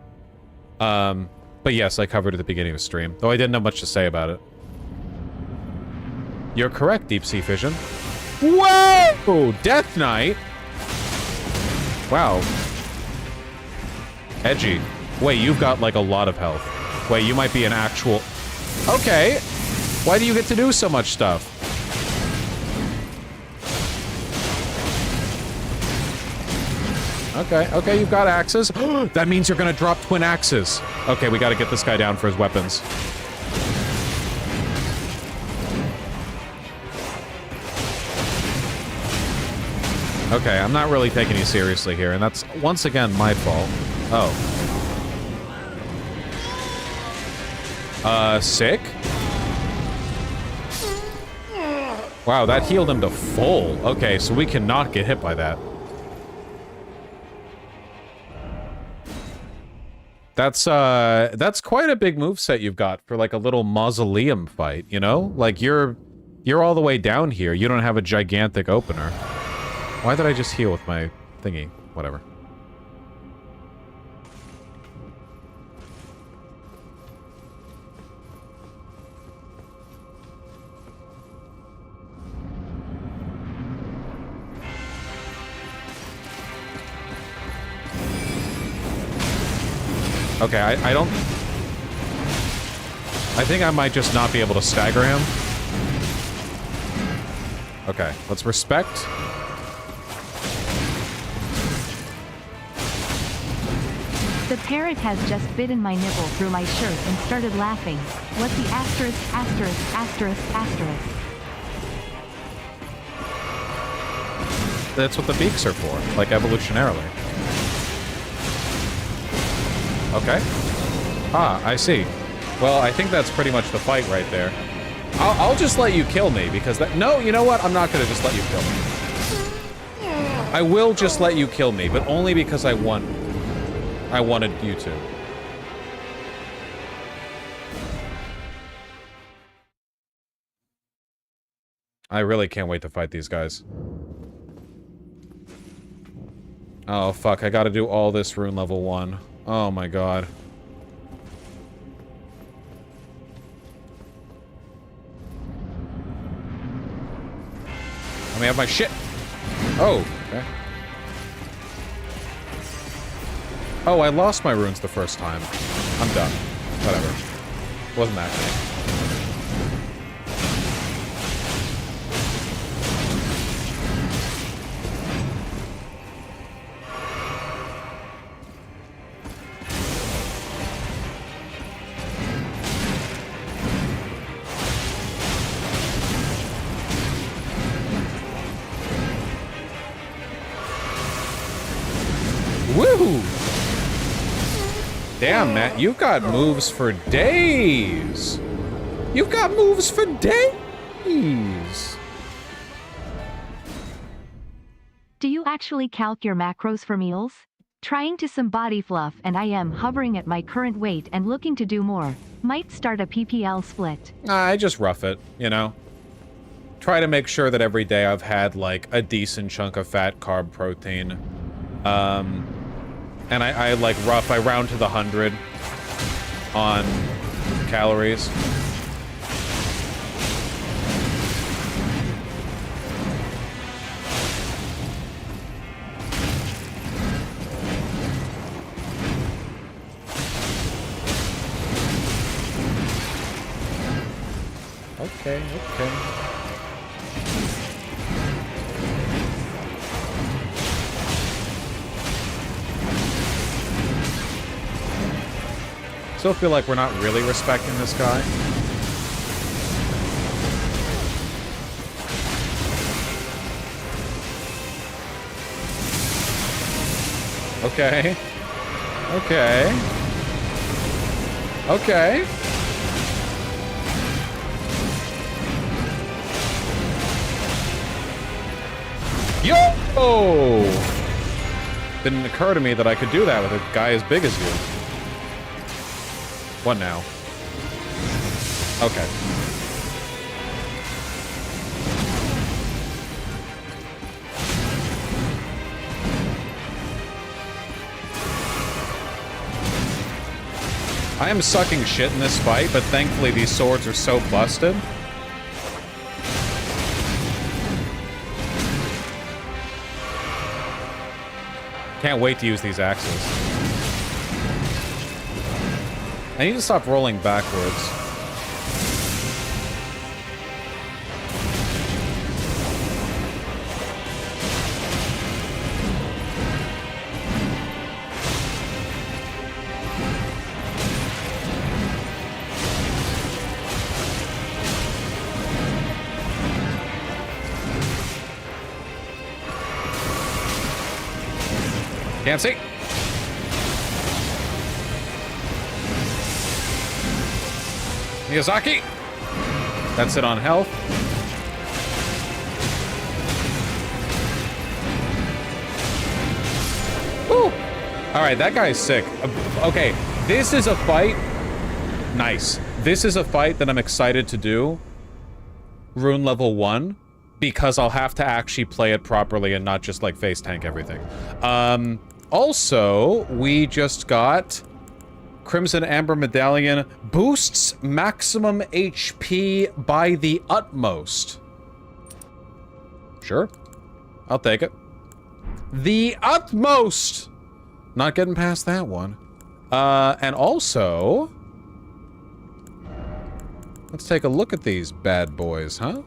But yes, I covered it at the beginning of the stream. Though I didn't have much to say about it. You're correct, Deep Sea Fission. Whoa! Death Knight! Wow. Edgy. Wait, you've got, like, a lot of health. Wait, you might be an actual... Okay! Why do you get to do so much stuff? Okay, you've got axes. That means you're gonna drop twin axes. Okay, we gotta get this guy down for his weapons. Okay, I'm not really taking you seriously here, and that's, once again, my fault. Oh. Sick? Wow, that healed him to full. Okay, so we cannot get hit by that. That's quite a big moveset you've got for, like, a little mausoleum fight, you know? Like, you're all the way down here. You don't have a gigantic opener. Why did I just heal with my thingy? Whatever. Okay, I don't... I think I might just not be able to stagger him. Okay, let's respect. The parrot has just bitten my nipple through my shirt and started laughing. What's the asterisk, asterisk, asterisk, asterisk? That's what the beaks are for, like, evolutionarily. Okay. Ah, I see. Well, I think that's pretty much the fight right there. I'll just let you kill me, because that... No, you know what? I'm not gonna just let you kill me. I will just let you kill me, but only because I wanted you to. I really can't wait to fight these guys. Oh, fuck. I gotta do all this rune level 1. Oh my god. Let me have my shit. Oh, okay. Oh, I lost my runes the first time. I'm done. Whatever. Wasn't that great. Woo! Damn, Matt, you've got moves for days. You've got moves for days. Do you actually calc your macros for meals? Trying to some body fluff and I am hovering at my current weight and looking to do more. Might start a PPL split. I just rough it, you know? Try to make sure that every day I've had, like, a decent chunk of fat, carb, protein. And I like I round to the 100 on calories. Okay, okay. Still feel like we're not really respecting this guy. Okay. Okay. Okay. Yo! Didn't occur to me that I could do that with a guy as big as you. What now? Okay. I am sucking shit in this fight, but thankfully these swords are so busted. Can't wait to use these axes. I need to stop rolling backwards. Can't see. Miyazaki! That's it on health. Woo! Alright, that guy's sick. Okay, this is a fight. Nice. This is a fight that I'm excited to do. Rune level 1. Because I'll have to actually play it properly and not just, like, face tank everything. Also, we just got... Crimson Amber Medallion boosts maximum HP by the utmost. Sure. I'll take it. The utmost! Not getting past that one. And also... let's take a look at these bad boys, huh?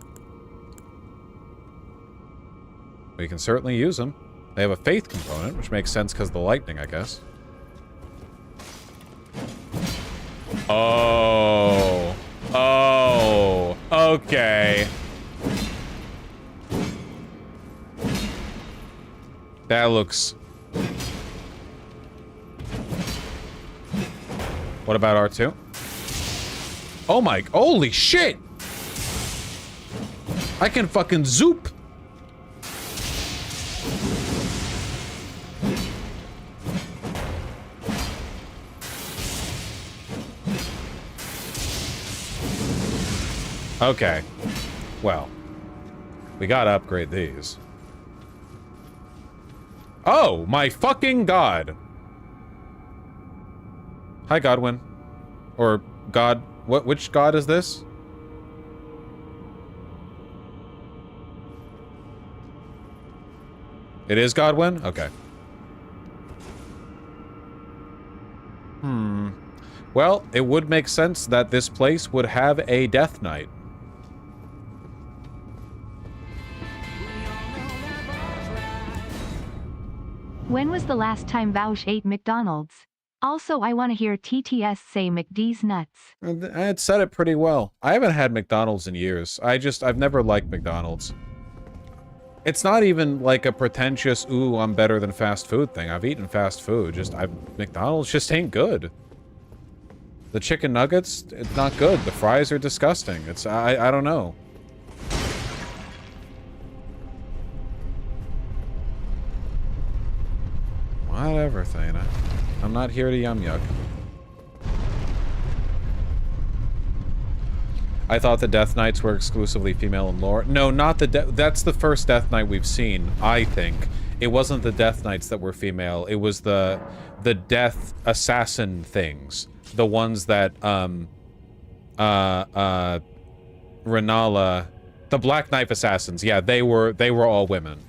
We can certainly use them. They have a faith component, which makes sense because of the lightning, I guess. Oh. Oh. Okay. That looks... What about R2? Oh my... Holy shit! I can fucking zoop! Okay. Well. We gotta upgrade these. Oh, my fucking god! Hi, Godwin. Or God... Which god is this? It is Godwin? Okay. Well, it would make sense that this place would have a Death Knight. When was the last time Vaush ate McDonald's? Also, I want to hear TTS say McD's nuts. I had said it pretty well. I haven't had McDonald's in years. I've never liked McDonald's. It's not even like a pretentious, ooh, I'm better than fast food thing. I've eaten fast food. McDonald's just ain't good. The chicken nuggets, it's not good. The fries are disgusting. I don't know. Whatever, Thana. I'm not here to yum yuck. I thought the Death Knights were exclusively female in lore. No, not the that's the first Death Knight we've seen, I think. It wasn't the Death Knights that were female. It was the death assassin things. The ones that, Renala... The Black Knife Assassins. Yeah, they were all women.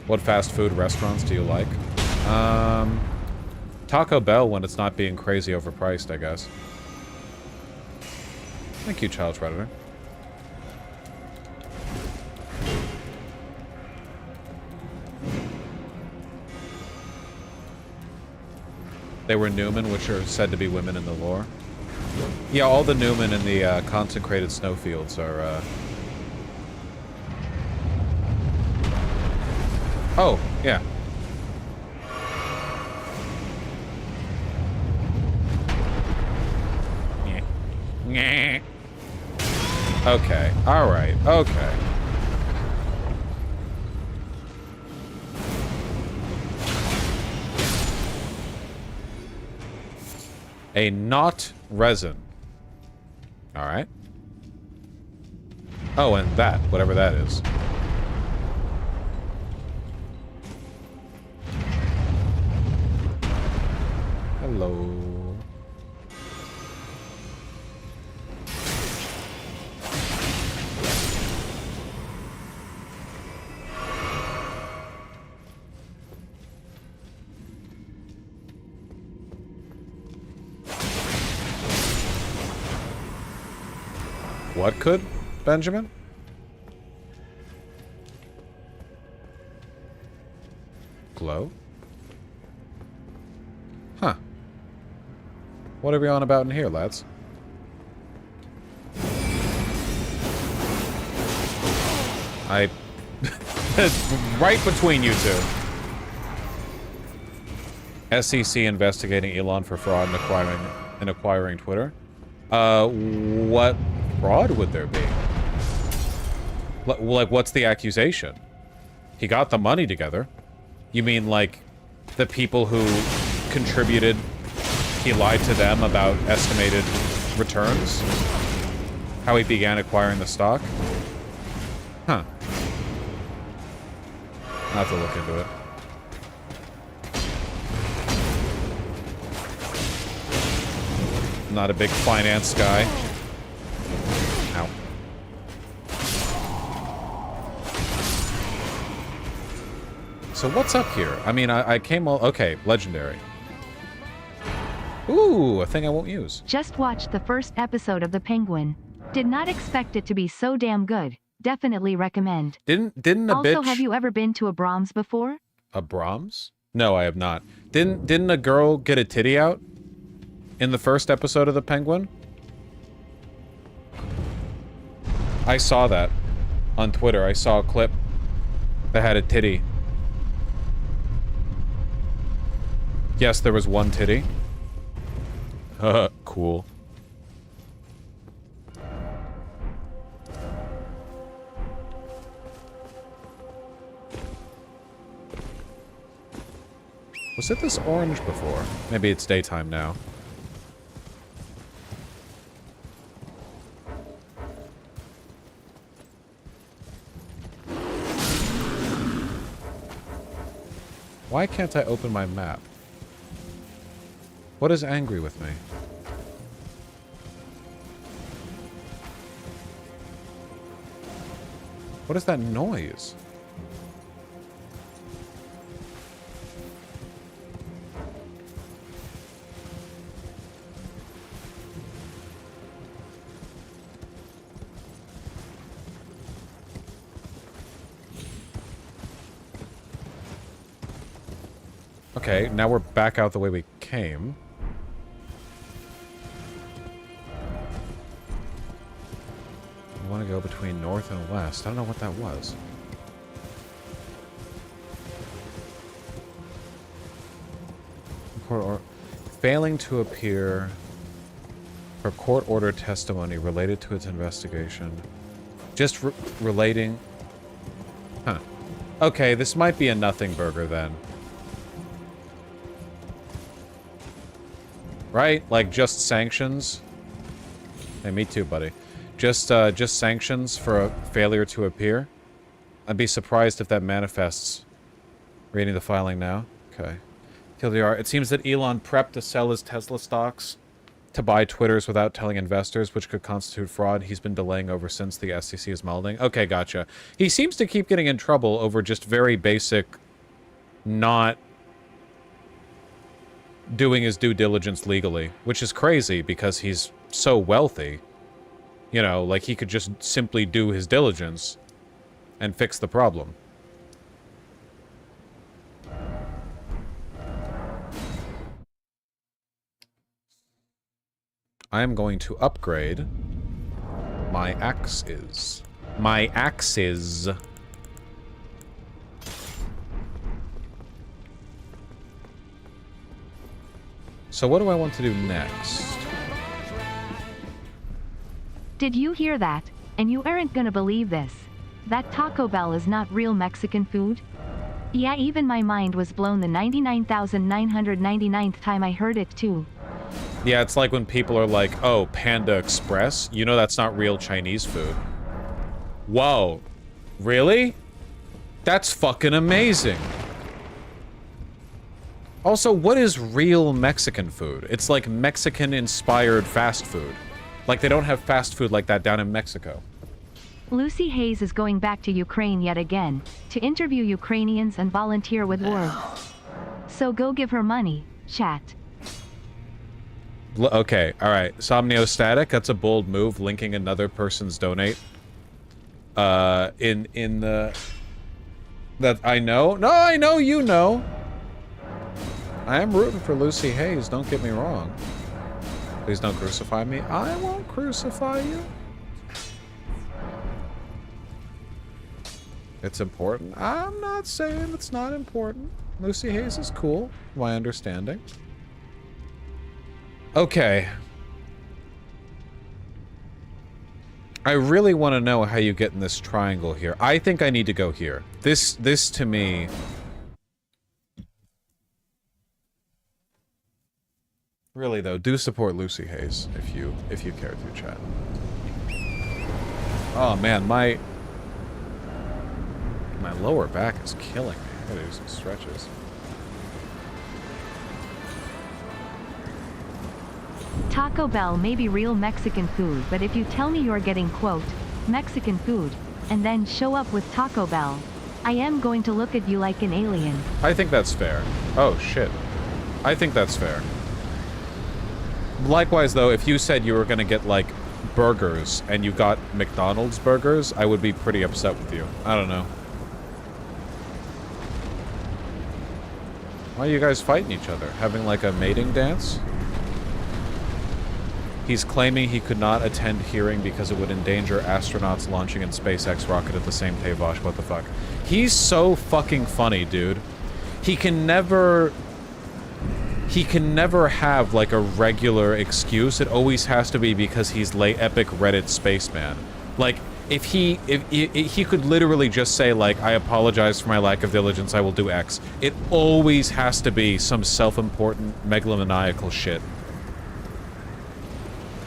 What fast food restaurants do you like? Taco Bell when it's not being crazy overpriced, I guess. Thank you, Child Predator. They were Newman, which are said to be women in the lore. Yeah, all the Newman in the consecrated snowfields are... Oh, yeah. Okay, alright, okay. A not resin. Alright. Oh, and that, whatever that is. Hello. What could, Benjamin? Glow? Huh. What are we on about in here, lads? It's right between you two. SEC investigating Elon for fraud and acquiring Twitter. What fraud would there be? Like, what's the accusation? He got the money together. You mean, like, the people who contributed, he lied to them about estimated returns? How he began acquiring the stock? Huh. I'll have to look into it. Not a big finance guy. Ow. So what's up here? I mean, I came all... Okay, legendary. Ooh, a thing I won't use. Just watched the first episode of The Penguin. Did not expect it to be so damn good. Definitely recommend. Didn't a also, bitch... have you ever been to a Brahms before? A Brahms? No, I have not. Didn't a girl get a titty out in the first episode of The Penguin? I saw that on Twitter. I saw a clip that had a titty. Yes, there was one titty. Cool. Was it this orange before? Maybe it's daytime now. Why can't I open my map? What is angry with me? What is that noise? Okay, now we're back out the way we came. I want to go between north and west. I don't know what that was. Failing to appear for court order testimony related to its investigation. Just relating... Huh. Okay, this might be a nothing burger then. Right? Like, just sanctions. Hey, me too, buddy. Just sanctions for a failure to appear. I'd be surprised if that manifests. Reading the filing now. Okay. TLDR, it seems that Elon prepped to sell his Tesla stocks to buy Twitters without telling investors, which could constitute fraud. He's been delaying over since the SEC is melding. Okay, gotcha. He seems to keep getting in trouble over just very basic, not doing his due diligence legally, which is crazy because he's so wealthy. You know, like he could just simply do his diligence and fix the problem. I am going to upgrade my axes. My axes. So what do I want to do next? Did you hear that? And you aren't gonna believe this. That Taco Bell is not real Mexican food? Yeah, even my mind was blown the 99,999th time I heard it too. Yeah, it's like when people are like, oh, Panda Express? You know that's not real Chinese food. Whoa. Really? That's fucking amazing. Also, what is real Mexican food? It's like Mexican-inspired fast food. Like, they don't have fast food like that down in Mexico. Lucy Hayes is going back to Ukraine yet again, to interview Ukrainians and volunteer with war. So go give her money, chat. Okay, alright. Somniostatic, that's a bold move, linking another person's donate. In the... That I know? No, I know you know! I am rooting for Lucy Hayes, don't get me wrong. Please don't crucify me. I won't crucify you. It's important. I'm not saying it's not important. Lucy Hayes is cool, my understanding. Okay. I really want to know how you get in this triangle here. I think I need to go here. This to me... Really though, do support Lucy Hayes if you care to, chat. Oh man, my lower back is killing me. I gotta do some stretches. Taco Bell may be real Mexican food, but if you tell me you're getting, quote, Mexican food, and then show up with Taco Bell, I am going to look at you like an alien. I think that's fair. Oh shit. I think that's fair. Likewise, though, if you said you were gonna get, like, burgers, and you got McDonald's burgers, I would be pretty upset with you. I don't know. Why are you guys fighting each other? Having, like, a mating dance? He's claiming he could not attend hearing because it would endanger astronauts launching in SpaceX rocket at the same Tavosh. What the fuck? He's so fucking funny, dude. He can never have, like, a regular excuse. It always has to be because he's epic Reddit spaceman. Like, if he could literally just say, like, I apologize for my lack of diligence, I will do X. It always has to be some self-important megalomaniacal shit.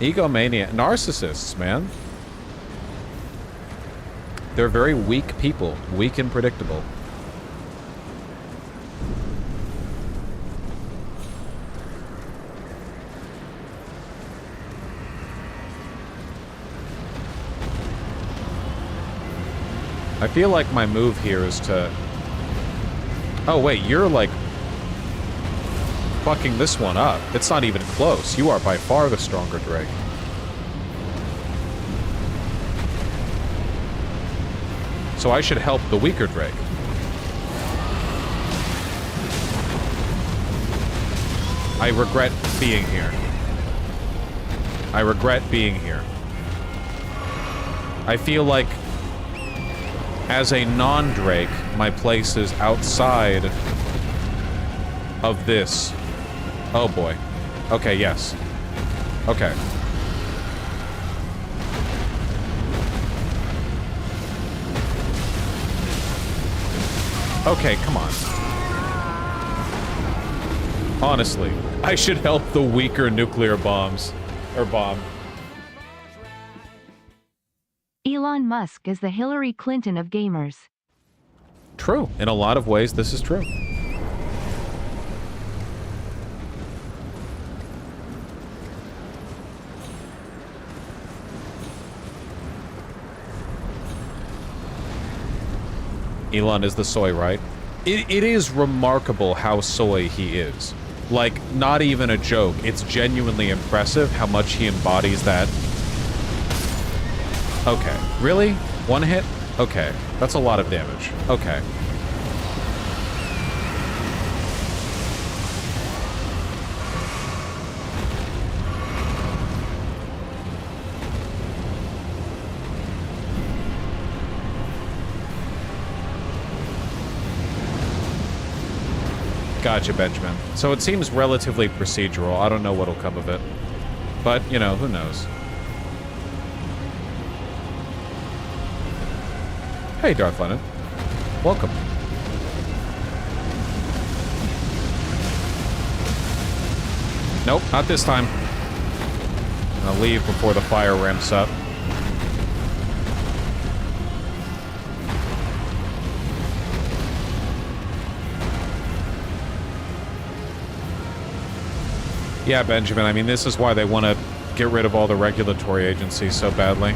Egomania. Narcissists, man. They're very weak people. Weak and predictable. I feel like my move here is to... Oh, wait, you're, like, fucking this one up. It's not even close. You are by far the stronger Drake. So I should help the weaker Drake. I regret being here. I regret being here. I feel like, as a non-Drake, my place is outside of this. Oh boy. Okay, yes. Okay. Okay, come on. Honestly. I should help the weaker nuclear bombs. Or bomb. Elon Musk is the Hillary Clinton of gamers. True. In a lot of ways, this is true. Elon is the soy, right? It is remarkable how soy he is. Like, not even a joke. It's genuinely impressive how much he embodies that. Okay. Really? One hit? Okay. That's a lot of damage. Okay. Gotcha, Benjamin. So it seems relatively procedural. I don't know what'll come of it. But, you know, who knows? Hey, Darth Lennon. Welcome. Nope, not this time. I'll leave before the fire ramps up. Yeah, Benjamin, I mean, this is why they want to get rid of all the regulatory agencies so badly.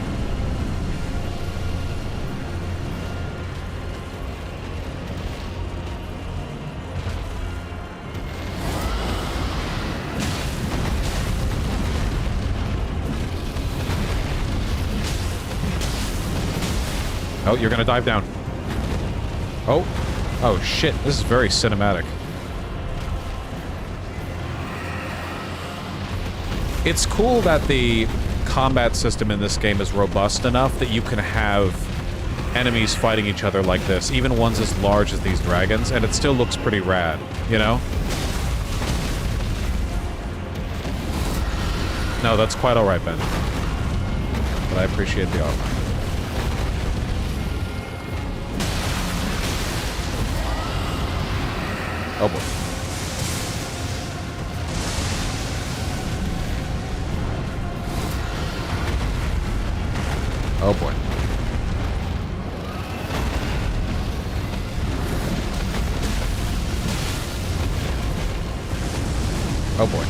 Oh, you're gonna dive down. Oh. Oh, shit. This is very cinematic. It's cool that the combat system in this game is robust enough that you can have enemies fighting each other like this, even ones as large as these dragons, and it still looks pretty rad, you know? No, that's quite alright, Ben. But I appreciate the offer. Oh boy. Oh boy. Oh boy.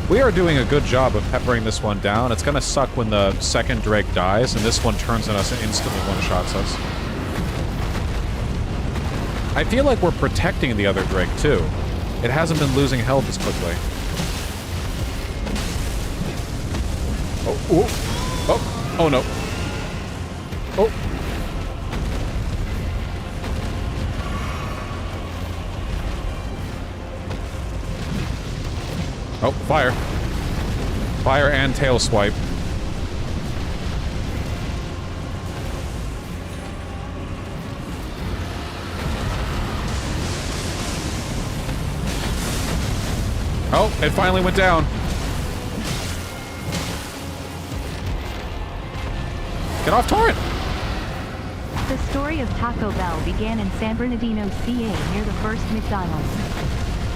We are doing a good job of peppering this one down. It's gonna suck when the second Drake dies, and this one turns on us and instantly one-shots us. I feel like we're protecting the other Drake, too. It hasn't been losing health as quickly. Oh, ooh. Oh, oh no. Oh. Oh, fire. Fire and tail swipe. Oh, it finally went down. Get off torrent! The story of Taco Bell began in San Bernardino, CA, near the first McDonald's.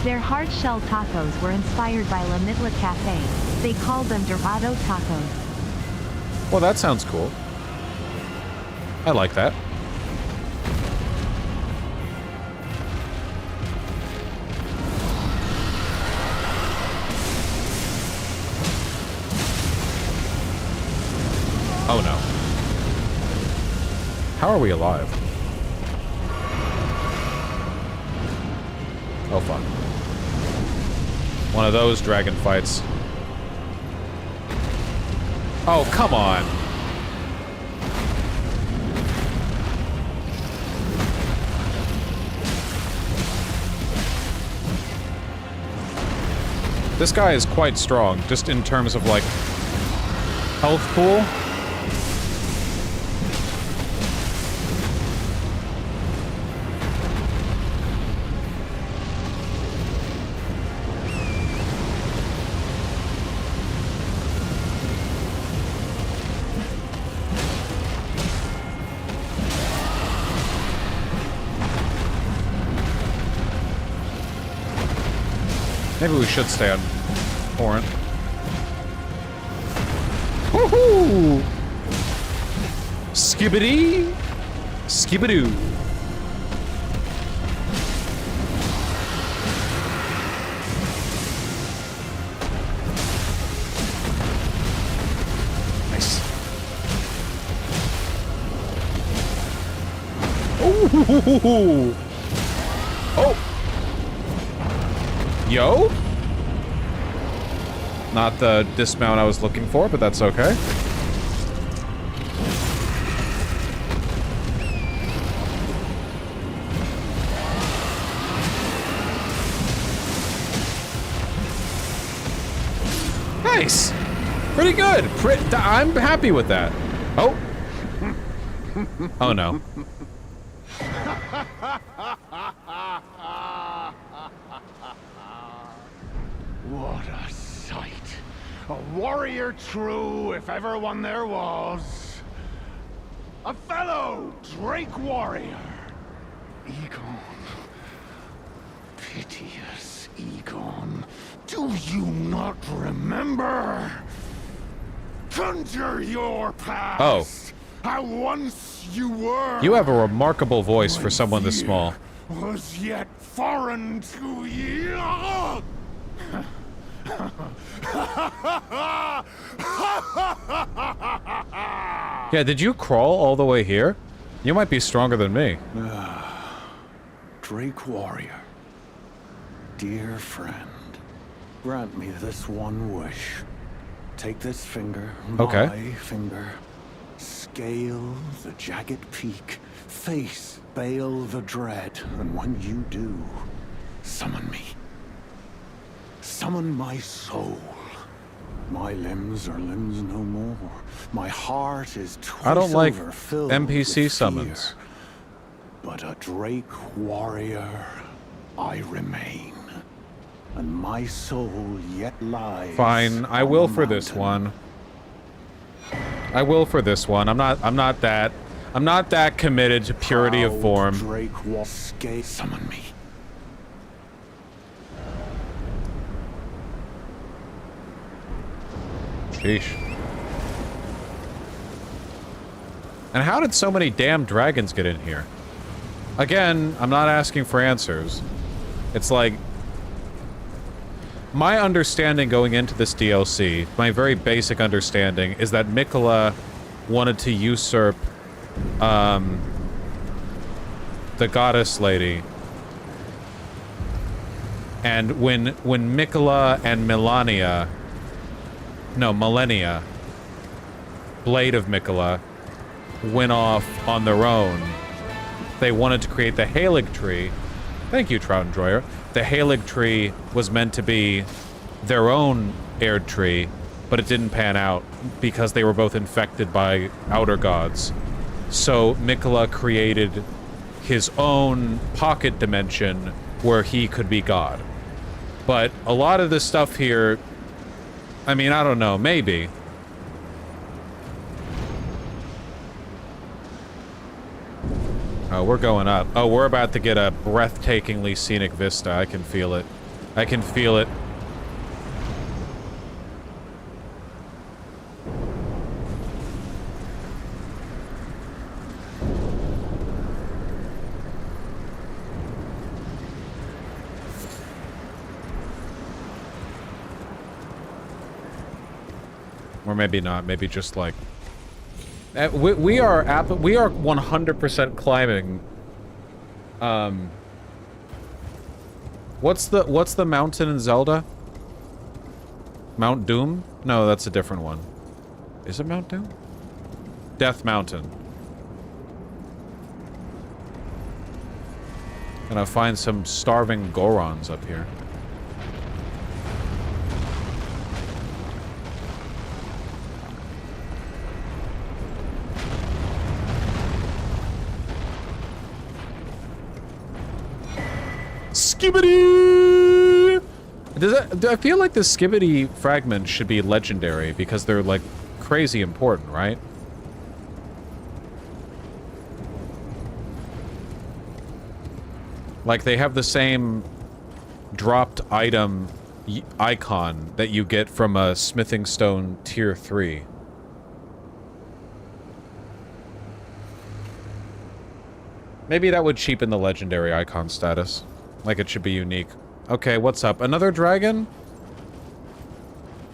Their hard-shell tacos were inspired by La Mitla Cafe. They called them Dorado tacos. Well, that sounds cool. I like that. Oh no. How are we alive? Oh fuck. One of those dragon fights. Oh, come on. This guy is quite strong, just in terms of, like, health pool. Maybe we should stay on Torrent. Woohoo! Skibbity! Skibbidoo! Nice. Ooh! Oh! Yo? Not the dismount I was looking for, but that's okay. Nice! Pretty good! I'm happy with that. Oh! Oh no. What a sight. A warrior true, if ever one there was. A fellow Drake warrior. Egon. Piteous Egon. Do you not remember? Conjure your past. Oh. How once you were. You have a remarkable voice for someone this small. Was yet foreign to ye. Yeah, did you crawl all the way here? You might be stronger than me. Drake warrior, dear friend, grant me this one wish. Take this finger, Okay. my finger, scale the jagged peak, face Baal the Dread, and when you do, summon me. Summon my soul. My limbs are limbs no more. My heart is twice I don't like over filled NPC with summons. fear. But a Drake warrior I remain. And my soul yet lies. Fine, I on will the for this mountain. one. I will for this one. I'm not that committed to purity of Proud form. Drake summon me. Sheesh. And how did so many damn dragons get in here? Again, I'm not asking for answers. It's like... my understanding going into this DLC, my very basic understanding, is that Mikola wanted to usurp, the goddess lady. And when Mikola and Millennia, Blade of Mikola, went off on their own, they wanted to create the Halig Tree. Thank you, Trout Enjoyer. The Halig Tree was meant to be their own Erd Tree, but it didn't pan out because they were both infected by outer gods. So Mikola created his own pocket dimension where he could be God. But a lot of this stuff here, I mean, I don't know, maybe. Oh, we're going up. Oh, we're about to get a breathtakingly scenic vista. I can feel it. I can feel it. Or maybe not. Maybe just like... we are 100% climbing. What's the mountain in Zelda? Mount Doom? No, that's a different one. Is it Mount Doom? Death Mountain. Gonna find some starving Gorons up here. Skibbity! I feel like the Skibbity fragments should be legendary because they're like crazy important, right? Like they have the same dropped item icon that you get from a smithing stone tier 3. Maybe that would cheapen the legendary icon status. Like it should be unique. Okay, what's up? Another dragon?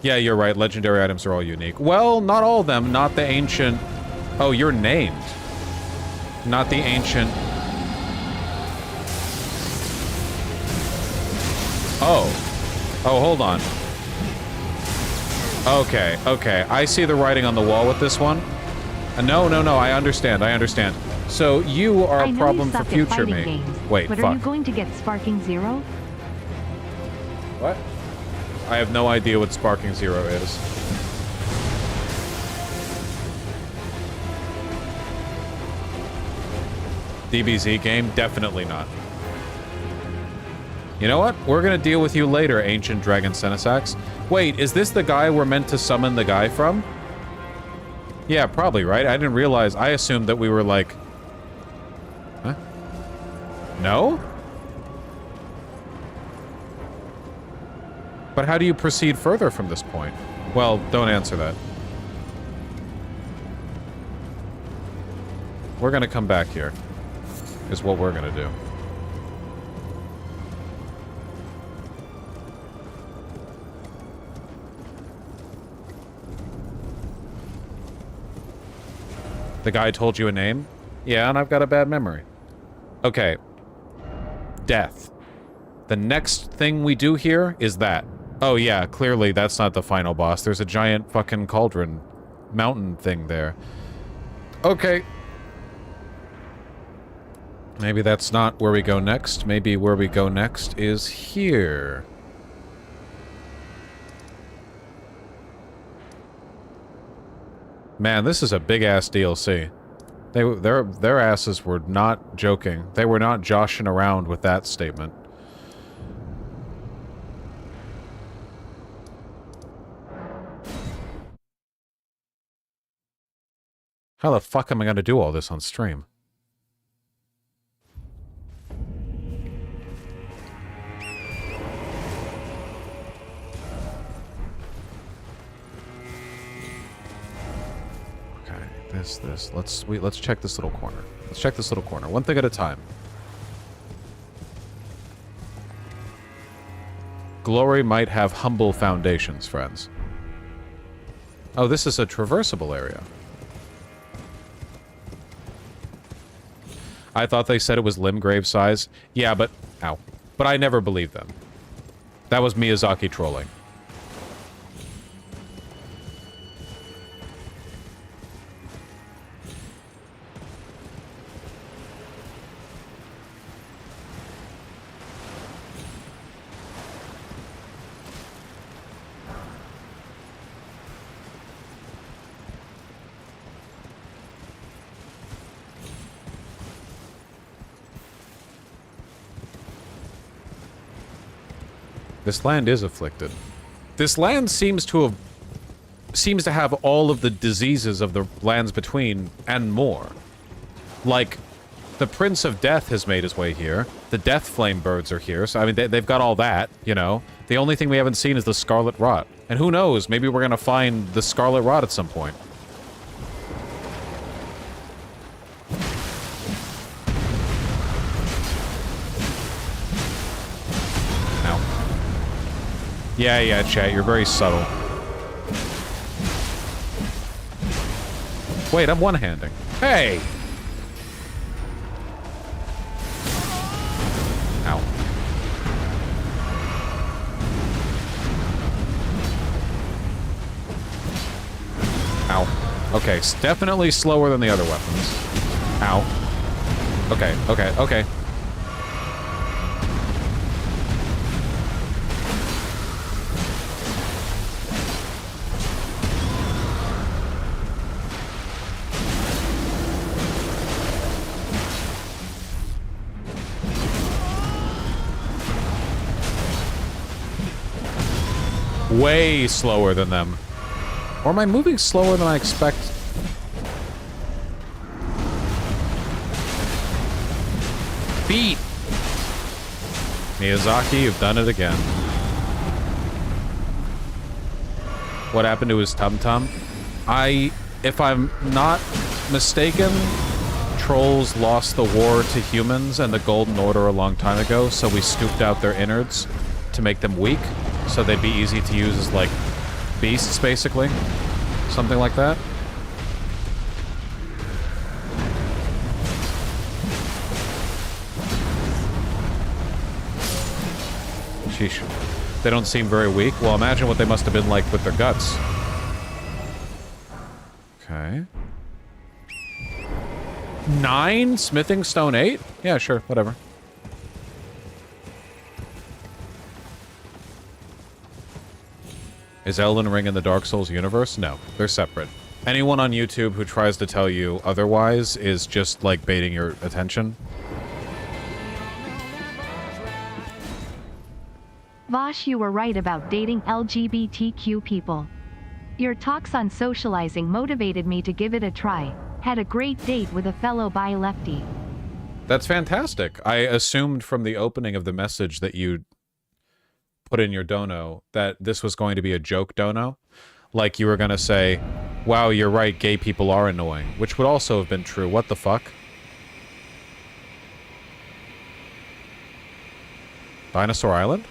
Yeah, you're right. Legendary items are all unique. Well, not all of them. Not the ancient... Oh, you're named. Not the ancient... Oh. Oh, hold on. Okay, okay. I see the writing on the wall with this one. No, I understand. So, you are a problem for future me. Games, Wait, but fuck. are you going to get Sparking Zero? What? I have no idea what Sparking Zero is. DBZ game? Definitely not. You know what? We're gonna deal with you later, Ancient Dragon Senesax. Wait, is this the guy we're meant to summon the guy from? Yeah, probably, right? I didn't realize. I assumed that we were like... Huh? No? But how do you proceed further from this point? Well, don't answer that. We're gonna come back here, is what we're gonna do. The guy told you a name? Yeah, and I've got a bad memory. Okay. Death. The next thing we do here is that. Oh yeah, clearly that's not the final boss. There's a giant fucking cauldron mountain thing there. Okay. Maybe that's not where we go next. Maybe where we go next is here. Man, this is a big-ass DLC. Their asses were not joking. They were not joshing around with that statement. How the fuck am I gonna do all this on stream? This. Let's check this little corner. Let's check this little corner. One thing at a time. Glory might have humble foundations, friends. Oh, this is a traversable area. I thought they said it was Limgrave size. Yeah, but... Ow. But I never believed them. That was Miyazaki trolling. This land is afflicted. This land seems to have all of the diseases of the lands between and more. Like, the Prince of Death has made his way here. The Death Flame birds are here, so I mean, they've got all that, you know. The only thing we haven't seen is the Scarlet Rot. And who knows, maybe we're gonna find the Scarlet Rot at some point. Yeah, chat, you're very subtle. Wait, I'm one-handing. Hey! Ow. Ow. Okay, it's definitely slower than the other weapons. Ow. Okay. Way slower than them. Or am I moving slower than I expect? Beat! Miyazaki, you've done it again. what happened to his tum-tum. If I'm not mistaken, trolls lost the war to humans and the Golden Order a long time ago, so we scooped out their innards to make them weak, so they'd be easy to use as, like, beasts, basically. Something like that. Sheesh. They don't seem very weak. Well, imagine what they must have been like with their guts. Okay. 9? Smithing stone 8? Yeah, sure. Whatever. Is Elden Ring in the Dark Souls universe? No. They're separate. Anyone on YouTube who tries to tell you otherwise is just, like, baiting your attention. Vosh, you were right about dating LGBTQ people. Your talks on socializing motivated me to give it a try. Had a great date with a fellow bi-lefty. That's fantastic. I assumed from the opening of the message that you put in your dono that this was going to be a joke dono. Like you were going to say, wow, you're right, gay people are annoying. Which would also have been true. What the fuck? Dinosaur Island?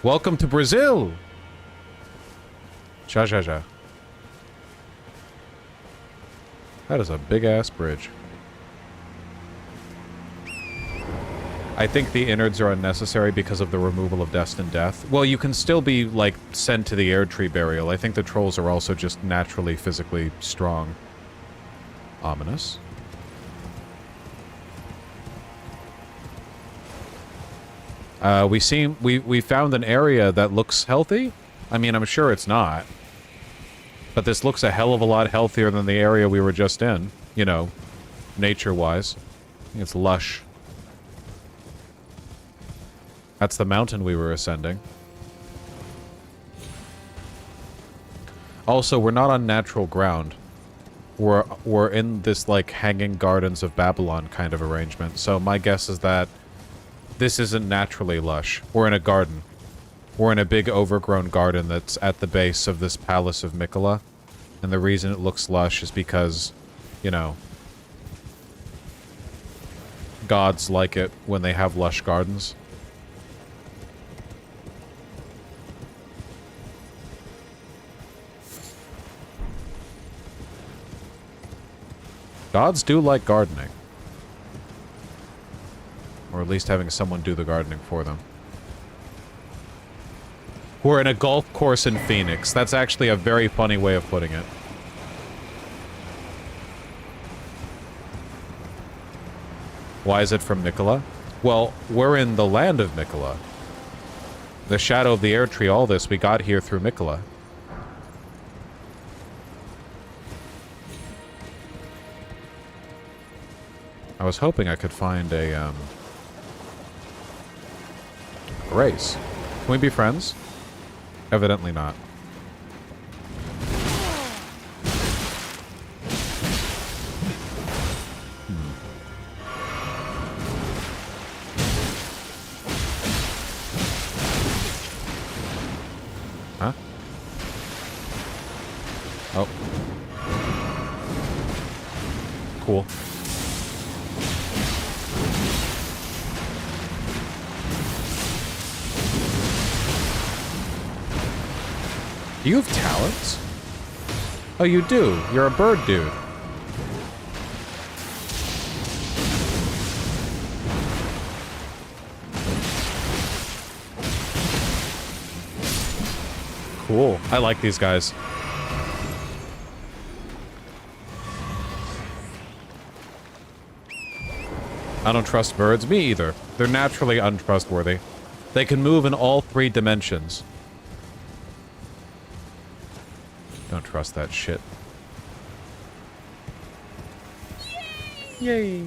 Welcome to Brazil! Ja, ja, ja. That is a big-ass bridge. I think the innards are unnecessary because of the removal of destined death. Well, you can still be, like, sent to the air tree burial. I think the trolls are also just naturally, physically strong. Ominous. We found an area that looks healthy. I mean, I'm sure it's not. But this looks a hell of a lot healthier than the area we were just in. You know, nature-wise. I think it's lush. That's the mountain we were ascending. Also, we're not on natural ground. We're in this, like, hanging gardens of Babylon kind of arrangement. So my guess is that this isn't naturally lush. We're in a garden. We're in a big overgrown garden that's at the base of this palace of Mikola. And the reason it looks lush is because, you know, gods like it when they have lush gardens. Gods do like gardening. Or at least having someone do the gardening for them. We're in a golf course in Phoenix. That's actually a very funny way of putting it. Why is it from Mikola? Well, we're in the land of Mikola. The shadow of the air tree, all this, we got here through Mikola. I was hoping I could find a, race. Can we be friends? Evidently not. Huh? Oh. Cool. Do you have talents? Oh, you do. You're a bird dude. Cool. I like these guys. I don't trust birds. Me either. They're naturally untrustworthy. They can move in all 3 dimensions. Don't trust that shit. Yay!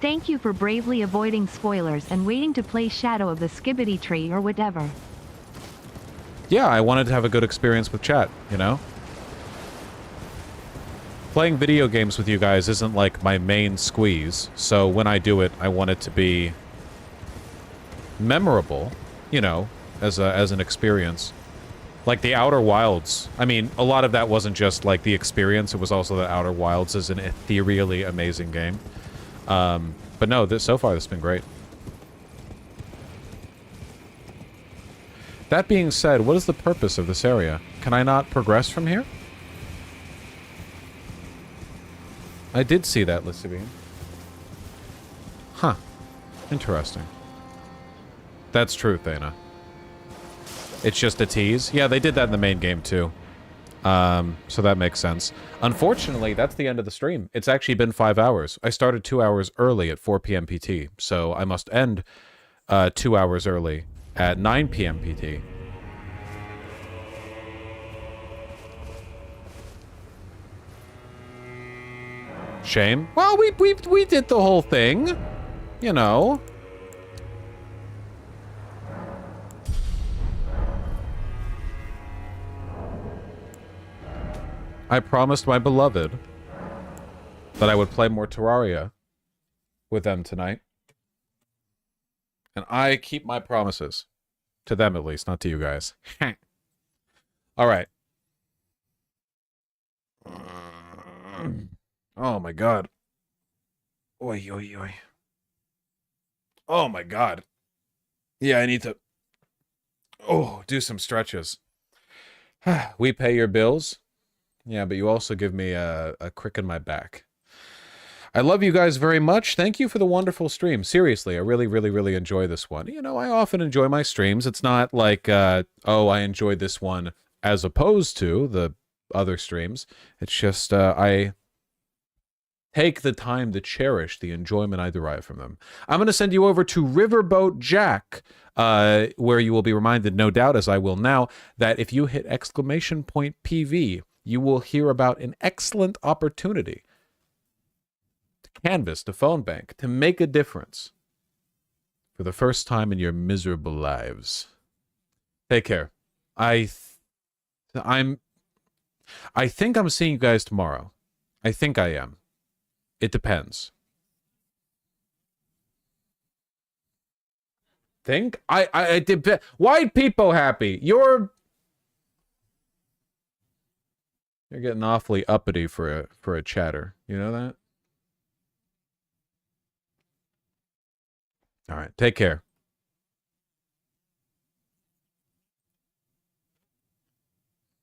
Thank you for bravely avoiding spoilers and waiting to play Shadow of the Skibbity Tree or whatever. Yeah, I wanted to have a good experience with chat, you know? Playing video games with you guys isn't like my main squeeze, so when I do it, I want it to be memorable, you know, as an experience. Like the Outer Wilds. I mean, a lot of that wasn't just like the experience, it was also the Outer Wilds is an ethereally amazing game. But no, so far this has been great. That being said, what is the purpose of this area? Can I not progress from here? I did see that, Lissabine. Huh. Interesting. That's true, Thana. It's just a tease. Yeah, they did that in the main game, too. So that makes sense. Unfortunately, that's the end of the stream. It's actually been 5 hours. I started 2 hours early at 4 p.m. PT, so I must end 2 hours early at 9 p.m. PT. Shame. Well, we did the whole thing. You know. I promised my beloved that I would play more Terraria with them tonight. And I keep my promises. To them, at least, not to you guys. All right. Oh, my God. Oi, oi, oi. Oh, my God. Yeah, I need to... Oh, do some stretches. We pay your bills. Yeah, but you also give me a crick in my back. I love you guys very much. Thank you for the wonderful stream. Seriously, I really, really, really enjoy this one. You know, I often enjoy my streams. It's not like, oh, I enjoyed this one as opposed to the other streams. It's just, I take the time to cherish the enjoyment I derive from them. I'm going to send you over to Riverboat Jack, where you will be reminded, no doubt, as I will now, that if you hit !PV, you will hear about an excellent opportunity to canvas the phone bank, to make a difference for the first time in your miserable lives. Take care. I think I'm seeing you guys tomorrow. I think I am. It depends. Think? I depend. White people happy. You're getting awfully uppity for a chatter. You know that? All right. Take care.